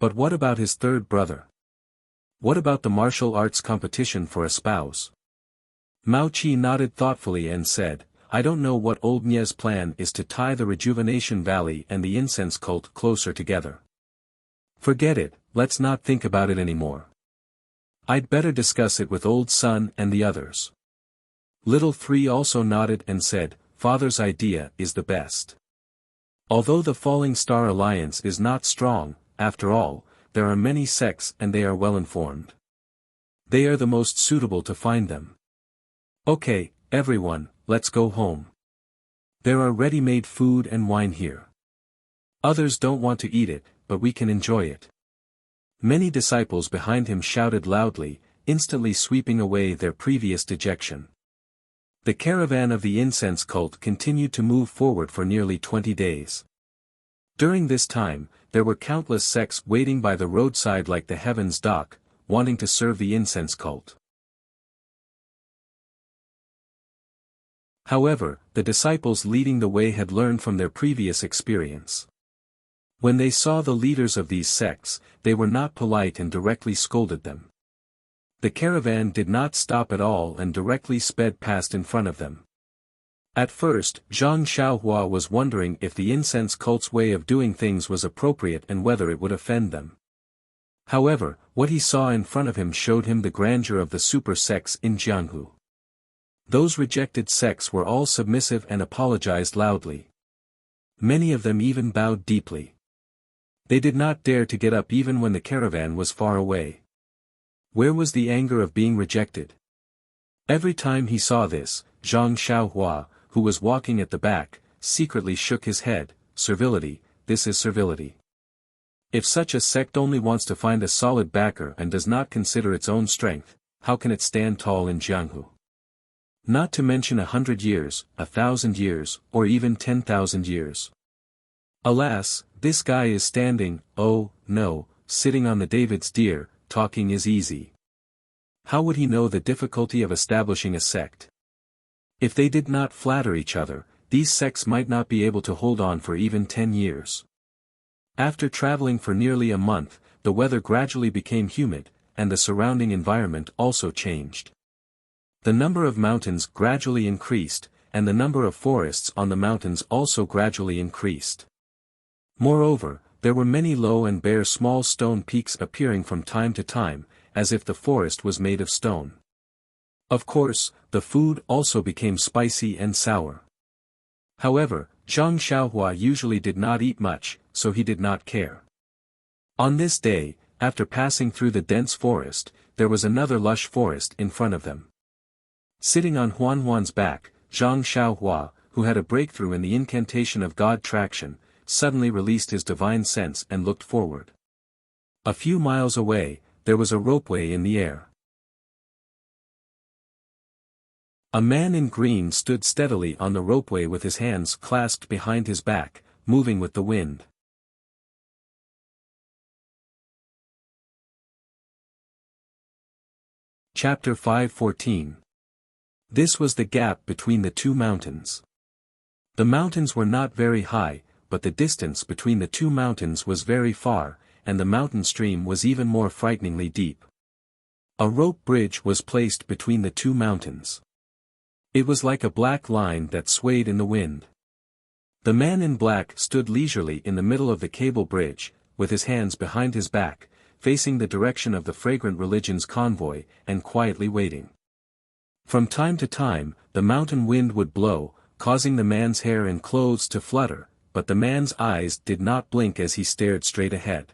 But what about his third brother? What about the martial arts competition for a spouse? Mao Qi nodded thoughtfully and said, I don't know what old Nie's plan is to tie the Rejuvenation Valley and the incense cult closer together. Forget it, let's not think about it anymore. I'd better discuss it with old Sun and the others. Little Three also nodded and said, Father's idea is the best. Although the Falling Star Alliance is not strong, after all, there are many sects and they are well informed. They are the most suitable to find them. Okay, everyone, let's go home. There are ready-made food and wine here. Others don't want to eat it, but we can enjoy it. Many disciples behind him shouted loudly, instantly sweeping away their previous dejection. The caravan of the incense cult continued to move forward for nearly 20 days. During this time, there were countless sects waiting by the roadside like the Heaven's Dock, wanting to serve the incense cult. However, the disciples leading the way had learned from their previous experience. When they saw the leaders of these sects, they were not polite and directly scolded them. The caravan did not stop at all and directly sped past in front of them. At first, Zhang Xiaohua was wondering if the incense cult's way of doing things was appropriate and whether it would offend them. However, what he saw in front of him showed him the grandeur of the super sects in Jianghu. Those rejected sects were all submissive and apologized loudly. Many of them even bowed deeply. They did not dare to get up even when the caravan was far away. Where was the anger of being rejected? Every time he saw this, Zhang Xiaohua, who was walking at the back, secretly shook his head. Servility, this is servility. If such a sect only wants to find a solid backer and does not consider its own strength, how can it stand tall in Jianghu? Not to mention 100 years, 1,000 years, or even 10,000 years. Alas, this guy is standing, oh, no, sitting on the David's deer, talking is easy. How would he know the difficulty of establishing a sect? If they did not flatter each other, these sects might not be able to hold on for even 10 years. After traveling for nearly a month, the weather gradually became humid, and the surrounding environment also changed. The number of mountains gradually increased, and the number of forests on the mountains also gradually increased. Moreover, there were many low and bare small stone peaks appearing from time to time, as if the forest was made of stone. Of course, the food also became spicy and sour. However, Zhang Xiaohua usually did not eat much, so he did not care. On this day, after passing through the dense forest, there was another lush forest in front of them. Sitting on Huan's back, Zhang Xiaohua, who had a breakthrough in the incantation of God traction, suddenly released his divine sense and looked forward. A few miles away, there was a ropeway in the air. A man in green stood steadily on the ropeway with his hands clasped behind his back, moving with the wind. Chapter 5:14. This was the gap between the two mountains. The mountains were not very high, but the distance between the two mountains was very far, and the mountain stream was even more frighteningly deep. A rope bridge was placed between the two mountains. It was like a black line that swayed in the wind. The man in black stood leisurely in the middle of the cable bridge, with his hands behind his back, facing the direction of the fragrant religion's convoy, and quietly waiting. From time to time, the mountain wind would blow, causing the man's hair and clothes to flutter, but the man's eyes did not blink as he stared straight ahead.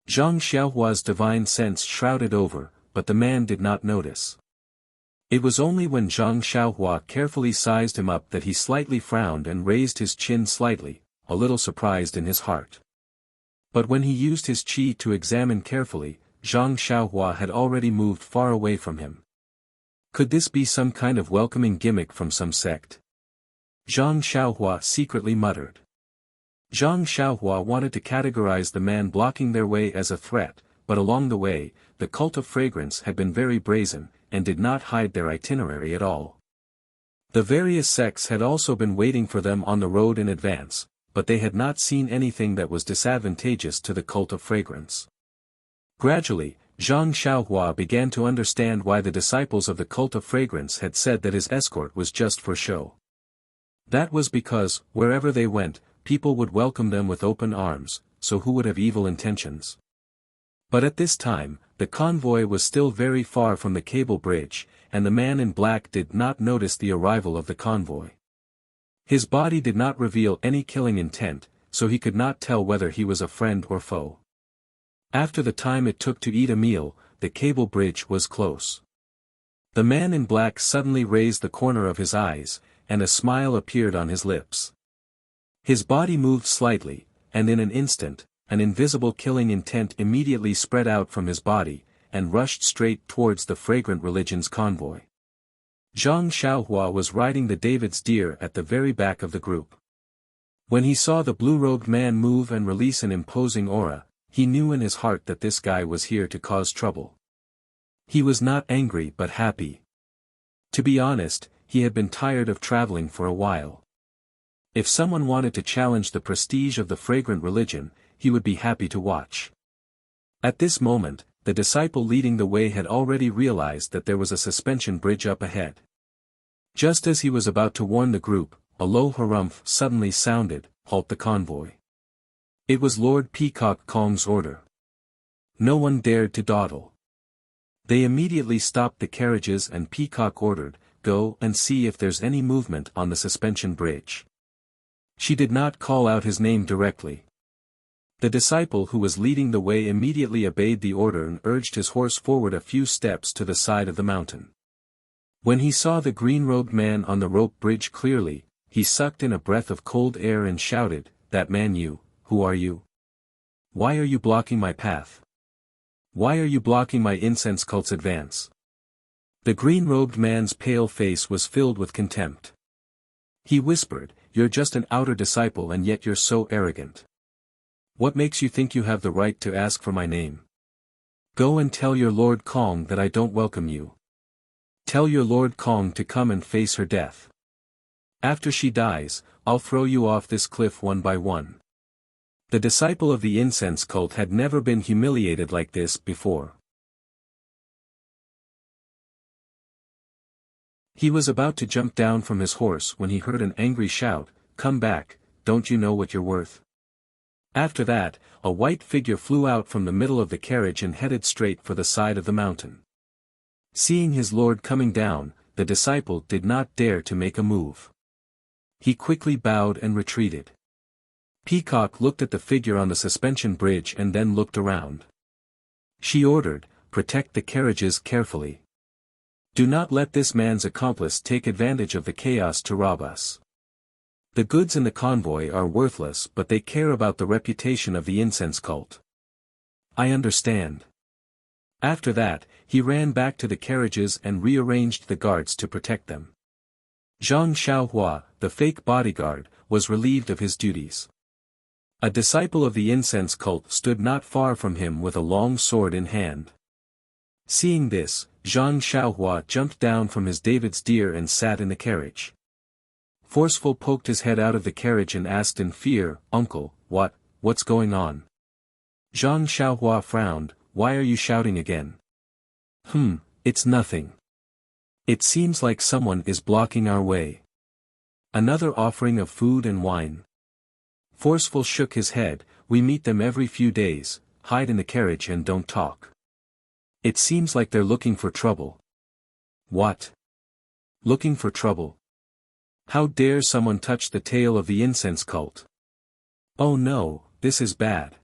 Zhang Xiaohua's divine sense shrouded over, but the man did not notice. It was only when Zhang Xiaohua carefully sized him up that he slightly frowned and raised his chin slightly, a little surprised in his heart. But when he used his qi to examine carefully, Zhang Xiaohua had already moved far away from him. Could this be some kind of welcoming gimmick from some sect? Zhang Xiaohua secretly muttered. Zhang Xiaohua wanted to categorize the man blocking their way as a threat, but along the way, the cult of fragrance had been very brazen, and did not hide their itinerary at all. The various sects had also been waiting for them on the road in advance, but they had not seen anything that was disadvantageous to the cult of fragrance. Gradually, Zhang Xiaohua began to understand why the disciples of the cult of fragrance had said that his escort was just for show. That was because, wherever they went, people would welcome them with open arms, so who would have evil intentions? But at this time, the convoy was still very far from the cable bridge, and the man in black did not notice the arrival of the convoy. His body did not reveal any killing intent, so he could not tell whether he was a friend or foe. After the time it took to eat a meal, the cable bridge was close. The man in black suddenly raised the corner of his eyes, and a smile appeared on his lips. His body moved slightly, and in an instant, an invisible killing intent immediately spread out from his body, and rushed straight towards the fragrant religion's convoy. Zhang Xiaohua was riding the David's deer at the very back of the group. When he saw the blue-robed man move and release an imposing aura, he knew in his heart that this guy was here to cause trouble. He was not angry but happy. To be honest, he had been tired of traveling for a while. If someone wanted to challenge the prestige of the fragrant religion, he would be happy to watch. At this moment, the disciple leading the way had already realized that there was a suspension bridge up ahead. Just as he was about to warn the group, a low harumph suddenly sounded, "Halt the convoy." It was Lord Peacock Kong's order. No one dared to dawdle. They immediately stopped the carriages and Peacock ordered, "Go and see if there's any movement on the suspension bridge." She did not call out his name directly. The disciple who was leading the way immediately obeyed the order and urged his horse forward a few steps to the side of the mountain. When he saw the green-robed man on the rope bridge clearly, he sucked in a breath of cold air and shouted, "That man you, who are you? Why are you blocking my path? Why are you blocking my incense cult's advance?" The green-robed man's pale face was filled with contempt. He whispered, "You're just an outer disciple and yet you're so arrogant. What makes you think you have the right to ask for my name? Go and tell your Lord Kong that I don't welcome you. Tell your Lord Kong to come and face her death. After she dies, I'll throw you off this cliff one by one." The disciple of the incense cult had never been humiliated like this before. He was about to jump down from his horse when he heard an angry shout, "Come back, don't you know what you're worth?" After that, a white figure flew out from the middle of the carriage and headed straight for the side of the mountain. Seeing his lord coming down, the disciple did not dare to make a move. He quickly bowed and retreated. Peacock looked at the figure on the suspension bridge and then looked around. She ordered, "Protect the carriages carefully. Do not let this man's accomplice take advantage of the chaos to rob us. The goods in the convoy are worthless but they care about the reputation of the incense cult." "I understand." After that, he ran back to the carriages and rearranged the guards to protect them. Zhang Xiaohua, the fake bodyguard, was relieved of his duties. A disciple of the incense cult stood not far from him with a long sword in hand. Seeing this, Zhang Xiaohua jumped down from his David's deer and sat in the carriage. Forceful poked his head out of the carriage and asked in fear, "Uncle, what's going on?" Zhang Xiaohua frowned, "Why are you shouting again?" It's nothing. It seems like someone is blocking our way. Another offering of food and wine." Forceful shook his head, "We meet them every few days, hide in the carriage and don't talk. It seems like they're looking for trouble." "What? Looking for trouble? How dare someone touch the tail of the incense cult? Oh no, this is bad.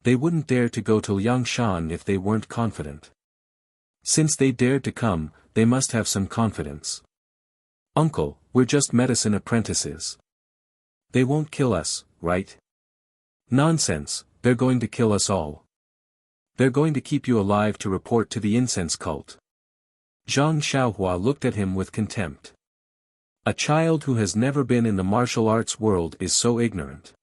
They wouldn't dare to go to Liangshan if they weren't confident. Since they dared to come, they must have some confidence. Uncle, we're just medicine apprentices. They won't kill us, right?" "Nonsense, they're going to kill us all. They're going to keep you alive to report to the incense cult." Zhang Xiaohua looked at him with contempt. A child who has never been in the martial arts world is so ignorant.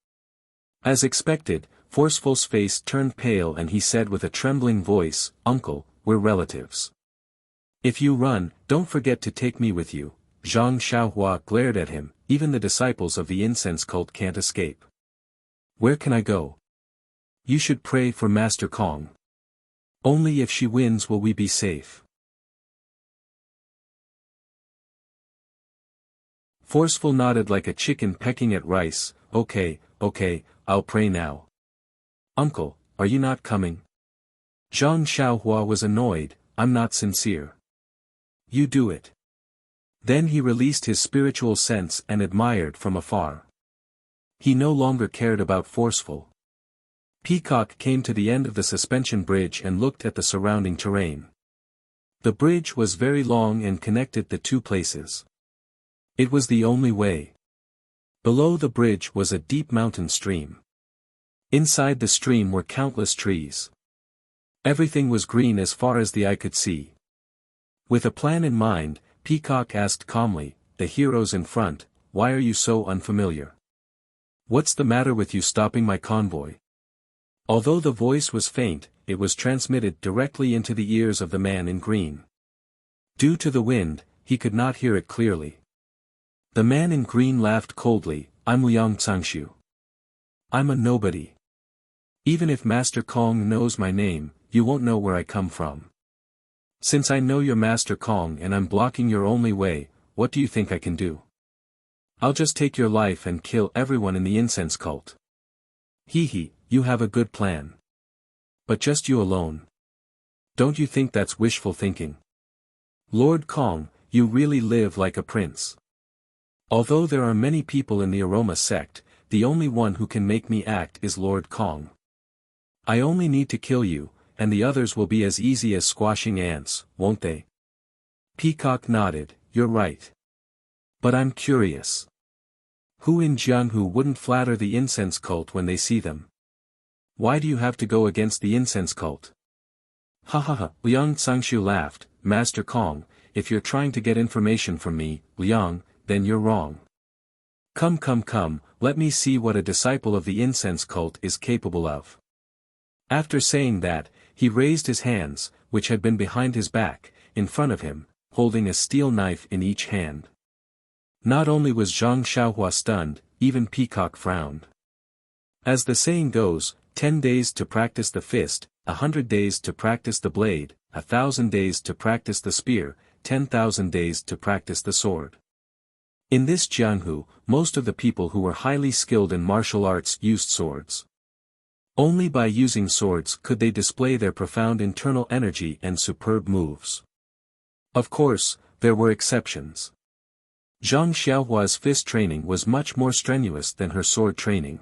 As expected, Forceful's face turned pale and he said with a trembling voice, "Uncle, we're relatives. If you run, don't forget to take me with you, Zhang Xiaohua glared at him. Even the disciples of the incense cult can't escape. Where can I go? You should pray for Master Kong. Only if she wins will we be safe. Forceful nodded like a chicken pecking at rice. Okay, I'll pray now. Uncle, are you not coming? Zhang Xiaohua was annoyed. I'm not sincere. You do it. Then he released his spiritual sense and admired from afar. He no longer cared about forceful. Peacock came to the end of the suspension bridge and looked at the surrounding terrain. The bridge was very long and connected the two places. It was the only way. Below the bridge was a deep mountain stream. Inside the stream were countless trees. Everything was green as far as the eye could see. With a plan in mind, Peacock asked calmly, the heroes in front, why are you so unfamiliar? What's the matter with you stopping my convoy? Although the voice was faint, it was transmitted directly into the ears of the man in green. Due to the wind, he could not hear it clearly. The man in green laughed coldly. I'm Liang Xianxia. I'm a nobody. Even if Master Kong knows my name, you won't know where I come from. Since I know you're Master Kong and I'm blocking your only way, what do you think I can do? I'll just take your life and kill everyone in the incense cult. Hee, you have a good plan. But just you alone. Don't you think that's wishful thinking? Lord Kong, you really live like a prince. Although there are many people in the Aroma sect, the only one who can make me act is Lord Kong. I only need to kill you, and the others will be as easy as squashing ants, won't they? Peacock nodded. You're right. But I'm curious. Who in Jianghu wouldn't flatter the incense cult when they see them? Why do you have to go against the incense cult? Ha, Liang Xianxia laughed. Master Kong, if you're trying to get information from me, Liang, then you're wrong. Come, let me see what a disciple of the incense cult is capable of. After saying that, he raised his hands, which had been behind his back, in front of him, holding a steel knife in each hand. Not only was Zhang Xiaohua stunned, even Peacock frowned. As the saying goes, 10 days to practice the fist, 100 days to practice the blade, 1,000 days to practice the spear, 10,000 days to practice the sword. In this Jianghu, most of the people who were highly skilled in martial arts used swords. Only by using swords could they display their profound internal energy and superb moves. Of course, there were exceptions. Zhang Xiaohua's fist training was much more strenuous than her sword training.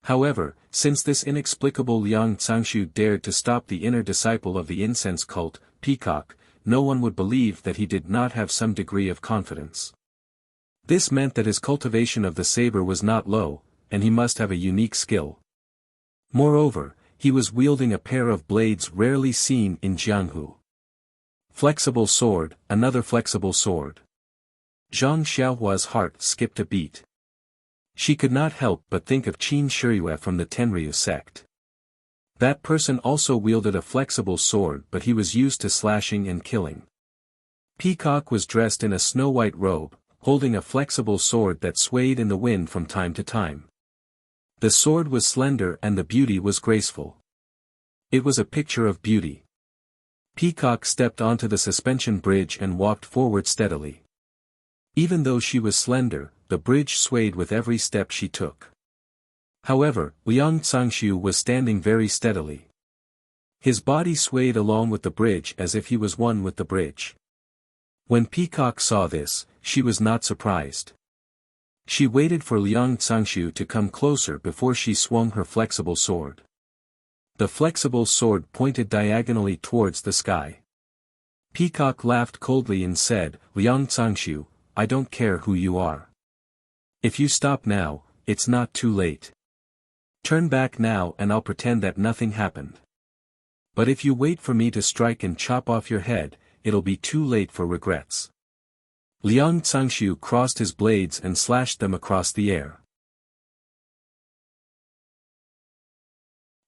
However, since this inexplicable Liang Xianxia dared to stop the inner disciple of the incense cult, Peacock, no one would believe that he did not have some degree of confidence. This meant that his cultivation of the saber was not low, and he must have a unique skill. Moreover, he was wielding a pair of blades rarely seen in Jianghu. Flexible sword, another flexible sword. Zhang Xiaohua's heart skipped a beat. She could not help but think of Qin Shiyue from the Tenryu sect. That person also wielded a flexible sword, but he was used to slashing and killing. Peacock was dressed in a snow-white robe, holding a flexible sword that swayed in the wind from time to time. The sword was slender and the beauty was graceful. It was a picture of beauty. Peacock stepped onto the suspension bridge and walked forward steadily. Even though she was slender, the bridge swayed with every step she took. However, Liang Xianxia was standing very steadily. His body swayed along with the bridge as if he was one with the bridge. When Peacock saw this, she was not surprised. She waited for Liang Xianxia to come closer before she swung her flexible sword. The flexible sword pointed diagonally towards the sky. Peacock laughed coldly and said, Liang Xianxia, I don't care who you are. If you stop now, it's not too late. Turn back now and I'll pretend that nothing happened. But if you wait for me to strike and chop off your head, it'll be too late for regrets. Liang Xianxia crossed his blades and slashed them across the air.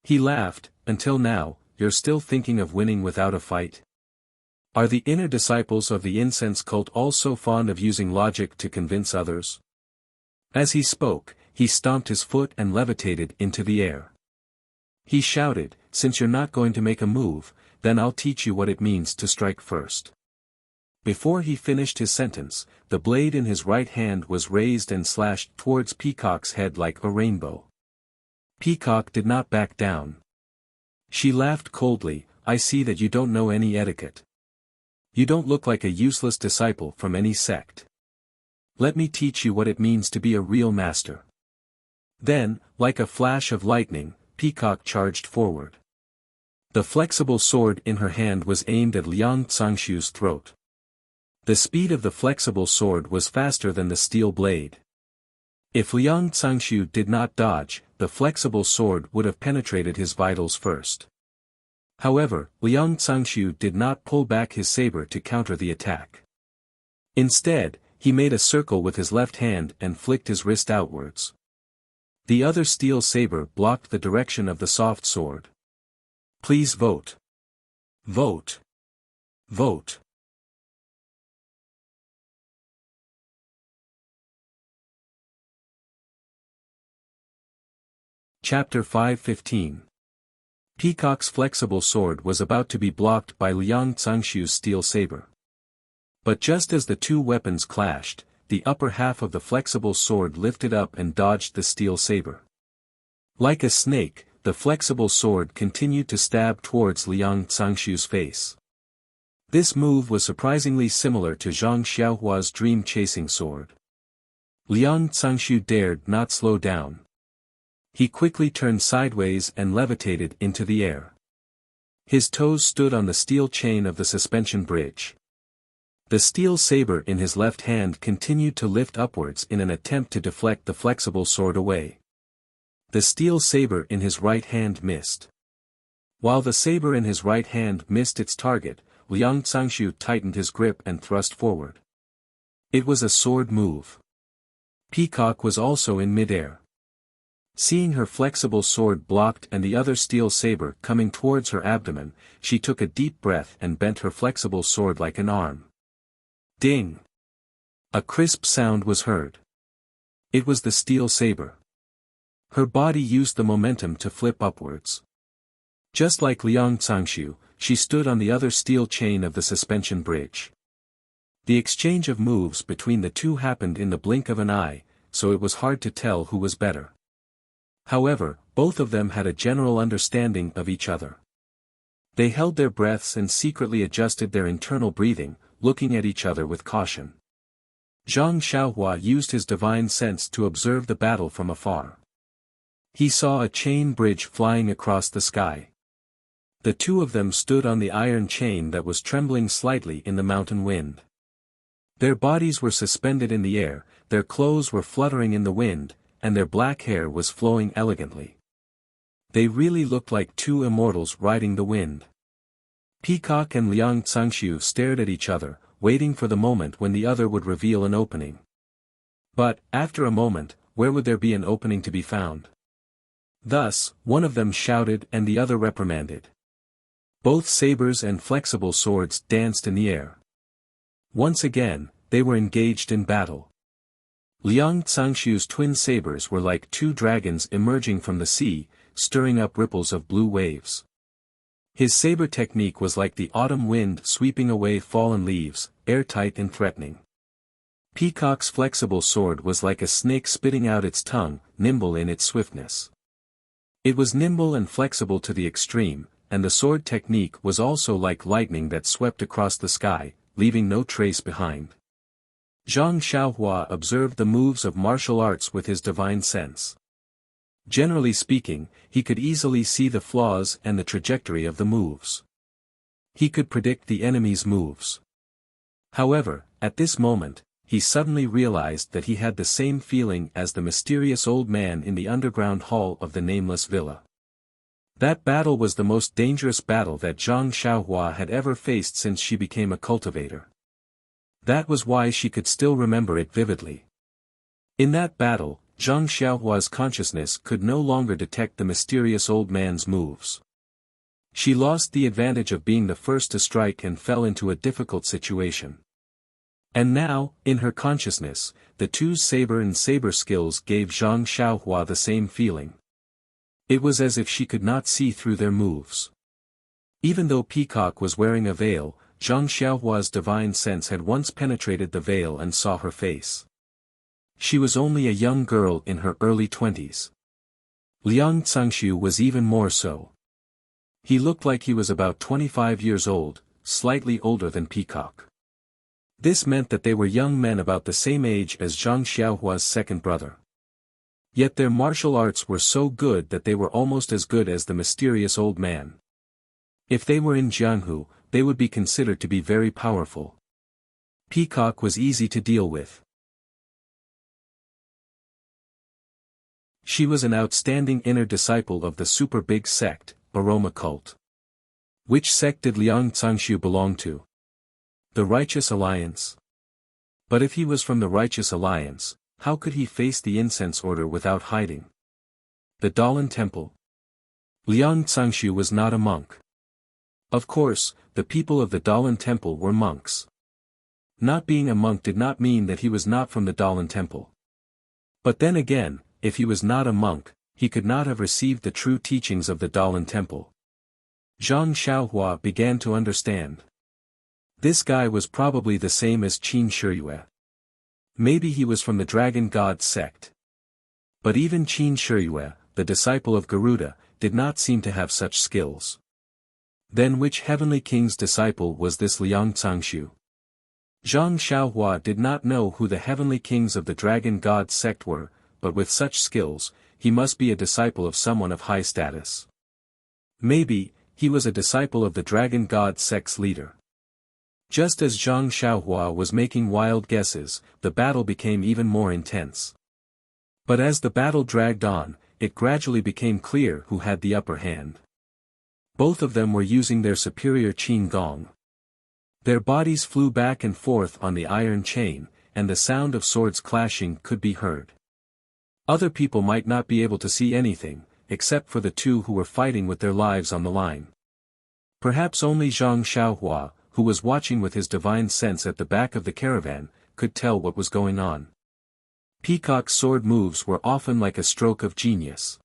He laughed. Until now, you're still thinking of winning without a fight? Are the inner disciples of the incense cult also fond of using logic to convince others? As he spoke, he stomped his foot and levitated into the air. He shouted, "Since you're not going to make a move, then I'll teach you what it means to strike first." Before he finished his sentence, the blade in his right hand was raised and slashed towards Peacock's head like a rainbow. Peacock did not back down. She laughed coldly, "I see that you don't know any etiquette. You don't look like a useless disciple from any sect. Let me teach you what it means to be a real master." Then, like a flash of lightning, Peacock charged forward. The flexible sword in her hand was aimed at Liang Xianxia's throat. The speed of the flexible sword was faster than the steel blade. If Liang Xianxia did not dodge, the flexible sword would have penetrated his vitals first. However, Liang Xianxia did not pull back his saber to counter the attack. Instead, he made a circle with his left hand and flicked his wrist outwards. The other steel saber blocked the direction of the soft sword. "Please vote. Vote. Vote." Chapter 5:15. Peacock's flexible sword was about to be blocked by Liang Xianxia's steel saber. But just as the two weapons clashed, the upper half of the flexible sword lifted up and dodged the steel saber. Like a snake, the flexible sword continued to stab towards Liang Xianxia's face. This move was surprisingly similar to Zhang Xiaohua's dream-chasing sword. Liang Xianxia dared not slow down. He quickly turned sideways and levitated into the air. His toes stood on the steel chain of the suspension bridge. The steel saber in his left hand continued to lift upwards in an attempt to deflect the flexible sword away. The steel saber in his right hand missed. While the saber in his right hand missed its target, Liang Xianxia tightened his grip and thrust forward. It was a sword move. Peacock was also in midair. Seeing her flexible sword blocked and the other steel saber coming towards her abdomen, she took a deep breath and bent her flexible sword like an arm. Ding! A crisp sound was heard. It was the steel saber. Her body used the momentum to flip upwards. Just like Liang Xianxia, she stood on the other steel chain of the suspension bridge. The exchange of moves between the two happened in the blink of an eye, so it was hard to tell who was better. However, both of them had a general understanding of each other. They held their breaths and secretly adjusted their internal breathing, looking at each other with caution. Zhang Xiaohua used his divine sense to observe the battle from afar. He saw a chain bridge flying across the sky. The two of them stood on the iron chain that was trembling slightly in the mountain wind. Their bodies were suspended in the air, their clothes were fluttering in the wind, and their black hair was flowing elegantly. They really looked like two immortals riding the wind. Peacock and Liang Xianxia stared at each other, waiting for the moment when the other would reveal an opening. But, after a moment, where would there be an opening to be found? Thus, one of them shouted and the other reprimanded. Both sabers and flexible swords danced in the air. Once again, they were engaged in battle. Liang Xianxia's twin sabers were like two dragons emerging from the sea, stirring up ripples of blue waves. His saber technique was like the autumn wind sweeping away fallen leaves, airtight and threatening. Peacock's flexible sword was like a snake spitting out its tongue, nimble in its swiftness. It was nimble and flexible to the extreme, and the sword technique was also like lightning that swept across the sky, leaving no trace behind. Zhang Xiaohua observed the moves of martial arts with his divine sense. Generally speaking, he could easily see the flaws and the trajectory of the moves. He could predict the enemy's moves. However, at this moment, he suddenly realized that he had the same feeling as the mysterious old man in the underground hall of the nameless villa. That battle was the most dangerous battle that Zhang Xiaohua had ever faced since she became a cultivator. That was why she could still remember it vividly. In that battle, Zhang Xiaohua's consciousness could no longer detect the mysterious old man's moves. She lost the advantage of being the first to strike and fell into a difficult situation. And now, in her consciousness, the two saber and saber skills gave Zhang Xiaohua the same feeling. It was as if she could not see through their moves. Even though Peacock was wearing a veil, Zhang Xiaohua's divine sense had once penetrated the veil and saw her face. She was only a young girl in her early 20s. Liang Cangxiu was even more so. He looked like he was about 25 years old, slightly older than Peacock. This meant that they were young men about the same age as Zhang Xiaohua's second brother. Yet their martial arts were so good that they were almost as good as the mysterious old man. If they were in Jianghu, they would be considered to be very powerful. Peacock was easy to deal with. She was an outstanding inner disciple of the super big sect, Aroma cult. Which sect did Liang Cangxiu belong to? The Righteous Alliance. But if he was from the Righteous Alliance, how could he face the incense order without hiding? The Dalan Temple. Liang Cangxiu was not a monk. Of course, the people of the Dalan Temple were monks. Not being a monk did not mean that he was not from the Dalan Temple. But then again, if he was not a monk, he could not have received the true teachings of the Dalan Temple. Zhang Xiaohua began to understand. This guy was probably the same as Qin Shiyue. Maybe he was from the Dragon God sect. But even Qin Shiyue, the disciple of Garuda, did not seem to have such skills. Then which heavenly king's disciple was this Liang Cangxiu? Zhang Xiaohua did not know who the heavenly kings of the Dragon God sect were, but with such skills, he must be a disciple of someone of high status. Maybe, he was a disciple of the Dragon God sect's leader. Just as Zhang Xiaohua was making wild guesses, the battle became even more intense. But as the battle dragged on, it gradually became clear who had the upper hand. Both of them were using their superior qin gong. Their bodies flew back and forth on the iron chain, and the sound of swords clashing could be heard. Other people might not be able to see anything, except for the two who were fighting with their lives on the line. Perhaps only Zhang Xiaohua, who was watching with his divine sense at the back of the caravan, could tell what was going on. Peacock's sword moves were often like a stroke of genius.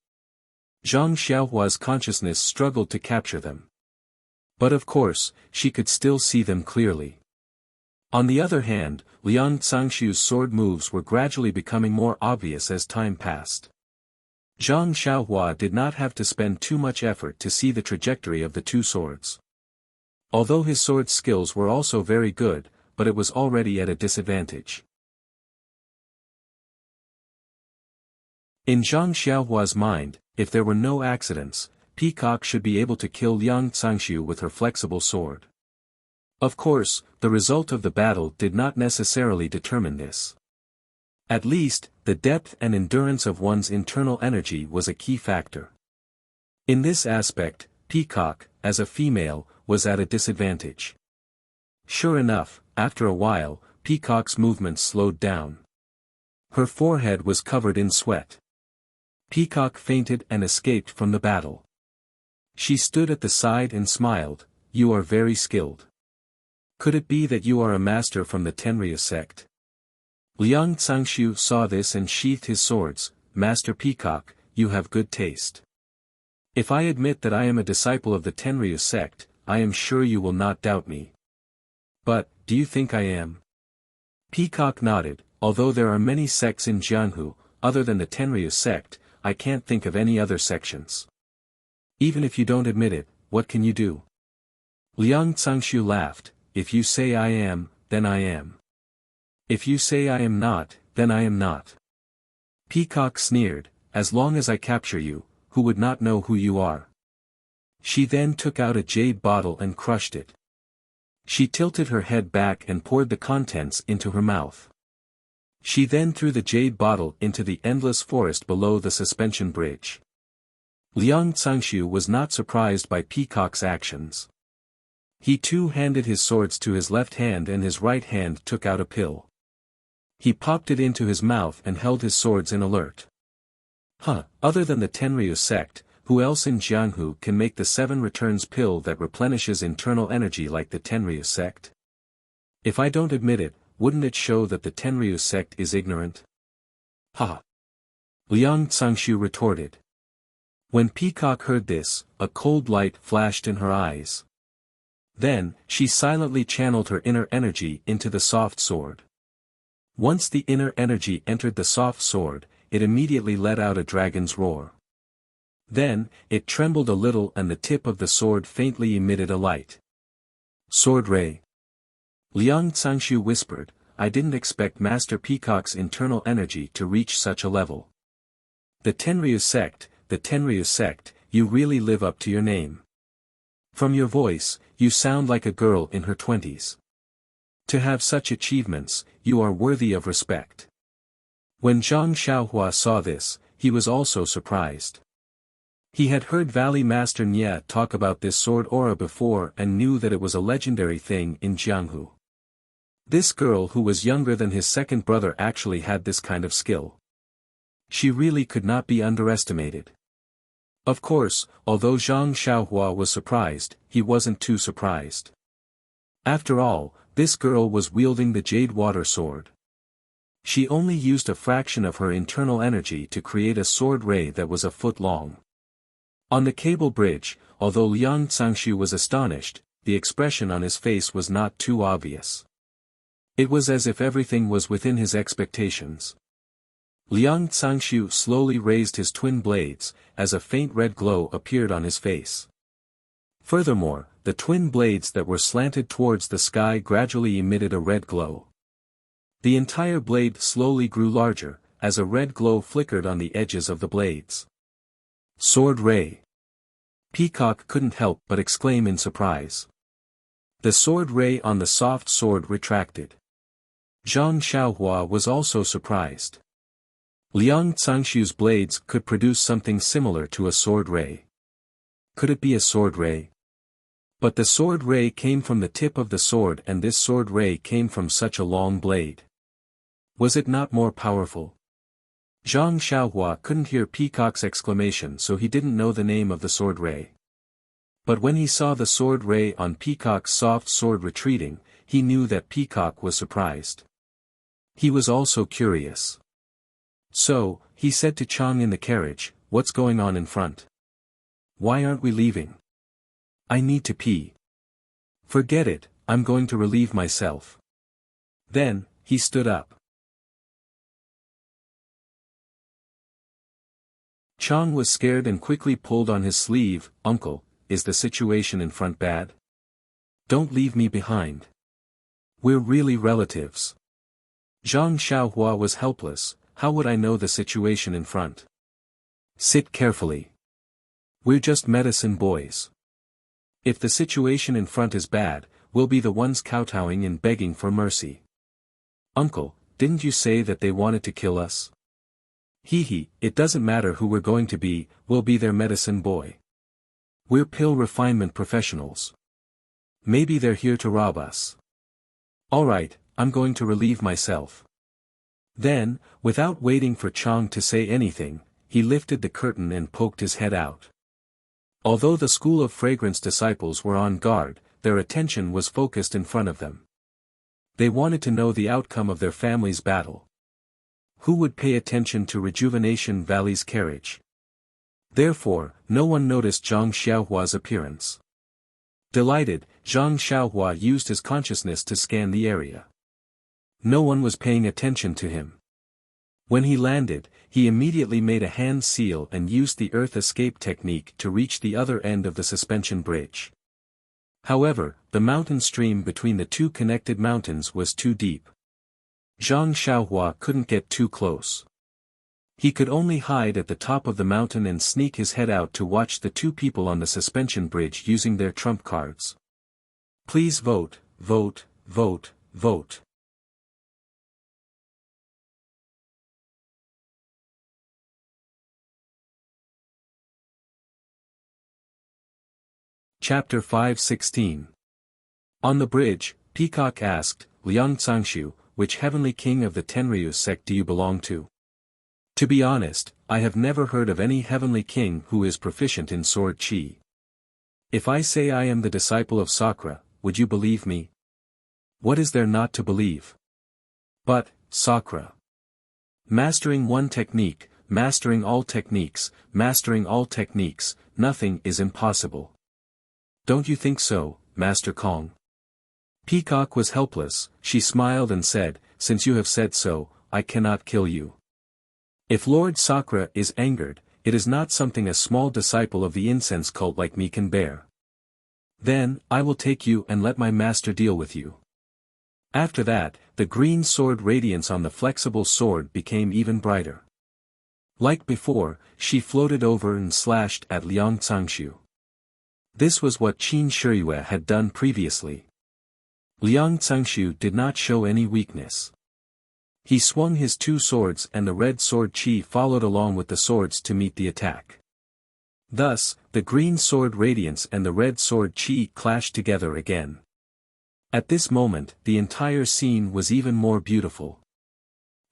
Zhang Xiaohua's consciousness struggled to capture them. But of course, she could still see them clearly. On the other hand, Liang Cangxiu's sword moves were gradually becoming more obvious as time passed. Zhang Xiaohua did not have to spend too much effort to see the trajectory of the two swords. Although his sword skills were also very good, but it was already at a disadvantage. In Zhang Xiaohua's mind, if there were no accidents, Peacock should be able to kill Liang Cangxiu with her flexible sword. Of course, the result of the battle did not necessarily determine this. At least, the depth and endurance of one's internal energy was a key factor. In this aspect, Peacock, as a female, was at a disadvantage. Sure enough, after a while, Peacock's movements slowed down. Her forehead was covered in sweat. Peacock fainted and escaped from the battle. She stood at the side and smiled. "You are very skilled. Could it be that you are a master from the Tenrya sect?" Liang Cangxiu saw this and sheathed his swords. "Master Peacock, you have good taste. If I admit that I am a disciple of the Tenrya sect, I am sure you will not doubt me. But, do you think I am?" Peacock nodded. "Although there are many sects in Jianghu, other than the Tenrya sect, I can't think of any other sections. Even if you don't admit it, what can you do?" Liang Cangxiu laughed. "If you say I am, then I am. If you say I am not, then I am not." Peacock sneered. "As long as I capture you, who would not know who you are?" She then took out a jade bottle and crushed it. She tilted her head back and poured the contents into her mouth. She then threw the jade bottle into the endless forest below the suspension bridge. Liang Cangxiu was not surprised by Peacock's actions. He too handed his swords to his left hand and his right hand took out a pill. He popped it into his mouth and held his swords in alert. Other than the Tenryu sect, who else in Jianghu can make the 7 returns pill that replenishes internal energy like the Tenryu sect? If I don't admit it, wouldn't it show that the Tenryu sect is ignorant? Ha! Liang Xianxia retorted. When Peacock heard this, a cold light flashed in her eyes. Then, she silently channeled her inner energy into the soft sword. Once the inner energy entered the soft sword, it immediately let out a dragon's roar. Then, it trembled a little and the tip of the sword faintly emitted a light. Sword ray. Liang Xianxia whispered, I didn't expect Master Peacock's internal energy to reach such a level. The Tenryu sect, you really live up to your name. From your voice, you sound like a girl in her 20s. To have such achievements, you are worthy of respect. When Zhang Xiaohua saw this, he was also surprised. He had heard Valley Master Nye talk about this sword aura before and knew that it was a legendary thing in Jianghu. This girl who was younger than his second brother actually had this kind of skill. She really could not be underestimated. Of course, although Zhang Xiaohua was surprised, he wasn't too surprised. After all, this girl was wielding the Jade Water Sword. She only used a fraction of her internal energy to create a sword ray that was a foot long. On the cable bridge, although Liang Xianxia was astonished, the expression on his face was not too obvious. It was as if everything was within his expectations. Liang Xianxia slowly raised his twin blades, as a faint red glow appeared on his face. Furthermore, the twin blades that were slanted towards the sky gradually emitted a red glow. The entire blade slowly grew larger, as a red glow flickered on the edges of the blades. Sword ray. Peacock couldn't help but exclaim in surprise. The sword ray on the soft sword retracted. Zhang Xiaohua was also surprised. Liang Xianxia's blades could produce something similar to a sword ray. Could it be a sword ray? But the sword ray came from the tip of the sword and this sword ray came from such a long blade. Was it not more powerful? Zhang Xiaohua couldn't hear Peacock's exclamation so he didn't know the name of the sword ray. But when he saw the sword ray on Peacock's soft sword retreating, he knew that Peacock was surprised. He was also curious. So, he said to Chang in the carriage, what's going on in front? Why aren't we leaving? I need to pee. Forget it, I'm going to relieve myself. Then, he stood up. Chang was scared and quickly pulled on his sleeve, Uncle, is the situation in front bad? Don't leave me behind. We're really relatives. Zhang Xiaohua was helpless, how would I know the situation in front? Sit carefully. We're just medicine boys. If the situation in front is bad, we'll be the ones kowtowing and begging for mercy. Uncle, didn't you say that they wanted to kill us? Hee, it doesn't matter who we're going to be, we'll be their medicine boy. We're pill refinement professionals. Maybe they're here to rob us. Alright, I'm going to relieve myself. Then, without waiting for Chang to say anything, he lifted the curtain and poked his head out. Although the School of Fragrance disciples were on guard, their attention was focused in front of them. They wanted to know the outcome of their family's battle. Who would pay attention to Rejuvenation Valley's carriage? Therefore, no one noticed Zhang Xiaohua's appearance. Delighted, Zhang Xiaohua used his consciousness to scan the area. No one was paying attention to him. When he landed, he immediately made a hand seal and used the earth escape technique to reach the other end of the suspension bridge. However, the mountain stream between the two connected mountains was too deep. Zhang Xiaohua couldn't get too close. He could only hide at the top of the mountain and sneak his head out to watch the two people on the suspension bridge using their trump cards. Please vote, vote, vote, vote. Chapter 5:16. On the bridge, Peacock asked, Liang Xianxia, which heavenly king of the Tenryu sect do you belong to? To be honest, I have never heard of any heavenly king who is proficient in sword chi. If I say I am the disciple of Sakura, would you believe me? What is there not to believe? But, Sakura. Mastering one technique, mastering all techniques, nothing is impossible. Don't you think so, Master Kong? Peacock was helpless. She smiled and said, since you have said so, I cannot kill you. If Lord Sakura is angered, it is not something a small disciple of the incense cult like me can bear. Then, I will take you and let my master deal with you. After that, the green sword radiance on the flexible sword became even brighter. Like before, she floated over and slashed at Liang Xianxia. This was what Qin Shiyue had done previously. Liang Xianxia did not show any weakness. He swung his two swords and the red sword qi followed along with the swords to meet the attack. Thus, the green sword radiance and the red sword qi clashed together again. At this moment, the entire scene was even more beautiful.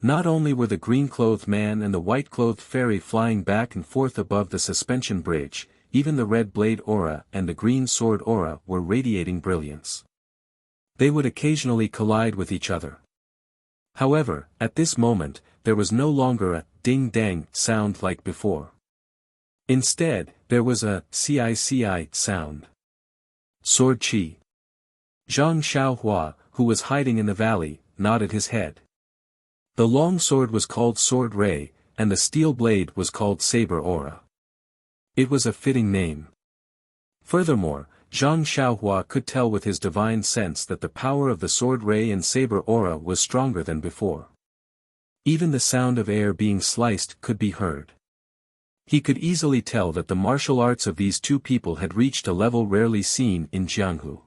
Not only were the green-clothed man and the white-clothed fairy flying back and forth above the suspension bridge, even the red blade aura and the green sword aura were radiating brilliance. They would occasionally collide with each other. However, at this moment, there was no longer a ding-dang sound like before. Instead, there was a ci sound. Sword Qi. Zhang Xiaohua, who was hiding in the valley, nodded his head. The long sword was called Sword Ray, and the steel blade was called Saber Aura. It was a fitting name. Furthermore, Zhang Xiaohua could tell with his divine sense that the power of the sword ray and saber aura was stronger than before. Even the sound of air being sliced could be heard. He could easily tell that the martial arts of these two people had reached a level rarely seen in Jianghu.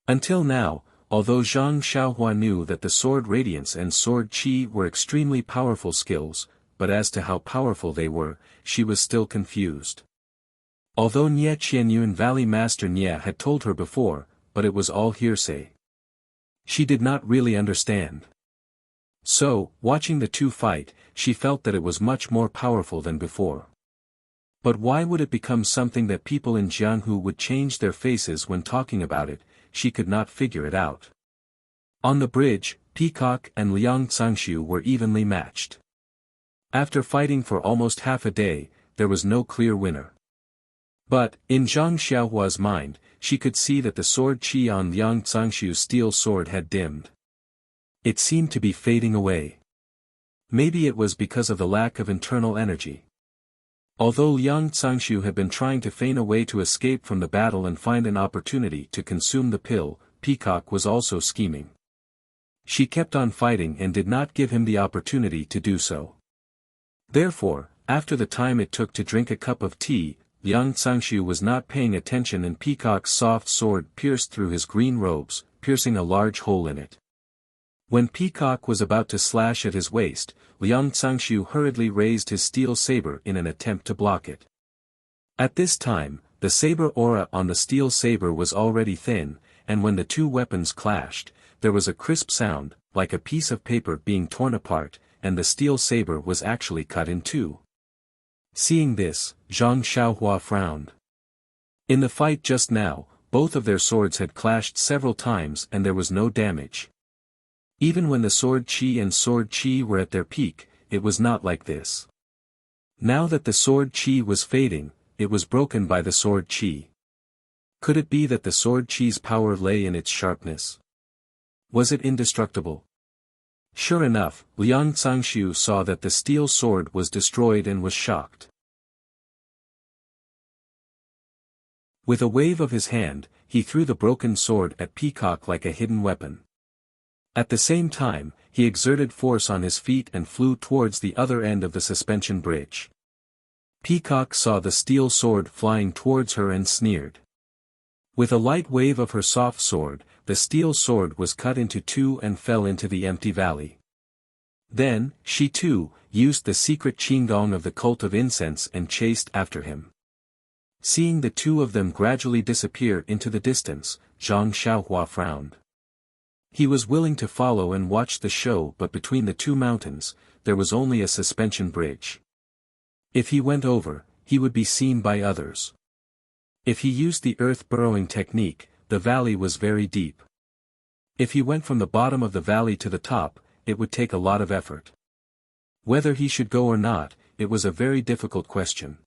Until now, although Zhang Xiaohua knew that the sword radiance and sword qi were extremely powerful skills, but as to how powerful they were, she was still confused. Although Nie Qianyuan Valley Master Nie had told her before, but it was all hearsay. She did not really understand. So, watching the two fight, she felt that it was much more powerful than before. But why would it become something that people in Jianghu would change their faces when talking about it? She could not figure it out. On the bridge, Peacock and Liang Xianxia were evenly matched. After fighting for almost half a day, there was no clear winner. But, in Zhang Xiaohua's mind, she could see that the sword qi on Liang Xianxia's steel sword had dimmed. It seemed to be fading away. Maybe it was because of the lack of internal energy. Although Liang Xianxia had been trying to feign a way to escape from the battle and find an opportunity to consume the pill, Peacock was also scheming. She kept on fighting and did not give him the opportunity to do so. Therefore, after the time it took to drink a cup of tea, Liang Xianxia was not paying attention and Peacock's soft sword pierced through his green robes, piercing a large hole in it. When Peacock was about to slash at his waist, Liang Xianxia hurriedly raised his steel saber in an attempt to block it. At this time, the saber aura on the steel saber was already thin, and when the two weapons clashed, there was a crisp sound, like a piece of paper being torn apart, and the steel saber was actually cut in two. Seeing this, Zhang Xiaohua frowned. In the fight just now, both of their swords had clashed several times and there was no damage. Even when the sword qi and sword qi were at their peak, it was not like this. Now that the sword qi was fading, it was broken by the sword qi. Could it be that the sword qi's power lay in its sharpness? Was it indestructible? Sure enough, Liang Xianxia saw that the steel sword was destroyed and was shocked. With a wave of his hand, he threw the broken sword at Peacock like a hidden weapon. At the same time, he exerted force on his feet and flew towards the other end of the suspension bridge. Peacock saw the steel sword flying towards her and sneered. With a light wave of her soft sword, the steel sword was cut into two and fell into the empty valley. Then, she too, used the secret qinggong of the cult of incense and chased after him. Seeing the two of them gradually disappear into the distance, Zhang Xiaohua frowned. He was willing to follow and watch the show, but between the two mountains, there was only a suspension bridge. If he went over, he would be seen by others. If he used the earth burrowing technique, the valley was very deep. If he went from the bottom of the valley to the top, it would take a lot of effort. Whether he should go or not, it was a very difficult question.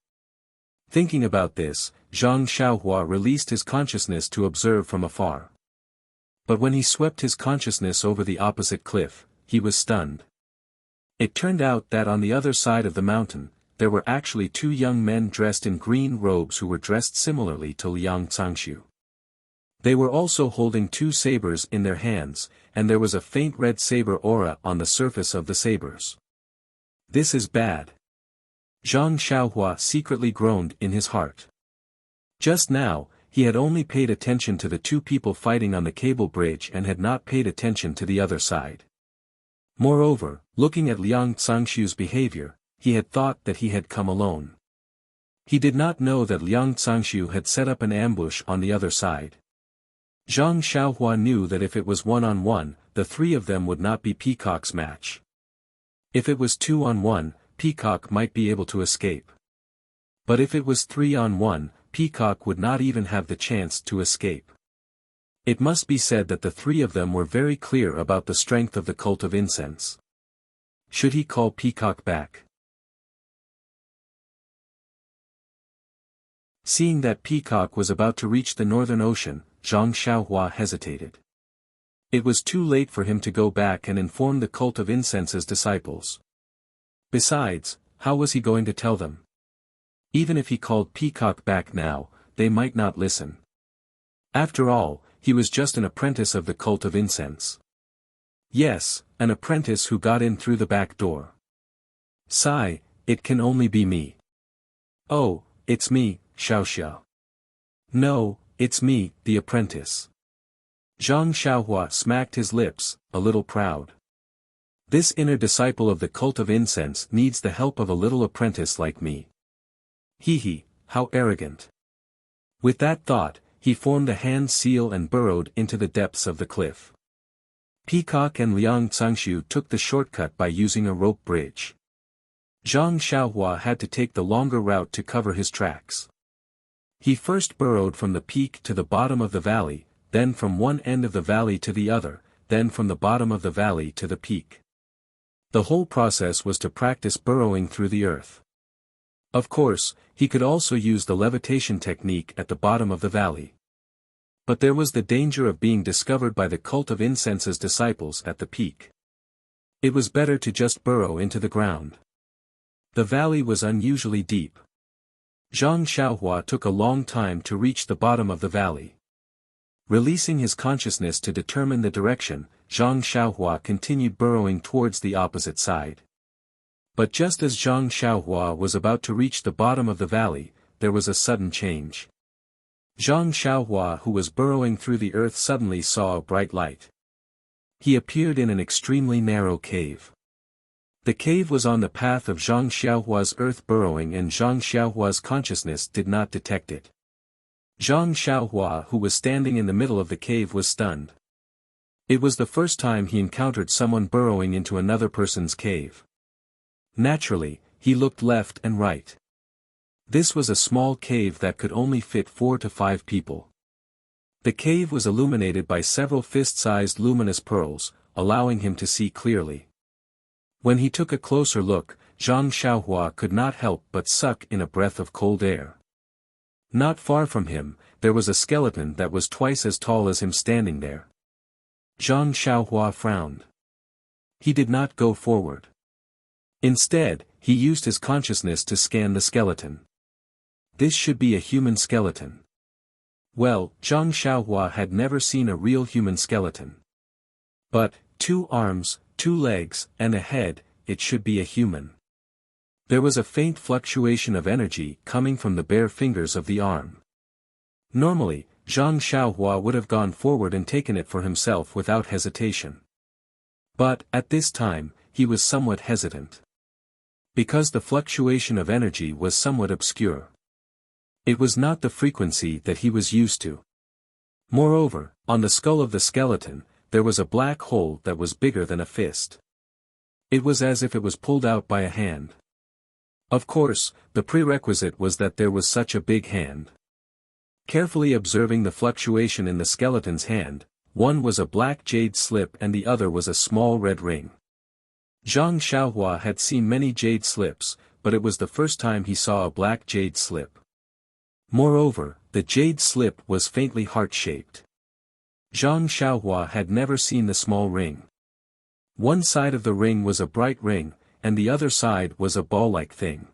Thinking about this, Zhang Xiaohua released his consciousness to observe from afar. But when he swept his consciousness over the opposite cliff, he was stunned. It turned out that on the other side of the mountain, there were actually two young men dressed in green robes who were dressed similarly to Liang Cangshu. They were also holding two sabers in their hands, and there was a faint red saber aura on the surface of the sabers. This is bad. Zhang Xiaohua secretly groaned in his heart. Just now, he had only paid attention to the two people fighting on the cable bridge and had not paid attention to the other side. Moreover, looking at Liang Cangshu's behavior, he had thought that he had come alone. He did not know that Liang Cangshu had set up an ambush on the other side. Zhang Xiaohua knew that if it was one-on-one, the three of them would not be Peacock's match. If it was 2-on-1, Peacock might be able to escape. But if it was 3-on-1, Peacock would not even have the chance to escape. It must be said that the three of them were very clear about the strength of the cult of incense. Should he call Peacock back? Seeing that Peacock was about to reach the Northern Ocean, Zhang Xiaohua hesitated. It was too late for him to go back and inform the cult of incense's disciples. Besides, how was he going to tell them? Even if he called Peacock back now, they might not listen. After all, he was just an apprentice of the cult of incense. Yes, an apprentice who got in through the back door. Sigh, it can only be me. Oh, it's me, Xiaoxia. No, it's me, the apprentice. Zhang Xiaohua smacked his lips, a little proud. This inner disciple of the cult of incense needs the help of a little apprentice like me. Hee, how arrogant. With that thought, he formed a hand seal and burrowed into the depths of the cliff. Peacock and Liang Cangshu took the shortcut by using a rope bridge. Zhang Xiaohua had to take the longer route to cover his tracks. He first burrowed from the peak to the bottom of the valley, then from one end of the valley to the other, then from the bottom of the valley to the peak. The whole process was to practice burrowing through the earth. Of course, he could also use the levitation technique at the bottom of the valley. But there was the danger of being discovered by the cult of incense's disciples at the peak. It was better to just burrow into the ground. The valley was unusually deep. Zhang Xiaohua took a long time to reach the bottom of the valley. Releasing his consciousness to determine the direction, Zhang Xiaohua continued burrowing towards the opposite side. But just as Zhang Xiaohua was about to reach the bottom of the valley, there was a sudden change. Zhang Xiaohua, who was burrowing through the earth, suddenly saw a bright light. He appeared in an extremely narrow cave. The cave was on the path of Zhang Xiaohua's earth burrowing, and Zhang Xiaohua's consciousness did not detect it. Zhang Xiaohua, who was standing in the middle of the cave, was stunned. It was the first time he encountered someone burrowing into another person's cave. Naturally, he looked left and right. This was a small cave that could only fit 4 to 5 people. The cave was illuminated by several fist-sized luminous pearls, allowing him to see clearly. When he took a closer look, Zhang Xiaohua could not help but suck in a breath of cold air. Not far from him, there was a skeleton that was twice as tall as him standing there. Zhang Xiaohua frowned. He did not go forward. Instead, he used his consciousness to scan the skeleton. This should be a human skeleton. Well, Zhang Xiaohua had never seen a real human skeleton. But, 2 arms, 2 legs, and a head, it should be a human. There was a faint fluctuation of energy coming from the bare fingers of the arm. Normally, Zhang Xiaohua would have gone forward and taken it for himself without hesitation. But, at this time, he was somewhat hesitant. Because the fluctuation of energy was somewhat obscure. It was not the frequency that he was used to. Moreover, on the skull of the skeleton, there was a black hole that was bigger than a fist. It was as if it was pulled out by a hand. Of course, the prerequisite was that there was such a big hand. Carefully observing the fluctuation in the skeleton's hand, one was a black jade slip and the other was a small red ring. Zhang Xiaohua had seen many jade slips, but it was the first time he saw a black jade slip. Moreover, the jade slip was faintly heart-shaped. Zhang Xiaohua had never seen the small ring. One side of the ring was a bright ring, and the other side was a ball-like thing.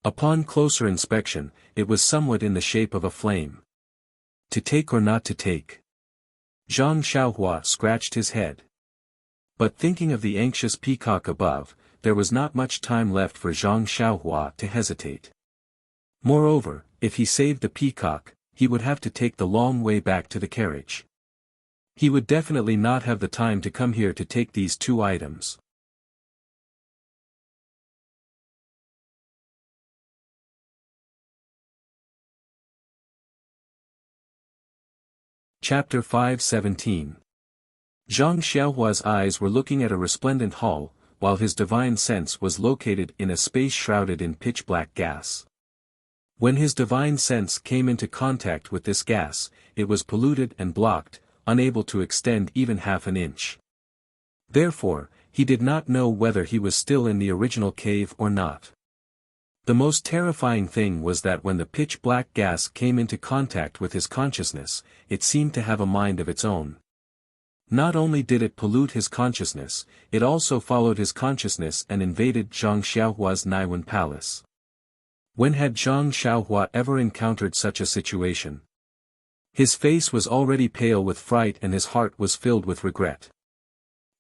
Upon closer inspection, it was somewhat in the shape of a flame. To take or not to take? Zhang Xiaohua scratched his head. But thinking of the anxious peacock above, there was not much time left for Zhang Xiaohua to hesitate. Moreover, if he saved the peacock, he would have to take the long way back to the carriage. He would definitely not have the time to come here to take these two items. Chapter 5:17. Zhang Xiaohua's eyes were looking at a resplendent hall, while his divine sense was located in a space shrouded in pitch-black gas. When his divine sense came into contact with this gas, it was polluted and blocked, unable to extend even half an inch. Therefore, he did not know whether he was still in the original cave or not. The most terrifying thing was that when the pitch-black gas came into contact with his consciousness, it seemed to have a mind of its own. Not only did it pollute his consciousness, it also followed his consciousness and invaded Zhang Xiaohua's Naiwen palace. When had Zhang Xiaohua ever encountered such a situation? His face was already pale with fright and his heart was filled with regret.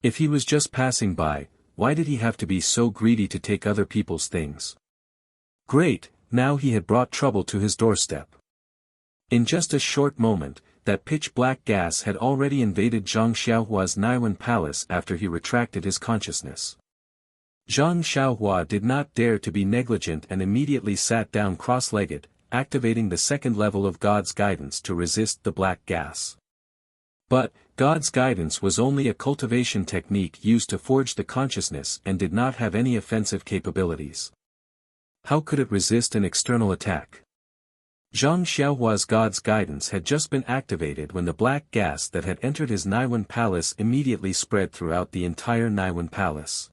If he was just passing by, why did he have to be so greedy to take other people's things? Great, now he had brought trouble to his doorstep. In just a short moment, that pitch-black gas had already invaded Zhang Xiaohua's Naiwen palace after he retracted his consciousness. Zhang Xiaohua did not dare to be negligent and immediately sat down cross-legged, activating the second level of God's guidance to resist the black gas. But, God's guidance was only a cultivation technique used to forge the consciousness and did not have any offensive capabilities. How could it resist an external attack? Zhang Xiaohua's God's guidance had just been activated when the black gas that had entered his Naiwen palace immediately spread throughout the entire Naiwen palace.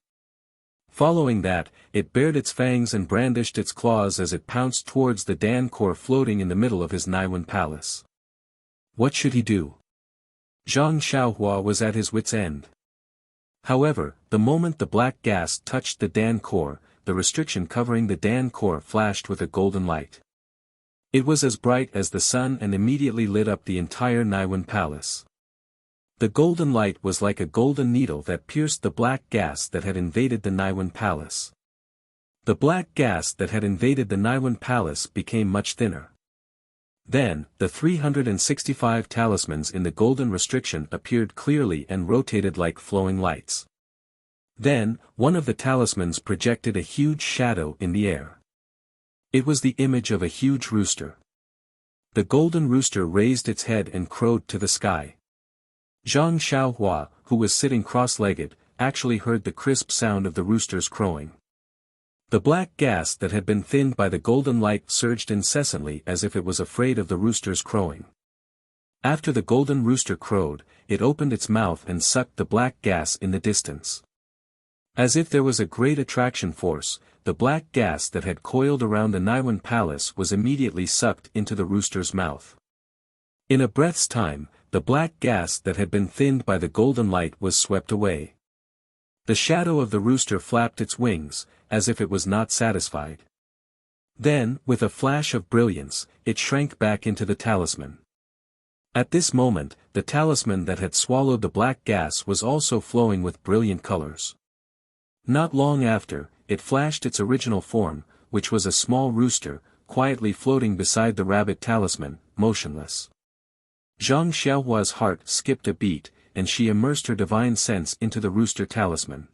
Following that, it bared its fangs and brandished its claws as it pounced towards the Dan core floating in the middle of his Naiwen palace. What should he do? Zhang Xiaohua was at his wit's end. However, the moment the black gas touched the Dan core, the restriction covering the Dan core flashed with a golden light. It was as bright as the sun and immediately lit up the entire Naiwen palace. The golden light was like a golden needle that pierced the black gas that had invaded the Naiwen palace. The black gas that had invaded the Naiwen palace became much thinner. Then, the 365 talismans in the golden restriction appeared clearly and rotated like flowing lights. Then, one of the talismans projected a huge shadow in the air. It was the image of a huge rooster. The golden rooster raised its head and crowed to the sky. Zhang Xiaohua, who was sitting cross-legged, actually heard the crisp sound of the rooster's crowing. The black gas that had been thinned by the golden light surged incessantly as if it was afraid of the rooster's crowing. After the golden rooster crowed, it opened its mouth and sucked the black gas in the distance. As if there was a great attraction force, the black gas that had coiled around the Naiwen palace was immediately sucked into the rooster's mouth. In a breath's time, the black gas that had been thinned by the golden light was swept away. The shadow of the rooster flapped its wings, as if it was not satisfied. Then, with a flash of brilliance, it shrank back into the talisman. At this moment, the talisman that had swallowed the black gas was also flowing with brilliant colors. Not long after, it flashed its original form, which was a small rooster, quietly floating beside the rabbit talisman, motionless. Zhang Xiaohua's heart skipped a beat, and she immersed her divine sense into the rooster talisman.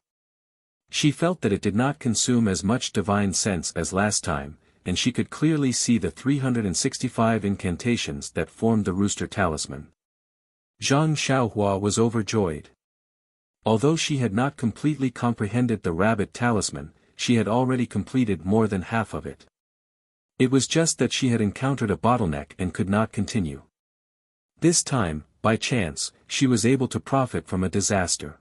She felt that it did not consume as much divine sense as last time, and she could clearly see the 365 incantations that formed the rooster talisman. Zhang Xiaohua was overjoyed. Although she had not completely comprehended the rabbit talisman, she had already completed more than half of it. It was just that she had encountered a bottleneck and could not continue. This time, by chance, she was able to profit from a disaster.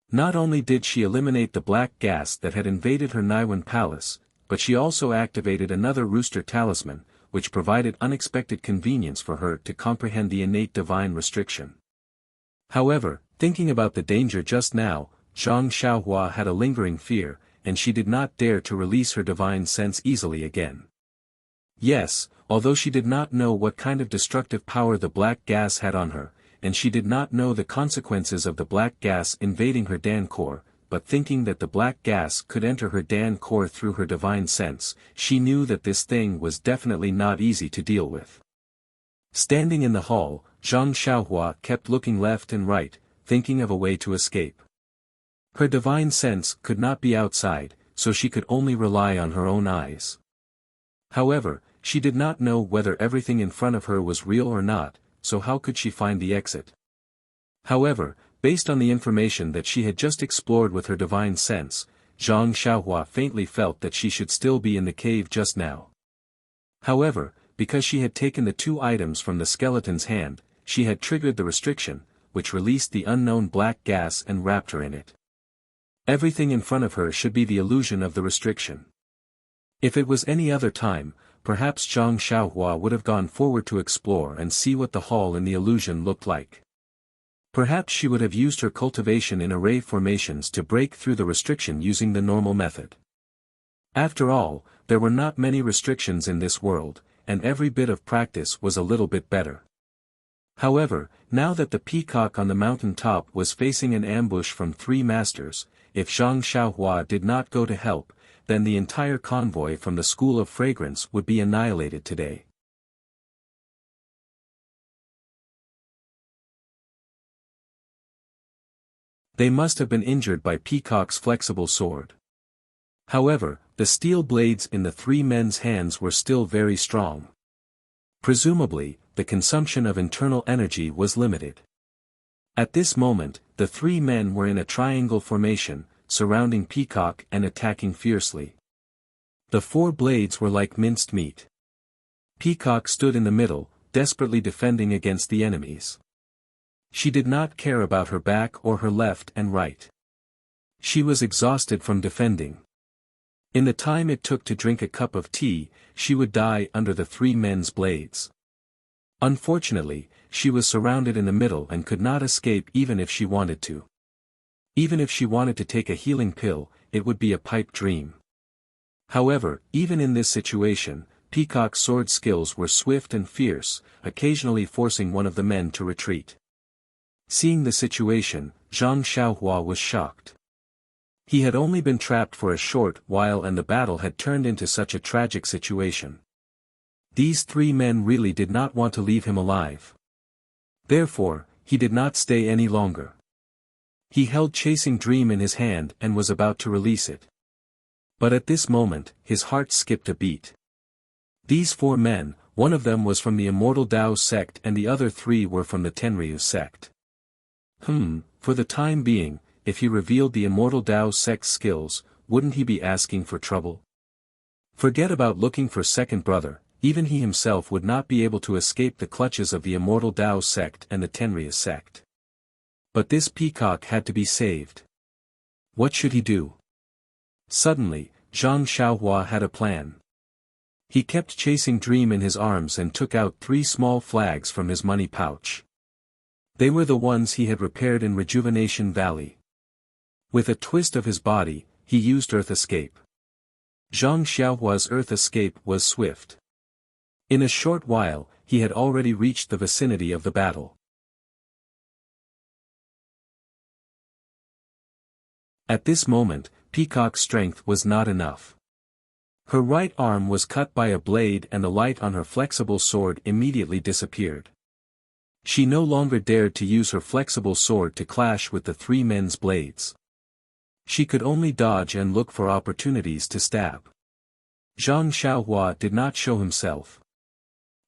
Not only did she eliminate the black gas that had invaded her Naiwan palace, but she also activated another rooster talisman, which provided unexpected convenience for her to comprehend the innate divine restriction. However, thinking about the danger just now, Zhang Xiaohua had a lingering fear, and she did not dare to release her divine sense easily again. Yes, although she did not know what kind of destructive power the black gas had on her, and she did not know the consequences of the black gas invading her Dan core, but thinking that the black gas could enter her Dan core through her divine sense, she knew that this thing was definitely not easy to deal with. Standing in the hall, Zhang Xiaohua kept looking left and right, thinking of a way to escape. Her divine sense could not be outside, so she could only rely on her own eyes. However, she did not know whether everything in front of her was real or not, so how could she find the exit? However, based on the information that she had just explored with her divine sense, Zhang Xiaohua faintly felt that she should still be in the cave just now. However, because she had taken the two items from the skeleton's hand, she had triggered the restriction, which released the unknown black gas and wrapped her in it. Everything in front of her should be the illusion of the restriction. If it was any other time, perhaps Zhang Xiaohua would have gone forward to explore and see what the hall in the illusion looked like. Perhaps she would have used her cultivation in array formations to break through the restriction using the normal method. After all, there were not many restrictions in this world, and every bit of practice was a little bit better. However, now that the peacock on the mountain top was facing an ambush from three masters, if Zhang Xiaohua did not go to help, then the entire convoy from the School of Fragrance would be annihilated today. They must have been injured by Peacock's flexible sword. However, the steel blades in the three men's hands were still very strong. Presumably, the consumption of internal energy was limited. At this moment, the three men were in a triangle formation, surrounding Peacock and attacking fiercely. The four blades were like minced meat. Peacock stood in the middle, desperately defending against the enemies. She did not care about her back or her left and right. She was exhausted from defending. In the time it took to drink a cup of tea, she would die under the three men's blades. Unfortunately, she was surrounded in the middle and could not escape even if she wanted to. Even if she wanted to take a healing pill, it would be a pipe dream. However, even in this situation, Peacock's sword skills were swift and fierce, occasionally forcing one of the men to retreat. Seeing the situation, Zhang Xiaohua was shocked. He had only been trapped for a short while and the battle had turned into such a tragic situation. These three men really did not want to leave him alive. Therefore, he did not stay any longer. He held Chasing Dream in his hand and was about to release it. But at this moment, his heart skipped a beat. These four men, one of them was from the Immortal Dao sect and the other three were from the Tenryu sect. For the time being, if he revealed the Immortal Dao sect's skills, wouldn't he be asking for trouble? Forget about looking for second brother, even he himself would not be able to escape the clutches of the Immortal Dao sect and the Tenryu sect. But this Peacock had to be saved. What should he do? Suddenly, Zhang Xiaohua had a plan. He kept Chasing Dream in his arms and took out 3 small flags from his money pouch. They were the ones he had repaired in Rejuvenation Valley. With a twist of his body, he used Earth Escape. Zhang Xiaohua's Earth Escape was swift. In a short while, he had already reached the vicinity of the battle. At this moment, Peacock's strength was not enough. Her right arm was cut by a blade and the light on her flexible sword immediately disappeared. She no longer dared to use her flexible sword to clash with the 3 men's blades. She could only dodge and look for opportunities to stab. Zhang Xiaohua did not show himself.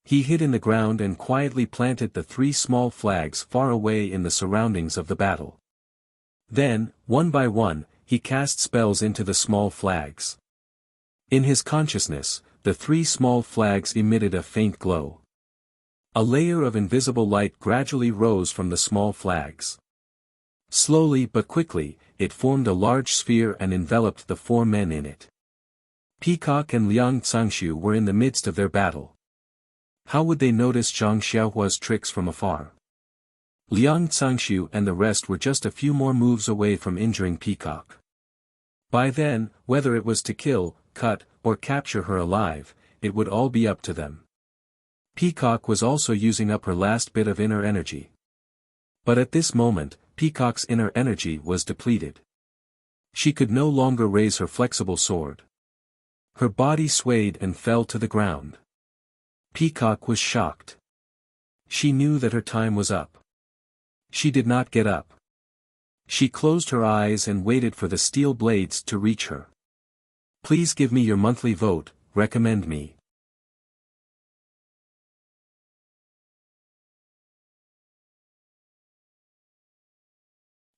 He hid in the ground and quietly planted the 3 small flags far away in the surroundings of the battle. Then, one by one, he cast spells into the small flags. In his consciousness, the 3 small flags emitted a faint glow. A layer of invisible light gradually rose from the small flags. Slowly but quickly, it formed a large sphere and enveloped the 4 men in it. Peacock and Liang Xianxia were in the midst of their battle. How would they notice Zhang Xiaohua's tricks from afar? Liang Xianxia and the rest were just a few more moves away from injuring Peacock. By then, whether it was to kill, cut, or capture her alive, it would all be up to them. Peacock was also using up her last bit of inner energy. But at this moment, Peacock's inner energy was depleted. She could no longer raise her flexible sword. Her body swayed and fell to the ground. Peacock was shocked. She knew that her time was up. She did not get up. She closed her eyes and waited for the steel blades to reach her. Please give me your monthly vote, recommend me.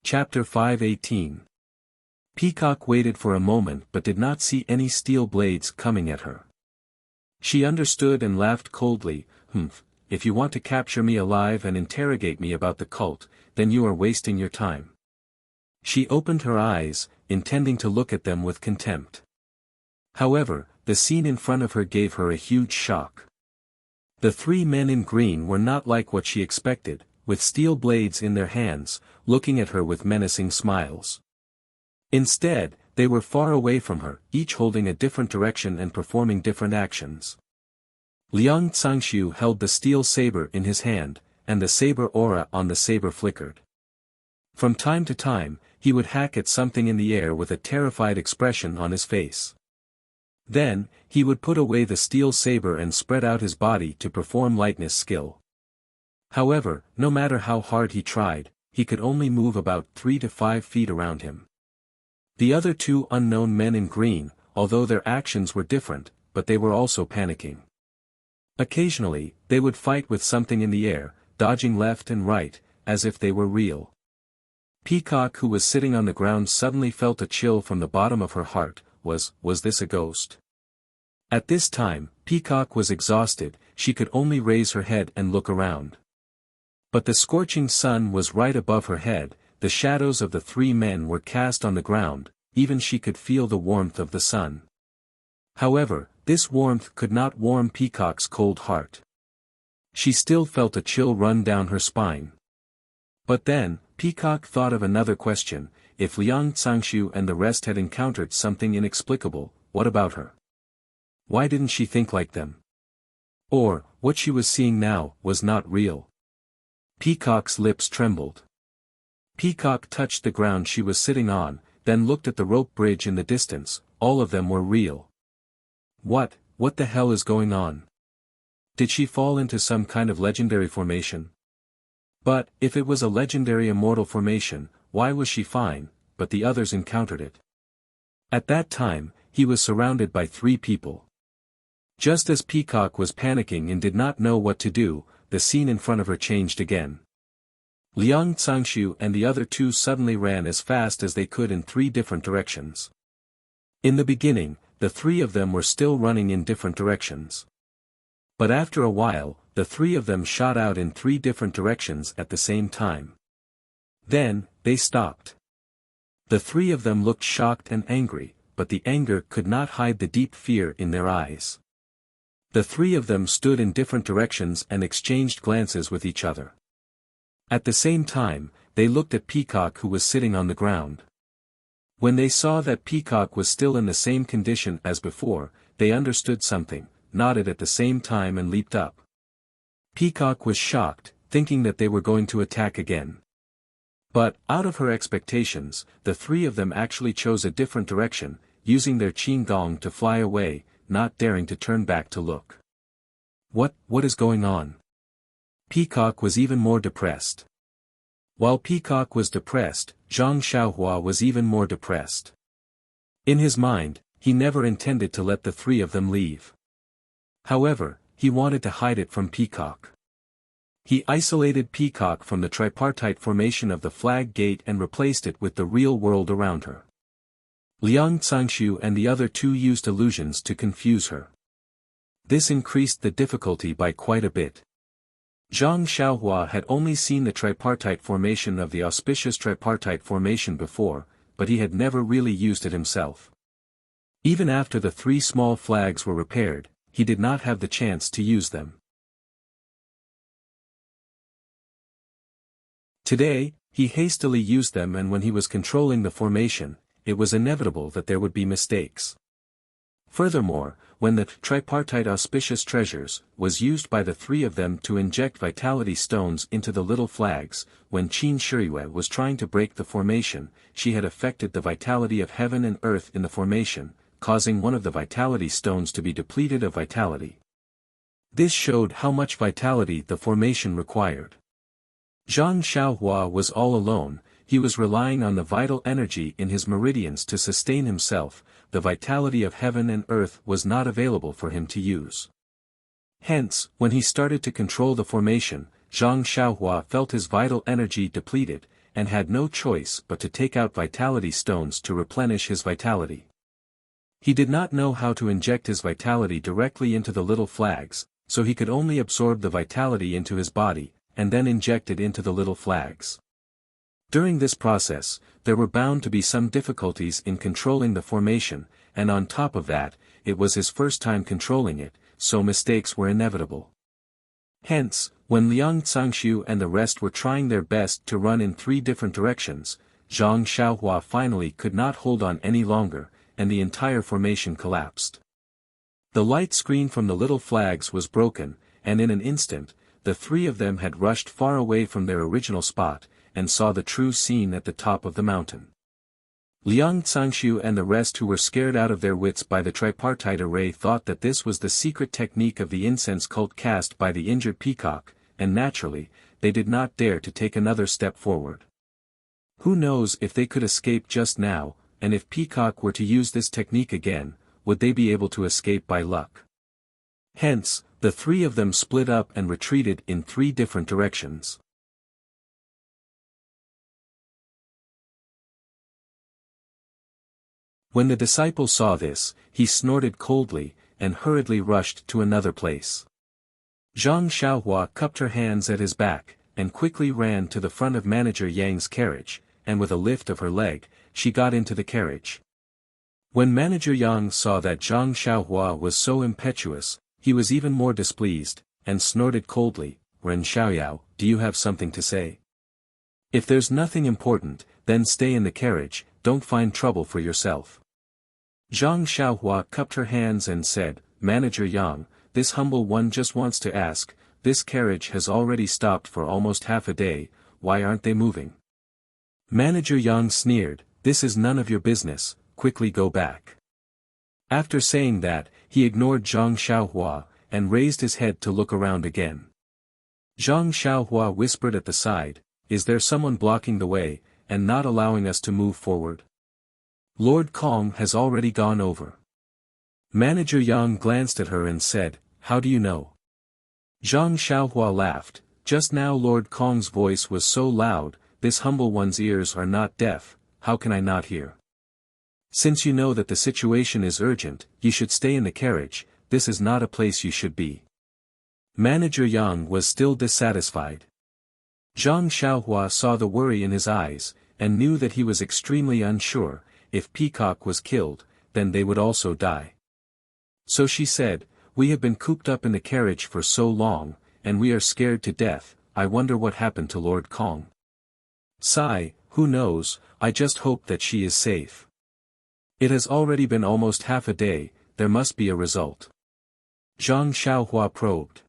Chapter 5:18. Peacock waited for a moment but did not see any steel blades coming at her. She understood and laughed coldly. If you want to capture me alive and interrogate me about the cult, then you are wasting your time. She opened her eyes, intending to look at them with contempt. However, the scene in front of her gave her a huge shock. The 3 men in green were not like what she expected, with steel blades in their hands, looking at her with menacing smiles. Instead, they were far away from her, each holding a different direction and performing different actions. Liang Xianxia held the steel saber in his hand, and the saber aura on the saber flickered. From time to time, he would hack at something in the air with a terrified expression on his face. Then, he would put away the steel saber and spread out his body to perform lightness skill. However, no matter how hard he tried, he could only move about 3 to 5 feet around him. The other 2 unknown men in green, although their actions were different, but they were also panicking. Occasionally, they would fight with something in the air, dodging left and right, as if they were real. Peacock, who was sitting on the ground, suddenly felt a chill from the bottom of her heart. Was this a ghost? At this time, Peacock was exhausted, she could only raise her head and look around. But the scorching sun was right above her head, the shadows of the 3 men were cast on the ground, even she could feel the warmth of the sun. However, this warmth could not warm Peacock's cold heart. She still felt a chill run down her spine. But then, Peacock thought of another question: if Liang Xianxia and the rest had encountered something inexplicable, what about her? Why didn't she think like them? Or, what she was seeing now, was not real? Peacock's lips trembled. Peacock touched the ground she was sitting on, then looked at the rope bridge in the distance. All of them were real. What the hell is going on? Did she fall into some kind of legendary formation? But, if it was a legendary immortal formation, why was she fine, but the others encountered it? At that time, he was surrounded by 3 people. Just as Peacock was panicking and did not know what to do, the scene in front of her changed again. Liang Xianxia and the other 2 suddenly ran as fast as they could in 3 different directions. In the beginning, the 3 of them were still running in different directions. But after a while, the 3 of them shot out in 3 different directions at the same time. Then, they stopped. The 3 of them looked shocked and angry, but the anger could not hide the deep fear in their eyes. The 3 of them stood in different directions and exchanged glances with each other. At the same time, they looked at Peacock, who was sitting on the ground. When they saw that Peacock was still in the same condition as before, they understood something, nodded at the same time and leaped up. Peacock was shocked, thinking that they were going to attack again. But, out of her expectations, the 3 of them actually chose a different direction, using their qin gong to fly away, not daring to turn back to look. What is going on? Peacock was even more depressed. While Peacock was depressed, Zhang Xiaohua was even more depressed. In his mind, he never intended to let the 3 of them leave. However, he wanted to hide it from Peacock. He isolated Peacock from the tripartite formation of the flag gate and replaced it with the real world around her. Liang Xianxia and the other two used illusions to confuse her. This increased the difficulty by quite a bit. Zhang Xiaohua had only seen the tripartite formation of the auspicious tripartite formation before, but he had never really used it himself. Even after the three small flags were repaired, he did not have the chance to use them. Today, he hastily used them, and when he was controlling the formation, it was inevitable that there would be mistakes. Furthermore, when the tripartite auspicious treasures was used by the three of them to inject vitality stones into the little flags, when Qin Shiyue was trying to break the formation, she had affected the vitality of heaven and earth in the formation, causing one of the vitality stones to be depleted of vitality. This showed how much vitality the formation required. Zhang Xiaohua was all alone. He was relying on the vital energy in his meridians to sustain himself. The vitality of heaven and earth was not available for him to use. Hence, when he started to control the formation, Zhang Xiaohua felt his vital energy depleted, and had no choice but to take out vitality stones to replenish his vitality. He did not know how to inject his vitality directly into the little flags, so he could only absorb the vitality into his body, and then inject it into the little flags. During this process, there were bound to be some difficulties in controlling the formation, and on top of that, it was his first time controlling it, so mistakes were inevitable. Hence, when Liang Xianxia and the rest were trying their best to run in three different directions, Zhang Xiaohua finally could not hold on any longer, and the entire formation collapsed. The light screen from the little flags was broken, and in an instant, the three of them had rushed far away from their original spot, and saw the true scene at the top of the mountain. Liang Xianxia and the rest, who were scared out of their wits by the tripartite array, thought that this was the secret technique of the incense cult cast by the injured peacock, and naturally, they did not dare to take another step forward. Who knows if they could escape just now, and if Peacock were to use this technique again, would they be able to escape by luck? Hence, the three of them split up and retreated in three different directions. When the disciple saw this, he snorted coldly, and hurriedly rushed to another place. Zhang Xiaohua cupped her hands at his back, and quickly ran to the front of Manager Yang's carriage, and with a lift of her leg, she got into the carriage. When Manager Yang saw that Zhang Xiaohua was so impetuous, he was even more displeased, and snorted coldly, "Ren Xiaoyao, do you have something to say? If there's nothing important, then stay in the carriage, don't find trouble for yourself." Zhang Xiaohua cupped her hands and said, "Manager Yang, this humble one just wants to ask, this carriage has already stopped for almost half a day, why aren't they moving?" Manager Yang sneered, "This is none of your business, quickly go back." After saying that, he ignored Zhang Xiaohua, and raised his head to look around again. Zhang Xiaohua whispered at the side, "Is there someone blocking the way, and not allowing us to move forward?" "Lord Kong has already gone over." Manager Yang glanced at her and said, "How do you know?" Zhang Xiaohua laughed, "Just now Lord Kong's voice was so loud, this humble one's ears are not deaf, how can I not hear? Since you know that the situation is urgent, you should stay in the carriage, this is not a place you should be." Manager Yang was still dissatisfied. Zhang Xiaohua saw the worry in his eyes, and knew that he was extremely unsure. If Peacock was killed, then they would also die. So she said, "We have been cooped up in the carriage for so long, and we are scared to death, I wonder what happened to Lord Kong. Sigh, who knows, I just hope that she is safe. It has already been almost half a day, there must be a result." Zhang Xiaohua probed.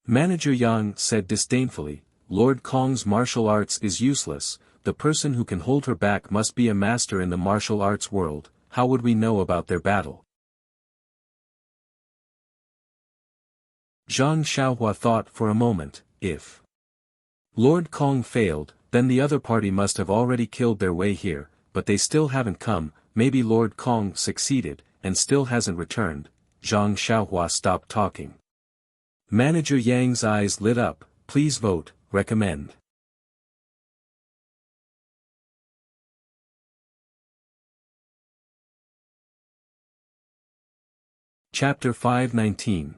Manager Yang said disdainfully, "Lord Kong's martial arts is useless, the person who can hold her back must be a master in the martial arts world, how would we know about their battle?" Zhang Xiaohua thought for a moment, if Lord Kong failed, then the other party must have already killed their way here, but they still haven't come, maybe Lord Kong succeeded, and still hasn't returned. Zhang Xiaohua stopped talking. Manager Yang's eyes lit up. Please vote, recommend. Chapter 519.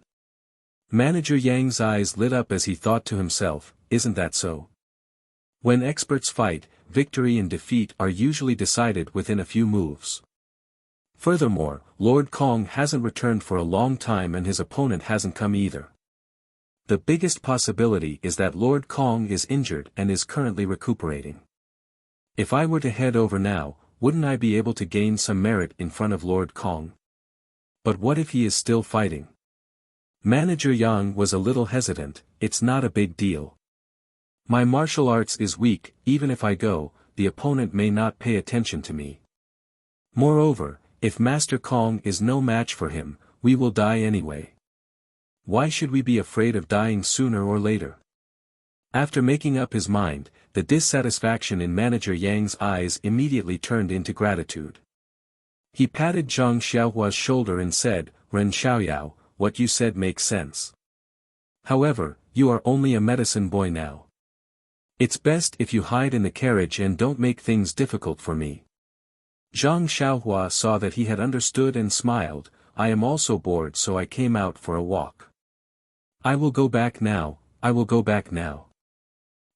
Manager Yang's eyes lit up as he thought to himself, isn't that so? When experts fight, victory and defeat are usually decided within a few moves. Furthermore, Lord Kong hasn't returned for a long time and his opponent hasn't come either. The biggest possibility is that Lord Kong is injured and is currently recuperating. If I were to head over now, wouldn't I be able to gain some merit in front of Lord Kong? But what if he is still fighting? Manager Yang was a little hesitant. It's not a big deal. My martial arts is weak. Even if I go, the opponent may not pay attention to me. Moreover, if Master Kong is no match for him, we will die anyway. Why should we be afraid of dying sooner or later? After making up his mind, the dissatisfaction in Manager Yang's eyes immediately turned into gratitude. He patted Zhang Xiaohua's shoulder and said, Ren Xiaoyao, what you said makes sense. However, you are only a medicine boy now. It's best if you hide in the carriage and don't make things difficult for me. Zhang Xiaohua saw that he had understood and smiled. I am also bored, so I came out for a walk. I will go back now. I will go back now.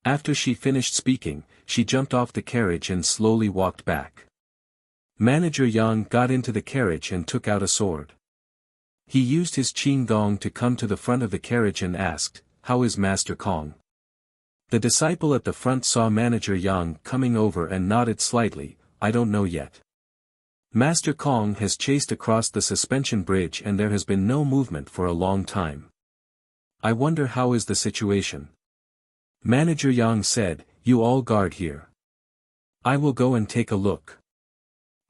After she finished speaking, she jumped off the carriage and slowly walked back. Manager Yang got into the carriage and took out a sword. He used his qing gong to come to the front of the carriage and asked, how is Master Kong? The disciple at the front saw Manager Yang coming over and nodded slightly, I don't know yet. Master Kong has chased across the suspension bridge and there has been no movement for a long time. I wonder how is the situation. Manager Yang said, you all guard here. I will go and take a look.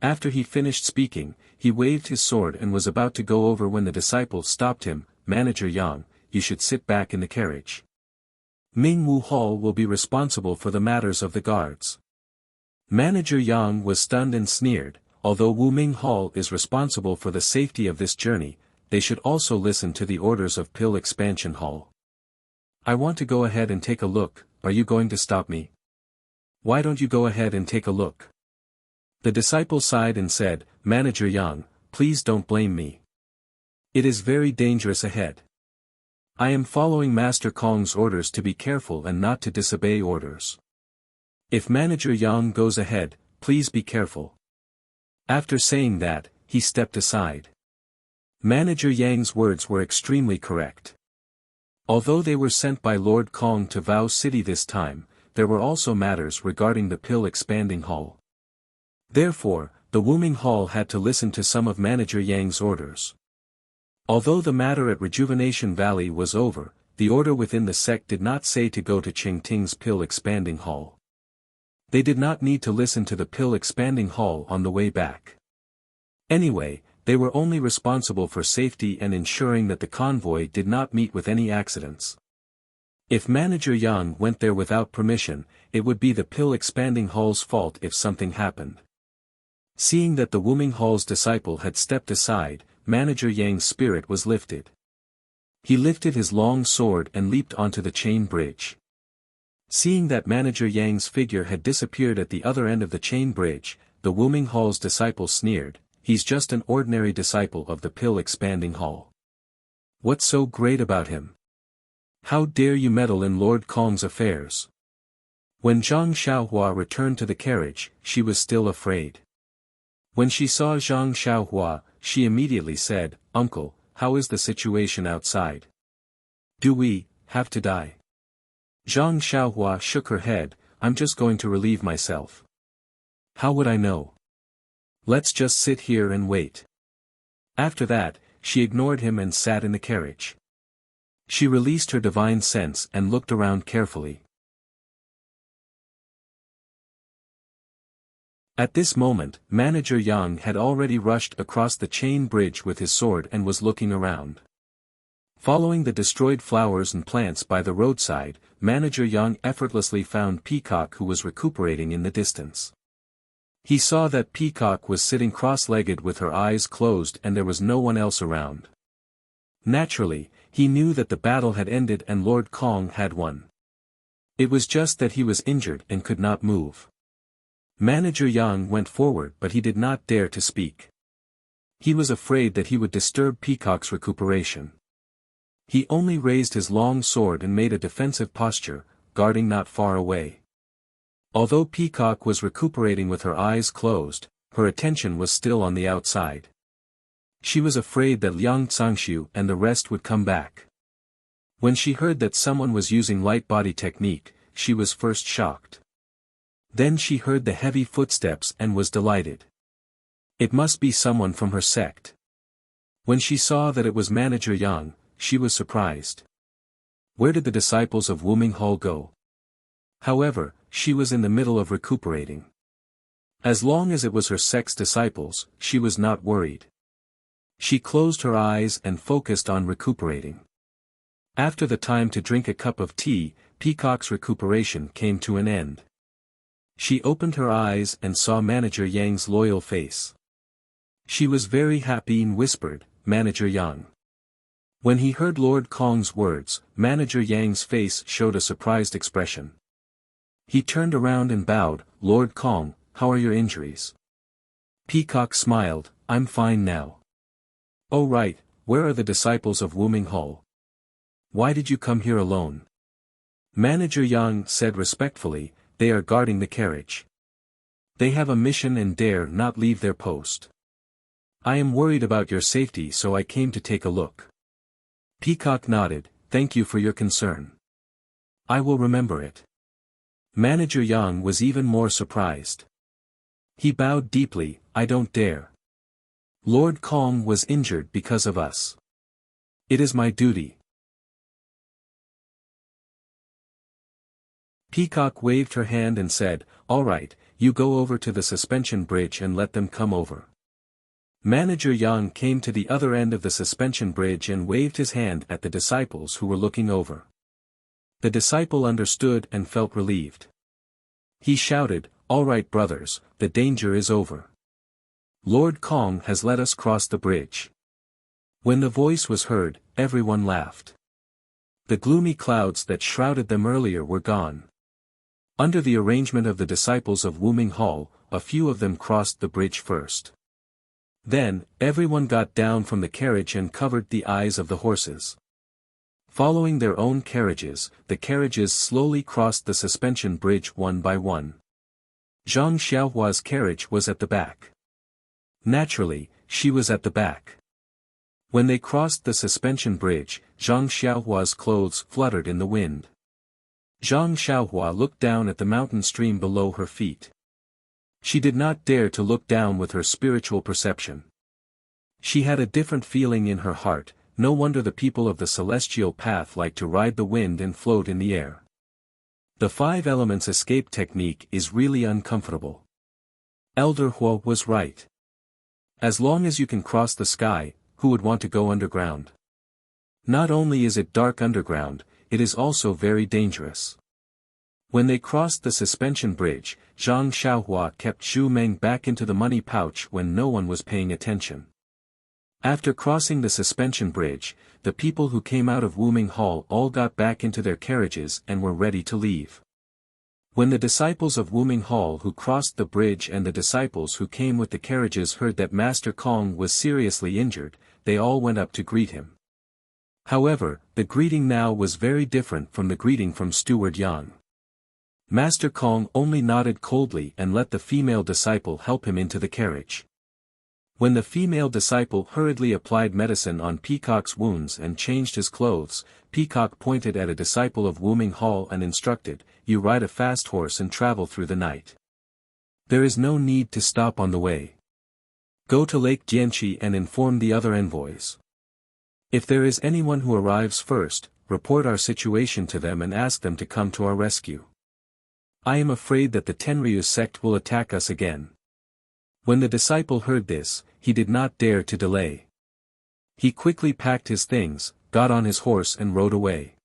After he finished speaking, he waved his sword and was about to go over when the disciple stopped him. Manager Yang, you should sit back in the carriage. Ming Wu Hall will be responsible for the matters of the guards. Manager Yang was stunned and sneered, although Wu Ming Hall is responsible for the safety of this journey, they should also listen to the orders of Pill Expansion Hall. I want to go ahead and take a look, are you going to stop me? Why don't you go ahead and take a look? The disciple sighed and said, Manager Yang, please don't blame me. It is very dangerous ahead. I am following Master Kong's orders to be careful and not to disobey orders. If Manager Yang goes ahead, please be careful. After saying that, he stepped aside. Manager Yang's words were extremely correct. Although they were sent by Lord Kong to Vow City this time, there were also matters regarding the Pill Expanding Hall. Therefore, the Wuming Hall had to listen to some of Manager Yang's orders. Although the matter at Rejuvenation Valley was over, the order within the sect did not say to go to Qingting's Pill Expanding Hall. They did not need to listen to the Pill Expanding Hall on the way back. Anyway, they were only responsible for safety and ensuring that the convoy did not meet with any accidents. If Manager Yang went there without permission, it would be the Pill Expanding Hall's fault if something happened. Seeing that the Wuming Hall's disciple had stepped aside, Manager Yang's spirit was lifted. He lifted his long sword and leaped onto the chain bridge. Seeing that Manager Yang's figure had disappeared at the other end of the chain bridge, the Wuming Hall's disciple sneered, he's just an ordinary disciple of the Pill Expanding Hall. What's so great about him? How dare you meddle in Lord Kong's affairs? When Zhang Xiaohua returned to the carriage, she was still afraid. When she saw Zhang Xiaohua, she immediately said, Uncle, how is the situation outside? Do we have to die? Zhang Xiaohua shook her head, I'm just going to relieve myself. How would I know? Let's just sit here and wait. After that, she ignored him and sat in the carriage. She released her divine sense and looked around carefully. At this moment, Manager Yang had already rushed across the chain bridge with his sword and was looking around. Following the destroyed flowers and plants by the roadside, Manager Yang effortlessly found Peacock, who was recuperating in the distance. He saw that Peacock was sitting cross-legged with her eyes closed and there was no one else around. Naturally, He knew that the battle had ended and Lord Kong had won. It was just that he was injured and could not move. Manager Yang went forward but he did not dare to speak. He was afraid that he would disturb Peacock's recuperation. He only raised his long sword and made a defensive posture, guarding not far away. Although Peacock was recuperating with her eyes closed, her attention was still on the outside. She was afraid that Liang Xianxia and the rest would come back. When she heard that someone was using light body technique, she was first shocked. Then she heard the heavy footsteps and was delighted. It must be someone from her sect. When she saw that it was Manager Yang, she was surprised. Where did the disciples of Wuming go? However, she was in the middle of recuperating. As long as it was her sect's disciples, she was not worried. She closed her eyes and focused on recuperating. After the time to drink a cup of tea, Peacock's recuperation came to an end. She opened her eyes and saw Manager Yang's loyal face. She was very happy and whispered, "Manager Yang." When he heard Lord Kong's words, Manager Yang's face showed a surprised expression. He turned around and bowed, "Lord Kong, how are your injuries?" Peacock smiled, "I'm fine now." "Oh right, where are the disciples of Wuming? Why did you come here alone?" Manager Yang said respectfully, "They are guarding the carriage. They have a mission and dare not leave their post. I am worried about your safety so I came to take a look." Peacock nodded, "Thank you for your concern. I will remember it." Manager Yang was even more surprised. He bowed deeply, "I don't dare. Lord Kong was injured because of us. It is my duty." Peacock waved her hand and said, "All right, you go over to the suspension bridge and let them come over." Manager Yang came to the other end of the suspension bridge and waved his hand at the disciples who were looking over. The disciple understood and felt relieved. He shouted, "All right brothers, the danger is over. Lord Kong has let us cross the bridge." When the voice was heard, everyone laughed. The gloomy clouds that shrouded them earlier were gone. Under the arrangement of the disciples of Wuming, a few of them crossed the bridge first. Then, everyone got down from the carriage and covered the eyes of the horses. Following their own carriages, the carriages slowly crossed the suspension bridge one by one. Zhang Xiaohua's carriage was at the back. Naturally, she was at the back. When they crossed the suspension bridge, Zhang Xiaohua's clothes fluttered in the wind. Zhang Xiaohua looked down at the mountain stream below her feet. She did not dare to look down with her spiritual perception. She had a different feeling in her heart. No wonder the people of the celestial path like to ride the wind and float in the air. The 5 elements escape technique is really uncomfortable. Elder Hua was right. As long as you can cross the sky, who would want to go underground? Not only is it dark underground, it is also very dangerous. When they crossed the suspension bridge, Zhang Xiaohua kept Xu Meng back into the money pouch when no one was paying attention. After crossing the suspension bridge, the people who came out of Wuming all got back into their carriages and were ready to leave. When the disciples of Wuming who crossed the bridge and the disciples who came with the carriages heard that Master Kong was seriously injured, they all went up to greet him. However, the greeting now was very different from the greeting from Steward Yang. Master Kong only nodded coldly and let the female disciple help him into the carriage. When the female disciple hurriedly applied medicine on Peacock's wounds and changed his clothes, Peacock pointed at a disciple of Wuming and instructed, "You ride a fast horse and travel through the night. There is no need to stop on the way. Go to Lake Jianqi and inform the other envoys. If there is anyone who arrives first, report our situation to them and ask them to come to our rescue. I am afraid that the Tenryu sect will attack us again." When the disciple heard this, he did not dare to delay. He quickly packed his things, got on his horse and rode away.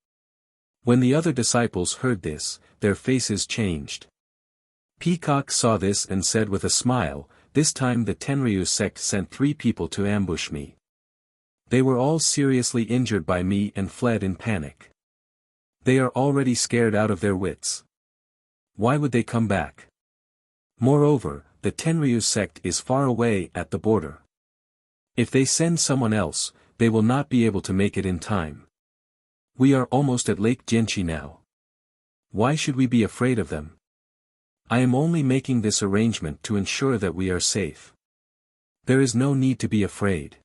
When the other disciples heard this, their faces changed. Peacock saw this and said with a smile, "This time the Tenryu sect sent 3 people to ambush me. They were all seriously injured by me and fled in panic. They are already scared out of their wits. Why would they come back? Moreover, the Tenryu sect is far away at the border. If they send someone else, they will not be able to make it in time. We are almost at Lake Jianqi now. Why should we be afraid of them? I am only making this arrangement to ensure that we are safe. There is no need to be afraid.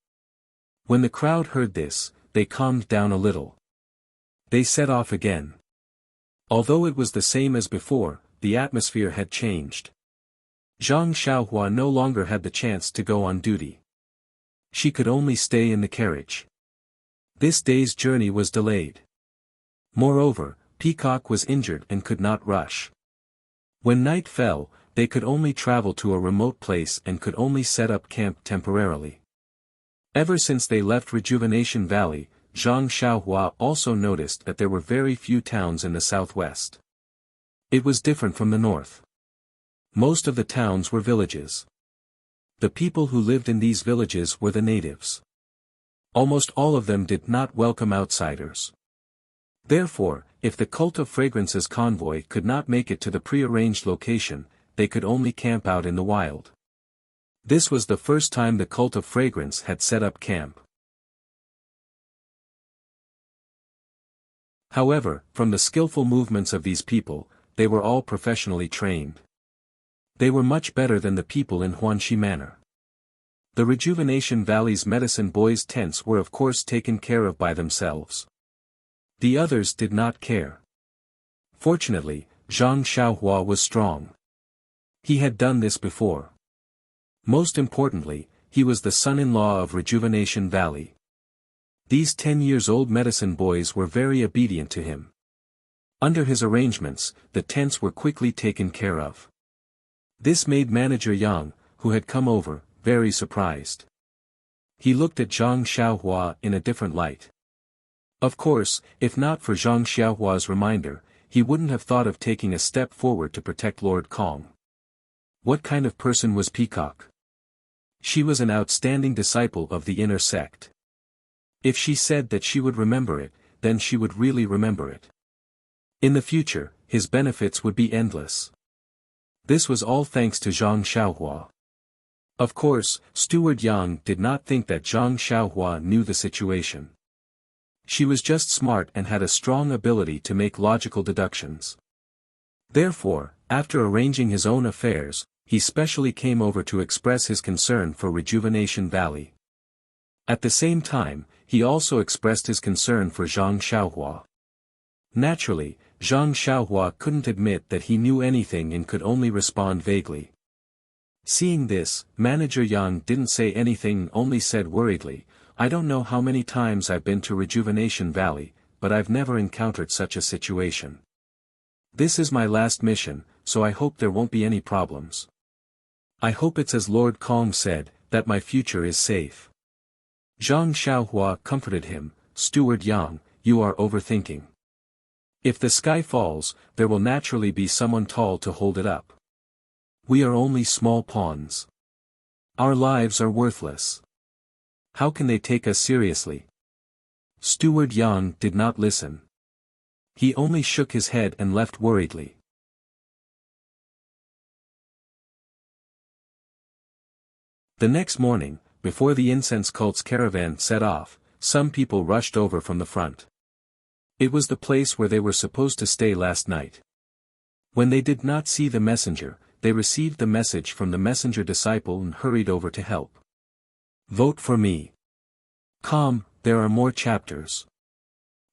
When the crowd heard this, they calmed down a little. They set off again. Although it was the same as before, the atmosphere had changed. Zhang Xiaohua no longer had the chance to go on duty. She could only stay in the carriage. This day's journey was delayed. Moreover, Peacock was injured and could not rush. When night fell, they could only travel to a remote place and could only set up camp temporarily. Ever since they left Rejuvenation Valley, Zhang Xiaohua also noticed that there were very few towns in the southwest. It was different from the north. Most of the towns were villages. The people who lived in these villages were the natives. Almost all of them did not welcome outsiders. Therefore, if the Cult of Fragrance's convoy could not make it to the prearranged location, they could only camp out in the wild. This was the first time the Cult of Fragrance had set up camp. However, from the skillful movements of these people, they were all professionally trained. They were much better than the people in Huanxi Manor. The Rejuvenation Valley's medicine boys' tents were of course taken care of by themselves. The others did not care. Fortunately, Zhang Xiaohua was strong. He had done this before. Most importantly, he was the son-in-law of Rejuvenation Valley. These 10-year-old medicine boys were very obedient to him. Under his arrangements, the tents were quickly taken care of. This made Manager Yang, who had come over, very surprised. He looked at Zhang Xiaohua in a different light. Of course, if not for Zhang Xiaohua's reminder, he wouldn't have thought of taking a step forward to protect Lord Kong. What kind of person was Peacock? She was an outstanding disciple of the inner sect. If she said that she would remember it, then she would really remember it. In the future, his benefits would be endless. This was all thanks to Zhang Xiaohua. Of course, Steward Yang did not think that Zhang Xiaohua knew the situation. She was just smart and had a strong ability to make logical deductions. Therefore, after arranging his own affairs, he specially came over to express his concern for Rejuvenation Valley. At the same time, he also expressed his concern for Zhang Xiaohua. Naturally, Zhang Xiaohua couldn't admit that he knew anything and could only respond vaguely. Seeing this, Manager Yang didn't say anything and only said worriedly, "I don't know how many times I've been to Rejuvenation Valley, but I've never encountered such a situation. This is my last mission, so I hope there won't be any problems. I hope it's as Lord Kong said, that my future is safe." Zhang Xiaohua comforted him, "Steward Yang, you are overthinking. If the sky falls, there will naturally be someone tall to hold it up. We are only small pawns. Our lives are worthless. How can they take us seriously?" Steward Yang did not listen. He only shook his head and left worriedly. The next morning, before the incense cult's caravan set off, some people rushed over from the front. It was the place where they were supposed to stay last night. When they did not see the messenger, they received the message from the messenger disciple and hurried over to help. Vote for me. There are more chapters.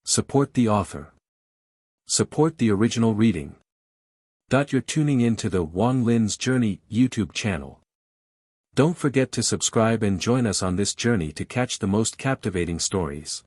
Support the author. Support the original reading. You're tuning in to the Wang Lin's Journey YouTube channel. Don't forget to subscribe and join us on this journey to catch the most captivating stories.